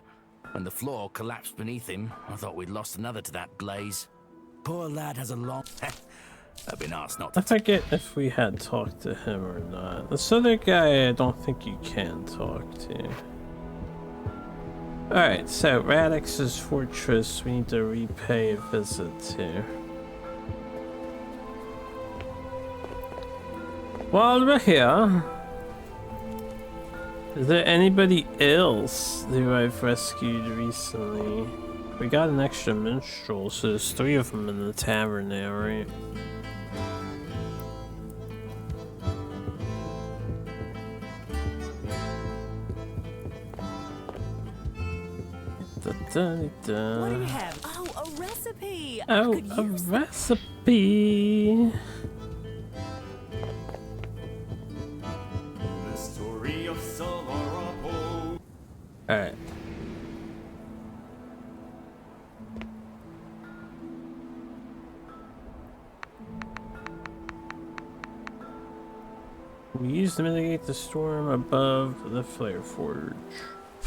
When the floor collapsed beneath him, I thought we'd lost another to that blaze. Poor lad has a long... I've been asked not to... I forget if we had talked to him or not. This other guy I don't think you can talk to. Alright, so Radix's fortress we need to repay a visit to. While we're here, is there anybody else who I've rescued recently? We got an extra minstrel, so there's 3 of them in the tavern now, right? What do you have? Oh, a recipe! Oh, a recipe! The story of Solarapo. Alright. We used to mitigate the storm above the Flare Forge.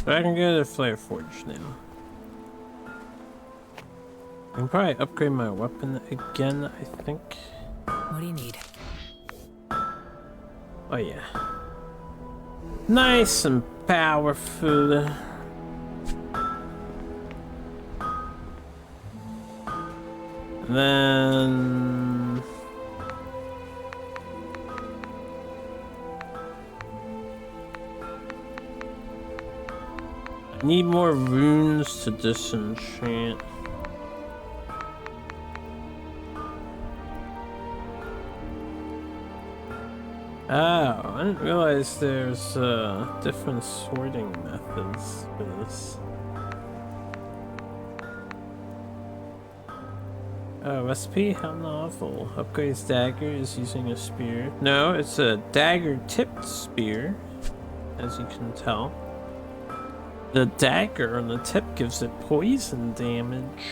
But I can go to the Flare Forge now. I can probably upgrade my weapon again, I think. What do you need? Oh yeah. Nice and powerful. And then... I need more runes to disenchant. Oh, I didn't realize there's different sorting methods for this. Oh, recipe? How novel. Upgrades daggers using a spear. No, it's a dagger-tipped spear, as you can tell. The dagger on the tip gives it poison damage.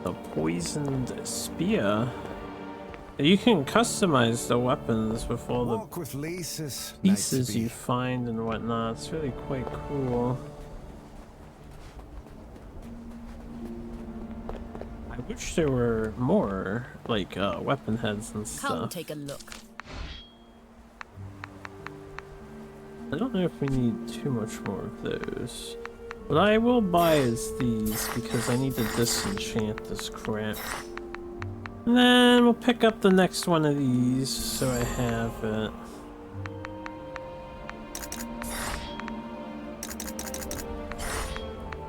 The poisoned spear. You can customize the weapons with all the pieces you find and whatnot. It's really quite cool. I wish there were more, like, weapon heads and stuff. Come take a look. I don't know if we need too much more of those. What I will buy is these because I need to disenchant this crap. And then we'll pick up the next one of these so I have it.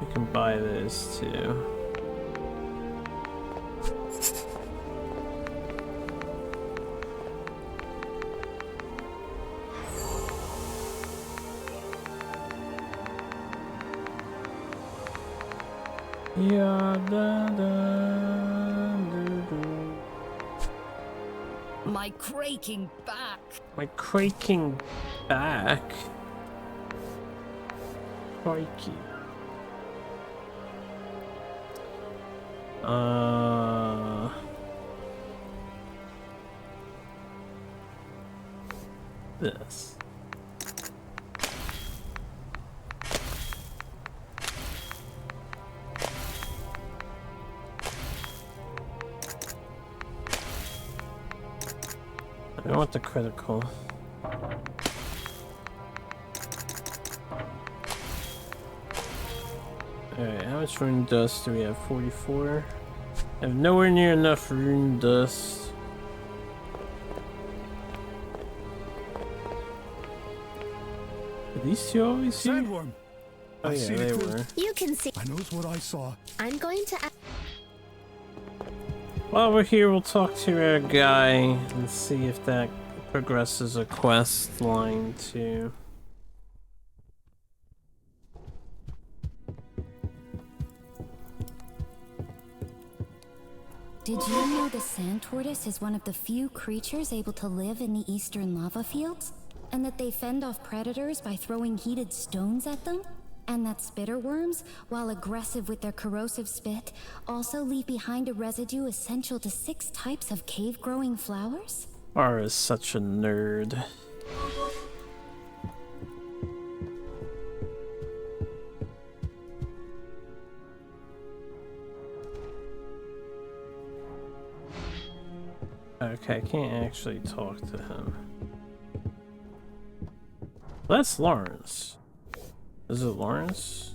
We can buy those too. Yeah, da, da, do, do. My creaking back. My creaking back. Crikey. This. I want the critical. Alright, how much rune dust do we have? 44? I have nowhere near enough rune dust. Are these two always here? Sandworm! Oh I yeah, see they the were. You can see. I knows what I saw. I'm going to. While we're here, we'll talk to our guy and see if that progresses a quest line too. Did you know the sand tortoise is one of the few creatures able to live in the eastern lava fields? And that they fend off predators by throwing heated stones at them? And that spitter worms, while aggressive with their corrosive spit, also leave behind a residue essential to 6 types of cave-growing flowers? R is such a nerd. Okay, I can't actually talk to him. Well, that's Lawrence. Is it Lawrence?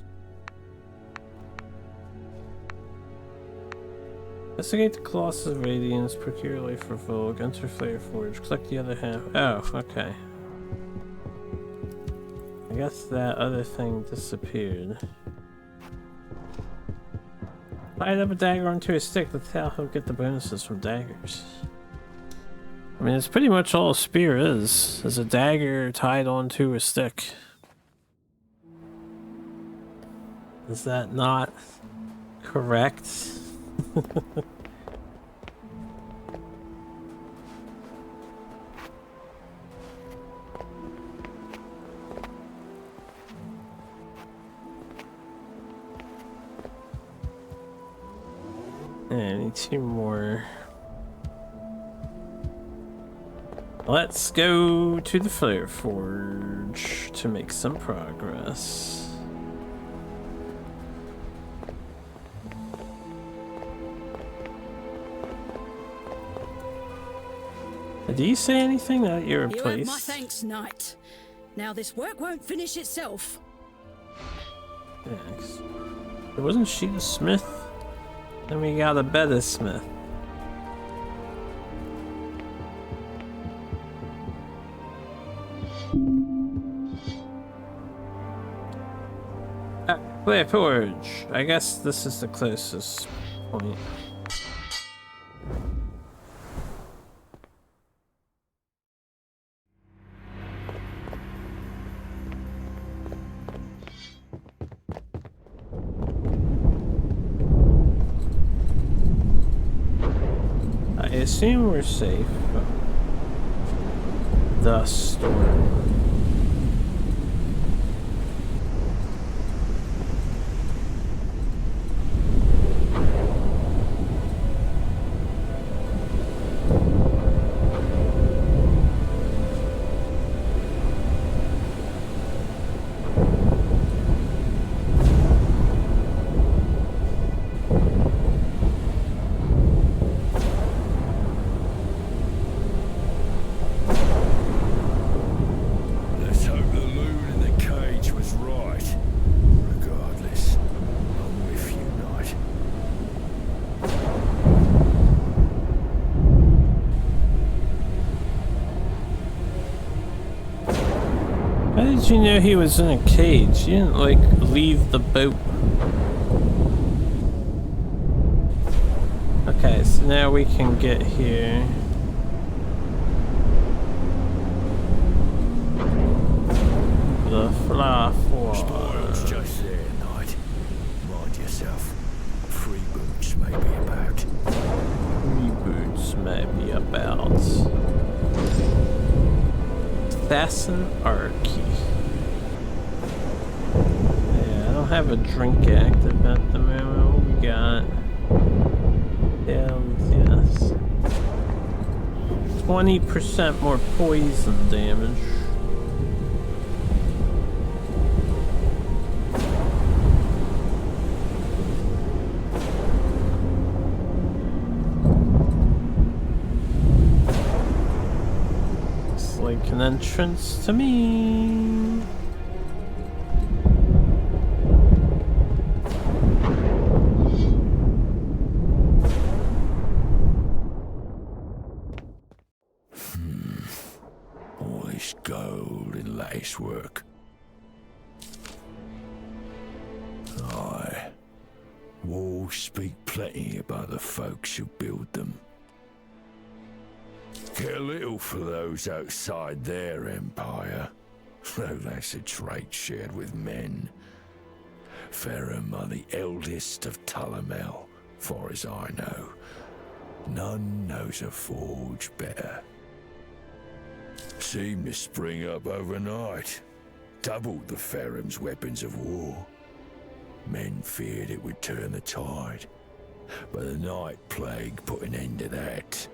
Investigate the Colossus of Radiance, procure life for Vogue, enter Flare Forge, collect the other half. Oh, okay. I guess that other thing disappeared. Light up a dagger onto a stick, that's how he'll get the bonuses from daggers. I mean, it's pretty much all a spear is a dagger tied onto a stick. Is that not correct? I need 2 more. Let's go to the Flare Forge to make some progress. Did you say anything that you're You have replaced? my thanks, Knight. Now this work won't finish itself. Thanks. Wasn't she the smith? Then we got a better smith. Flare Forge. I guess this is the closest point. I assume we're safe from the storm. How did you know he was in a cage? You didn't, like, leave the boat. Okay, so now we can get here. The Flare Forge. Spoils just there, Knight. Mind yourself. Freeboots may be about. Freeboots may be about. Fasten our key. Yeah, I don't have a drink active at the moment. What we got? Yes. 20% more poison damage. Like an entrance to me. this gold and lattice work. Aye, walls speak plenty about the folks who build them. Care little for those outside their empire, though that's a trait shared with men. Ferrum are the eldest of Tulamel, far as I know. None knows a forge better. Seemed to spring up overnight. Doubled the Ferrum's weapons of war. Men feared it would turn the tide, but the Night Plague put an end to that.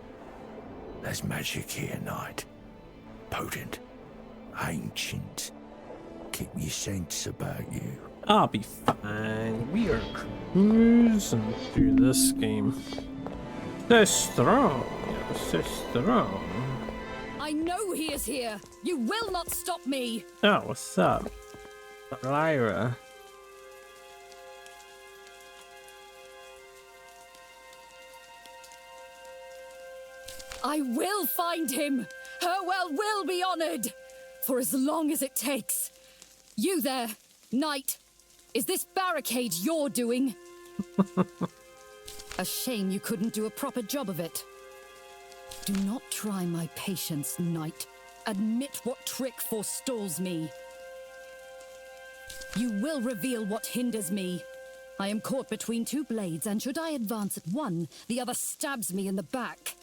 There's magic here, Knight. Potent, ancient. Keep your sense about you. I'll be fine. We are cruising through this game. So strong, so strong. I know he is here. You will not stop me. Oh, what's up, Lyra? I will find him. Herwell will be honored. For as long as it takes. You there, Knight. Is this barricade your doing? A shame you couldn't do a proper job of it. Do not try my patience, Knight. Admit what trick forestalls me. You will reveal what hinders me. I am caught between two blades, and should I advance at one, the other stabs me in the back.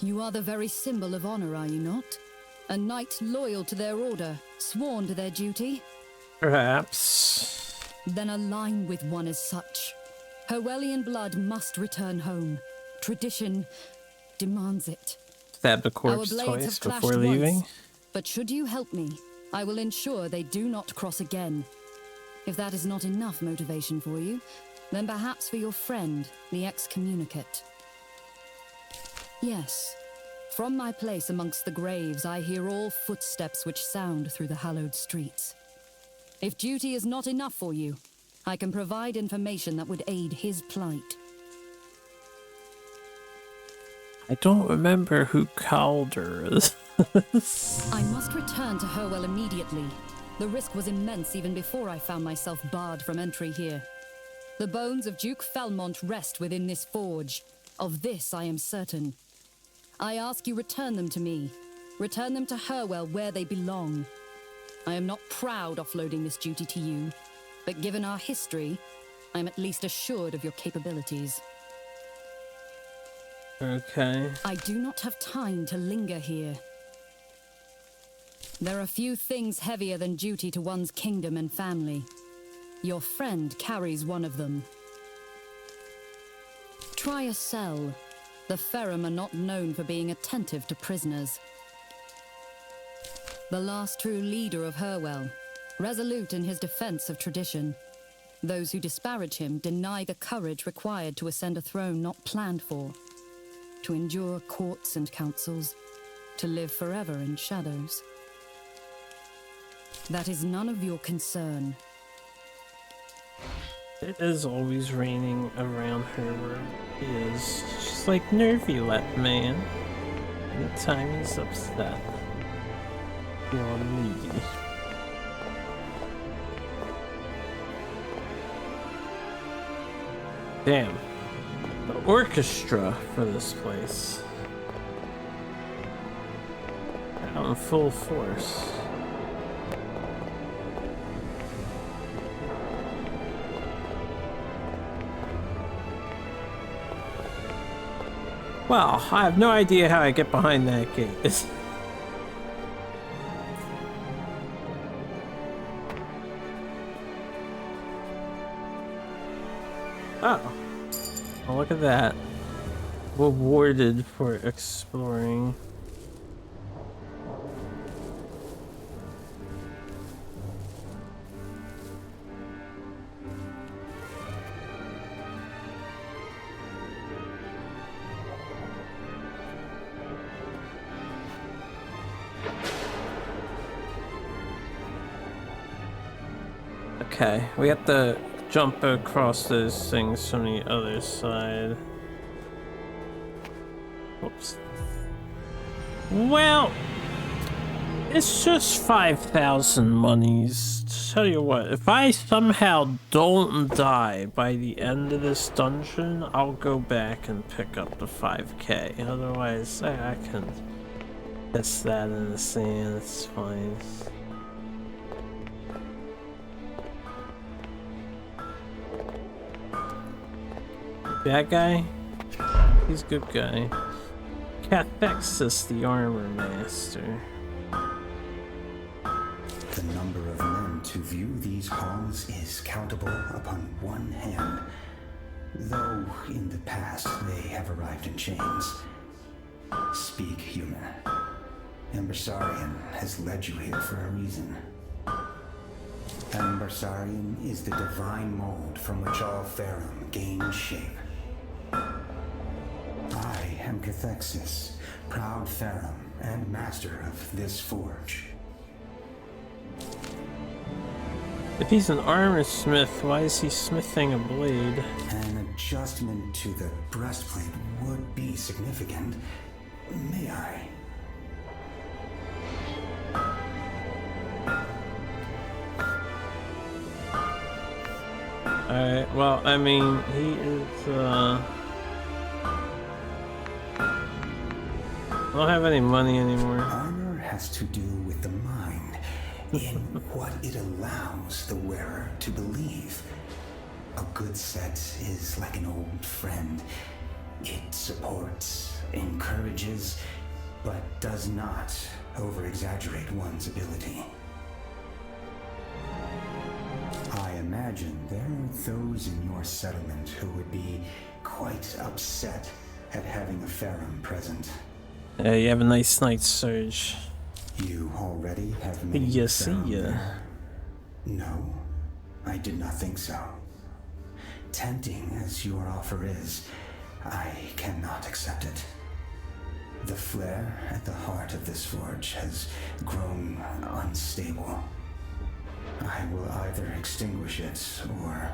You are the very symbol of honor, are you not? A knight loyal to their order, sworn to their duty? Perhaps. Then align with one as such. Herwellian blood must return home. Tradition demands it. Stab the corpse twice before leaving. Once, but should you help me, I will ensure they do not cross again. If that is not enough motivation for you, then perhaps for your friend, the excommunicate. Yes, from my place amongst the graves, I hear all footsteps which sound through the hallowed streets. If duty is not enough for you, I can provide information that would aid his plight. I don't remember who Calder is. I must return to Herwell immediately. The risk was immense even before I found myself barred from entry here. The bones of Duke Felmont rest within this forge. Of this I am certain. I ask you return them to me. Return them to Herwell where they belong. I am not proud offloading this duty to you, but given our history, I am at least assured of your capabilities. Okay. I do not have time to linger here. There are few things heavier than duty to one's kingdom and family. Your friend carries one of them. Try a cell. The Ferrum are not known for being attentive to prisoners. The last true leader of Herwell, resolute in his defense of tradition. Those who disparage him deny the courage required to ascend a throne not planned for, to endure courts and councils, to live forever in shadows. That is none of your concern. It is always raining around her where he is. She's like Nervy-let man. Anytime he's upset. Feeling needy. Damn. The orchestra for this place. Out in full force. Well, I have no idea how I get behind that gate. Oh. Well, look at that. Rewarded for exploring. Okay, we have to jump across those things from the other side. Oops. Well, it's just 5,000 monies. Tell you what, if I somehow don't die by the end of this dungeon, I'll go back and pick up the 5k. Otherwise, I can piss that in the sand. It's fine. Bad guy? He's a good guy. Cathexis, the armor master. The number of men to view these halls is countable upon one hand, though in the past they have arrived in chains. Speak, human. Embersarian has led you here for a reason. Embersarian is the divine mold from which all Farum gained shape. I am Cathexis, proud Farum and master of this forge. If he's an armor smith, why is he smithing a blade? An adjustment to the breastplate would be significant. May I? Alright, well, I mean, he is, I don't have any money anymore. Armor has to do with the mind, in what it allows the wearer to believe. A good set is like an old friend. It supports, encourages, but does not over-exaggerate one's ability. I imagine there are those in your settlement who would be quite upset at having a Farum present. You have a nice night, Surge. You already have many Yes, Farum yeah. there? No, I did not think so. Tempting as your offer is, I cannot accept it. The flare at the heart of this forge has grown unstable. I will either extinguish it or...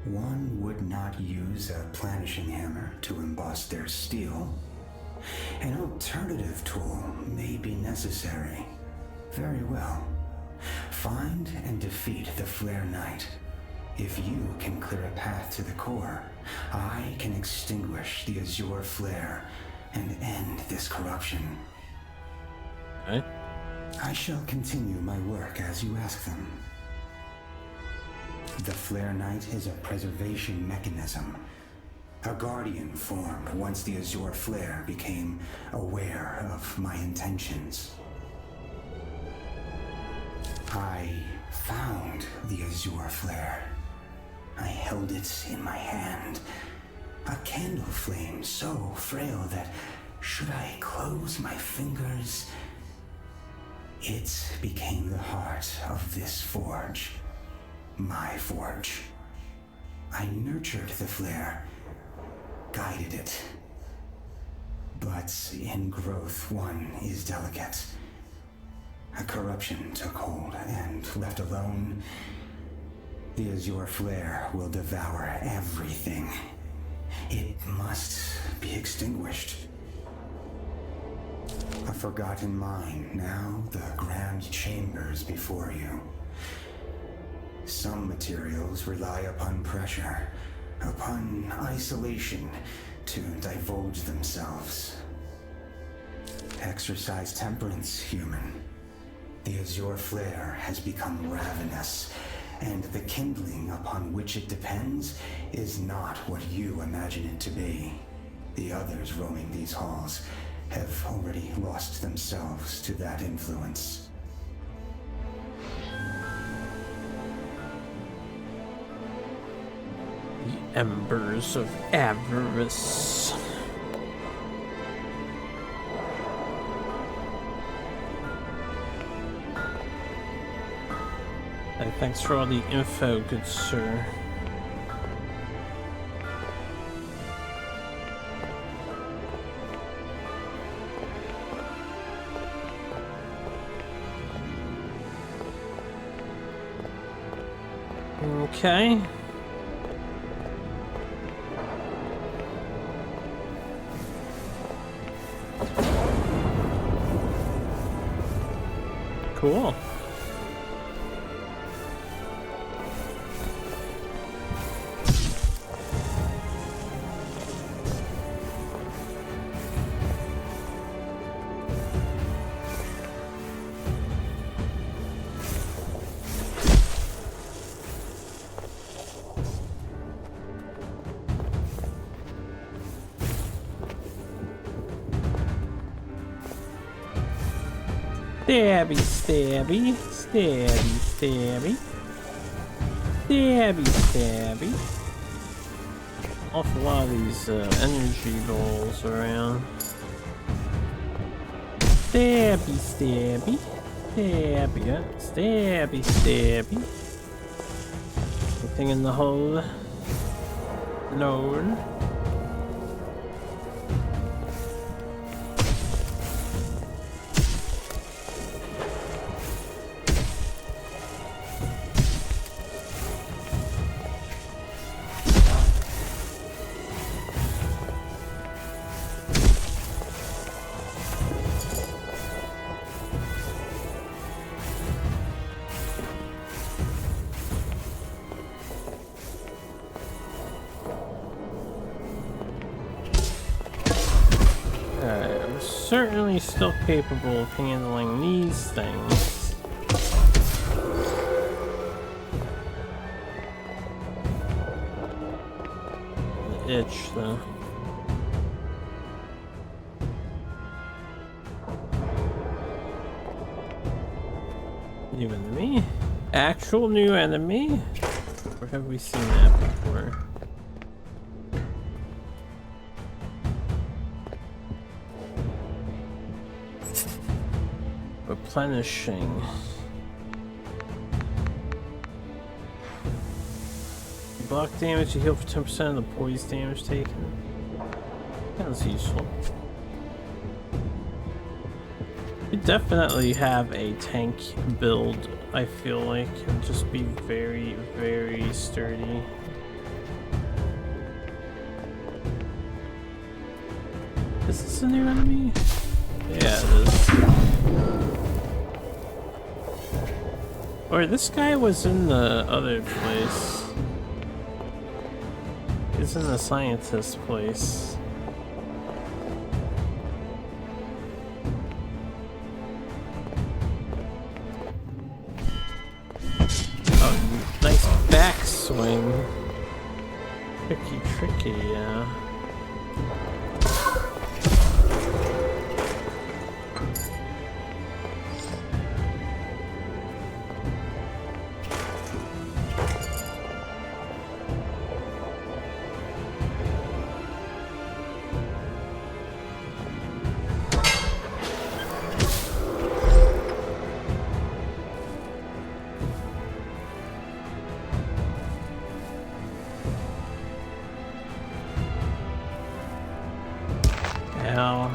One would not use a planishing hammer to emboss their steel. An alternative tool may be necessary. Very well. Find and defeat the Flare Knight. If you can clear a path to the core, I can extinguish the Azure Flare and end this corruption. Okay. I shall continue my work as you ask them. The Flare Knight is a preservation mechanism. A guardian formed once the Azure Flare became aware of my intentions. I found the Azure Flare. I held it in my hand. A candle flame so frail that, should I close my fingers, it became the heart of this forge. My forge. I nurtured the flare, guided it. But in growth, one is delicate. A corruption took hold, and left alone, the Azure Flare will devour everything. It must be extinguished. A forgotten mind, now the grand chambers before you. Some materials rely upon pressure, upon isolation, to divulge themselves. Exercise temperance, human. The Azure Flare has become ravenous, and the kindling upon which it depends is not what you imagine it to be. The others roaming these halls have already lost themselves to that influence. The Embers of Avarice. Hey, thanks for all the info, good sir. Okay. Cool. Stabby, stabby, stabby, stabby. Stabby, stabby. Awful lot of these energy balls around. Stabby, stabby. Stabby, stabby, stabby. Anything in the hole? No. I'm certainly still capable of handling these things. The itch, though. New enemy? Actual new enemy? Or have we seen that before? Replenishing. Block damage, you heal for 10% of the poise damage taken. That's useful. You definitely have a tank build, I feel like, and just be very, very sturdy. Is this a new enemy? Yeah, it is. Or this guy was in the other place. He's in the scientist place. Oh, nice backswing. Tricky, yeah. Ow.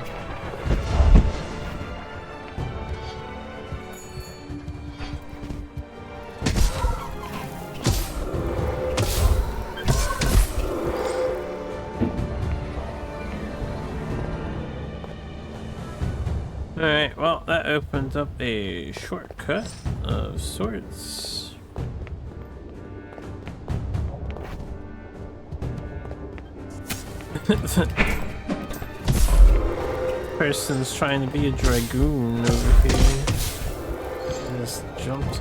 Alright, well, that opens up a shortcut of sorts. Person's trying to be a dragoon over here. Just jumped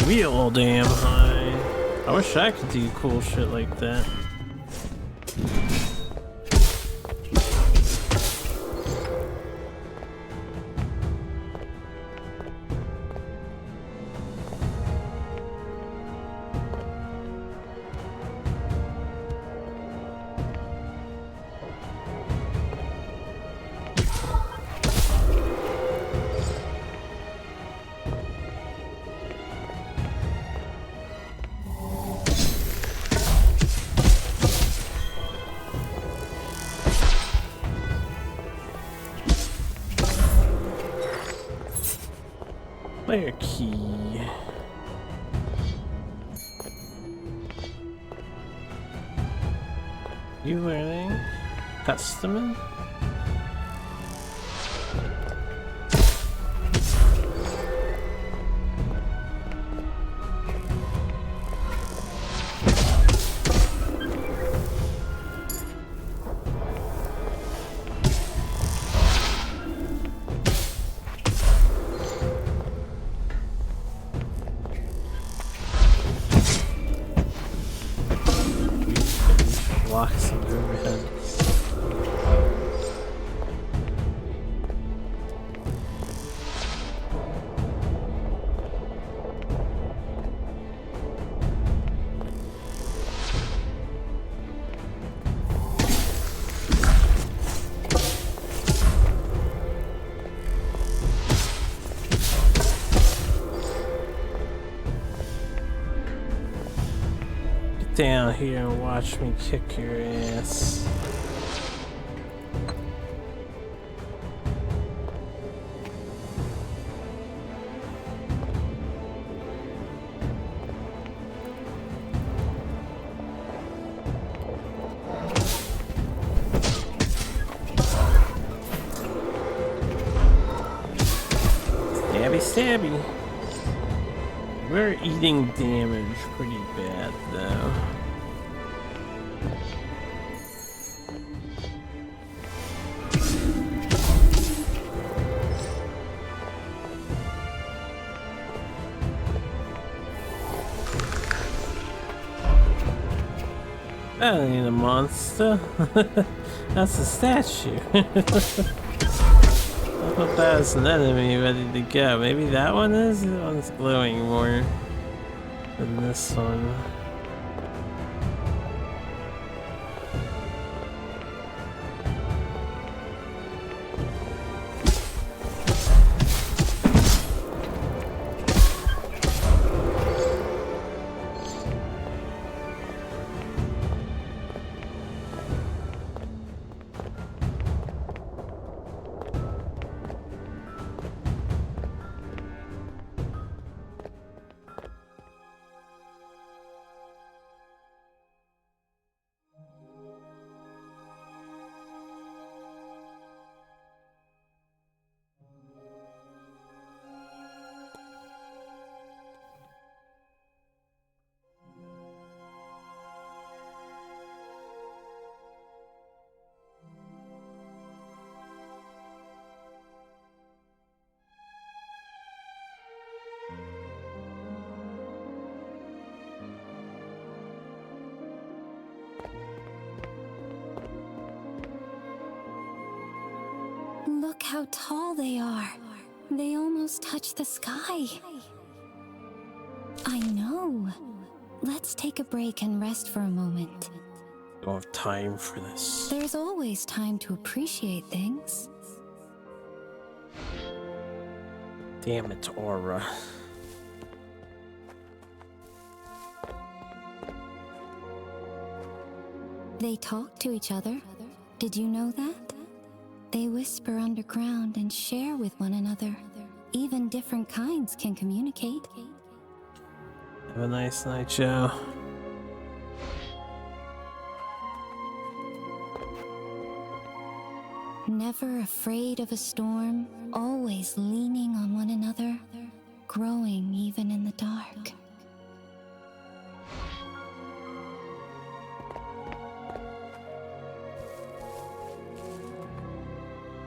real damn high. I wish I could do cool shit like that. Player key. You learning? Customer? blocks of overhead. Down here and watch me kick your ass. Stabby stabby. We're eating damage pretty bad though. I don't need a monster. That's a statue. I thought that was an enemy ready to go. Maybe that one is? That one's glowing more than this one. Look how tall they are. They almost touch the sky. I know. Let's take a break and rest for a moment. Don't have time for this. There's always time to appreciate things. Damn it, Aura. They talk to each other. Did you know that? They whisper underground and share with one another. Even different kinds can communicate. Have a nice night, Joe. Never afraid of a storm, always leaning on one another, growing even in the dark.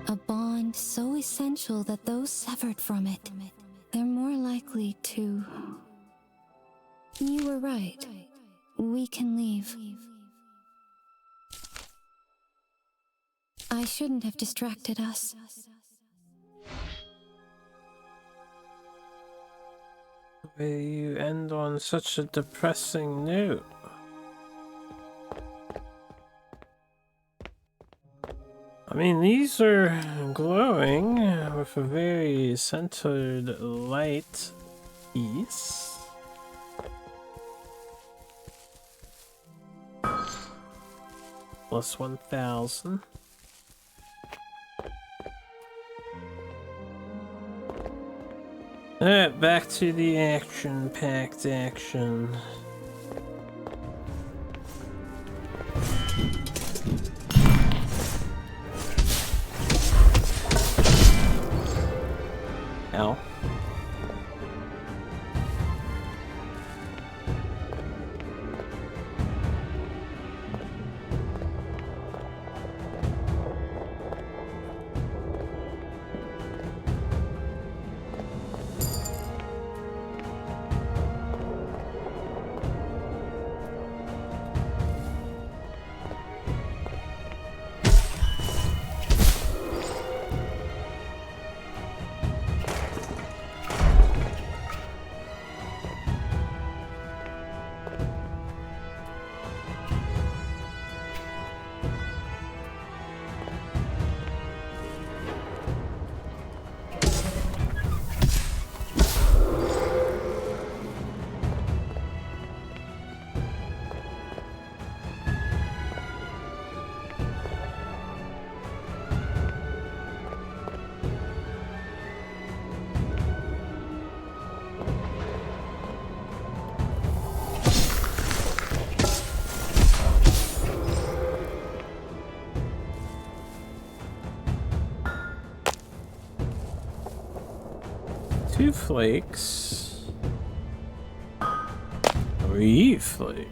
A bond so essential that those severed from it, they're more likely to... You were right. We can leave. I shouldn't have distracted us. Will you end on such a depressing note? I mean, these are glowing with a very centered light piece. Plus 1,000. Alright, back to the action-packed action. Ow. 2 flakes. 3 flakes.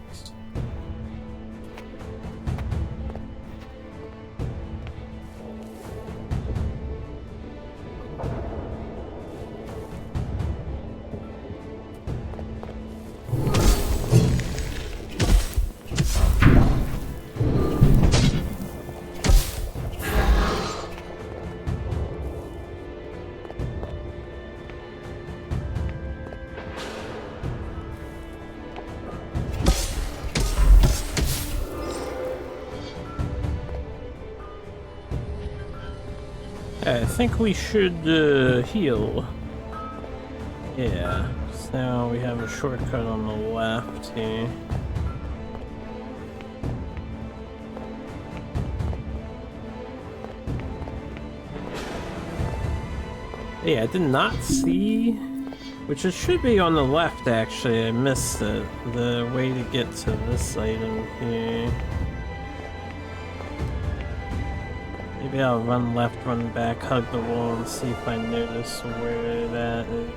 I think we should heal. Yeah, so now we have a shortcut on the left here. Yeah, I did not see, which it should be on the left actually, I missed it. The way to get to this item here. Maybe I'll run left, run back, hug the wall, and see if I notice where that is.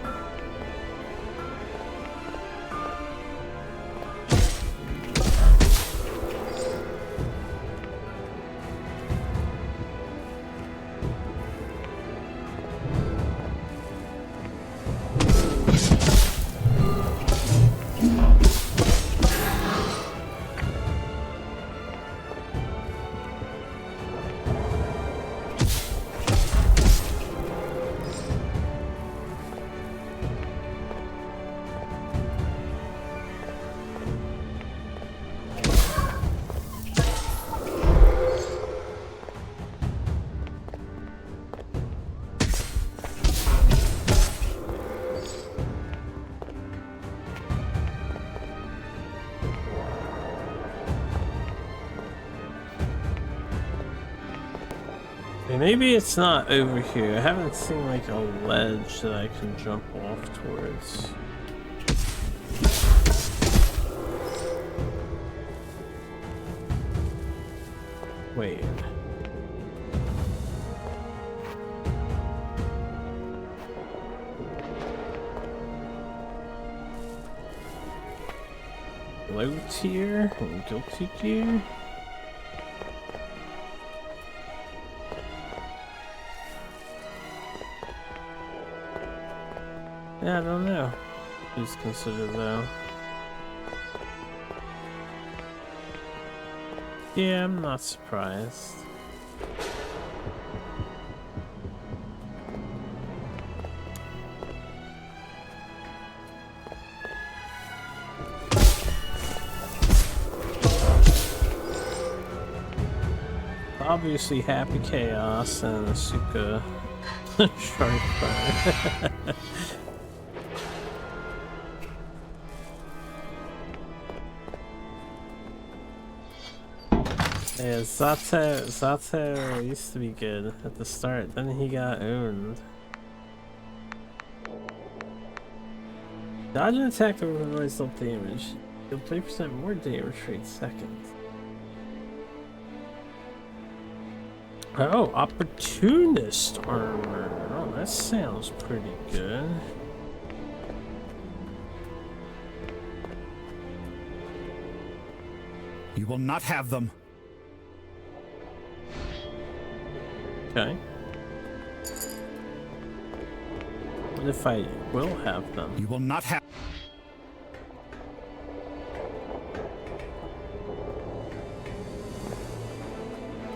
Maybe it's not over here. I haven't seen like a ledge that I can jump off towards. Wait. Low tier and guilty tier? Yeah, I don't know. Please consider though. Yeah, I'm not surprised. Obviously, Happy Chaos and Asuka Shark Fire. Yeah, Zato used to be good at the start, then he got owned. Dodge an attack over noise dealt damage. Deal 3% more damage for 8 seconds. Oh, Opportunist armor. Oh, that sounds pretty good. You will not have them. Okay. What if I will have them? You will not have.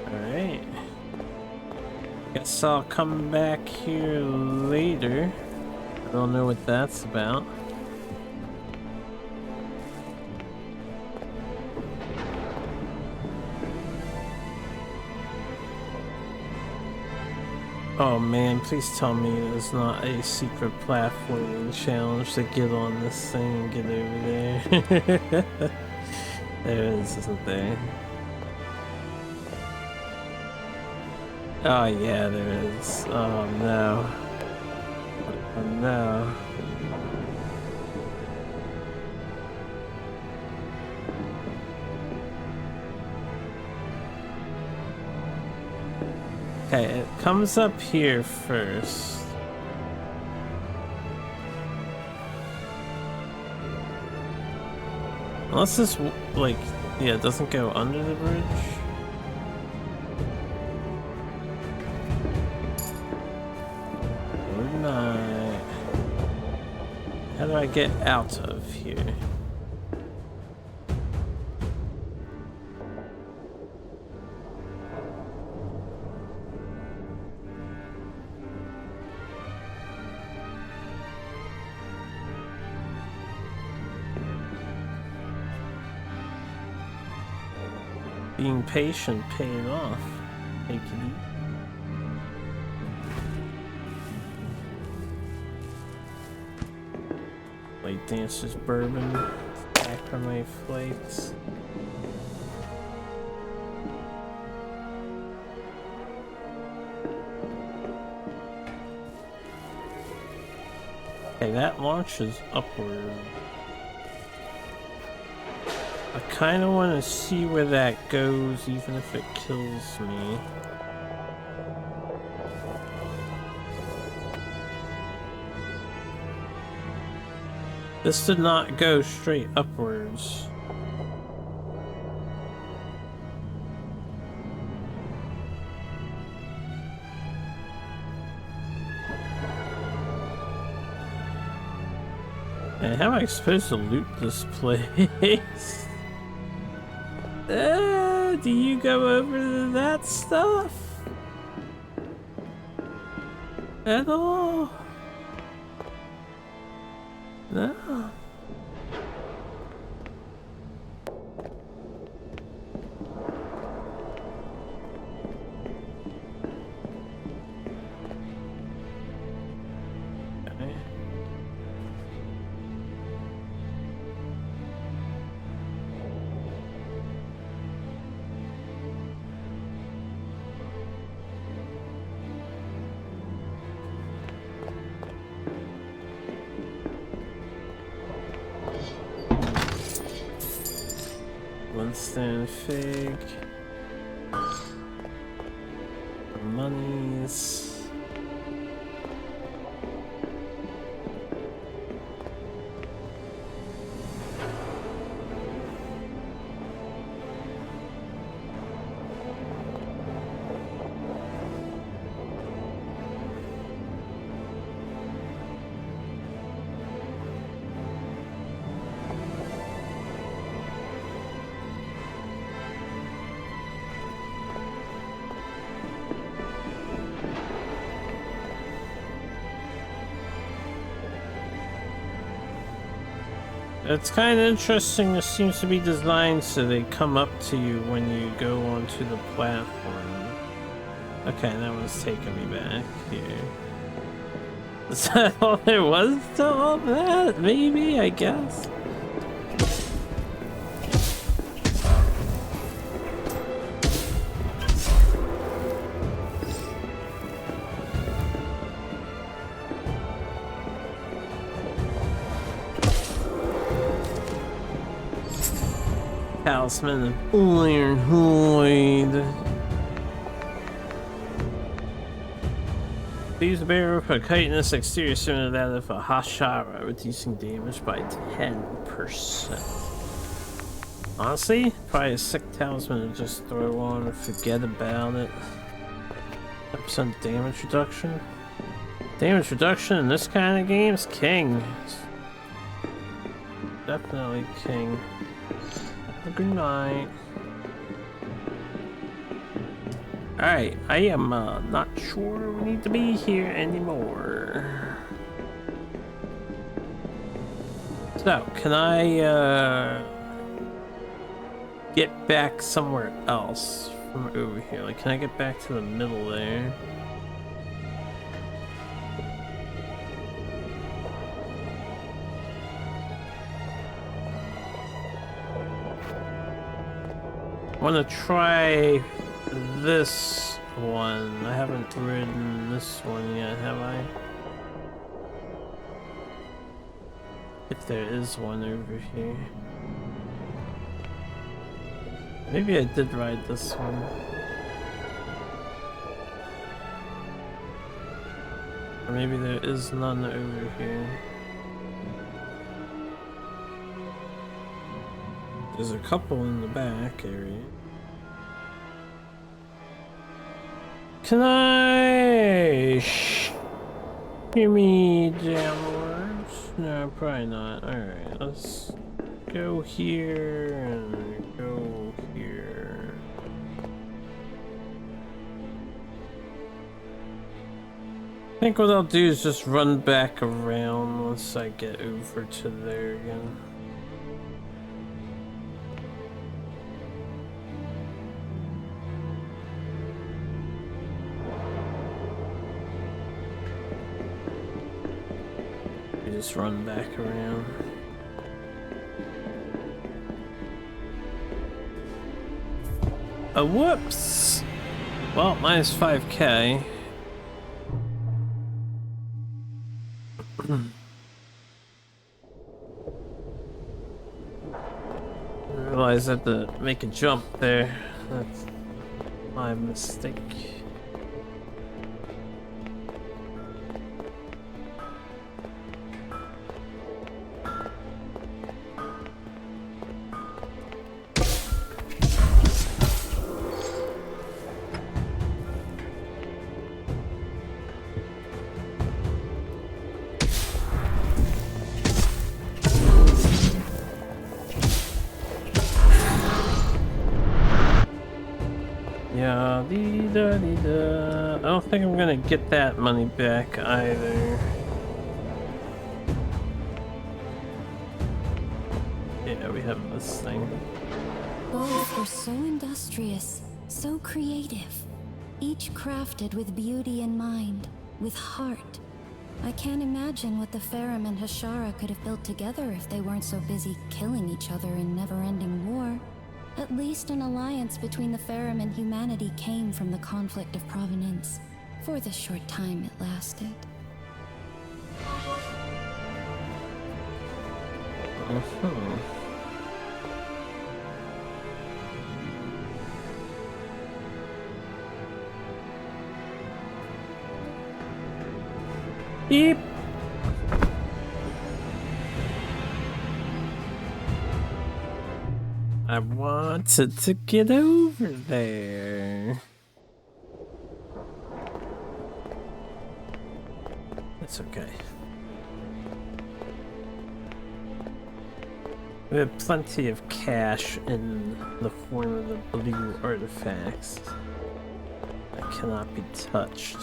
Alright. Guess I'll come back here later. I don't know what that's about. Oh man, please tell me there's not a secret platforming challenge to get on this thing and get over there. There is, isn't there? Oh yeah, there is. Oh no. Oh no. Okay, it comes up here first. Unless this, like, yeah, it doesn't go under the bridge. Good night. How do I get out of here? Being patient paid off. Take it easy. Late Dancer's bourbon, macrame flakes. Okay, that launches upward. I kind of want to see where that goes, even if it kills me. This did not go straight upwards. And how am I supposed to loot this place? Do you go over to that stuff? At all? No. Okay. Winston Fig. Monies. It's kind of interesting. This seems to be designed so they come up to you when you go onto the platform. Okay, that one's taking me back here. Is that all there was to all that? Maybe, I guess. Talisman of Ironhide. These bear a chitinous exterior similar to that of a Hashara, reducing damage by 10%. Honestly, probably a sick talisman to just throw on and forget about it. 10% damage reduction. Damage reduction in this kind of game is king. Definitely king. Good night. Alright, I am not sure we need to be here anymore. So, can I get back somewhere else from over here? Like, can I get back to the middle there? I want to try this one. I haven't ridden this one yet, have I? If there is one over here. Maybe I did ride this one. Or maybe there is none over here. There's a couple in the back area. Can I shimmy downwards? No, probably not. Alright, let's go here and go here. I think what I'll do is just run back around once I get over to there again. Just run back around. Oh, whoops! Well, minus 5k. I realized I have to make a jump there. That's my mistake. I don't think I'm gonna get that money back either. Yeah, we have this thing. Both were so industrious, so creative, each crafted with beauty in mind, with heart. I can't imagine what the Farum and Hashara could have built together if they weren't so busy killing each other in never-ending war. At least an alliance between the Farum and humanity came from the conflict of provenance, for the short time it lasted. Beep. I wanted to get over there. That's okay. We have plenty of cash in the form of the blue artifacts that cannot be touched.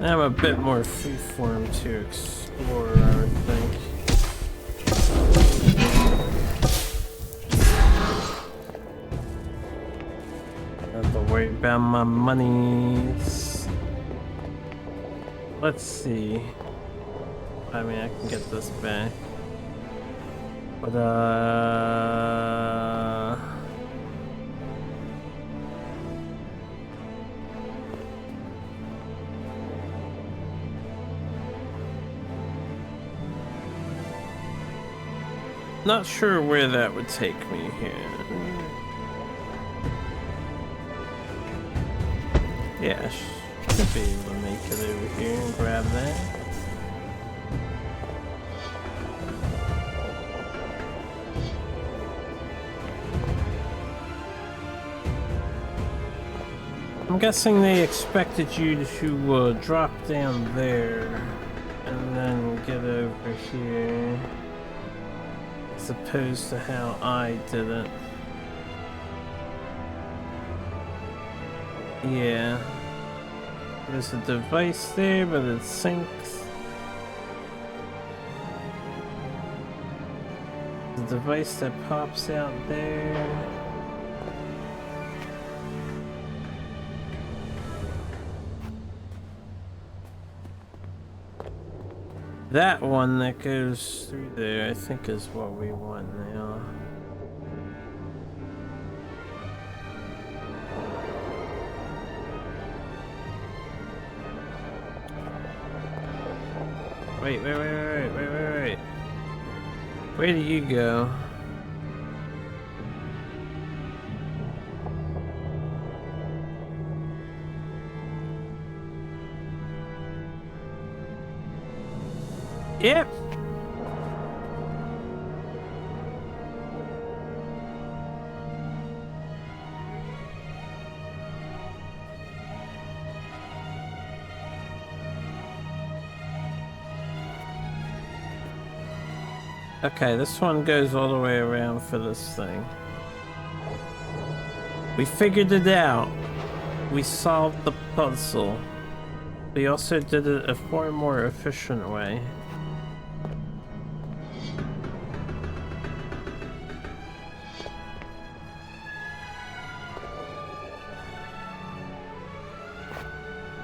I have a bit more freeform to explore, I would think. Don't have to worry about my monies. Let's see. I mean, I can get this back. But, not sure where that would take me here. Yeah, should be able to make it over here and grab that. I'm guessing they expected you to drop down there and then get over here, as opposed to how I did it. Yeah. There's a device there, but it sinks. The device that pops out there. That one that goes through there, I think, is what we want now. Wait. Where do you go? Yep. Okay, this one goes all the way around for this thing. We figured it out. We solved the puzzle. We also did it a far more efficient way.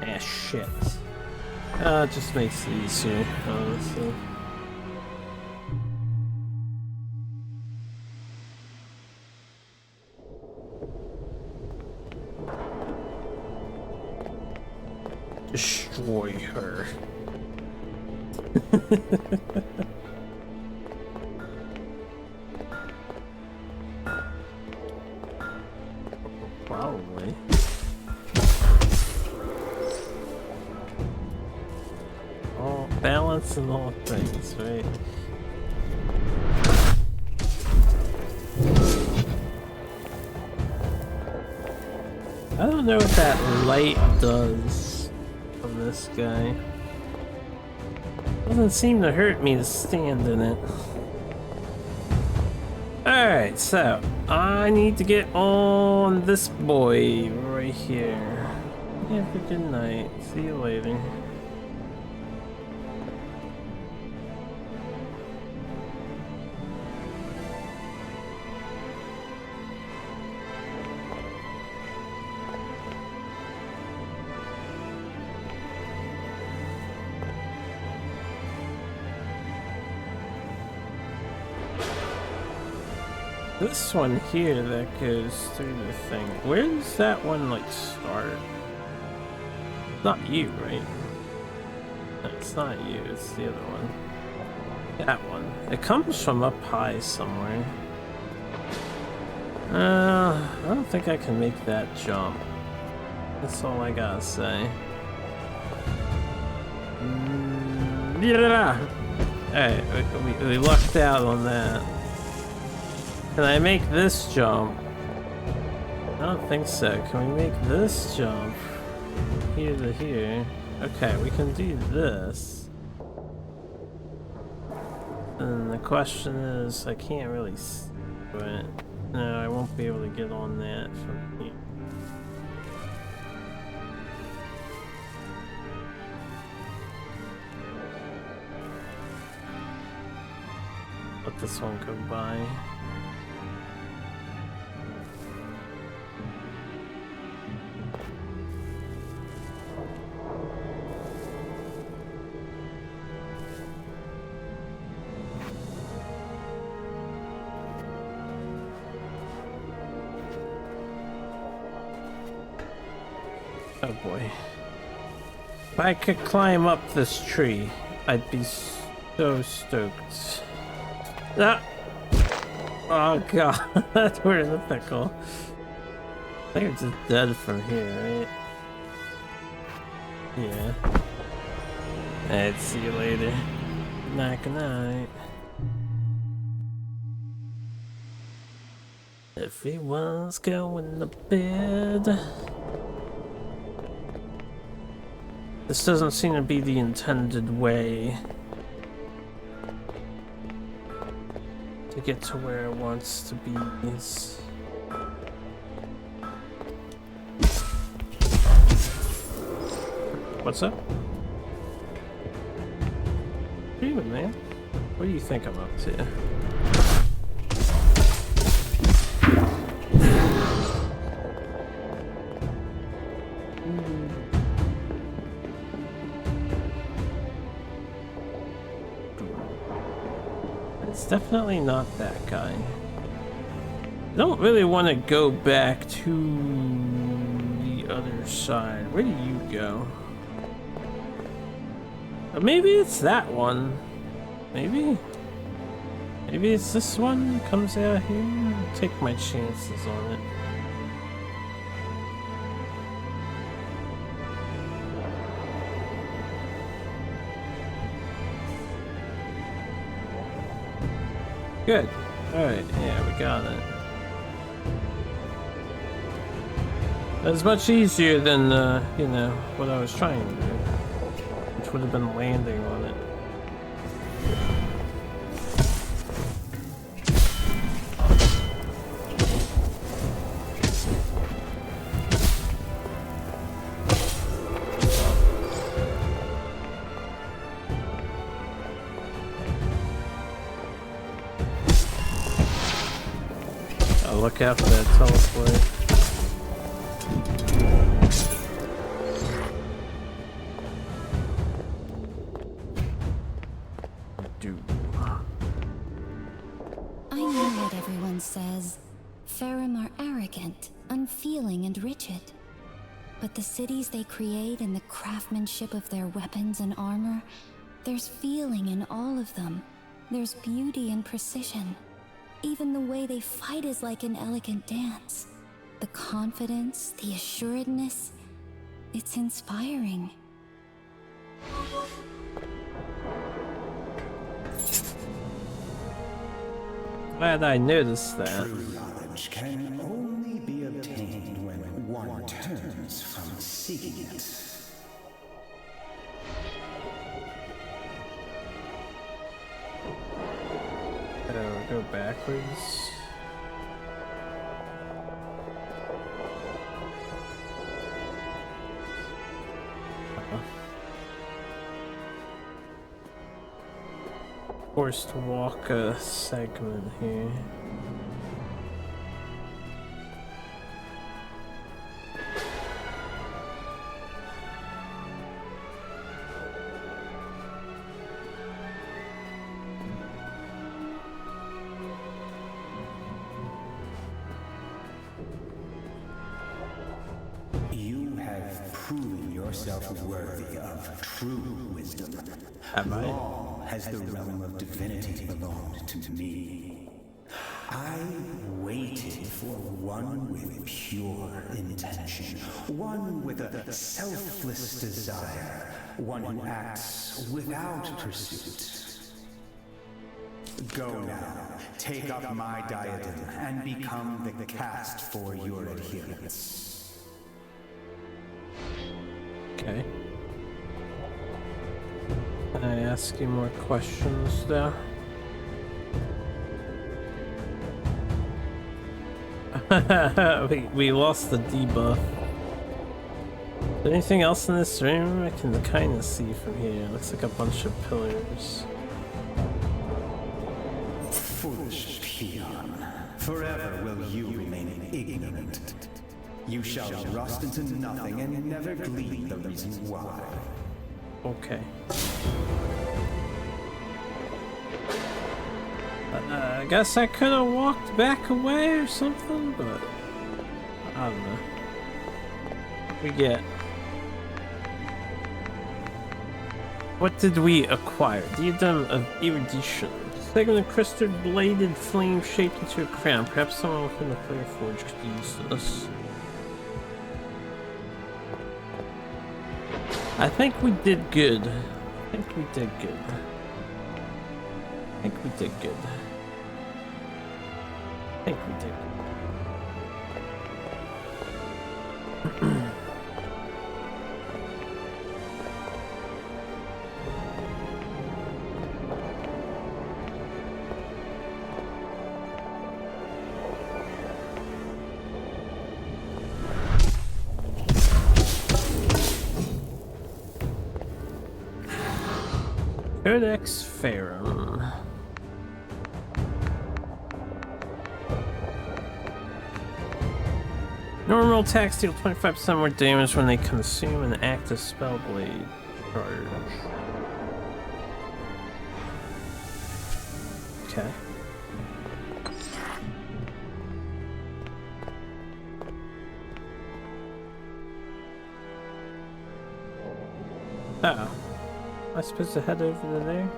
Ah, shit. It just makes it easier, honestly. Destroy her. Probably. All balance in all things, right? I don't know what that light does on this guy. Doesn't seem to hurt me to stand in it. Alright, so I need to get on this boy right here. Have a good night. See you later. This one here that goes through the thing, where does that one like start? Not you, right? No, it's not you, it's the other one. That one. It comes from up high somewhere. I don't think I can make that jump. That's all I gotta say. Alright, we lucked out on that. Can I make this jump? I don't think so. Can we make this jump? Here to here. Okay, we can do this. And the question is, I can't really do it. No, I won't be able to get on that from here. Let this one go by. Oh boy. If I could climb up this tree, I'd be so stoked. Ah! Oh god, we're in a pickle. I think it's just dead from here, right? Yeah. Alright, see you later. Good night, good night. Everyone's going to bed. This doesn't seem to be the intended way to get to where it wants to be. What's up? What are you doing, man? What do you think I'm up to? It's definitely not that guy. I don't really want to go back to the other side. Where do you go? Or maybe it's that one. Maybe? Maybe it's this one that comes out here? I'll take my chances on it. Good. Alright, yeah, we got it. It's much easier than, you know, what I was trying to do. Which would have been landing on it. Look out for that teleport. I know what everyone says. Farum are arrogant, unfeeling, and rigid. But the cities they create and the craftsmanship of their weapons and armor, there's feeling in all of them. There's beauty and precision. Even the way they fight is like an elegant dance. The confidence, the assuredness, it's inspiring. Glad I noticed that. True knowledge can only be obtained when one turns from seeking it. Go backwards. Forced to walk a segment here. Worthy of true wisdom. Long has the realm of divinity belonged to me. I waited for one with pure intention, one with a selfless desire, one who acts without pursuit. Go now, take up my diadem, and become the caste for your adherents. Okay. Can I ask you more questions there? we lost the debuff. Is there anything else in this room? I can kind of see from here. It looks like a bunch of pillars. Foolish peon. Forever will you remain ignorant. You shall rust into nothing and never glean the reason why. Okay. I guess I could have walked back away or something, but I don't know. We get. What did we acquire? Diadem of Erudition. Second, a crystal bladed flame shaped into a crown. Perhaps someone within the Fire Forge could use this. I think we did good. I think we did good. I think we did good. I think we did good. Codex Farum. Normal attacks deal 25% more damage when they consume an active spell blade charge. Okay. Uh-oh. Am I supposed to head over to there?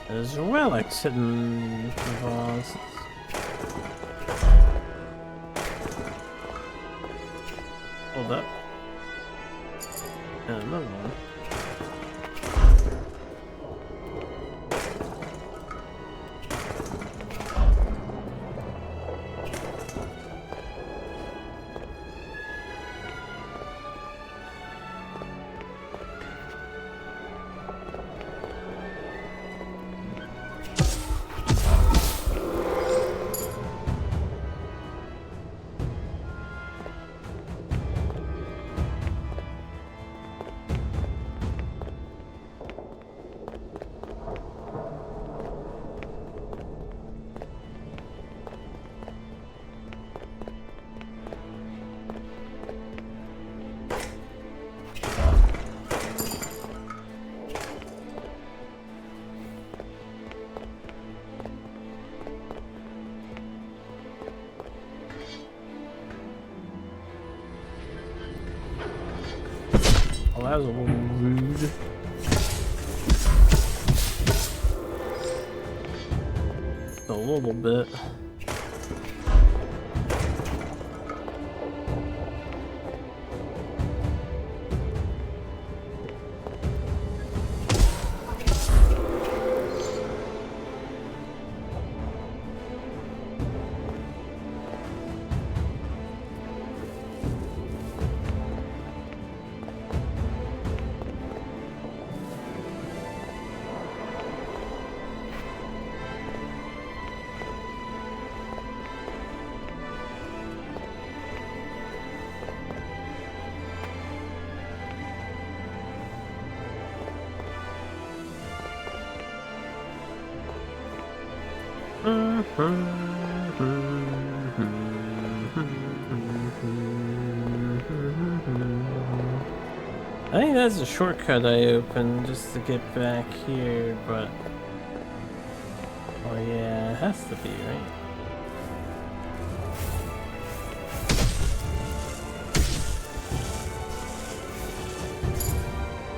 There's relics hidden in the vases. leveled up. And another one. Well, that was a little rude. A little bit. I think that's a shortcut I opened just to get back here, but... Oh yeah, it has to be, right?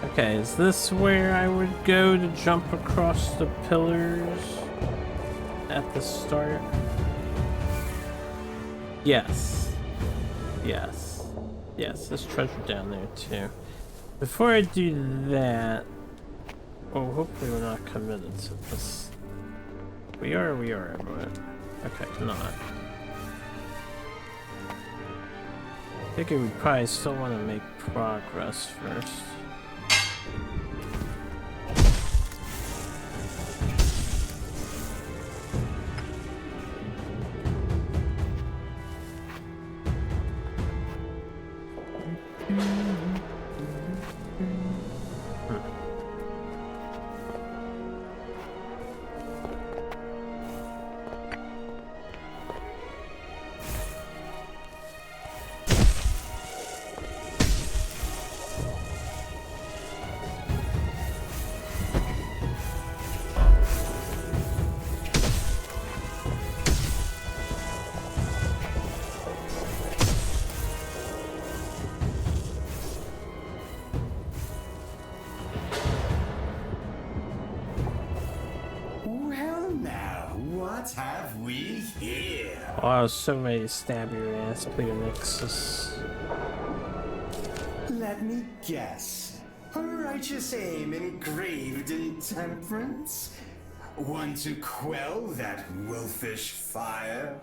Okay, is this where I would go to jump across the pillars at the start? Yes. Yes. Yes, there's treasure down there too. Before I do that... Oh, hopefully we're not committed to this. We are, but... Okay, not. I think we probably still want to make progress first. What have we here? Oh, I was so ready to stab your ass, Pleonixus. Let me guess. A righteous aim engraved in temperance? One to quell that wolfish fire?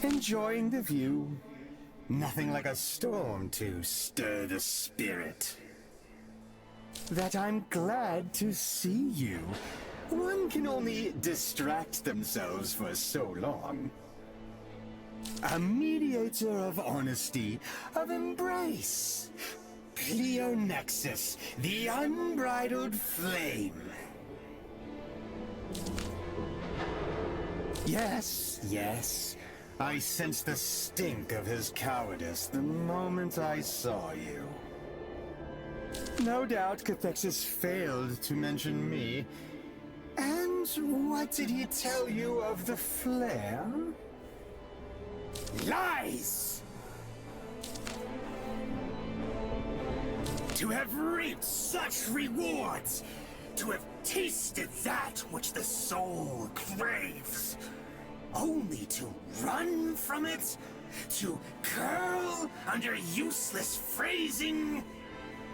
Enjoying the view? Nothing like a storm to stir the spirit. That I'm glad to see you. One can only distract themselves for so long. A mediator of honesty, of embrace. Pleonexus, the unbridled flame. Yes, yes. I sensed the stink of his cowardice the moment I saw you. No doubt Cathexis failed to mention me. And what did he tell you of the flare? Lies! To have reaped such rewards! To have tasted that which the soul craves! only to run from it? To curl under useless phrasing?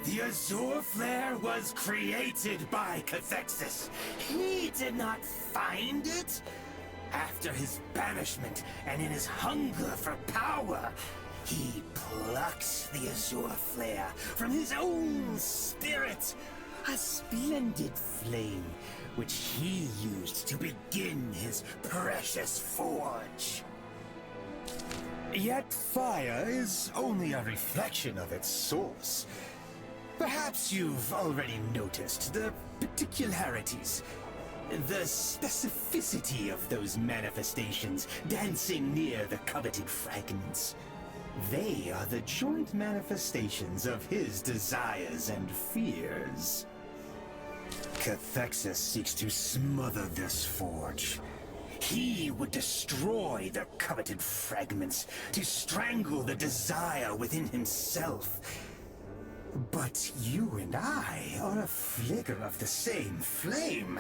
The Azure Flare was created by Cathexis. He did not find it. After his banishment and in his hunger for power, he plucked the Azure Flare from his own spirit. A splendid flame which he used to begin his precious forge. Yet fire is only a reflection of its source. Perhaps you've already noticed the particularities, the specificity of those manifestations dancing near the coveted fragments. They are the joint manifestations of his desires and fears. Cathexis seeks to smother this forge. He would destroy the coveted fragments to strangle the desire within himself. But you and I are a flicker of the same flame.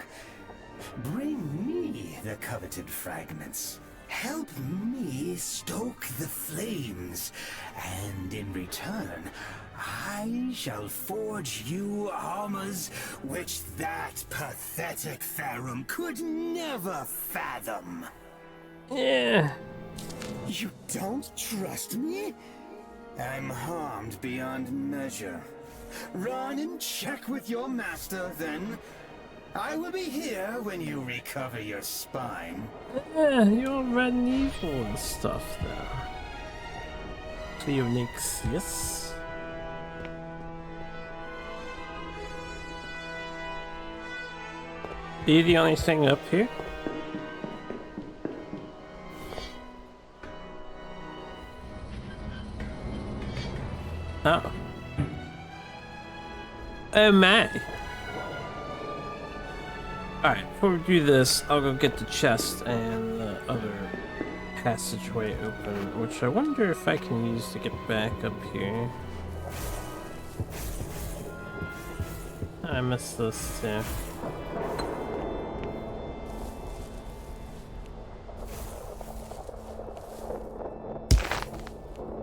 Bring me the coveted fragments. Help me stoke the flames, and in return, I shall forge you armors which that pathetic Farum could never fathom. Yeah. You don't trust me? I'm harmed beyond measure. Run and check with your master, then. I will be here when you recover your spine. Yeah, you're red and evil and stuff there. Cleonixius. Are you the only thing up here? Oh. Oh my. Alright, before we do this, I'll go get the chest and the other passageway open, which I wonder if I can use to get back up here. I missed this too.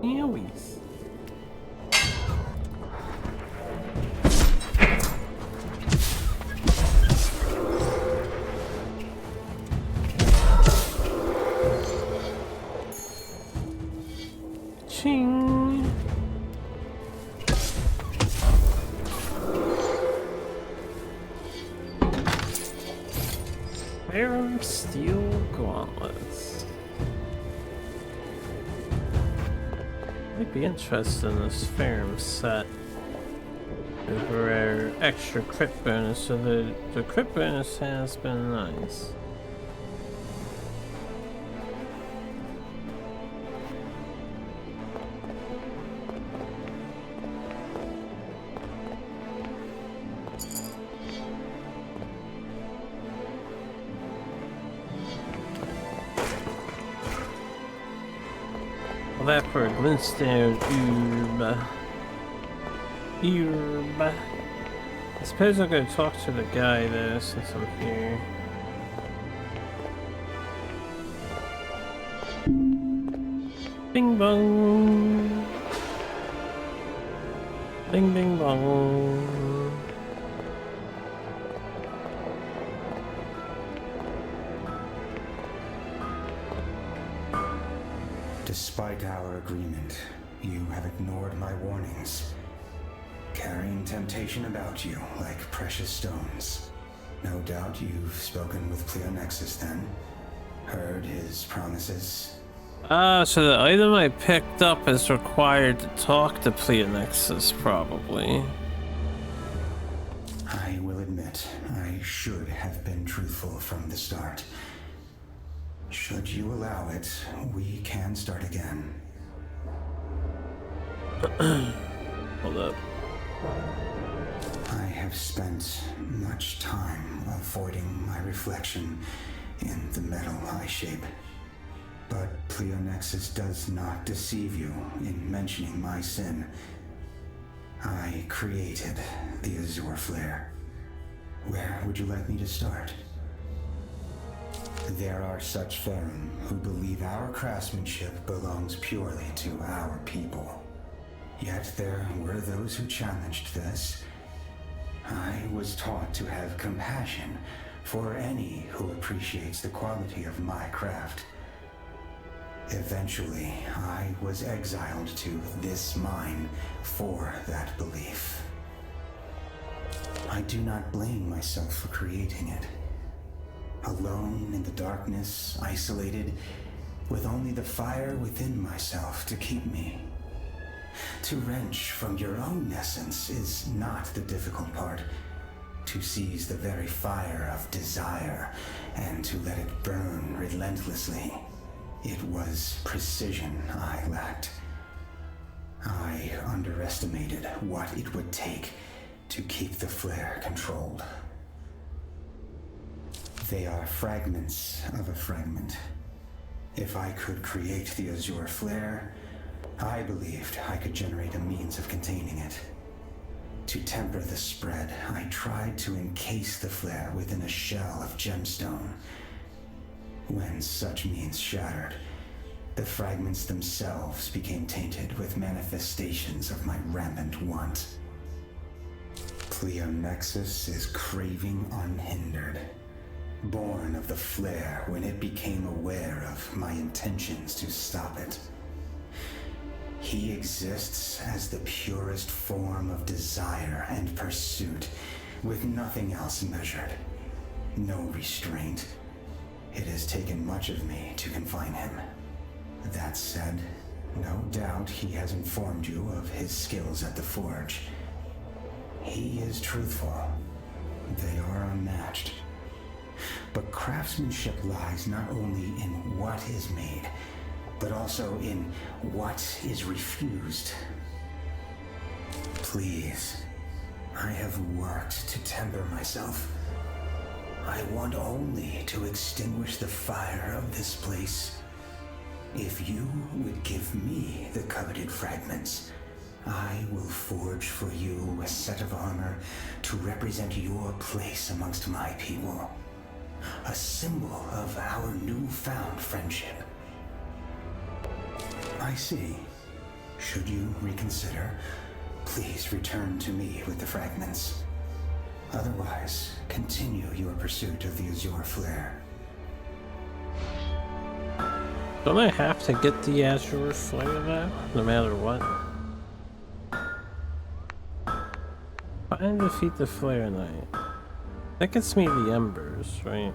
Yowies. Ching. Farum steel gauntlets. Might be interested in this Farum set over our extra crit bonus, so the crit bonus has been nice. That for a glintstone herb. I suppose I'll go talk to the guy though, since I'm here. Bing bong. Bing bing bong. Despite our agreement, you have ignored my warnings, carrying temptation about you like precious stones. No doubt you've spoken with Cleonexus then, heard his promises. Ah, so the item I picked up is required to talk to Cleonexus, probably. I will admit, I should have been truthful from the start. Should you allow it, we can start again. Hold up. I have spent much time avoiding my reflection in the metal I shape. But Cleonexus does not deceive you in mentioning my sin. I created the Azure Flare. Where would you like me to start? There are such Ferrum who believe our craftsmanship belongs purely to our people. Yet there were those who challenged this. I was taught to have compassion for any who appreciates the quality of my craft. Eventually, I was exiled to this mine for that belief. I do not blame myself for creating it. Alone in the darkness, isolated, with only the fire within myself to keep me. To wrench from your own essence is not the difficult part. To seize the very fire of desire and to let it burn relentlessly. It was precision I lacked. I underestimated what it would take to keep the flare controlled. They are fragments of a fragment. If I could create the Azure Flare, I believed I could generate a means of containing it. To temper the spread, I tried to encase the flare within a shell of gemstone. When such means shattered, the fragments themselves became tainted with manifestations of my rampant want. Pleonexus is craving unhindered, born of the flare when it became aware of my intentions to stop it. He exists as the purest form of desire and pursuit, with nothing else measured, no restraint. It has taken much of me to confine him. That said, no doubt he has informed you of his skills at the Forge. He is truthful. They are unmatched. But craftsmanship lies not only in what is made, but also in what is refused. Please, I have worked to temper myself. I want only to extinguish the fire of this place. If you would give me the coveted fragments, I will forge for you a set of armor to represent your place amongst my people. A symbol of our newfound friendship. I see. Should you reconsider, please return to me with the fragments. Otherwise, continue your pursuit of the Azure Flare. Don't I have to get the Azure Flare though, no matter what? Find and defeat the Flare Knight. That gets me the Embers, right?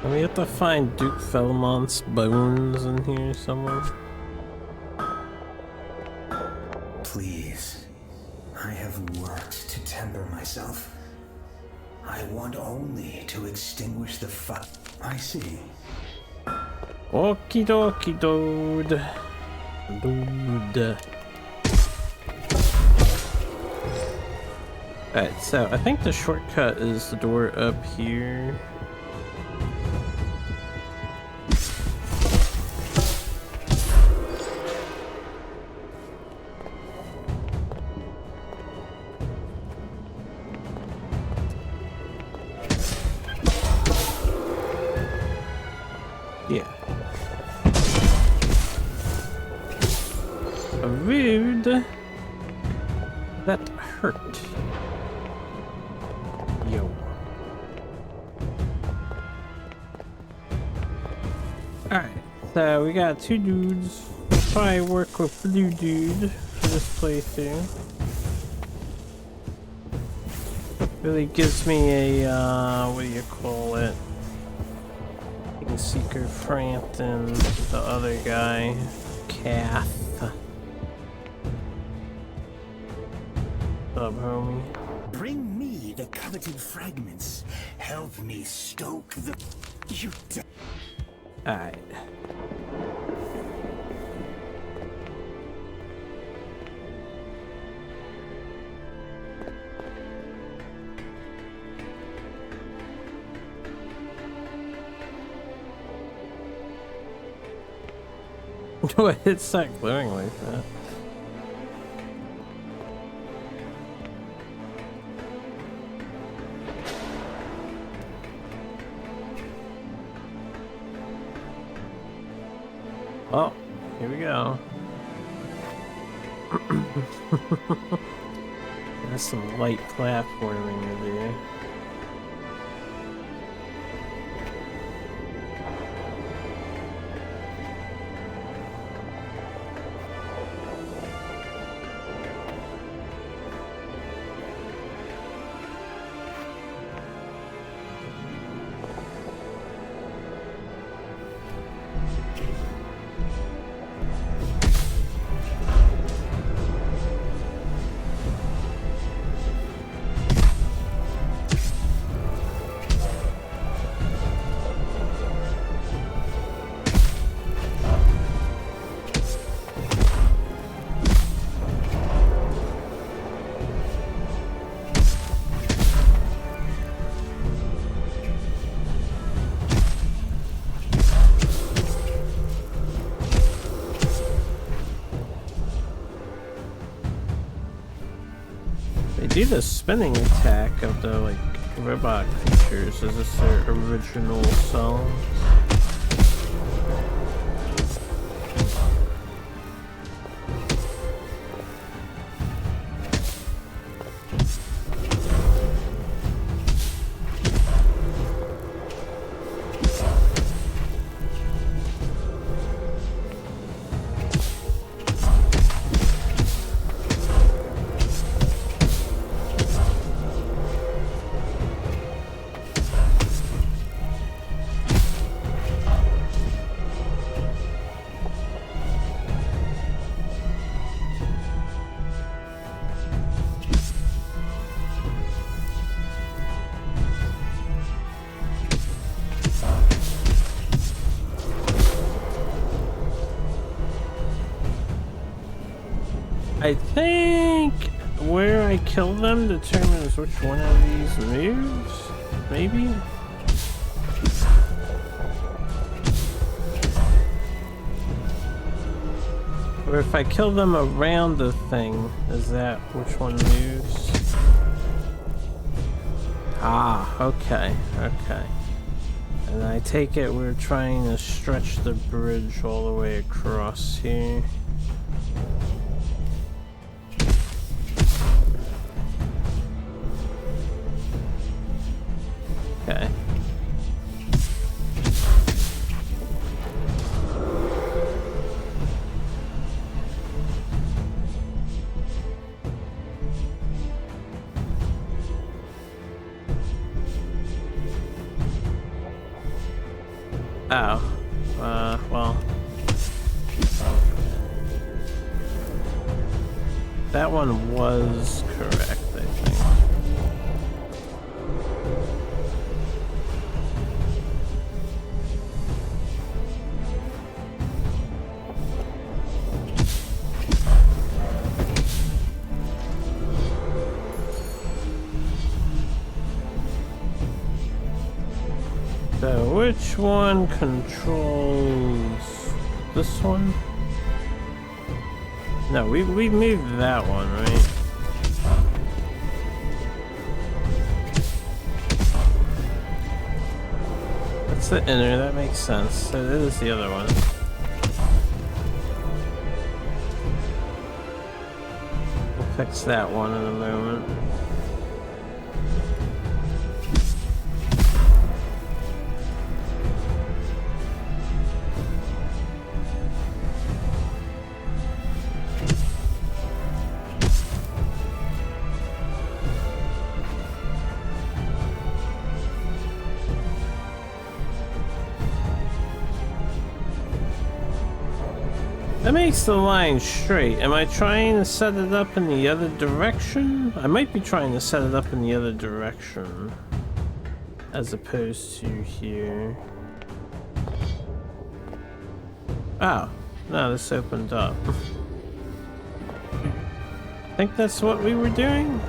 And we have to find Duke Felmont's bones in here somewhere. Please, I have worked to temper myself. I want only to extinguish the fire. I see. Okie dokie, dude. Dude. Alright, so I think the shortcut is the door up here. Yeah. Rude. That hurt. Yo. Alright, so we got two dudes. We'll probably work with blue dude for this playthrough. Really gives me a, what do you call it? Seeker Frampton, the other guy, Kath. What's up, homie? Bring me the coveted fragments. Help me stoke the... You... Alright. Why did it start glowing like that? Oh, here we go. That's some light platforming to do. Do the spinning attack of the like robot creatures. Is this their original song? I think where I kill them determines which one of these moves, maybe? Or if I kill them around the thing, is that which one moves? Ah, okay, okay. And I take it we're trying to stretch the bridge all the way across here. Okay. Oh. Well. That one was correct, I think. So, which one controls this one? No, we moved that one, right? That's the inner, that makes sense. So this is the other one. We'll fix that one in a moment. That makes the line straight. Am I trying to set it up in the other direction? I might be trying to set it up in the other direction, as opposed to here. Oh, no, this opened up. I think that's what we were doing?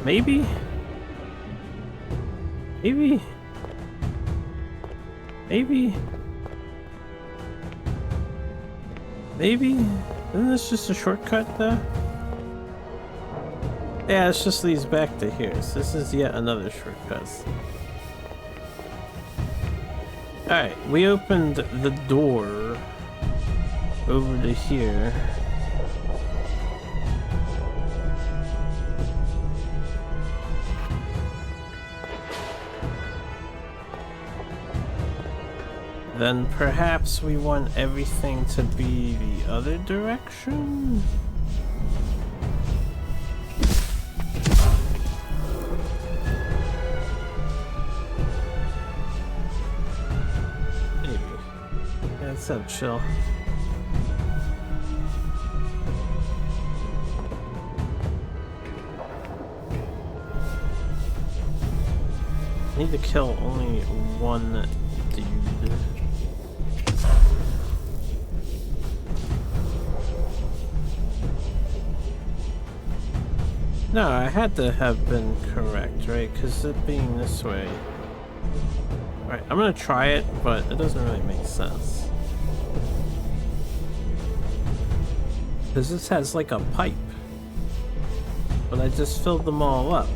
Maybe? Maybe? Maybe? Maybe? Isn't this just a shortcut though? Yeah, it just leads back to here. So this is yet another shortcut. Alright, we opened the door over to here. Then perhaps we want everything to be the other direction? Maybe. Yeah, what's up, chill? I need to kill only one dude. No, I had to have been correct, right? Because it being this way. Alright, I'm gonna try it, but it doesn't really make sense. Because this has like a pipe. But I just filled them all up.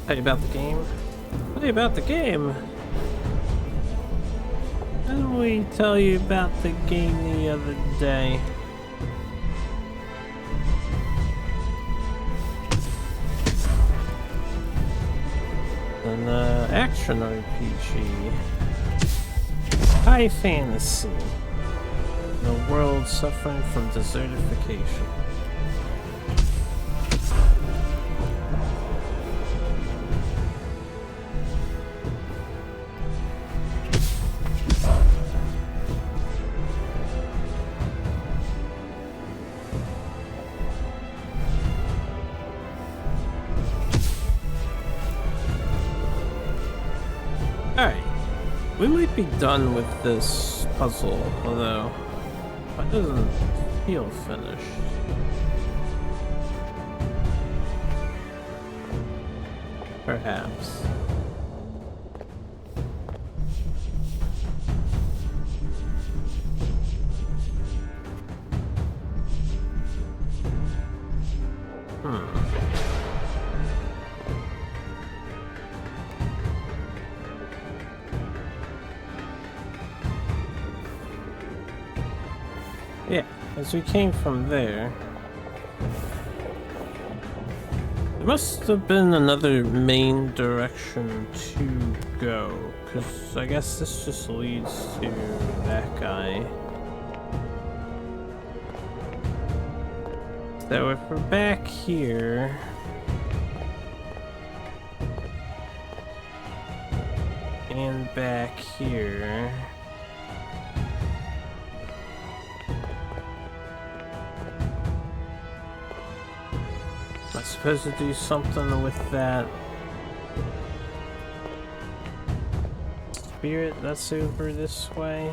Tell you about the game? Tell you about the game? Didn't we tell you about the game the other day? An action RPG. High fantasy. The world suffering from desertification. Alright, we might be done with this puzzle, although it doesn't feel finished. Perhaps. Yeah, as we came from there. There must have been another main direction to go, because I guess this just leads to that guy. So if we're back here... and back here... I'm supposed to do something with that spirit that's over this way.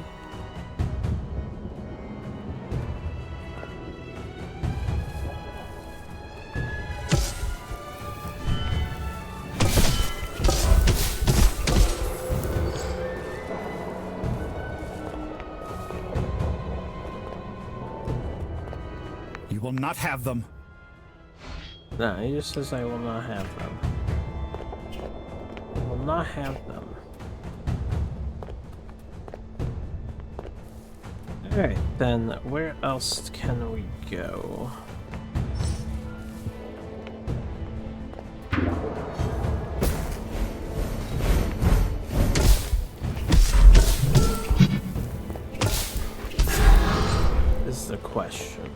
You will not have them. No, he just says I will not have them. I will not have them. Alright, then where else can we go? Is the question.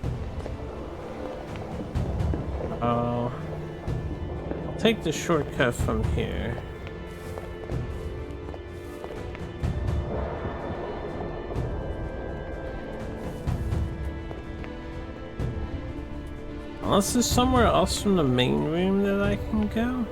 take the shortcut from here. Unless there's somewhere else from the main room that I can go.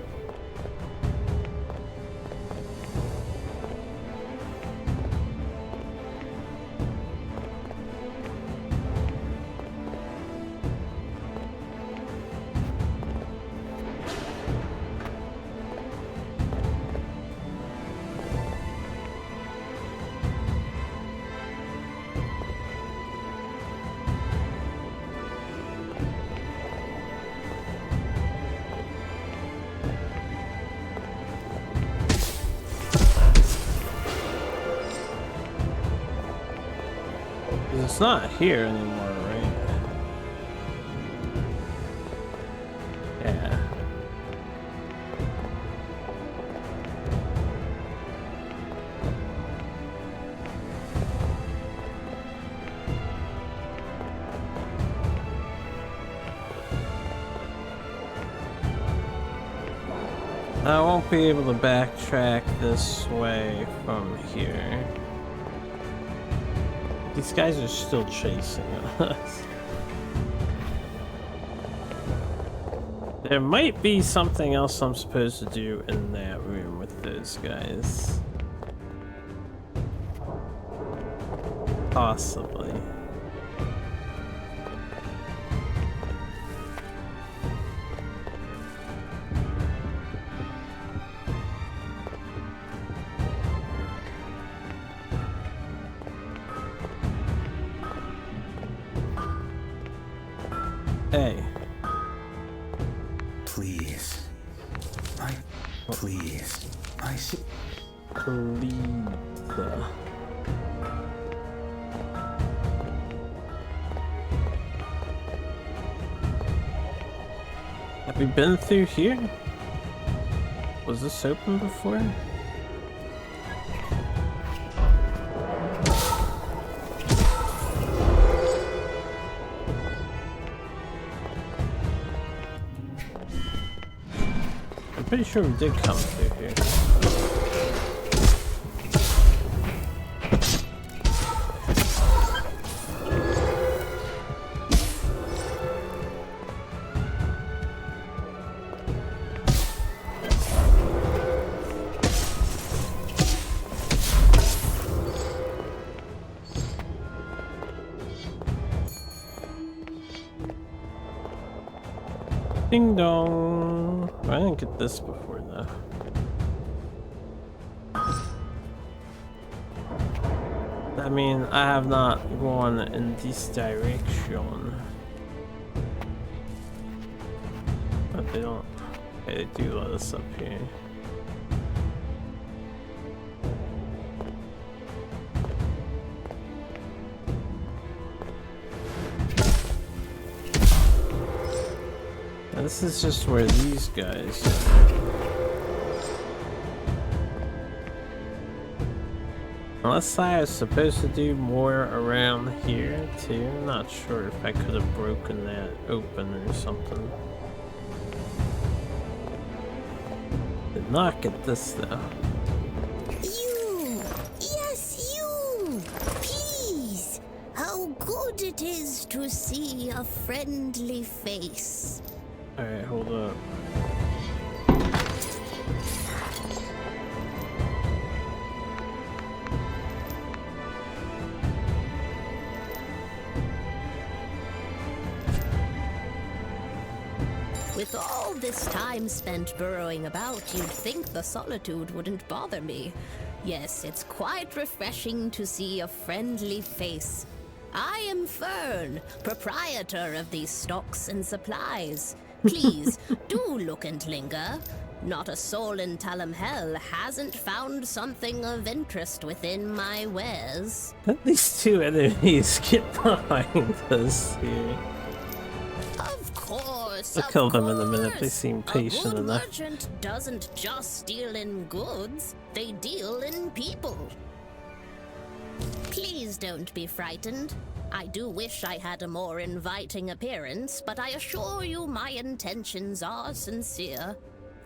It's not here anymore, right? Yeah. I won't be able to backtrack this way from here. These guys are still chasing us. There might be something else I'm supposed to do in that room with those guys. Possibly. Hey. Please. Please. Please. Have we been through here? Was this open before? I'm pretty sure we did come through here. Ding dong. I didn't get this before though. I mean, I have not gone in this direction. But they don't. Okay, they do let us up here. This is just where these guys are. Unless I was supposed to do more around here too. I'm not sure if I could have broken that open or something. Did not get this though. You! Yes, you! Please! How good it is to see a friendly face. Alright, hold up. With all this time spent burrowing about, you'd think the solitude wouldn't bother me. Yes, it's quite refreshing to see a friendly face. I am Fern, proprietor of these stocks and supplies. Please, do look and linger. Not a soul in Talum Hell hasn't found something of interest within my wares. At least two enemies get behind us here. Of course, I'll kill them in a minute, they seem patient a good enough. merchant doesn't just deal in goods, they deal in people. Please don't be frightened. I do wish I had a more inviting appearance, but I assure you my intentions are sincere.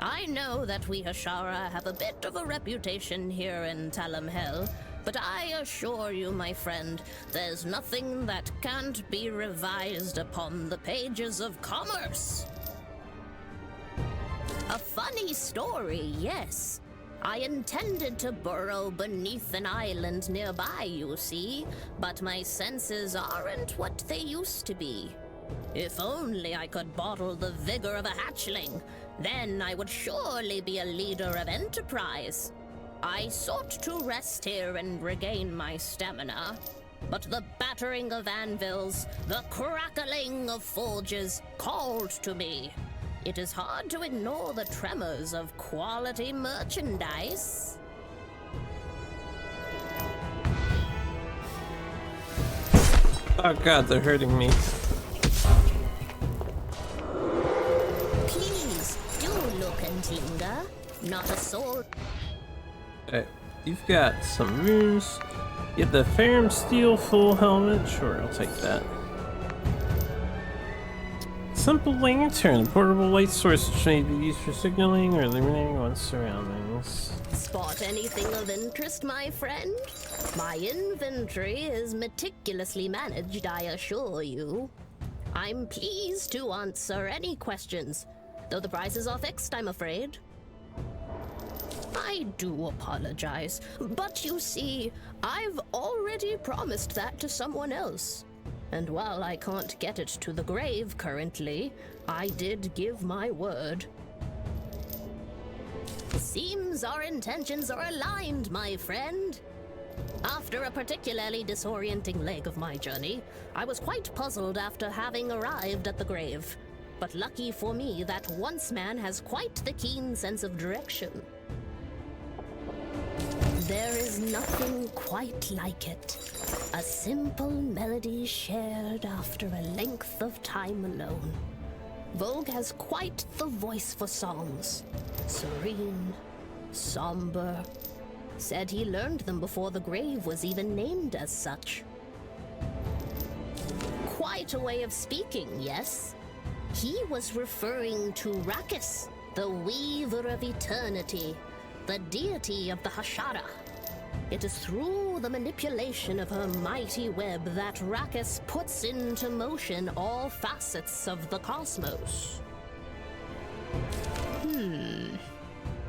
I know that we Hashara have a bit of a reputation here in Talam Hell, but I assure you, my friend, there's nothing that can't be revised upon the pages of commerce. A funny story, yes. I intended to burrow beneath an island nearby, you see, but my senses aren't what they used to be. If only I could bottle the vigor of a hatchling, then I would surely be a leader of enterprise. I sought to rest here and regain my stamina, but the battering of anvils, the crackling of forges called to me. It is hard to ignore the tremors of quality merchandise. Oh god, they're hurting me. Please, do look and linger. Not a soul. Alright, you've got some runes. You have the Ferrum Steel full helmet. Sure, I'll take that. Simple lantern, portable light source which may be used for signaling or illuminating one's surroundings. Spot anything of interest, my friend? My inventory is meticulously managed, I assure you. I'm pleased to answer any questions, though the prices are fixed, I'm afraid. I do apologize, but you see, I've already promised that to someone else. And while I can't get it to the grave currently, I did give my word. Seems our intentions are aligned, my friend. After a particularly disorienting leg of my journey, I was quite puzzled after having arrived at the grave. But lucky for me, that once man has quite the keen sense of direction. There is nothing quite like it. A simple melody shared after a length of time alone. Vogue has quite the voice for songs. Serene, somber. Said he learned them before the grave was even named as such. Quite a way of speaking, yes? He was referring to Rakis, the Weaver of Eternity, the deity of the Hashara. It is through the manipulation of her mighty web that Rakis puts into motion all facets of the cosmos.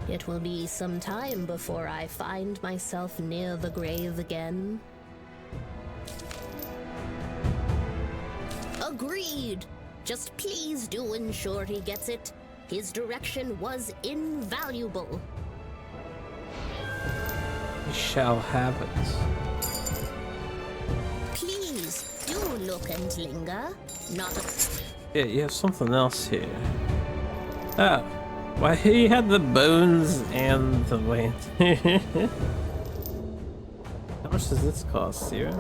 It will be some time before I find myself near the grave again. Agreed! Just please do ensure he gets it. His direction was invaluable. We shall have it. Please do look and linger. Not a... Yeah, you have something else here. Oh, why he had the bones and the lantern. How much does this cost, Sierra?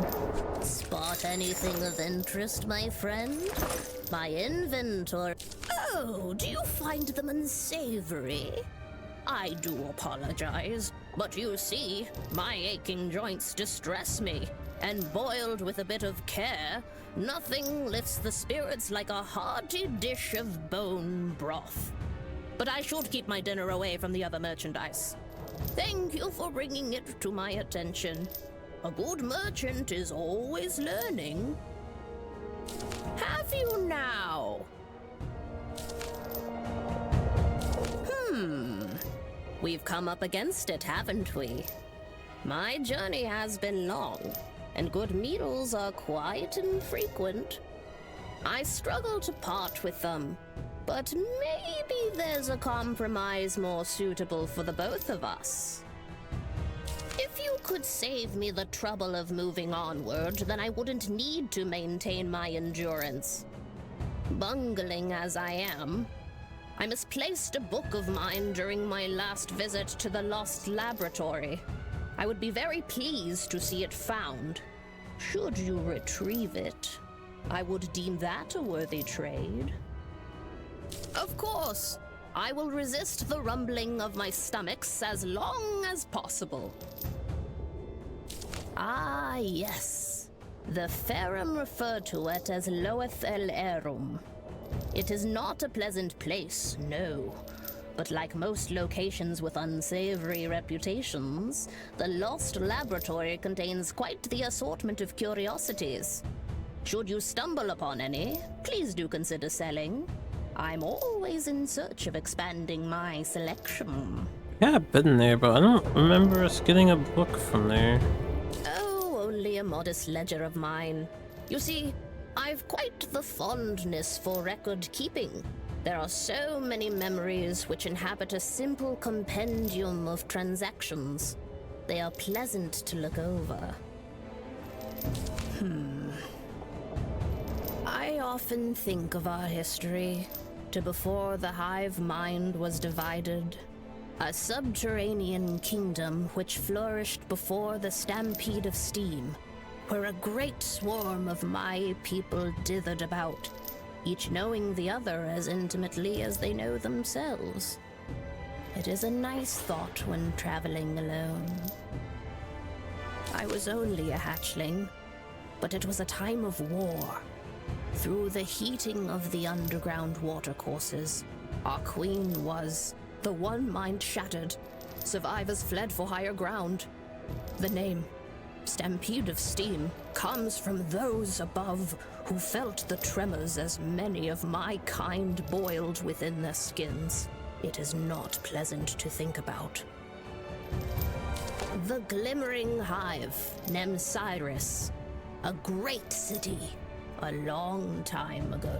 Spot anything of interest, my friend? My inventory... Oh, do you find them unsavory? I do apologize, but you see, my aching joints distress me, and boiled with a bit of care, nothing lifts the spirits like a hearty dish of bone broth. But I should keep my dinner away from the other merchandise. Thank you for bringing it to my attention. A good merchant is always learning. Have you now? We've come up against it, haven't we? My journey has been long, and good meals are quite infrequent. I struggle to part with them, but maybe there's a compromise more suitable for the both of us. If you could save me the trouble of moving onward, then I wouldn't need to maintain my endurance. Bungling as I am, I misplaced a book of mine during my last visit to the Lost Laboratory. I would be very pleased to see it found. Should you retrieve it, I would deem that a worthy trade. Of course, I will resist the rumbling of my stomachs as long as possible. Ah, yes. The Ferrum refer to it as Loeth el Erum. It is not a pleasant place, no. But like most locations with unsavory reputations, the Lost Laboratory contains quite the assortment of curiosities. Should you stumble upon any, please do consider selling. I'm always in search of expanding my selection. Yeah, I've been there, but I don't remember us getting a book from there. Oh, only a modest ledger of mine. You see, I've quite the fondness for record keeping. There are so many memories which inhabit a simple compendium of transactions. They are pleasant to look over. I often think of our history, to before the hive mind was divided. A subterranean kingdom which flourished before the stampede of steam, where a great swarm of my people dithered about, each knowing the other as intimately as they know themselves. It is a nice thought when traveling alone. I was only a hatchling, but it was a time of war. Through the heating of the underground watercourses, our queen was the one mind shattered. Survivors fled for higher ground. The name, Stampede of Steam, comes from those above who felt the tremors as many of my kind boiled within their skins. It is not pleasant to think about. The Glimmering Hive, Nemsiris, a great city, a long time ago.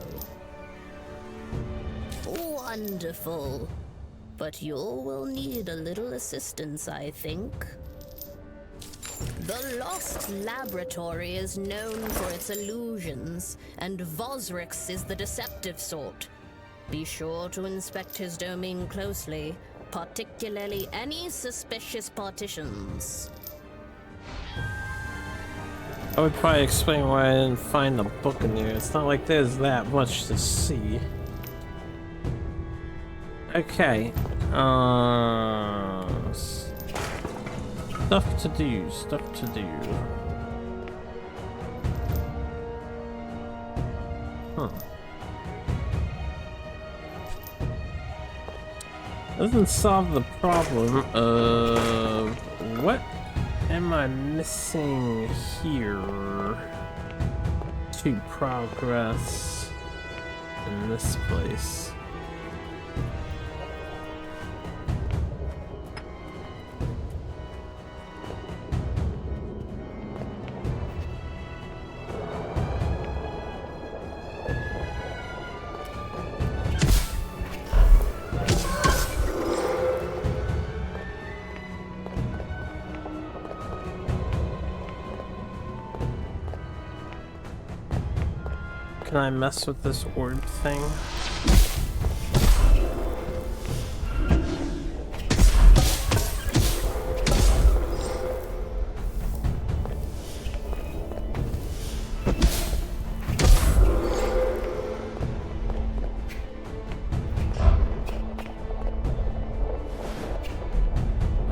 Wonderful. But you will need a little assistance, I think. The Lost Laboratory is known for its illusions, and Vosrix is the deceptive sort. Be sure to inspect his domain closely, particularly any suspicious partitions. I would probably explain why I didn't find the book in there. It's not like there's that much to see. Okay. Stuff to do, stuff to do. Doesn't solve the problem of what am I missing here to progress in this place. Can I mess with this orb thing?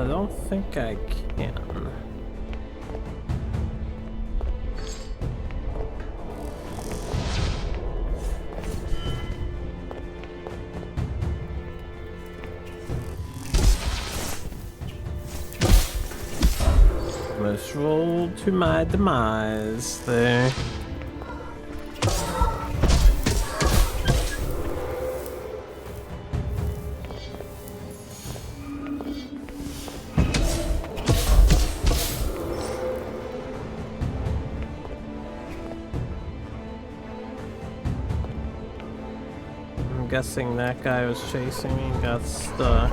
I don't think I can. Almost rolled to my demise there. I'm guessing that guy was chasing me and got stuck.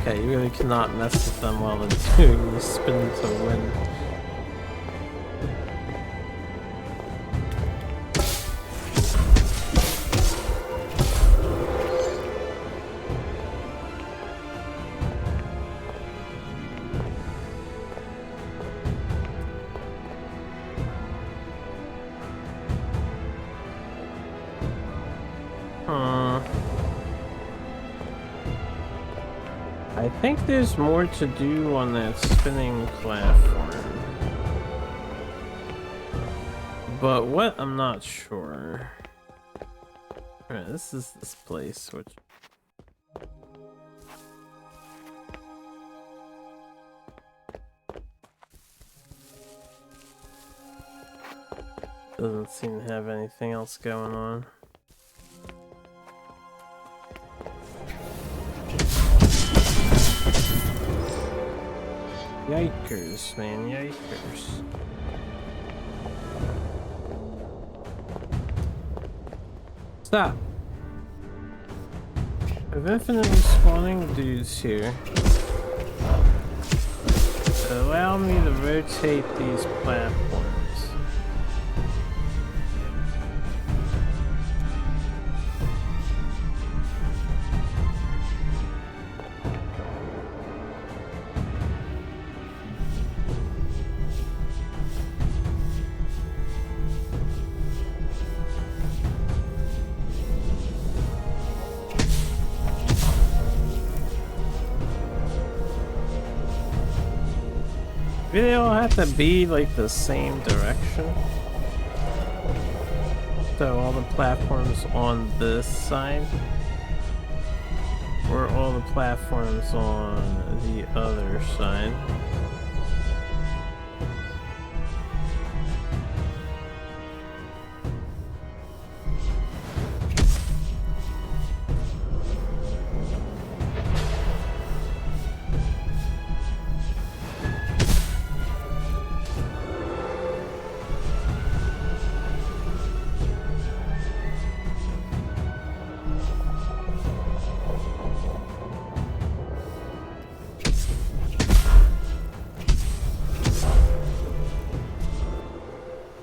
Okay, you really cannot mess with them while they're doing the spin to win. I think there's more to do on that spinning platform. But what? I'm not sure. Alright, this is this place, which... doesn't seem to have anything else going on. Yikers, man, yikers. Stop! I've infinitely spawning dudes here. Allow me to rotate these platforms. Do they all have to be like the same direction? So all the platforms on this side? Or all the platforms on the other side?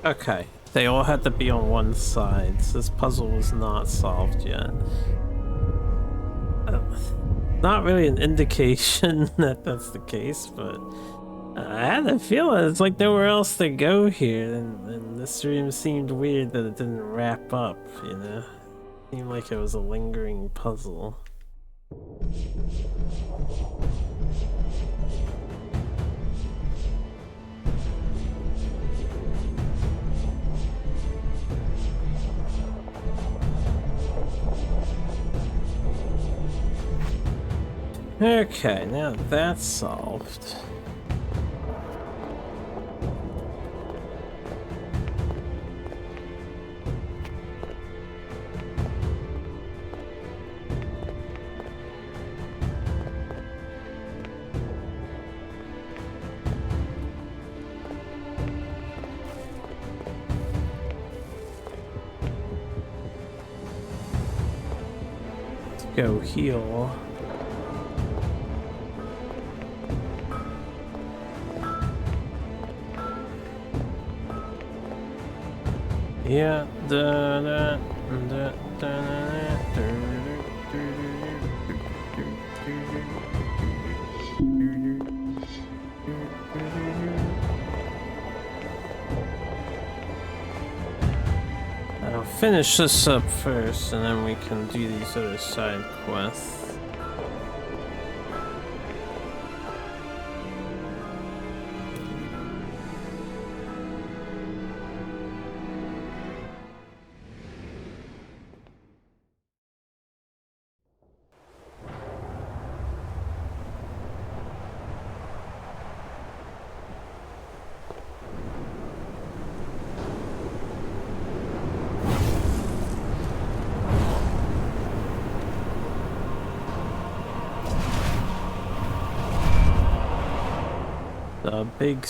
Okay, they all had to be on one side, so this puzzle was not solved yet. Not really an indication that that's the case, but I had a feeling it's like nowhere else to go here, and this room seemed weird that it didn't wrap up, you know? Seemed like it was a lingering puzzle. Okay, now that's solved. Let's go heal. Yeah, I'll finish this up first, and then we can do these other side quests. The big,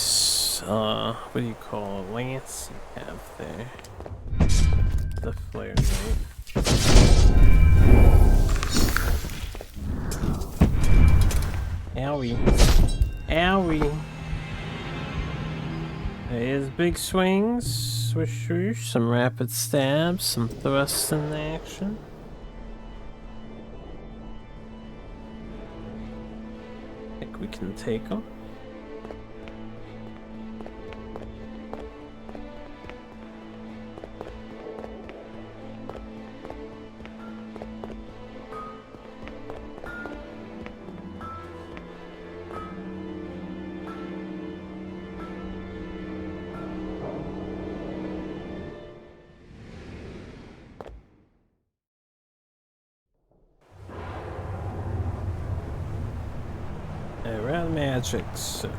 what do you call it, lance you have there. The flare knight. Owie. Owie. There's big swings, swish swoosh, some rapid stabs, some thrusts in action. I think we can take them. of magic, so.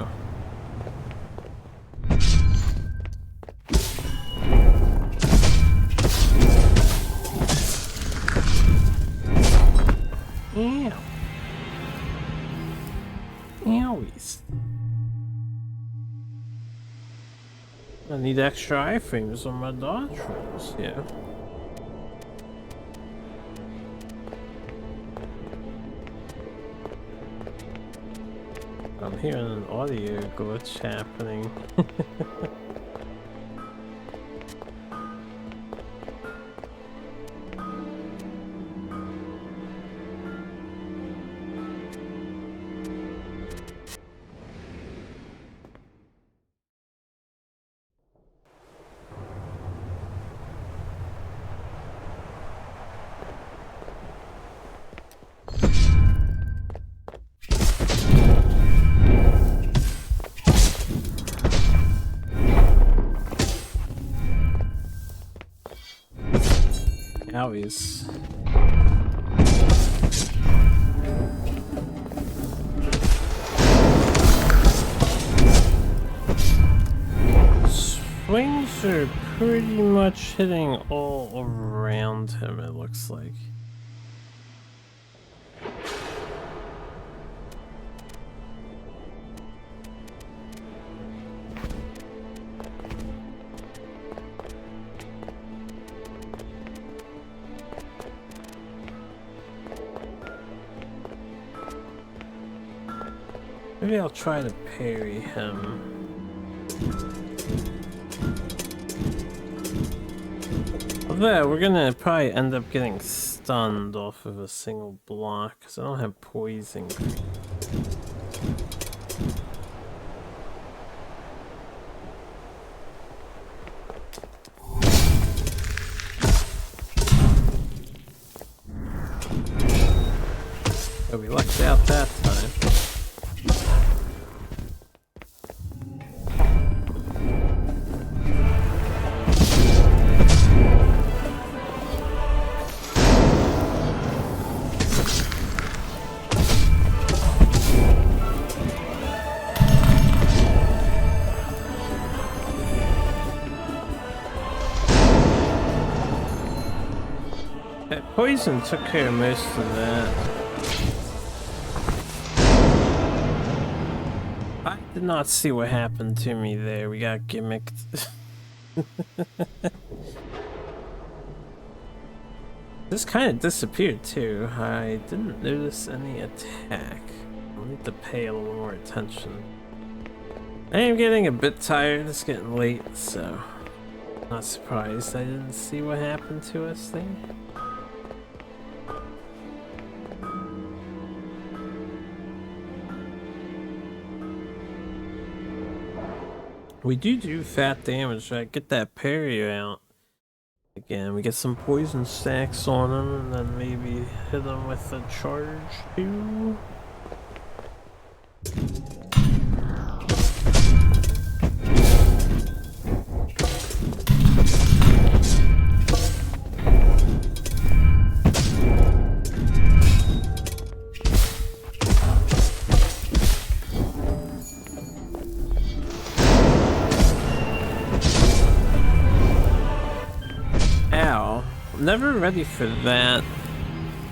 Ew. Owies. I need extra iframes on my dodge rolls, yeah. I'm hearing an audio glitch happening. Owies. Swings are pretty much hitting all around him, it looks like. Maybe I'll try to parry him. Although we're gonna probably end up getting stunned off of a single block because I don't have poison. Oh, we lucked out that time. Poison took care of most of that. I did not see what happened to me there. We got gimmicked. This kind of disappeared too. I didn't notice any attack. I'll need to pay a little more attention. I am getting a bit tired. It's getting late, so not surprised I didn't see what happened to us there. We do fat damage, right? Get that parry out. Again, we get some poison stacks on him, and then maybe hit him with a charge too. Never ready for that.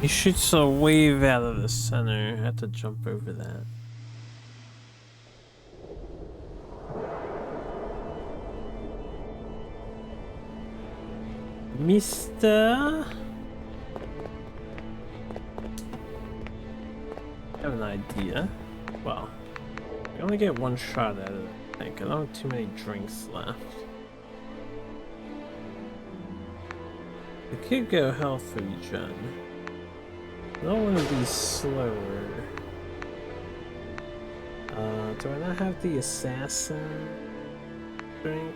He shoots a wave out of the center. I have to jump over that. Mister? I have an idea. Well, we only get one shot at it, I think. I don't have too many drinks left. I could go health regen. I don't want to be slower. Do I not have the assassin drink?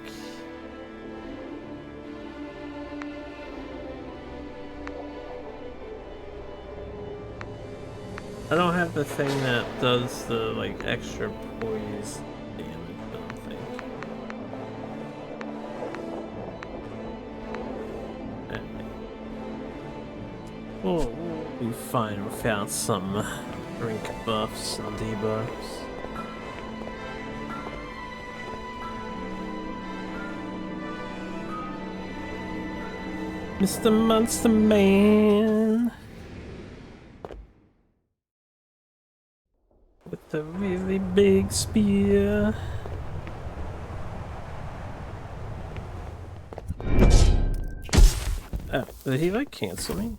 I don't have the thing that does the like extra poise damage, I don't think. We'll be fine without some drink buffs and debuffs. Mr. Monster Man. With a really big spear. Oh, did he like cancel me?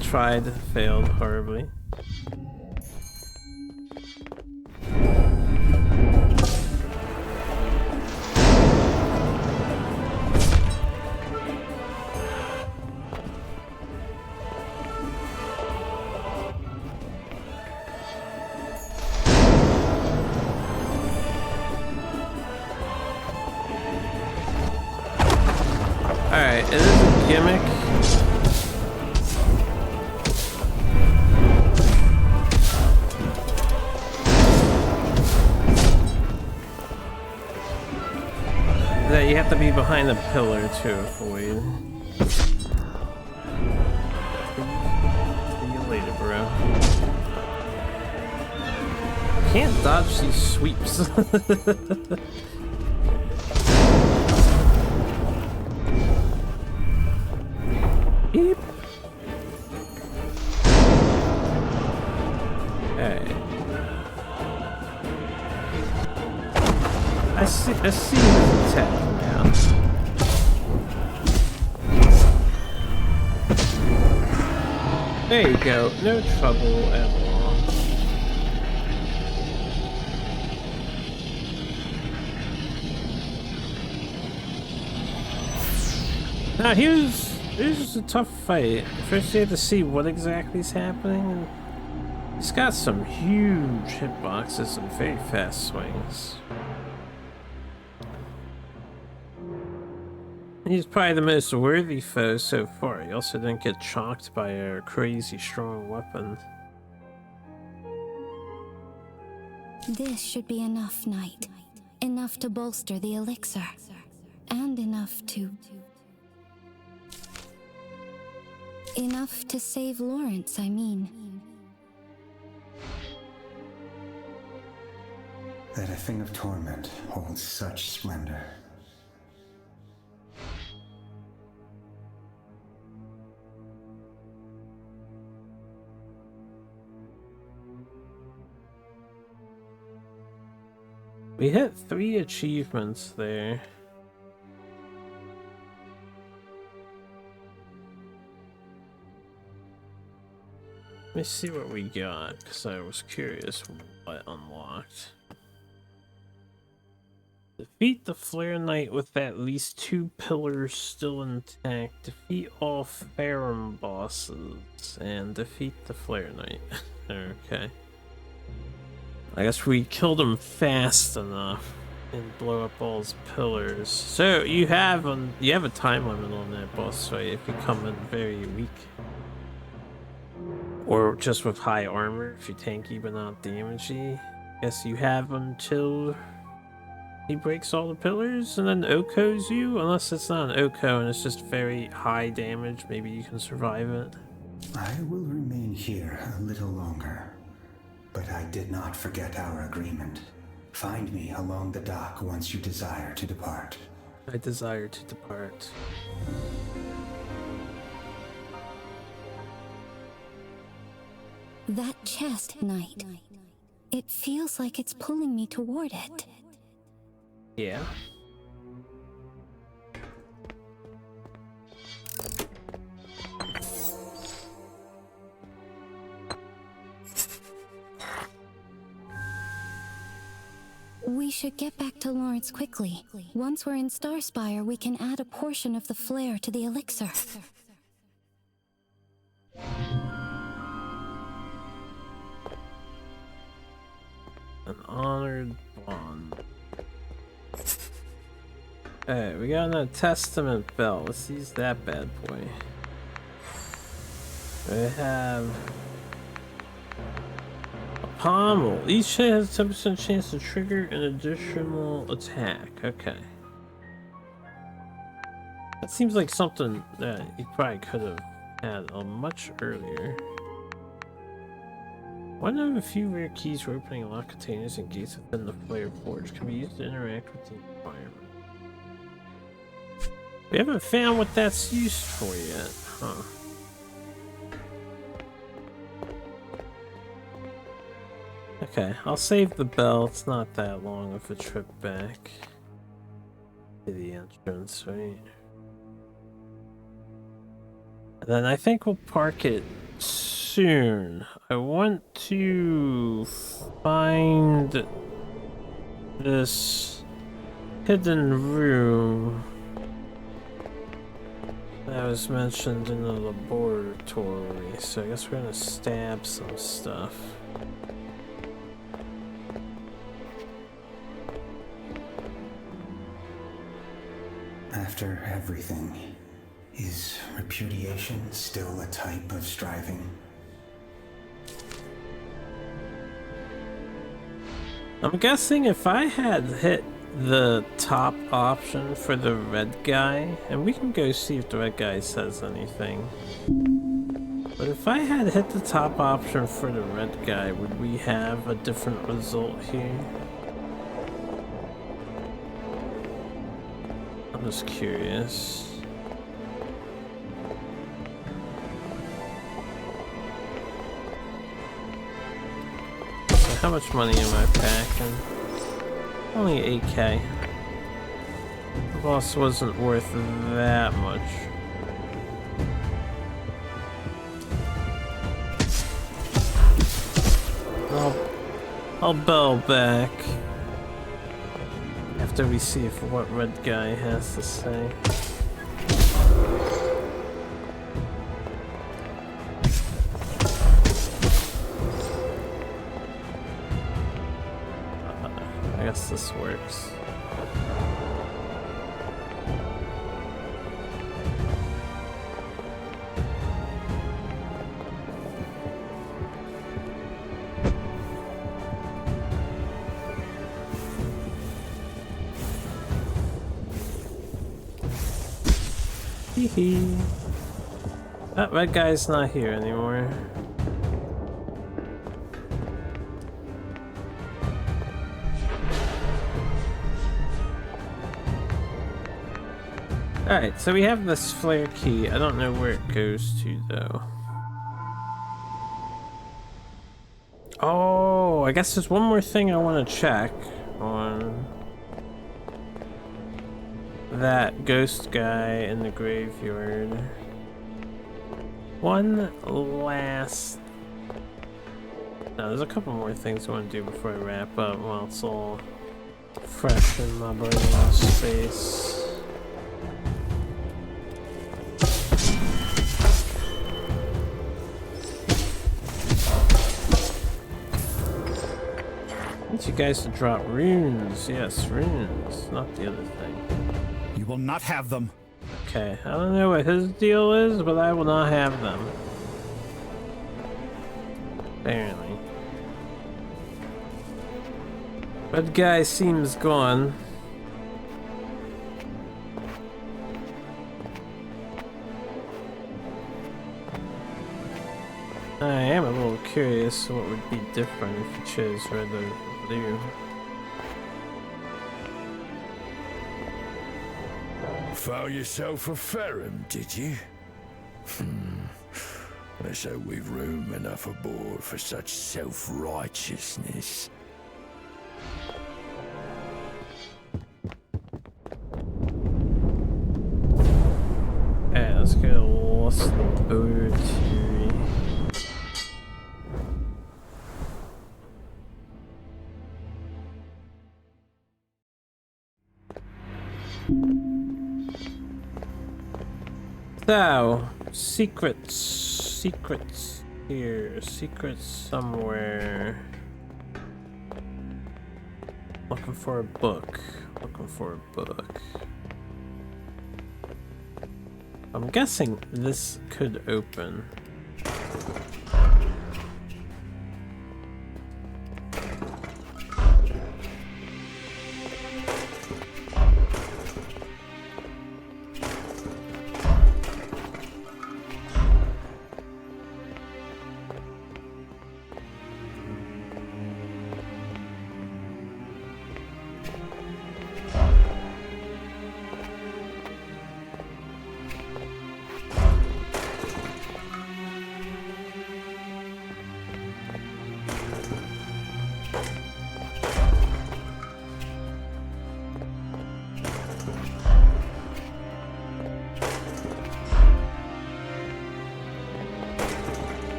Tried, failed horribly. Alright, it is a gimmick. That you have to be behind a pillar to avoid. See you later, bro. Can't dodge these sweeps. Beep. Alright. I see his attack now. There you go, no trouble at all. Now here's a tough fight. First you have to see what exactly is happening. He's got some huge hitboxes and very fast swings. He's probably the most worthy foe so far. He also didn't get chalked by a crazy strong weapon. This should be enough, Knight. Enough to bolster the elixir. And enough to save Lawrence, I mean. That a thing of torment holds such splendor. We hit 3 achievements there. Let me see what we got, because I was curious what unlocked. Defeat the Flare Knight with at least 2 pillars still intact. Defeat all Farum bosses. And defeat the Flare Knight. Okay. I guess we killed him fast enough and blow up all his pillars. So you have a time limit on that boss fight if you come in very weak. Or just with high armor, if you're tanky but not damagey. Guess you have until he breaks all the pillars and then OKOs you, unless it's not an OKO and it's just very high damage, maybe you can survive it. I will remain here a little longer, but I did not forget our agreement. Find me along the dock once you desire to depart. I desire to depart. That chest, Knight. It feels like it's pulling me toward it. Yeah. We should get back to Lawrence quickly. Once we're in Starspire, we can add a portion of the flare to the elixir. An honored bond. Alright, we got a testament belt. Let's use that bad boy. We have a pommel. Each hit has a 10% chance to trigger an additional attack. Okay. That seems like something that you probably could have had much earlier. One of a few rare keys for opening lock containers and gates within the Flare Forge can be used to interact with the environment. We haven't found what that's used for yet, huh? Okay, I'll save the bell. It's not that long of a trip back to the entrance, right? And then I think we'll park it soon. I want to find this hidden room that was mentioned in the laboratory, so I guess we're gonna stab some stuff. After everything, is repudiation still a type of striving? I'm guessing if I had hit the top option for the red guy, and we can go see if the red guy says anything. But if I had hit the top option for the red guy, would we have a different result here? I'm just curious. So how much money am I packing? Only 8K. The boss wasn't worth that much. I'll bell back after we see if what red guy has to say. I guess this works. That red guy's not here anymore. Alright, so we have this flare key. I don't know where it goes to though. Oh, I guess there's one more thing I want to check on that ghost guy in the graveyard. One last... No, there's a couple more things I want to do before I wrap up while it's all fresh in my brain space. I need you guys to drop runes. Yes, runes, not the other thing. You will not have them. Okay, I don't know what his deal is, but I will not have them. Apparently. Red guy seems gone. I am a little curious what would be different if you chose red or blue. Found yourself a ferrum, did you? Let's hope we've room enough aboard for such self-righteousness. Okay, let's go lost boat theory. So, secrets here, secrets somewhere. Looking for a book, I'm guessing this could open.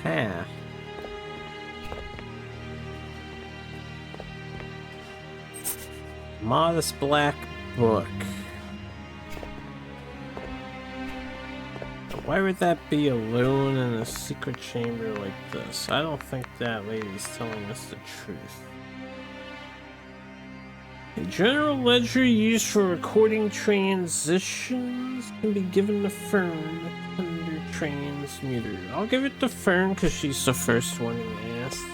path. Modest black book. Why would that be alone in a secret chamber like this? I don't think that lady's telling us the truth. A general ledger used for recording transitions can be given to Fern, the Thunder Transmuter. I'll give it to Fern because she's the first one who asked.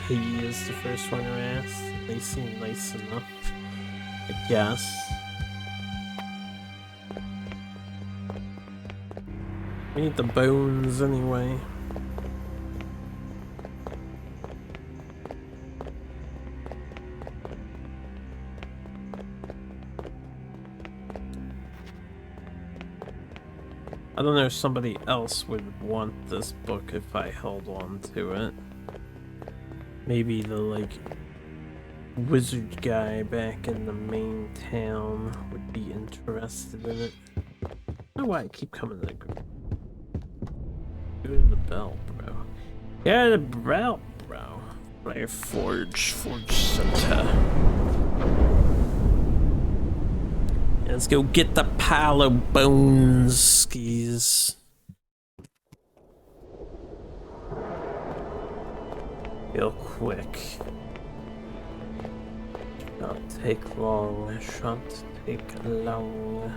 He is the first one who asked. They seem nice enough, I guess. We need the bones anyway. I don't know if somebody else would want this book if I held on to it. Maybe the, like, wizard guy back in the main town would be interested in it. I don't know why I keep coming to the group. Go to the bell, bro. Yeah, the bell, bro. Play Forge Center. Let's go get the pile of bones, skis. Real quick. Not take long, shan't take long.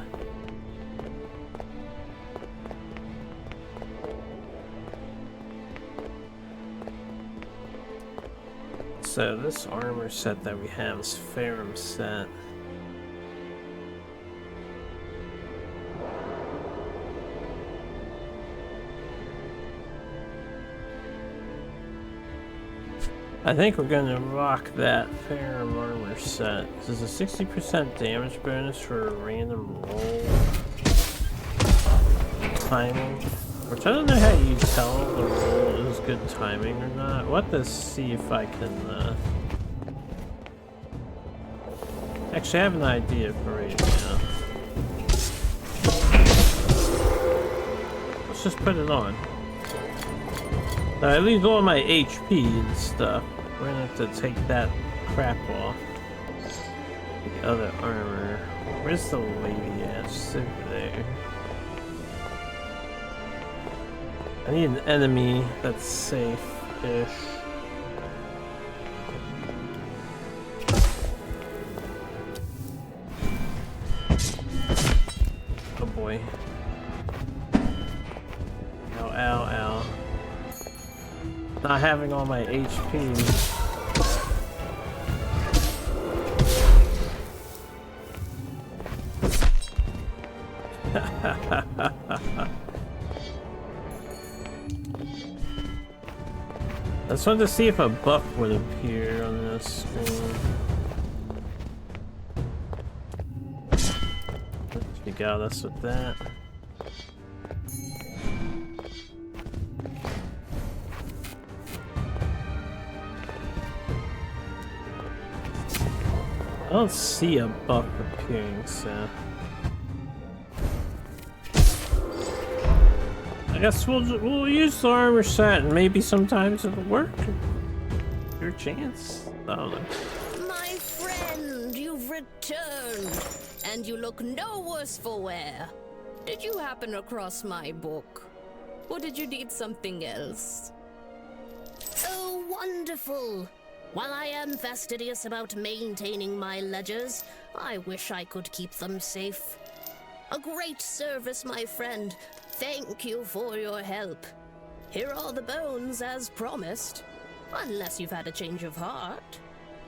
So this armor set that we have is Ferrum set. I think we're gonna rock that Ferrum armor set. This is a 60% damage bonus for a random roll. Timing. Which I don't know how you tell the roll is good timing or not. We'll have to see if I can, Actually, I have an idea for right now. Let's just put it on. Now, I lose all my HP and stuff. We're gonna have to take that crap off. The other armor. Where's the lady at? She's over there. I need an enemy that's safe-ish. Oh boy. Ow, ow, ow. Not having all my HP. I just wanted to see if a buff would appear on this screen. You got us with that. I don't see a buff appearing, so I guess we'll use the armor set, and maybe sometimes it'll work. Your chance. I don't know. My friend, you've returned, and you look no worse for wear. Did you happen across my book, or did you need something else? Oh, wonderful. While I am fastidious about maintaining my ledgers, I wish I could keep them safe. A great service, my friend. Thank you for your help. Here are the bones as promised. Unless you've had a change of heart.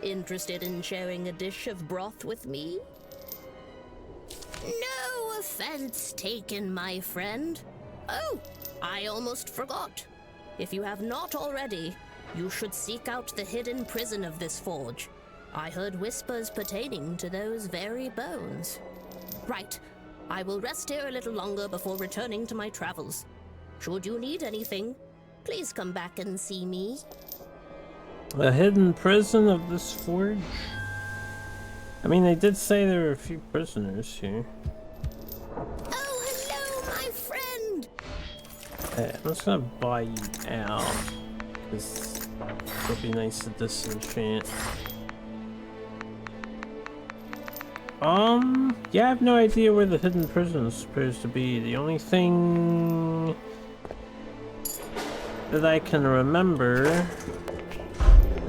Interested in sharing a dish of broth with me? No offense taken, my friend. Oh, I almost forgot. If you have not already, you should seek out the hidden prison of this forge. I heard whispers pertaining to those very bones. Right. I will rest here a little longer before returning to my travels. Should you need anything, please come back and see me. A hidden prison of this forge? I mean, they did say there were a few prisoners here. Oh, hello, my friend! Hey, I'm just gonna buy you out, because it'll be nice to disenchant. Yeah, I have no idea where the hidden prison is supposed to be. The only thing that I can remember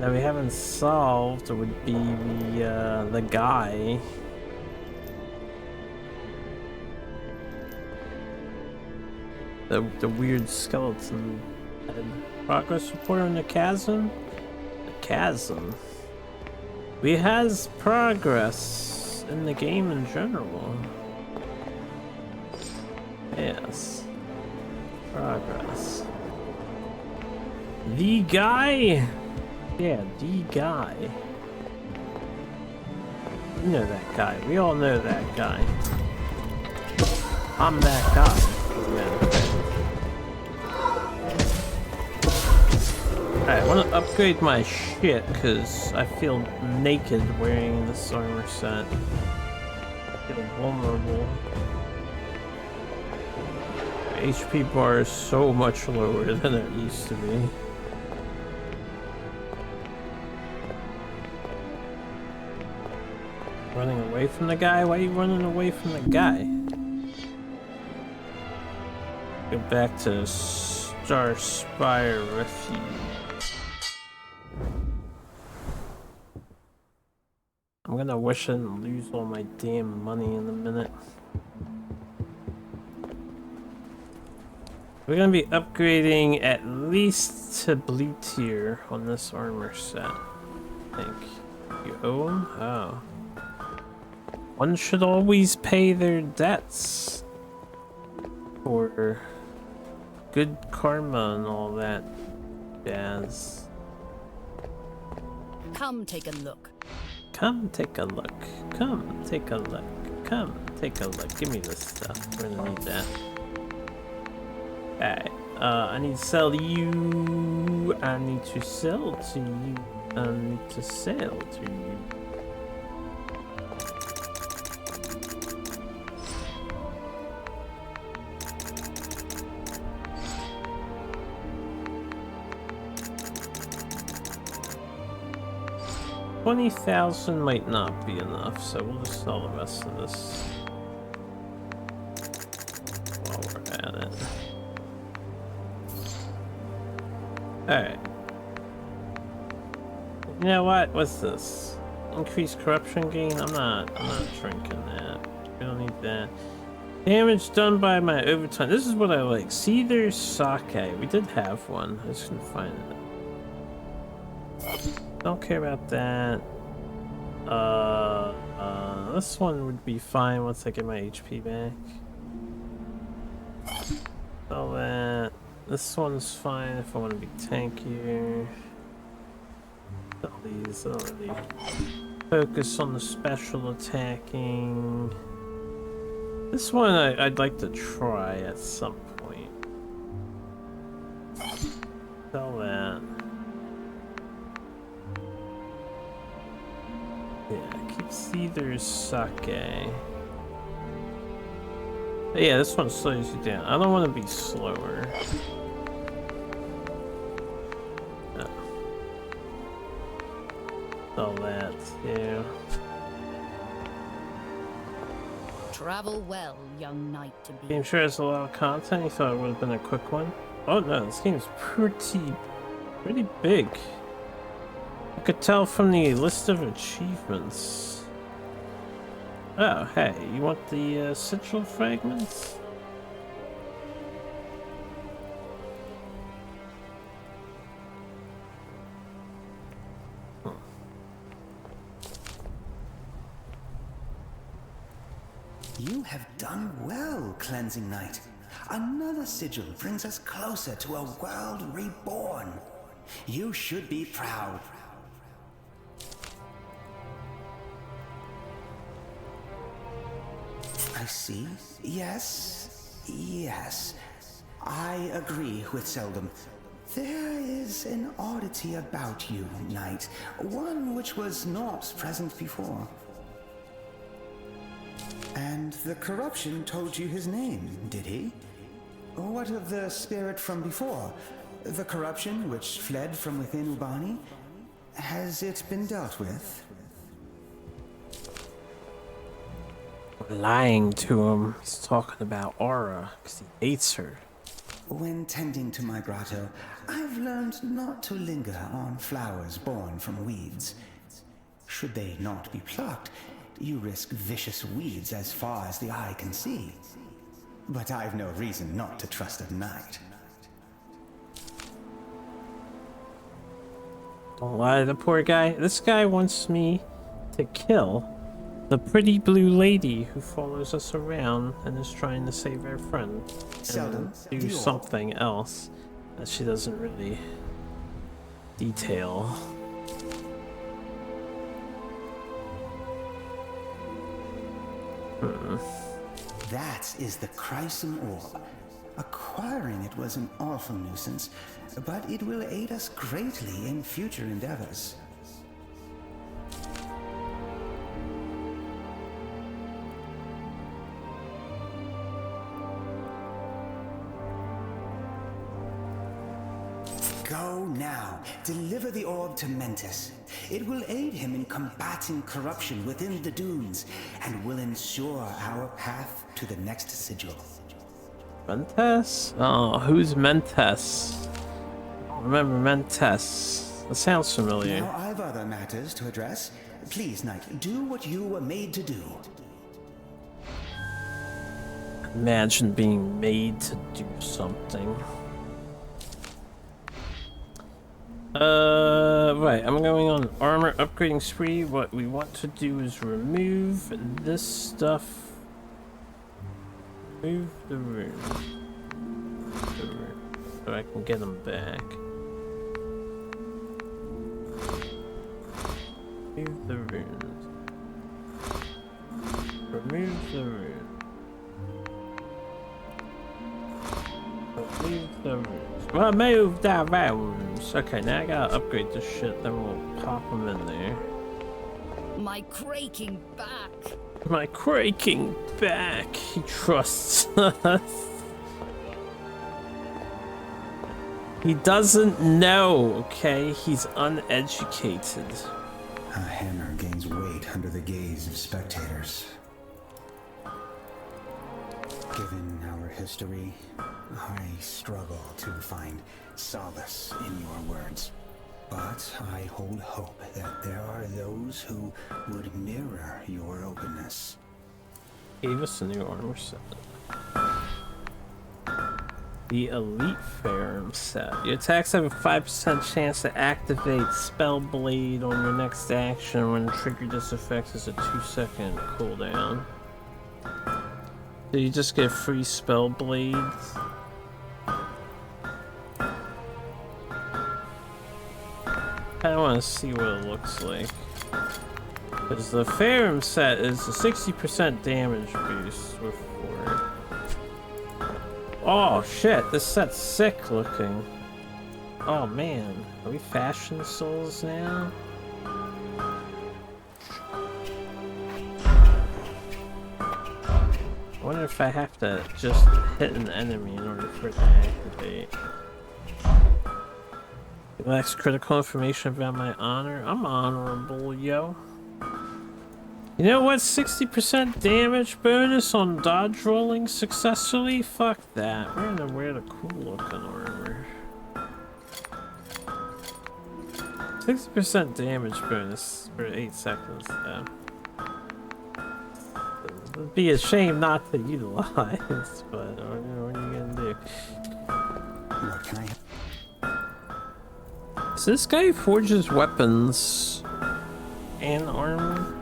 that we haven't solved would be the guy. The weird skeleton head. Progress report on the chasm? The chasm? We has progress in the game in general. Yes. Progress. The guy? Yeah, the guy. You know that guy. We all know that guy. I'm that guy. Yeah. Alright, I want to upgrade my shit because I feel naked wearing this armor set. I feel vulnerable. My HP bar is so much lower than it used to be. Running away from the guy? Why are you running away from the guy? Go back to Star Spire Refuge. I'm gonna wish I didn't lose all my damn money in a minute. We're gonna be upgrading at least to blue tier on this armor set, I think. You owe them? Oh. One should always pay their debts for good karma and all that jazz. Come take a look. Come take a look. Come take a look. Come take a look. Give me this stuff. We're gonna need that. Alright. I need to sell to you. I need to sell to you. I need to sell to you. $20,000 might not be enough, so we'll just sell the rest of this while we're at it. Alright. You know what? What's this? Increased corruption gain? I'm not drinking that. We don't need that. Damage done by my overtime. This is what I like. See, there's sake. We did have one. I just couldn't find it. Don't care about that. This one would be fine once I get my HP back. All that. This one's fine if I want to be tankier. All these, all the focus on the special attacking. This one I'd like to try at some point. All that. Yeah, keep Seether's sake. Yeah, this one slows you down. I don't want to be slower. No. All that, yeah. Travel well, young knight to be. Game sure has a lot of content. You thought it would have been a quick one? Oh no, this game's pretty big. I could tell from the list of achievements. Oh, hey, you want the sigil fragments? You have done well, Cleansing Knight. Another sigil brings us closer to a world reborn. You should be proud. I see. Yes. I agree with Seldom. There is an oddity about you, Knight. One which was not present before. And the corruption told you his name, did he? What of the spirit from before? The corruption which fled from within Ubani? Has it been dealt with? We're lying to him. He's talking about Aura because he hates her. When tending to my grotto, I've learned not to linger on flowers born from weeds. Should they not be plucked, you risk vicious weeds as far as the eye can see. But I've no reason not to trust a knight. Don't lie to the poor guy. This guy wants me to kill the pretty blue lady who follows us around and is trying to save our friend. And do something else that she doesn't really detail. That is the Chrysum Orb. Acquiring it was an awful nuisance, but it will aid us greatly in future endeavors. Go now. Deliver the orb to Mentis. It will aid him in combating corruption within the dunes and will ensure our path to the next sigil. Mentes? Oh, who's Mentes? Remember Mentes. That sounds familiar. Now I've other matters to address. Please, Knight, do what you were made to do. Imagine being made to do something. Right, I'm going on armor upgrading spree. What we want to do is remove this stuff. Move the room. So I can get them back. Move the runes. Remove the rune. Remove the runes. Remove the runes. Okay, now I gotta upgrade this shit, then we'll pop them in there. My creaking back. My creaking back. He trusts us. He doesn't know, okay? He's uneducated. A hammer gains weight under the gaze of spectators. Given our history, I struggle to find solace in your words. But I hold hope that there are those who would mirror your openness. Gave us a new armor set. The Elite Ferrum set. Your attacks have a 5% chance to activate Spell Blade on your next action when triggered. This effect is a 2-second cooldown. So you just get free Spell Blades. I want to see what it looks like. Because the Ferrum set is a 60% damage boost with 4. Oh shit, this set's sick looking. Oh man, are we Fashion Souls now? I wonder if I have to just hit an enemy in order for it to activate. It lacks critical information about my honor. I'm honorable, yo. You know what? 60% damage bonus on dodge rolling successfully? Fuck that. We're gonna wear the cool looking armor. 60% damage bonus for 8 seconds though. It'd be a shame not to utilize, but what are you gonna do? What can I... So this guy forges weapons and armor.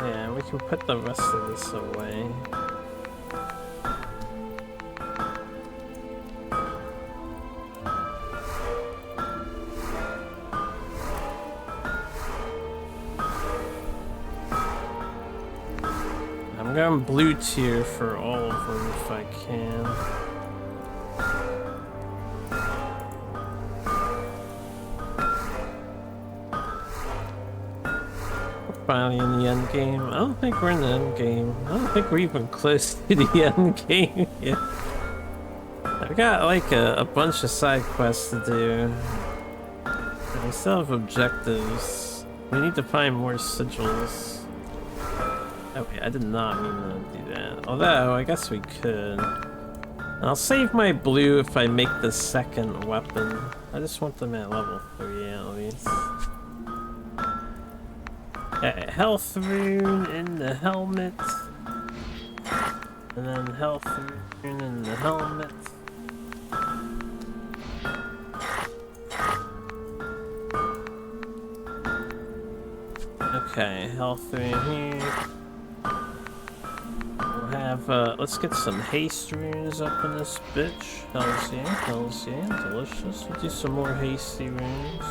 Yeah, we can put the rest of this away. I'm going blue tier for all of them if I can. finally in the end game. I don't think we're in the end game. I don't think we're even close to the end game yet. I've got like a bunch of side quests to do. We still have objectives. We need to find more sigils. Okay, I did not mean to do that. Although, I guess we could. I'll save my blue if I make the second weapon. I just want them at level 3 at least. Okay, health rune in the helmet. And then health rune in the helmet. Okay, health rune here. We'll have, let's get some haste runes up in this bitch. Hells yeah, delicious. We'll do some more hasty runes.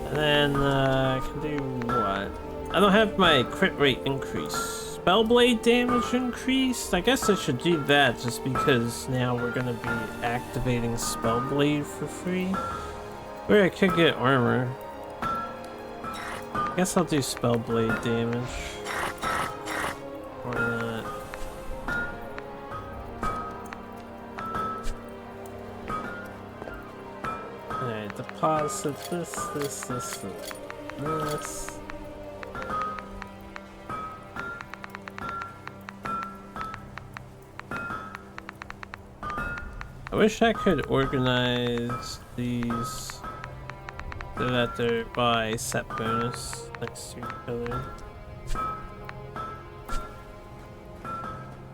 And then, I can do what? I don't have my crit rate increase. Spellblade damage increased? I guess I should do that just because now we're gonna be activating Spellblade for free. Or I could get armor. I guess I'll do Spellblade damage. Or not. Alright, deposit this. I wish I could organize these so that they're by set bonus next to each other.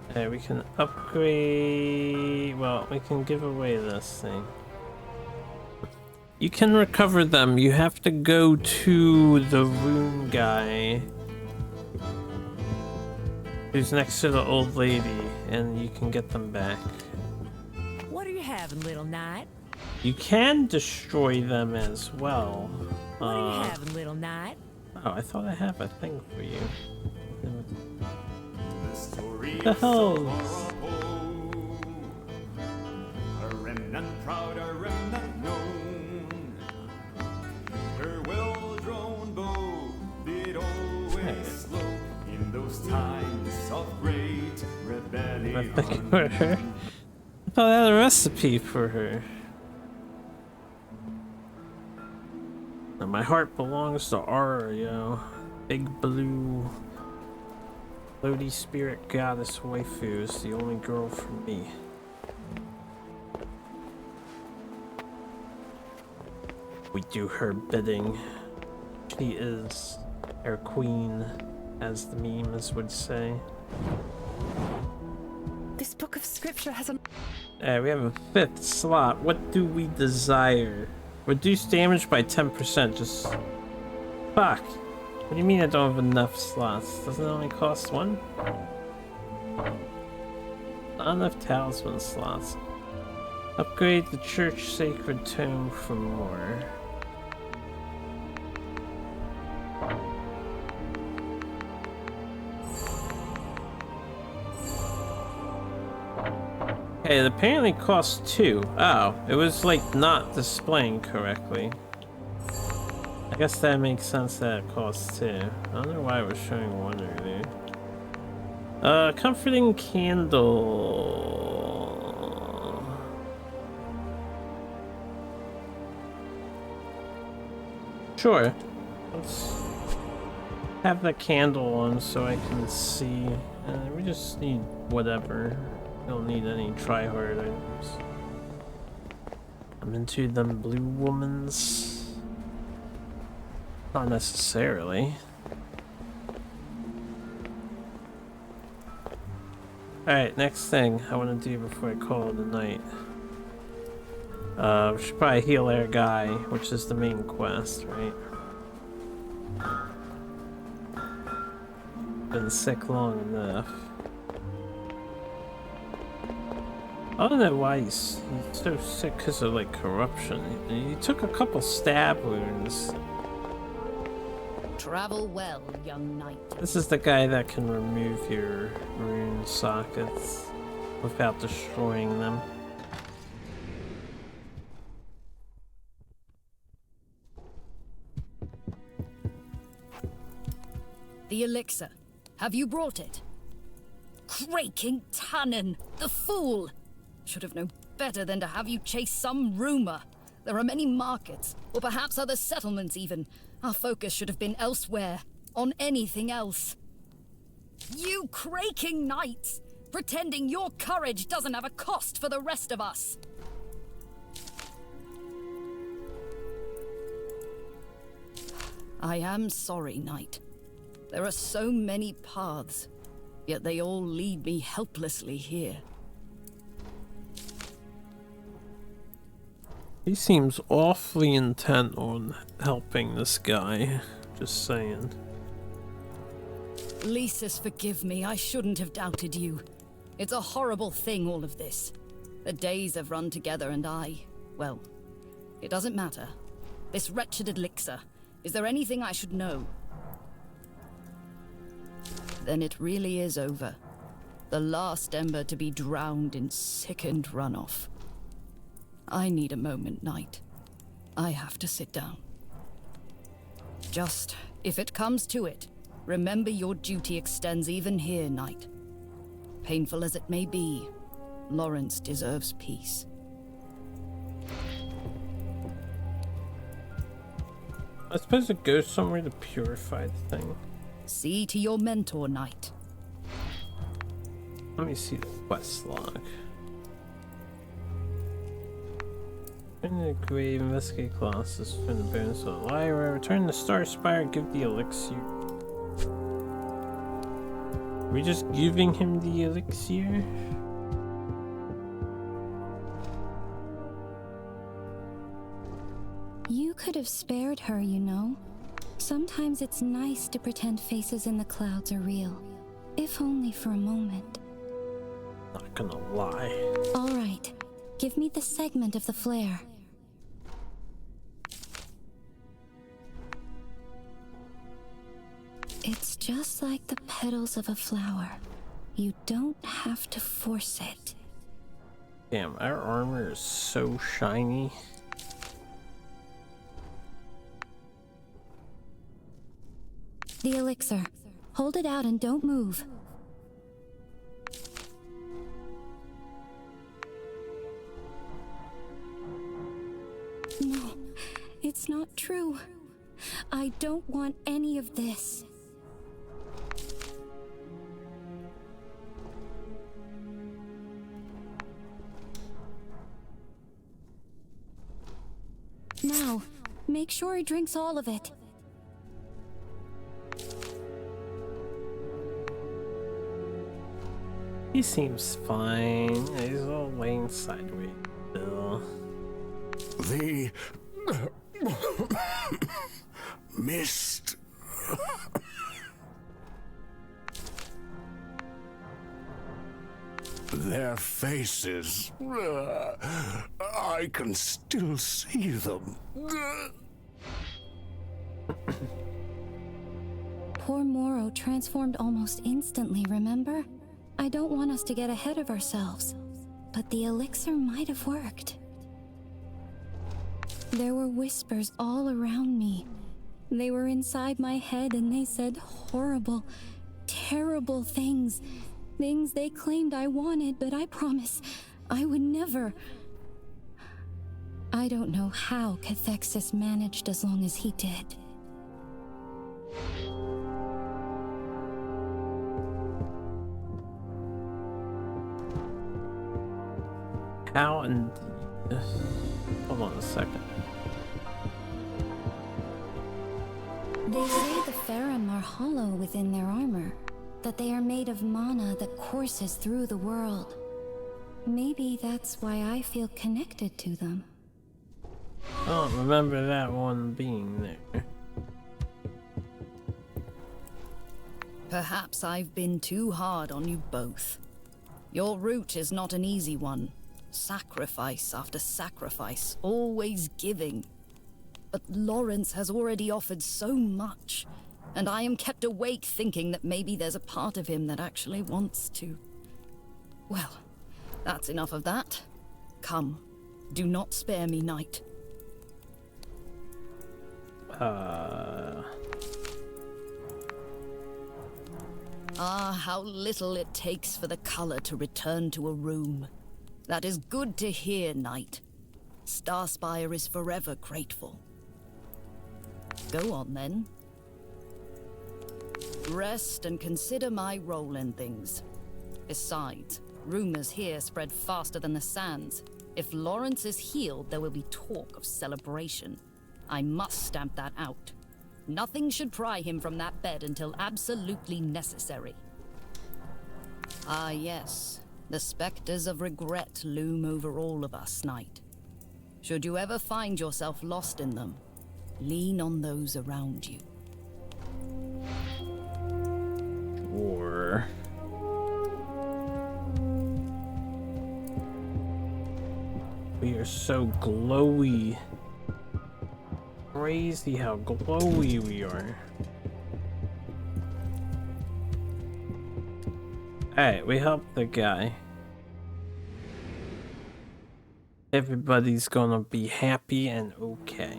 Okay, we can upgrade. Well, we can give away this thing. You can recover them. You have to go to the rune guy who's next to the old lady, and you can get them back. What are you having, little knight? You can destroy them as well. What are you having, little knight? Oh, I thought I have a thing for you. The hell? A remnant proud, a remnant known. Her well-drawn bow did always slow in those times of great rebellion. I thought I had a recipe for her. And my heart belongs to Arya, big blue Lodi spirit goddess waifu is the only girl for me. We do her bidding. She is our queen, as the memes would say. This book of scripture has a... We have a 5th slot. What do we desire? Reduce damage by 10%. Just... Fuck. What do you mean I don't have enough slots? Doesn't it only cost 1? Not enough talisman slots. Upgrade the church sacred tome for more. Okay, it apparently costs 2. Oh, it was like not displaying correctly. I guess that makes sense that it costs 2. I don't know why it was showing 1 earlier. Comforting candle. Sure. Let's have the candle on so I can see. We just need whatever. Don't need any try-hard items. I'm into them blue womans. Not necessarily. Alright, next thing I want to do before I call it a night. We should probably heal our guy, which is the main quest, right? Been sick long enough. I don't know why he's so sick because of like corruption. He took a couple stab wounds. Travel well, young knight. This is the guy that can remove your rune sockets without destroying them. The elixir. Have you brought it? Craking Tannen, the fool! Should have known better than to have you chase some rumor. There are many markets, or perhaps other settlements even. Our focus should have been elsewhere, on anything else. You craking knights, pretending your courage doesn't have a cost for the rest of us. I am sorry, Knight. There are so many paths, yet they all lead me helplessly here. He seems awfully intent on helping this guy. Just saying. Lysis, forgive me. I shouldn't have doubted you. It's a horrible thing, all of this. The days have run together and well, it doesn't matter. This wretched elixir. Is there anything I should know? Then it really is over. The last ember to be drowned in sickened runoff. I need a moment, Knight. I have to sit down. Just, if it comes to it, remember your duty extends even here, Knight. Painful as it may be, Lawrence deserves peace. I suppose it goes somewhere to purify the thing. See to your mentor, Knight. Let me see the quest log. In the grave, investigate classes, find the bones of the library, return the Star Spire, give the elixir. Are we just giving him the elixir? You could have spared her, you know. Sometimes it's nice to pretend faces in the clouds are real, if only for a moment. Not gonna lie. All right, give me the segment of the flare. It's just like the petals of a flower. You don't have to force it. Damn, our armor is so shiny. The elixir. Hold it out and don't move. No, it's not true. I don't want any of this. Now, make sure he drinks all of it. He seems fine. He's all laying sideways still. The mist. Their faces. I can still see them. Poor Moro transformed almost instantly, remember? I don't want us to get ahead of ourselves, but the elixir might have worked. There were whispers all around me. They were inside my head and they said horrible, terrible things. Things they claimed I wanted, but I promise I would never. I don't know how Cathexis managed as long as he did. How and hold on a second. They say the Farum are hollow within their armor, that they are made of mana that courses through the world. Maybe that's why I feel connected to them. I don't remember that one being there. Perhaps I've been too hard on you both. Your route is not an easy one. Sacrifice after sacrifice, always giving. But Lawrence has already offered so much, and I am kept awake thinking that maybe there's a part of him that actually wants to. Well, that's enough of that. Come, do not spare me, Knight. Ah, how little it takes for the color to return to a room. That is good to hear, Knight. Starspire is forever grateful. Go on, then. Rest and consider my role in things. Besides, rumors here spread faster than the sands. If Lawrence is healed, there will be talk of celebration. I must stamp that out. Nothing should pry him from that bed until absolutely necessary. Ah, yes. The specters of regret loom over all of us, Knight. Should you ever find yourself lost in them, lean on those around you. Or... we are so glowy. Crazy how glowy we are. Alright, we helped the guy. Everybody's gonna be happy and okay.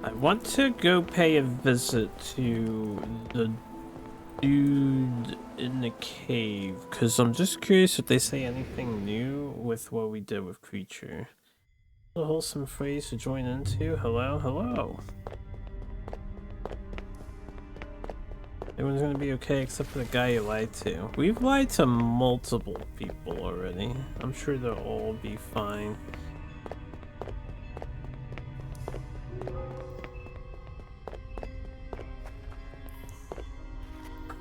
I want to go pay a visit to the dude in the cave, because I'm just curious if they say anything new with what we did with Creature. A wholesome phrase to join into. Hello, hello. Everyone's gonna be okay except for the guy you lied to. We've lied to multiple people already. I'm sure they'll all be fine.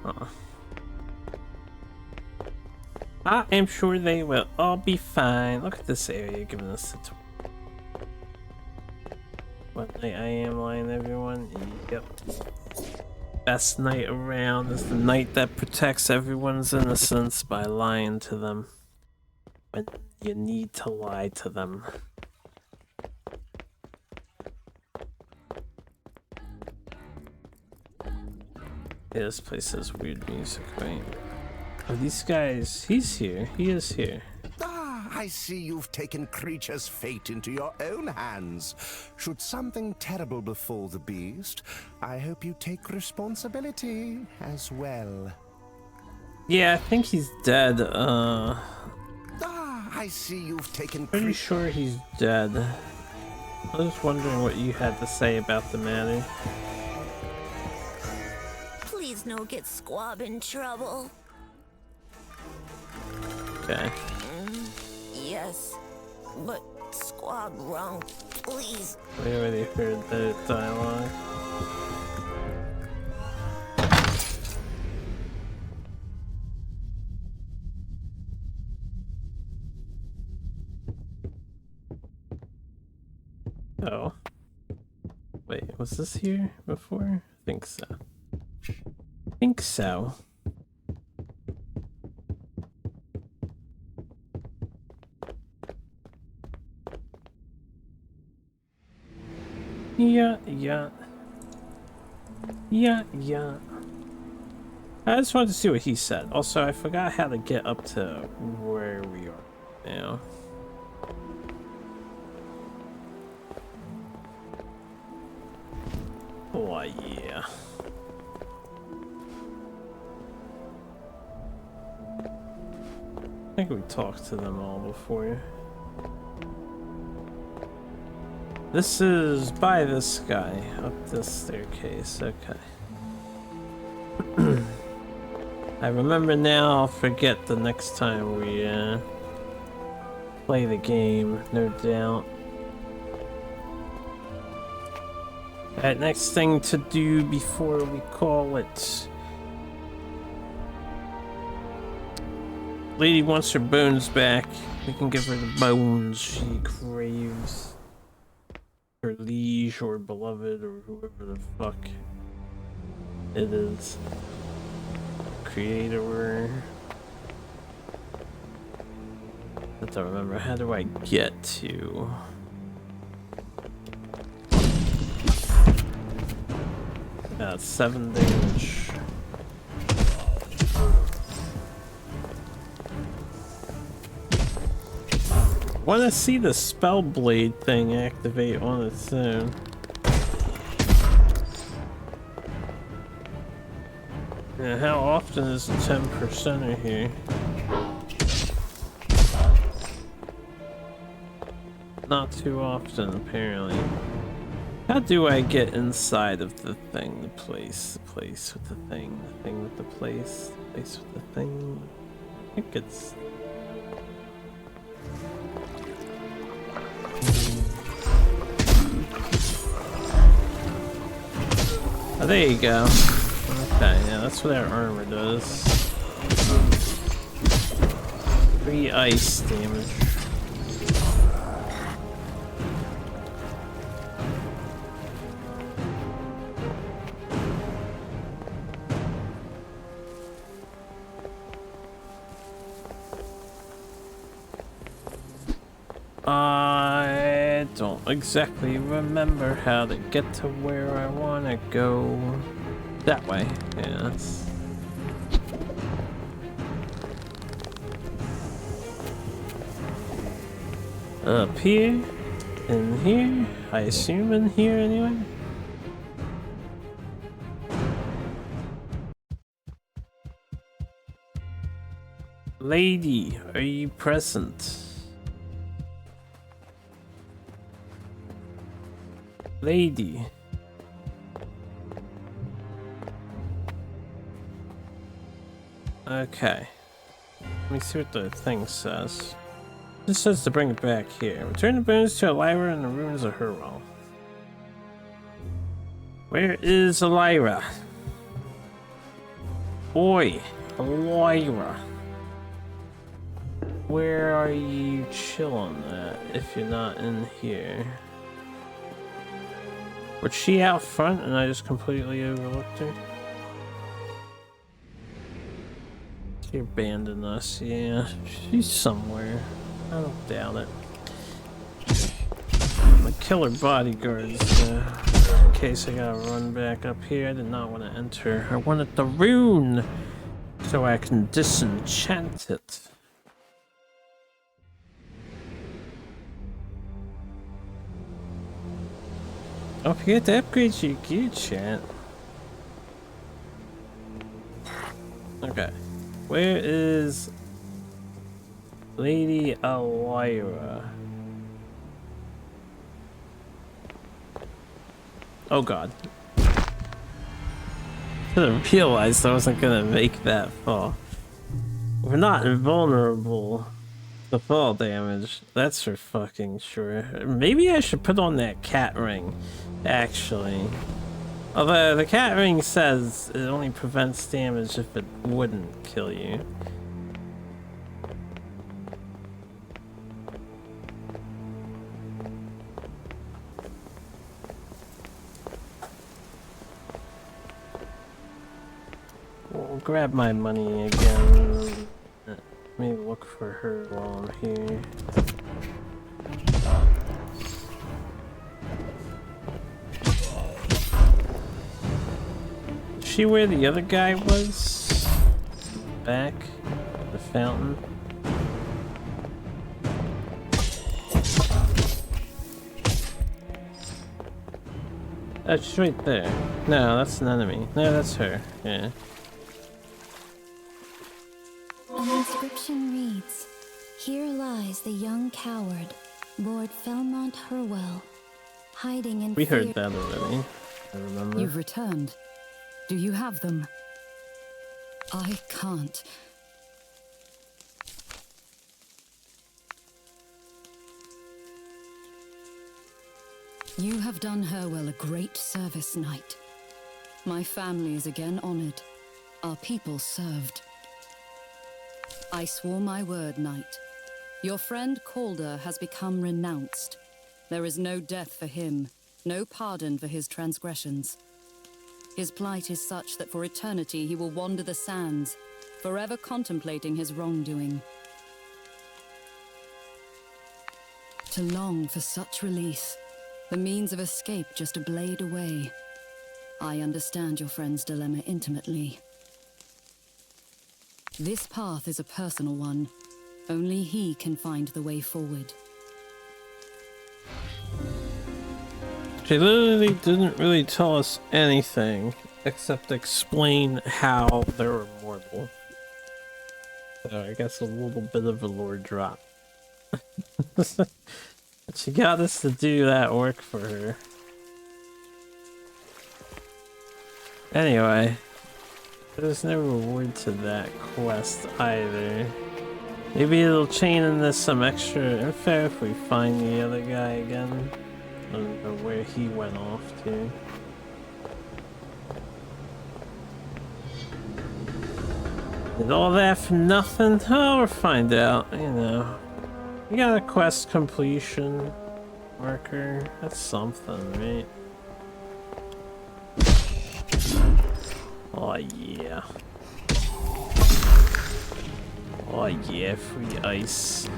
Huh. I am sure they will all be fine. Look at this area giving us a tour. What night I am lying, everyone? Yep. Best night around is the night that protects everyone's innocence by lying to them when you need to lie to them. Yeah, this place has weird music, right? Oh, these guys, he's here. He is here. I see you've taken Creature's fate into your own hands. Should something terrible befall the beast, I hope you take responsibility as well. Yeah, I think he's dead. I see you've taken Pretty sure he's dead. I was just wondering what you had to say about the matter. Please no get Squab in trouble. Okay. Yes, but Squab wrong, please. We already heard the dialogue. Oh. Wait, was this here before? I think so. Think so. Yeah. I just wanted to see what he said. Also, I forgot how to get up to where we are now. Oh, yeah. I think we talked to them all before. This is by this guy, up this staircase, okay. I remember now, I'll forget the next time we play the game, no doubt. Alright, next thing to do before we call it. Lady wants her bones back. We can give her the bones she craves. Her liege or beloved or whoever the fuck it is. Creator. I don't remember. How do I get to? About 7 damage. Want to see the spell blade thing activate on its own. Yeah, how often is the 10%er here? Not too often, apparently. How do I get inside of the thing? The place with the thing with the place with the thing. I think it's... Oh, there you go. Okay, yeah, that's what our armor does. 3 ice damage. I don't exactly remember how to get to where I want to go. That way, yes. Up here, in here, I assume in here anyway. Lady, are you present? Lady. Okay. Let me see what the thing says. This says to bring it back here. Return the bones to Elira in the ruins of Hurwell. Where is Elira? Oi, Elira. Where are you chilling at if you're not in here? Was she out front and I just completely overlooked her? She abandoned us, yeah. She's somewhere. I don't doubt it. I'm gonna kill her bodyguards in case I gotta run back up here. I did not want to enter. I wanted the rune so I can disenchant it. Don't forget to upgrade your gear, chat. Okay. Where is Lady Elira? Oh god. Should have realized I wasn't gonna make that fall. We're not invulnerable to fall damage. That's for fucking sure. Maybe I should put on that cat ring, actually. Although the cat ring says it only prevents damage if it wouldn't kill you. We'll grab my money again. Let me look for her while I'm here. Is she where the other guy was? Back? The fountain? Oh, she's right there. No, that's an enemy. No, that's her. Yeah. An inscription reads, "Here lies the young coward, Lord Felmont Hurwell, hiding in We fear." heard that already. I remember. You've returned. Do you have them? I can't. You have done Hurwell a great service, knight. My family is again honored. Our people served. I swore my word, knight. Your friend Calder has become renounced. There is no death for him, no pardon for his transgressions. His plight is such that for eternity he will wander the sands, forever contemplating his wrongdoing. To long for such release, the means of escape just a blade away. I understand your friend's dilemma intimately. This path is a personal one. Only he can find the way forward. She literally didn't really tell us anything except explain how they're immortal. So I guess a little bit of a lore drop. She got us to do that work for her. Anyway, there's no reward to that quest either. Maybe it'll chain in this some extra info if we find the other guy again. I don't know where he went off to. Did all that for nothing? Oh, we'll find out, you know. You got a quest completion marker. That's something, right? Oh yeah. Oh yeah, free ice.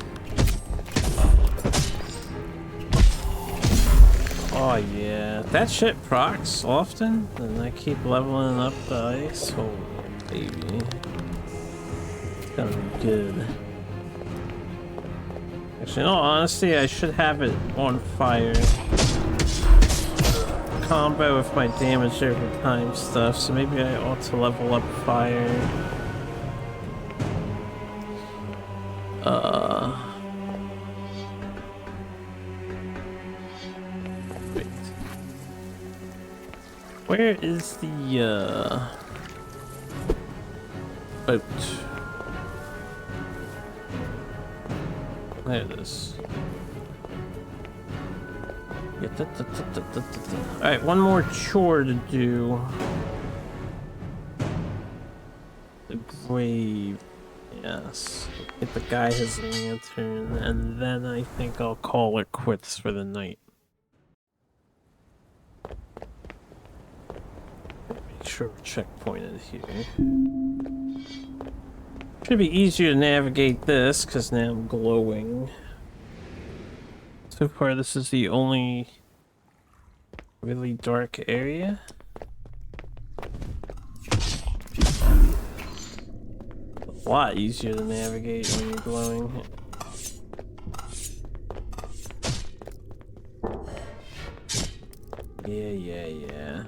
Oh yeah. That shit procs often, and I keep leveling up the ice. Oh baby. It's gonna be good. Actually, in all honesty, I should have it on fire. Combo with my damage over time stuff, so maybe I ought to level up fire. Wait. Where is the boat? There it is. Yeah, alright, one more chore to do. The grave. Yes. Get the guy his lantern, and then I think I'll call it quits for the night. Make sure we're checkpointed here. Should be easier to navigate this, because now I'm glowing. So far, this is the only really dark area. A lot easier to navigate when you're glowing. Yeah.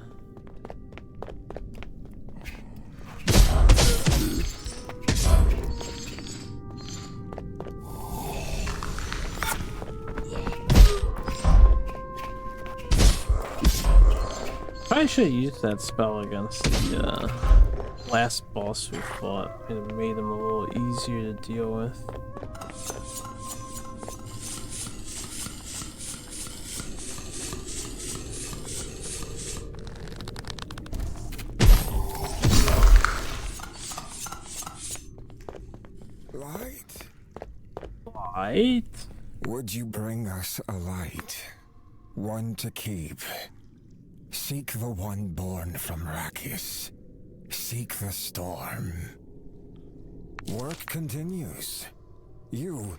Probably should have used that spell against the last boss we fought. It made him a little easier to deal with. Light? Would you bring us a light? One to keep. Seek the one born from Rakis. Seek the storm. Work continues. You...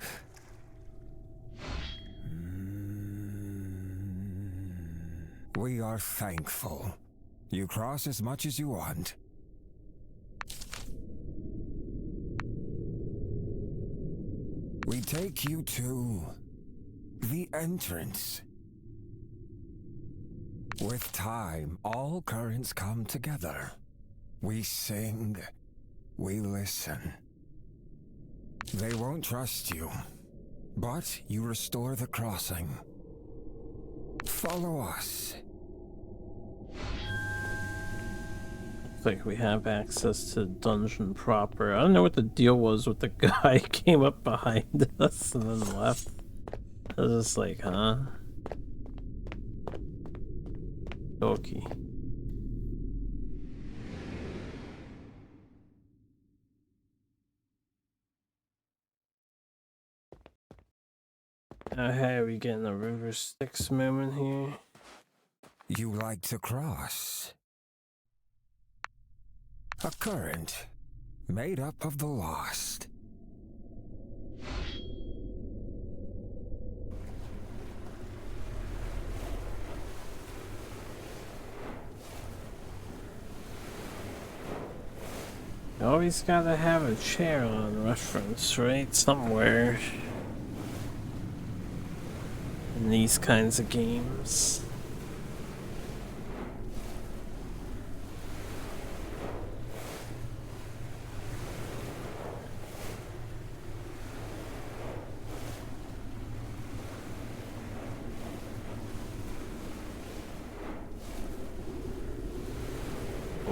We are thankful. You cross as much as you want. We take you to the entrance. With time, all currents come together. We sing, we listen. They won't trust you, but you restore the crossing. Follow us. Looks like we have access to the dungeon proper. I don't know what the deal was with the guy who came up behind us and then left. I was just like, huh? Okay. Hey, we getting a River Styx moment here? You like to cross. A current made up of the lost. You always gotta have a chair on reference, right? Somewhere. In these kinds of games.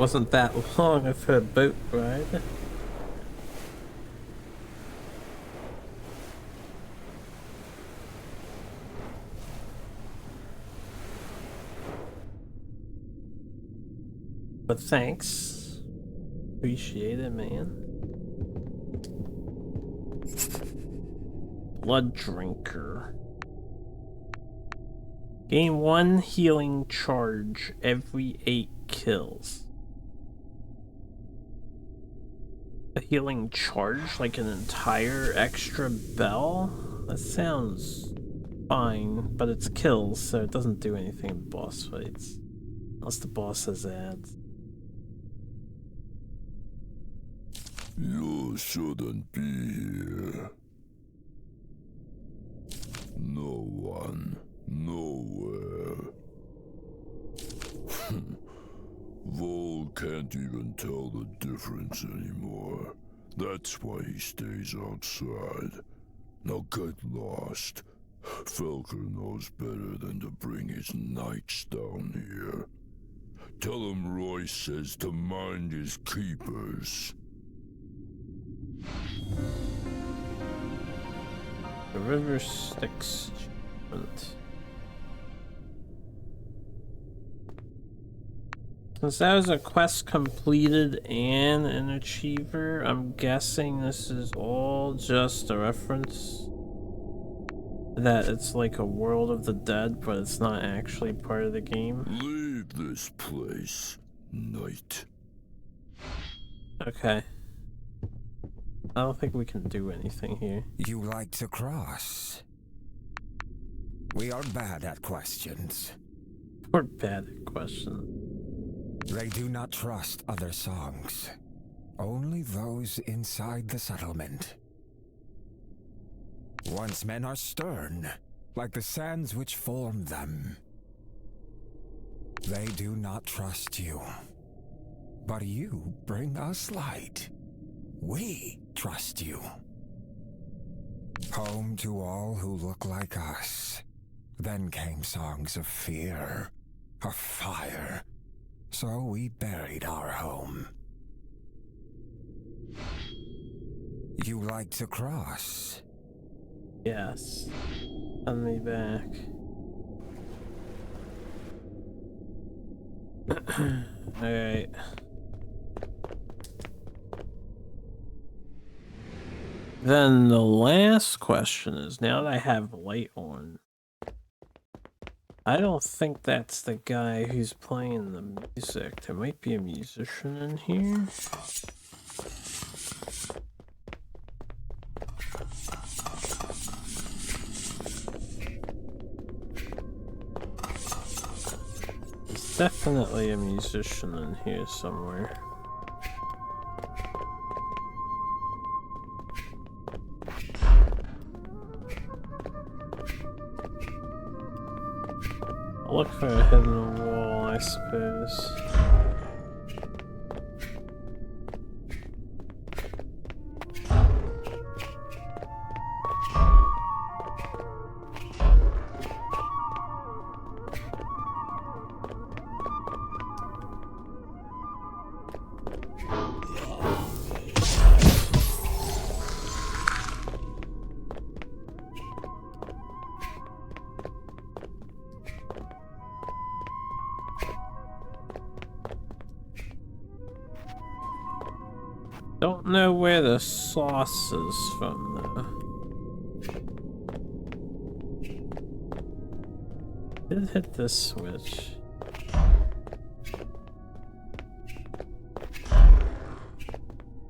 wasn't that long of a boat ride. But thanks. Appreciate it, man. Blood Drinker. Gain 1 healing charge every 8 kills. A healing charge? Like an entire extra bell? That sounds fine, but it's kills, so it doesn't do anything in boss fights. Unless the boss has ads. You shouldn't be here. No one, nowhere. Vol can't even tell the difference anymore. That's why he stays outside. Now get lost. Felker knows better than to bring his knights down here. Tell him Roy says to mind his keepers. The River Styx achievement. Since that was a quest completed and an achiever, I'm guessing this is all just a reference that it's like a World of the Dead, but it's not actually part of the game. Leave this place, knight. Okay. I don't think we can do anything here. You like to cross? We are bad at questions. We're bad at questions. They do not trust other songs. Only those inside the settlement. Once men are stern, like the sands which form them. They do not trust you. But you bring us light. We trust you. Home to all who look like us. Then came songs of fear, of fire. So we buried our home. You like to cross? Yes. Send me back. Alright. Then the last question is, now that I have light on, I don't think that's the guy who's playing the music. There might be a musician in here. There's definitely a musician in here somewhere. I'll look for a hidden wall, I suppose. Don't know where the sauce is from though. Did hit this switch.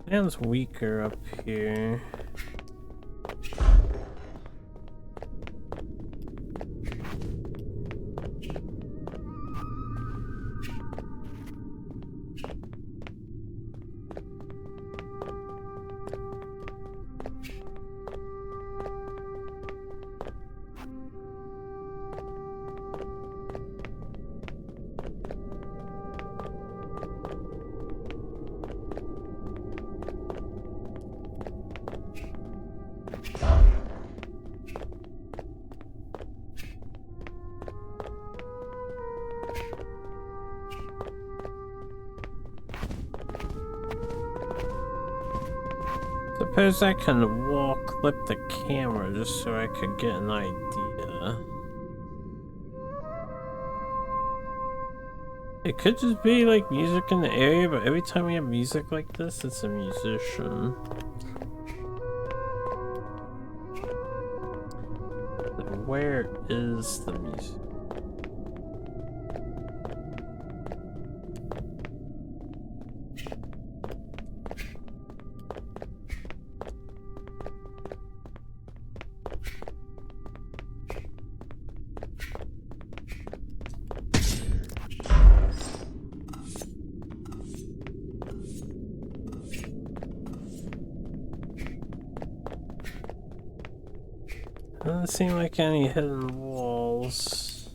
Sounds weaker up here. Suppose I can wall clip the camera just so I could get an idea. It could just be like music in the area, but every time we have music like this, it's a musician. So where is the music? Doesn't seem like any hidden walls.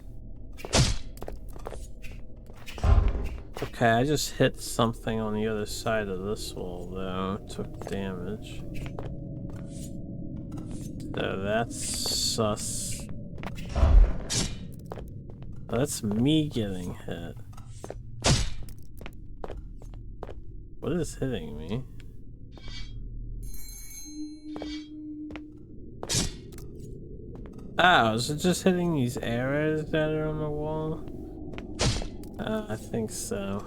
Okay, I just hit something on the other side of this wall though. Took damage. So that's sus. That's me getting hit. What is hitting me? Oh, is it just hitting these arrows that are on the wall? I think so.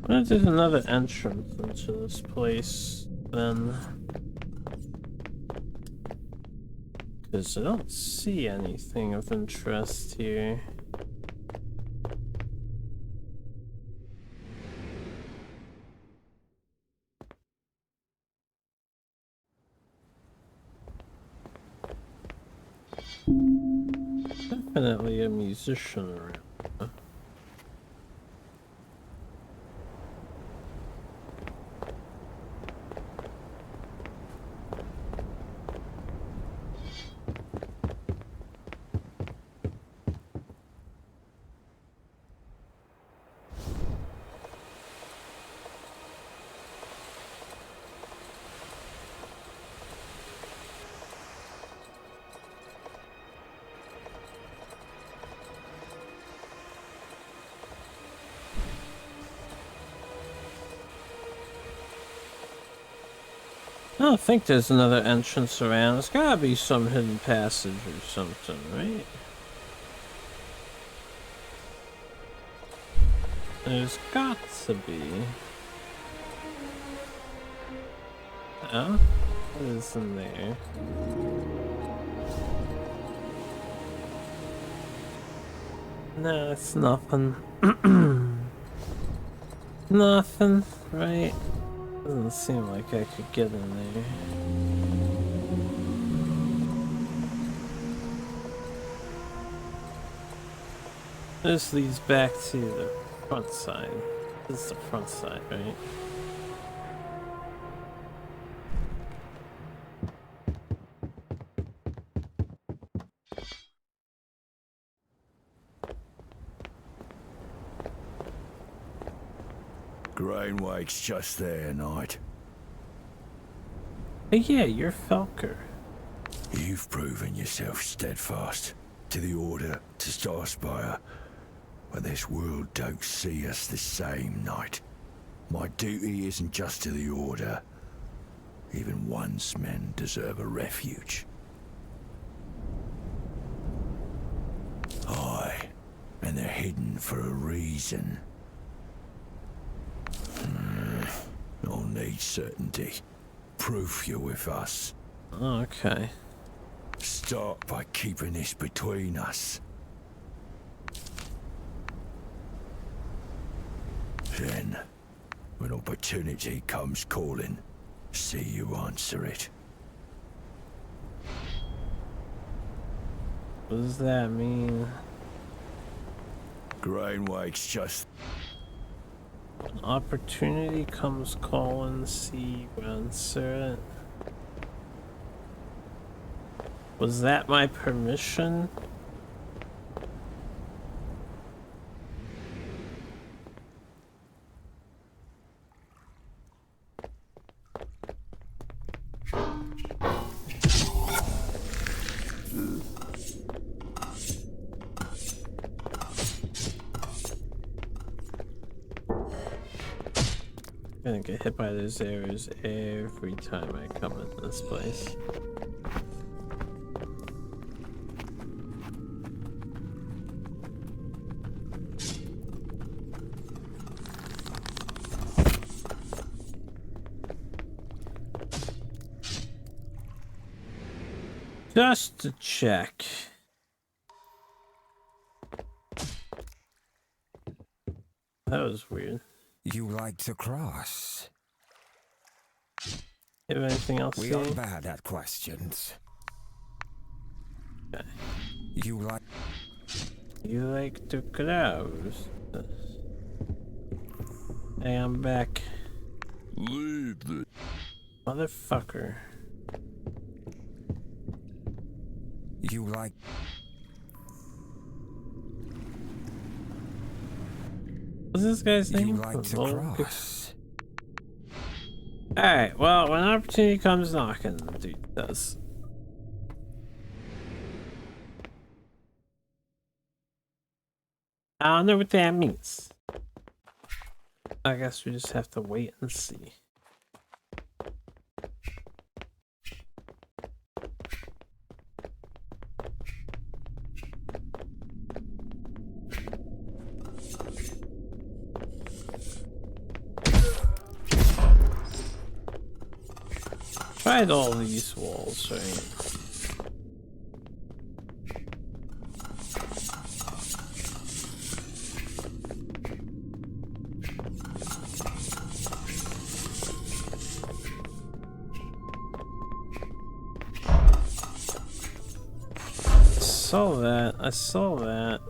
What if there's another entrance into this place then? Because I don't see anything of interest here. Definitely a musician around. I don't think there's another entrance around. There's gotta be some hidden passage or something, right? There's got to be. Oh? What is in there? No, it's nothing. Nothing, right? Doesn't seem like I could get in there. This leads back to the front side. This is the front side, right? Grainwake's just there, Knight. Hey, yeah, you're Felker. You've proven yourself steadfast to the Order, to Starspire, but this world don't see us the same, Knight. My duty isn't just to the Order. Even once men deserve a refuge. Aye, and they're hidden for a reason. I'll need certainty. Proof you're with us. Okay. Start by keeping this between us. Then, when opportunity comes calling, see you answer it. What does that mean? Grainwake's just... When opportunity comes calling, see you answer it. Was that my permission? gonna get hit by those arrows every time I come into this place. Just to check. That was weird. You like to cross? You have anything else? We are bad at questions. Okay. You like to cross? Hey, I'm back. Leave the motherfucker. You like... What's this guy's name? You like to cross? Alright, well, when opportunity comes knocking, the dude does. I don't know what that means. I guess we just have to wait and see. Tried all these walls, right? I saw that.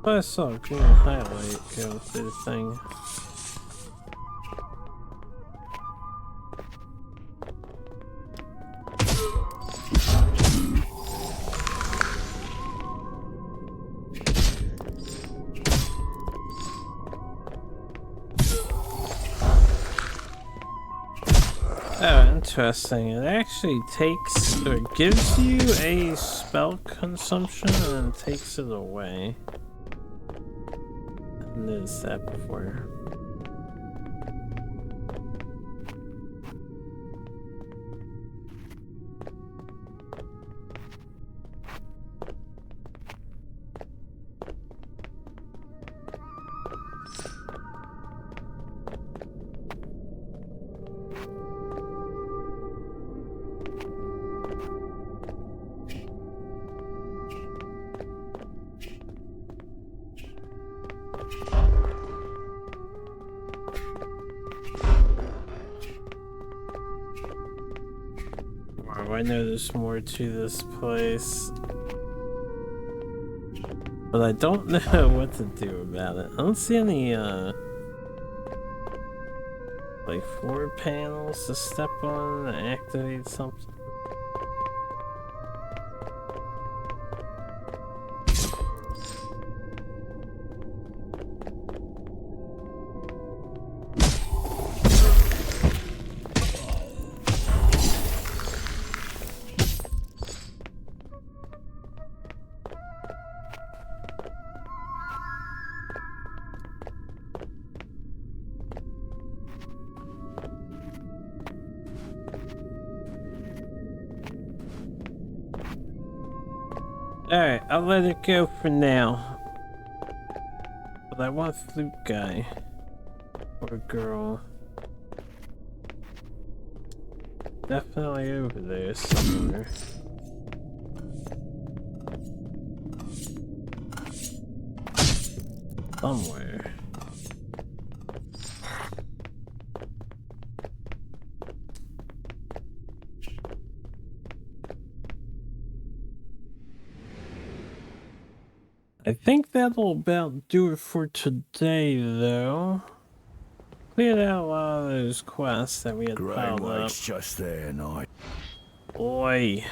I saw a green highlight go through the thing. Oh, interesting. It actually takes, or gives you a spell consumption and then takes it away. I noticed that before. I know there's more to this place, but I don't know what to do about it. I don't see any, like floor panels to step on to activate something. Alright, I'll let it go for now. But I want a flute guy. Or girl. Definitely over there somewhere. Somewhere. I think that'll about do it for today, though. Cleared out a lot of those quests that we had piled up. Just there, night. Boy.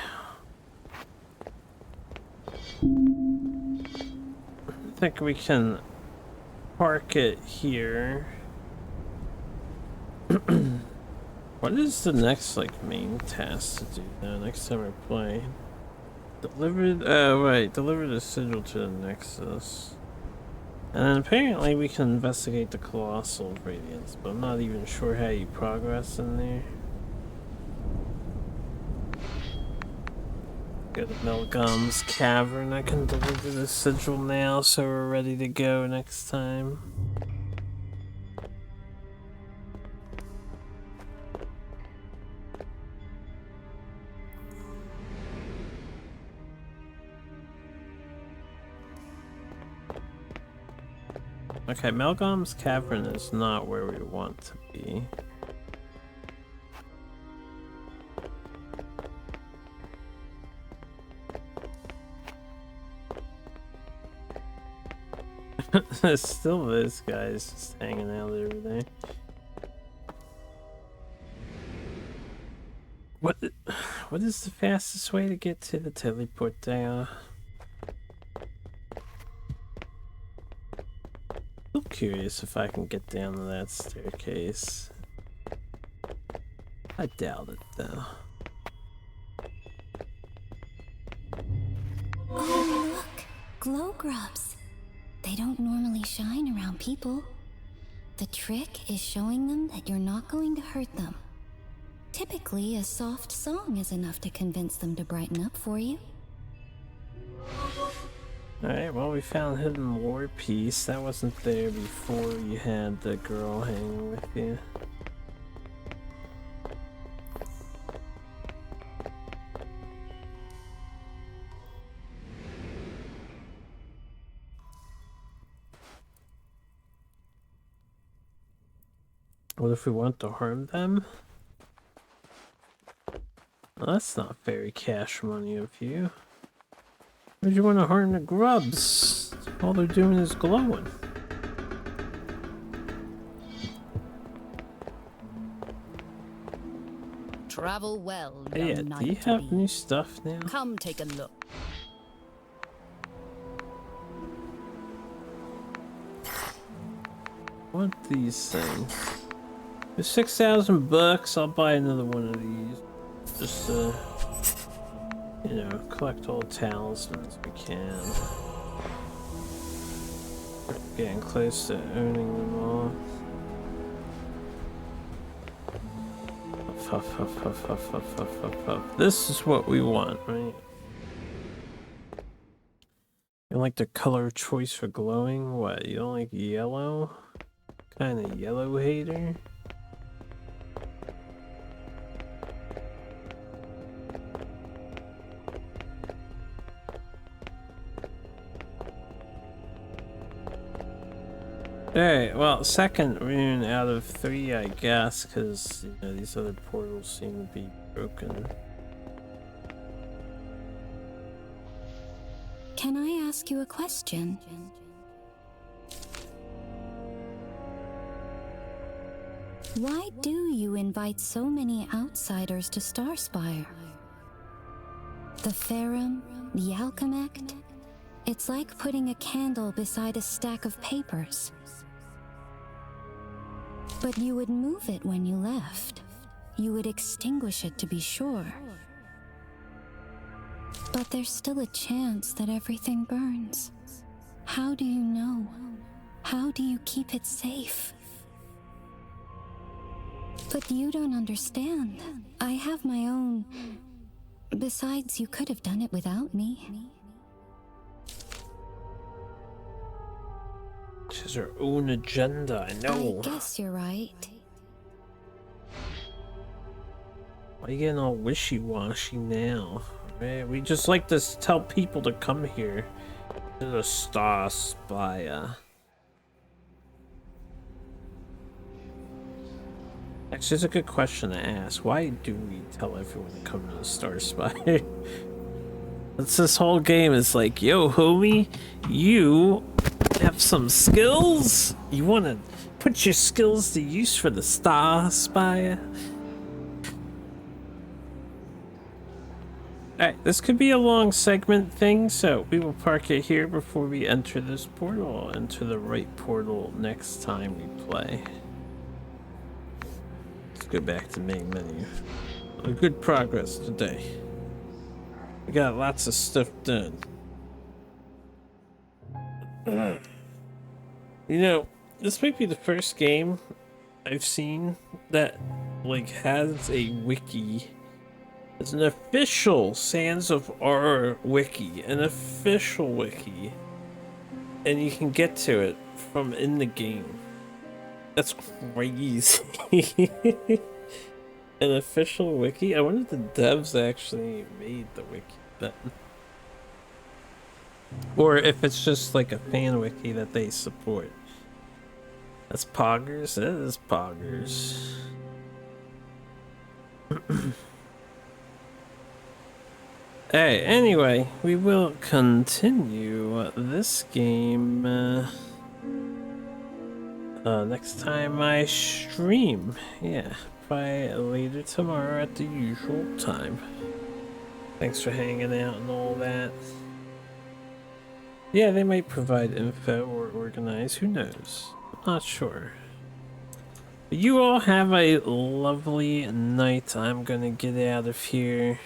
I think we can park it here. What is the next, like, main task to do now next time I play? Delivered, right, deliver the sigil to the Nexus. And then apparently we can investigate the Colossal Radiance, but I'm not even sure how you progress in there. Go to Melgom's Cavern. I can deliver the sigil now, so we're ready to go next time. Okay, Melgom's Cavern is not where we want to be. Still this guy's just hanging out every day. What is the fastest way to get to the teleport there? I'm curious if I can get down to that staircase. I doubt it though. Oh, look! Glow grubs. They don't normally shine around people. The trick is showing them that you're not going to hurt them. Typically, a soft song is enough to convince them to brighten up for you. Alright, well, we found hidden war piece. That wasn't there before you had the girl hanging with you. What if we want to harm them? Well, that's not very cash money of you. Why'd you want to harm the grubs? All they're doing is glowing. Travel well, Hey, young yeah, do you knight. have new stuff now? Come take a look. I want these things. For 6,000 bucks, I'll buy another one of these. Just you know, collect all the talismans we can. We're getting close to owning them all. Huff, huff, huff, huff, huff, huff, huff, huff. This is what we want, right? You like the color choice for glowing? What, you don't like yellow? Kind of yellow hater? Alright, well, second rune out of 3, I guess, because you know, these other portals seem to be broken. Can I ask you a question? Why do you invite so many outsiders to Starspire? The Ferrum, the Alchemect, it's like putting a candle beside a stack of papers. But you would move it when you left. You would extinguish it to be sure. But there's still a chance that everything burns. How do you know? How do you keep it safe? But you don't understand. I have my own... Besides, you could have done it without me. She has her own agenda, I know. I guess you're right. Why are you getting all wishy-washy now? Right? We just like to tell people to come here to the Starspire. Actually, it's a good question to ask. Why do we tell everyone to come to the Starspire? That's this whole game is like, yo, homie, you have some skills? You want to put your skills to use for the Starspire? Alright, this could be a long segment thing, so we will park it here before we enter this portal. I'll enter the right portal next time we play. go back to main menu. A good progress today. We got lots of stuff done. You know, this might be the first game I've seen that like has a wiki. It's an official Sands of R wiki, an official wiki, and you can get to it from in the game. That's crazy. An official wiki? I wonder if the devs actually made the wiki then. Or if it's just like a fan wiki that they support. That's poggers? That is poggers. Hey, anyway, we will continue this game next time I stream. Yeah, by later tomorrow at the usual time. Thanks for hanging out and all that. Yeah, they might provide info or organize, who knows? I'm not sure. But you all have a lovely night. I'm gonna get out of here.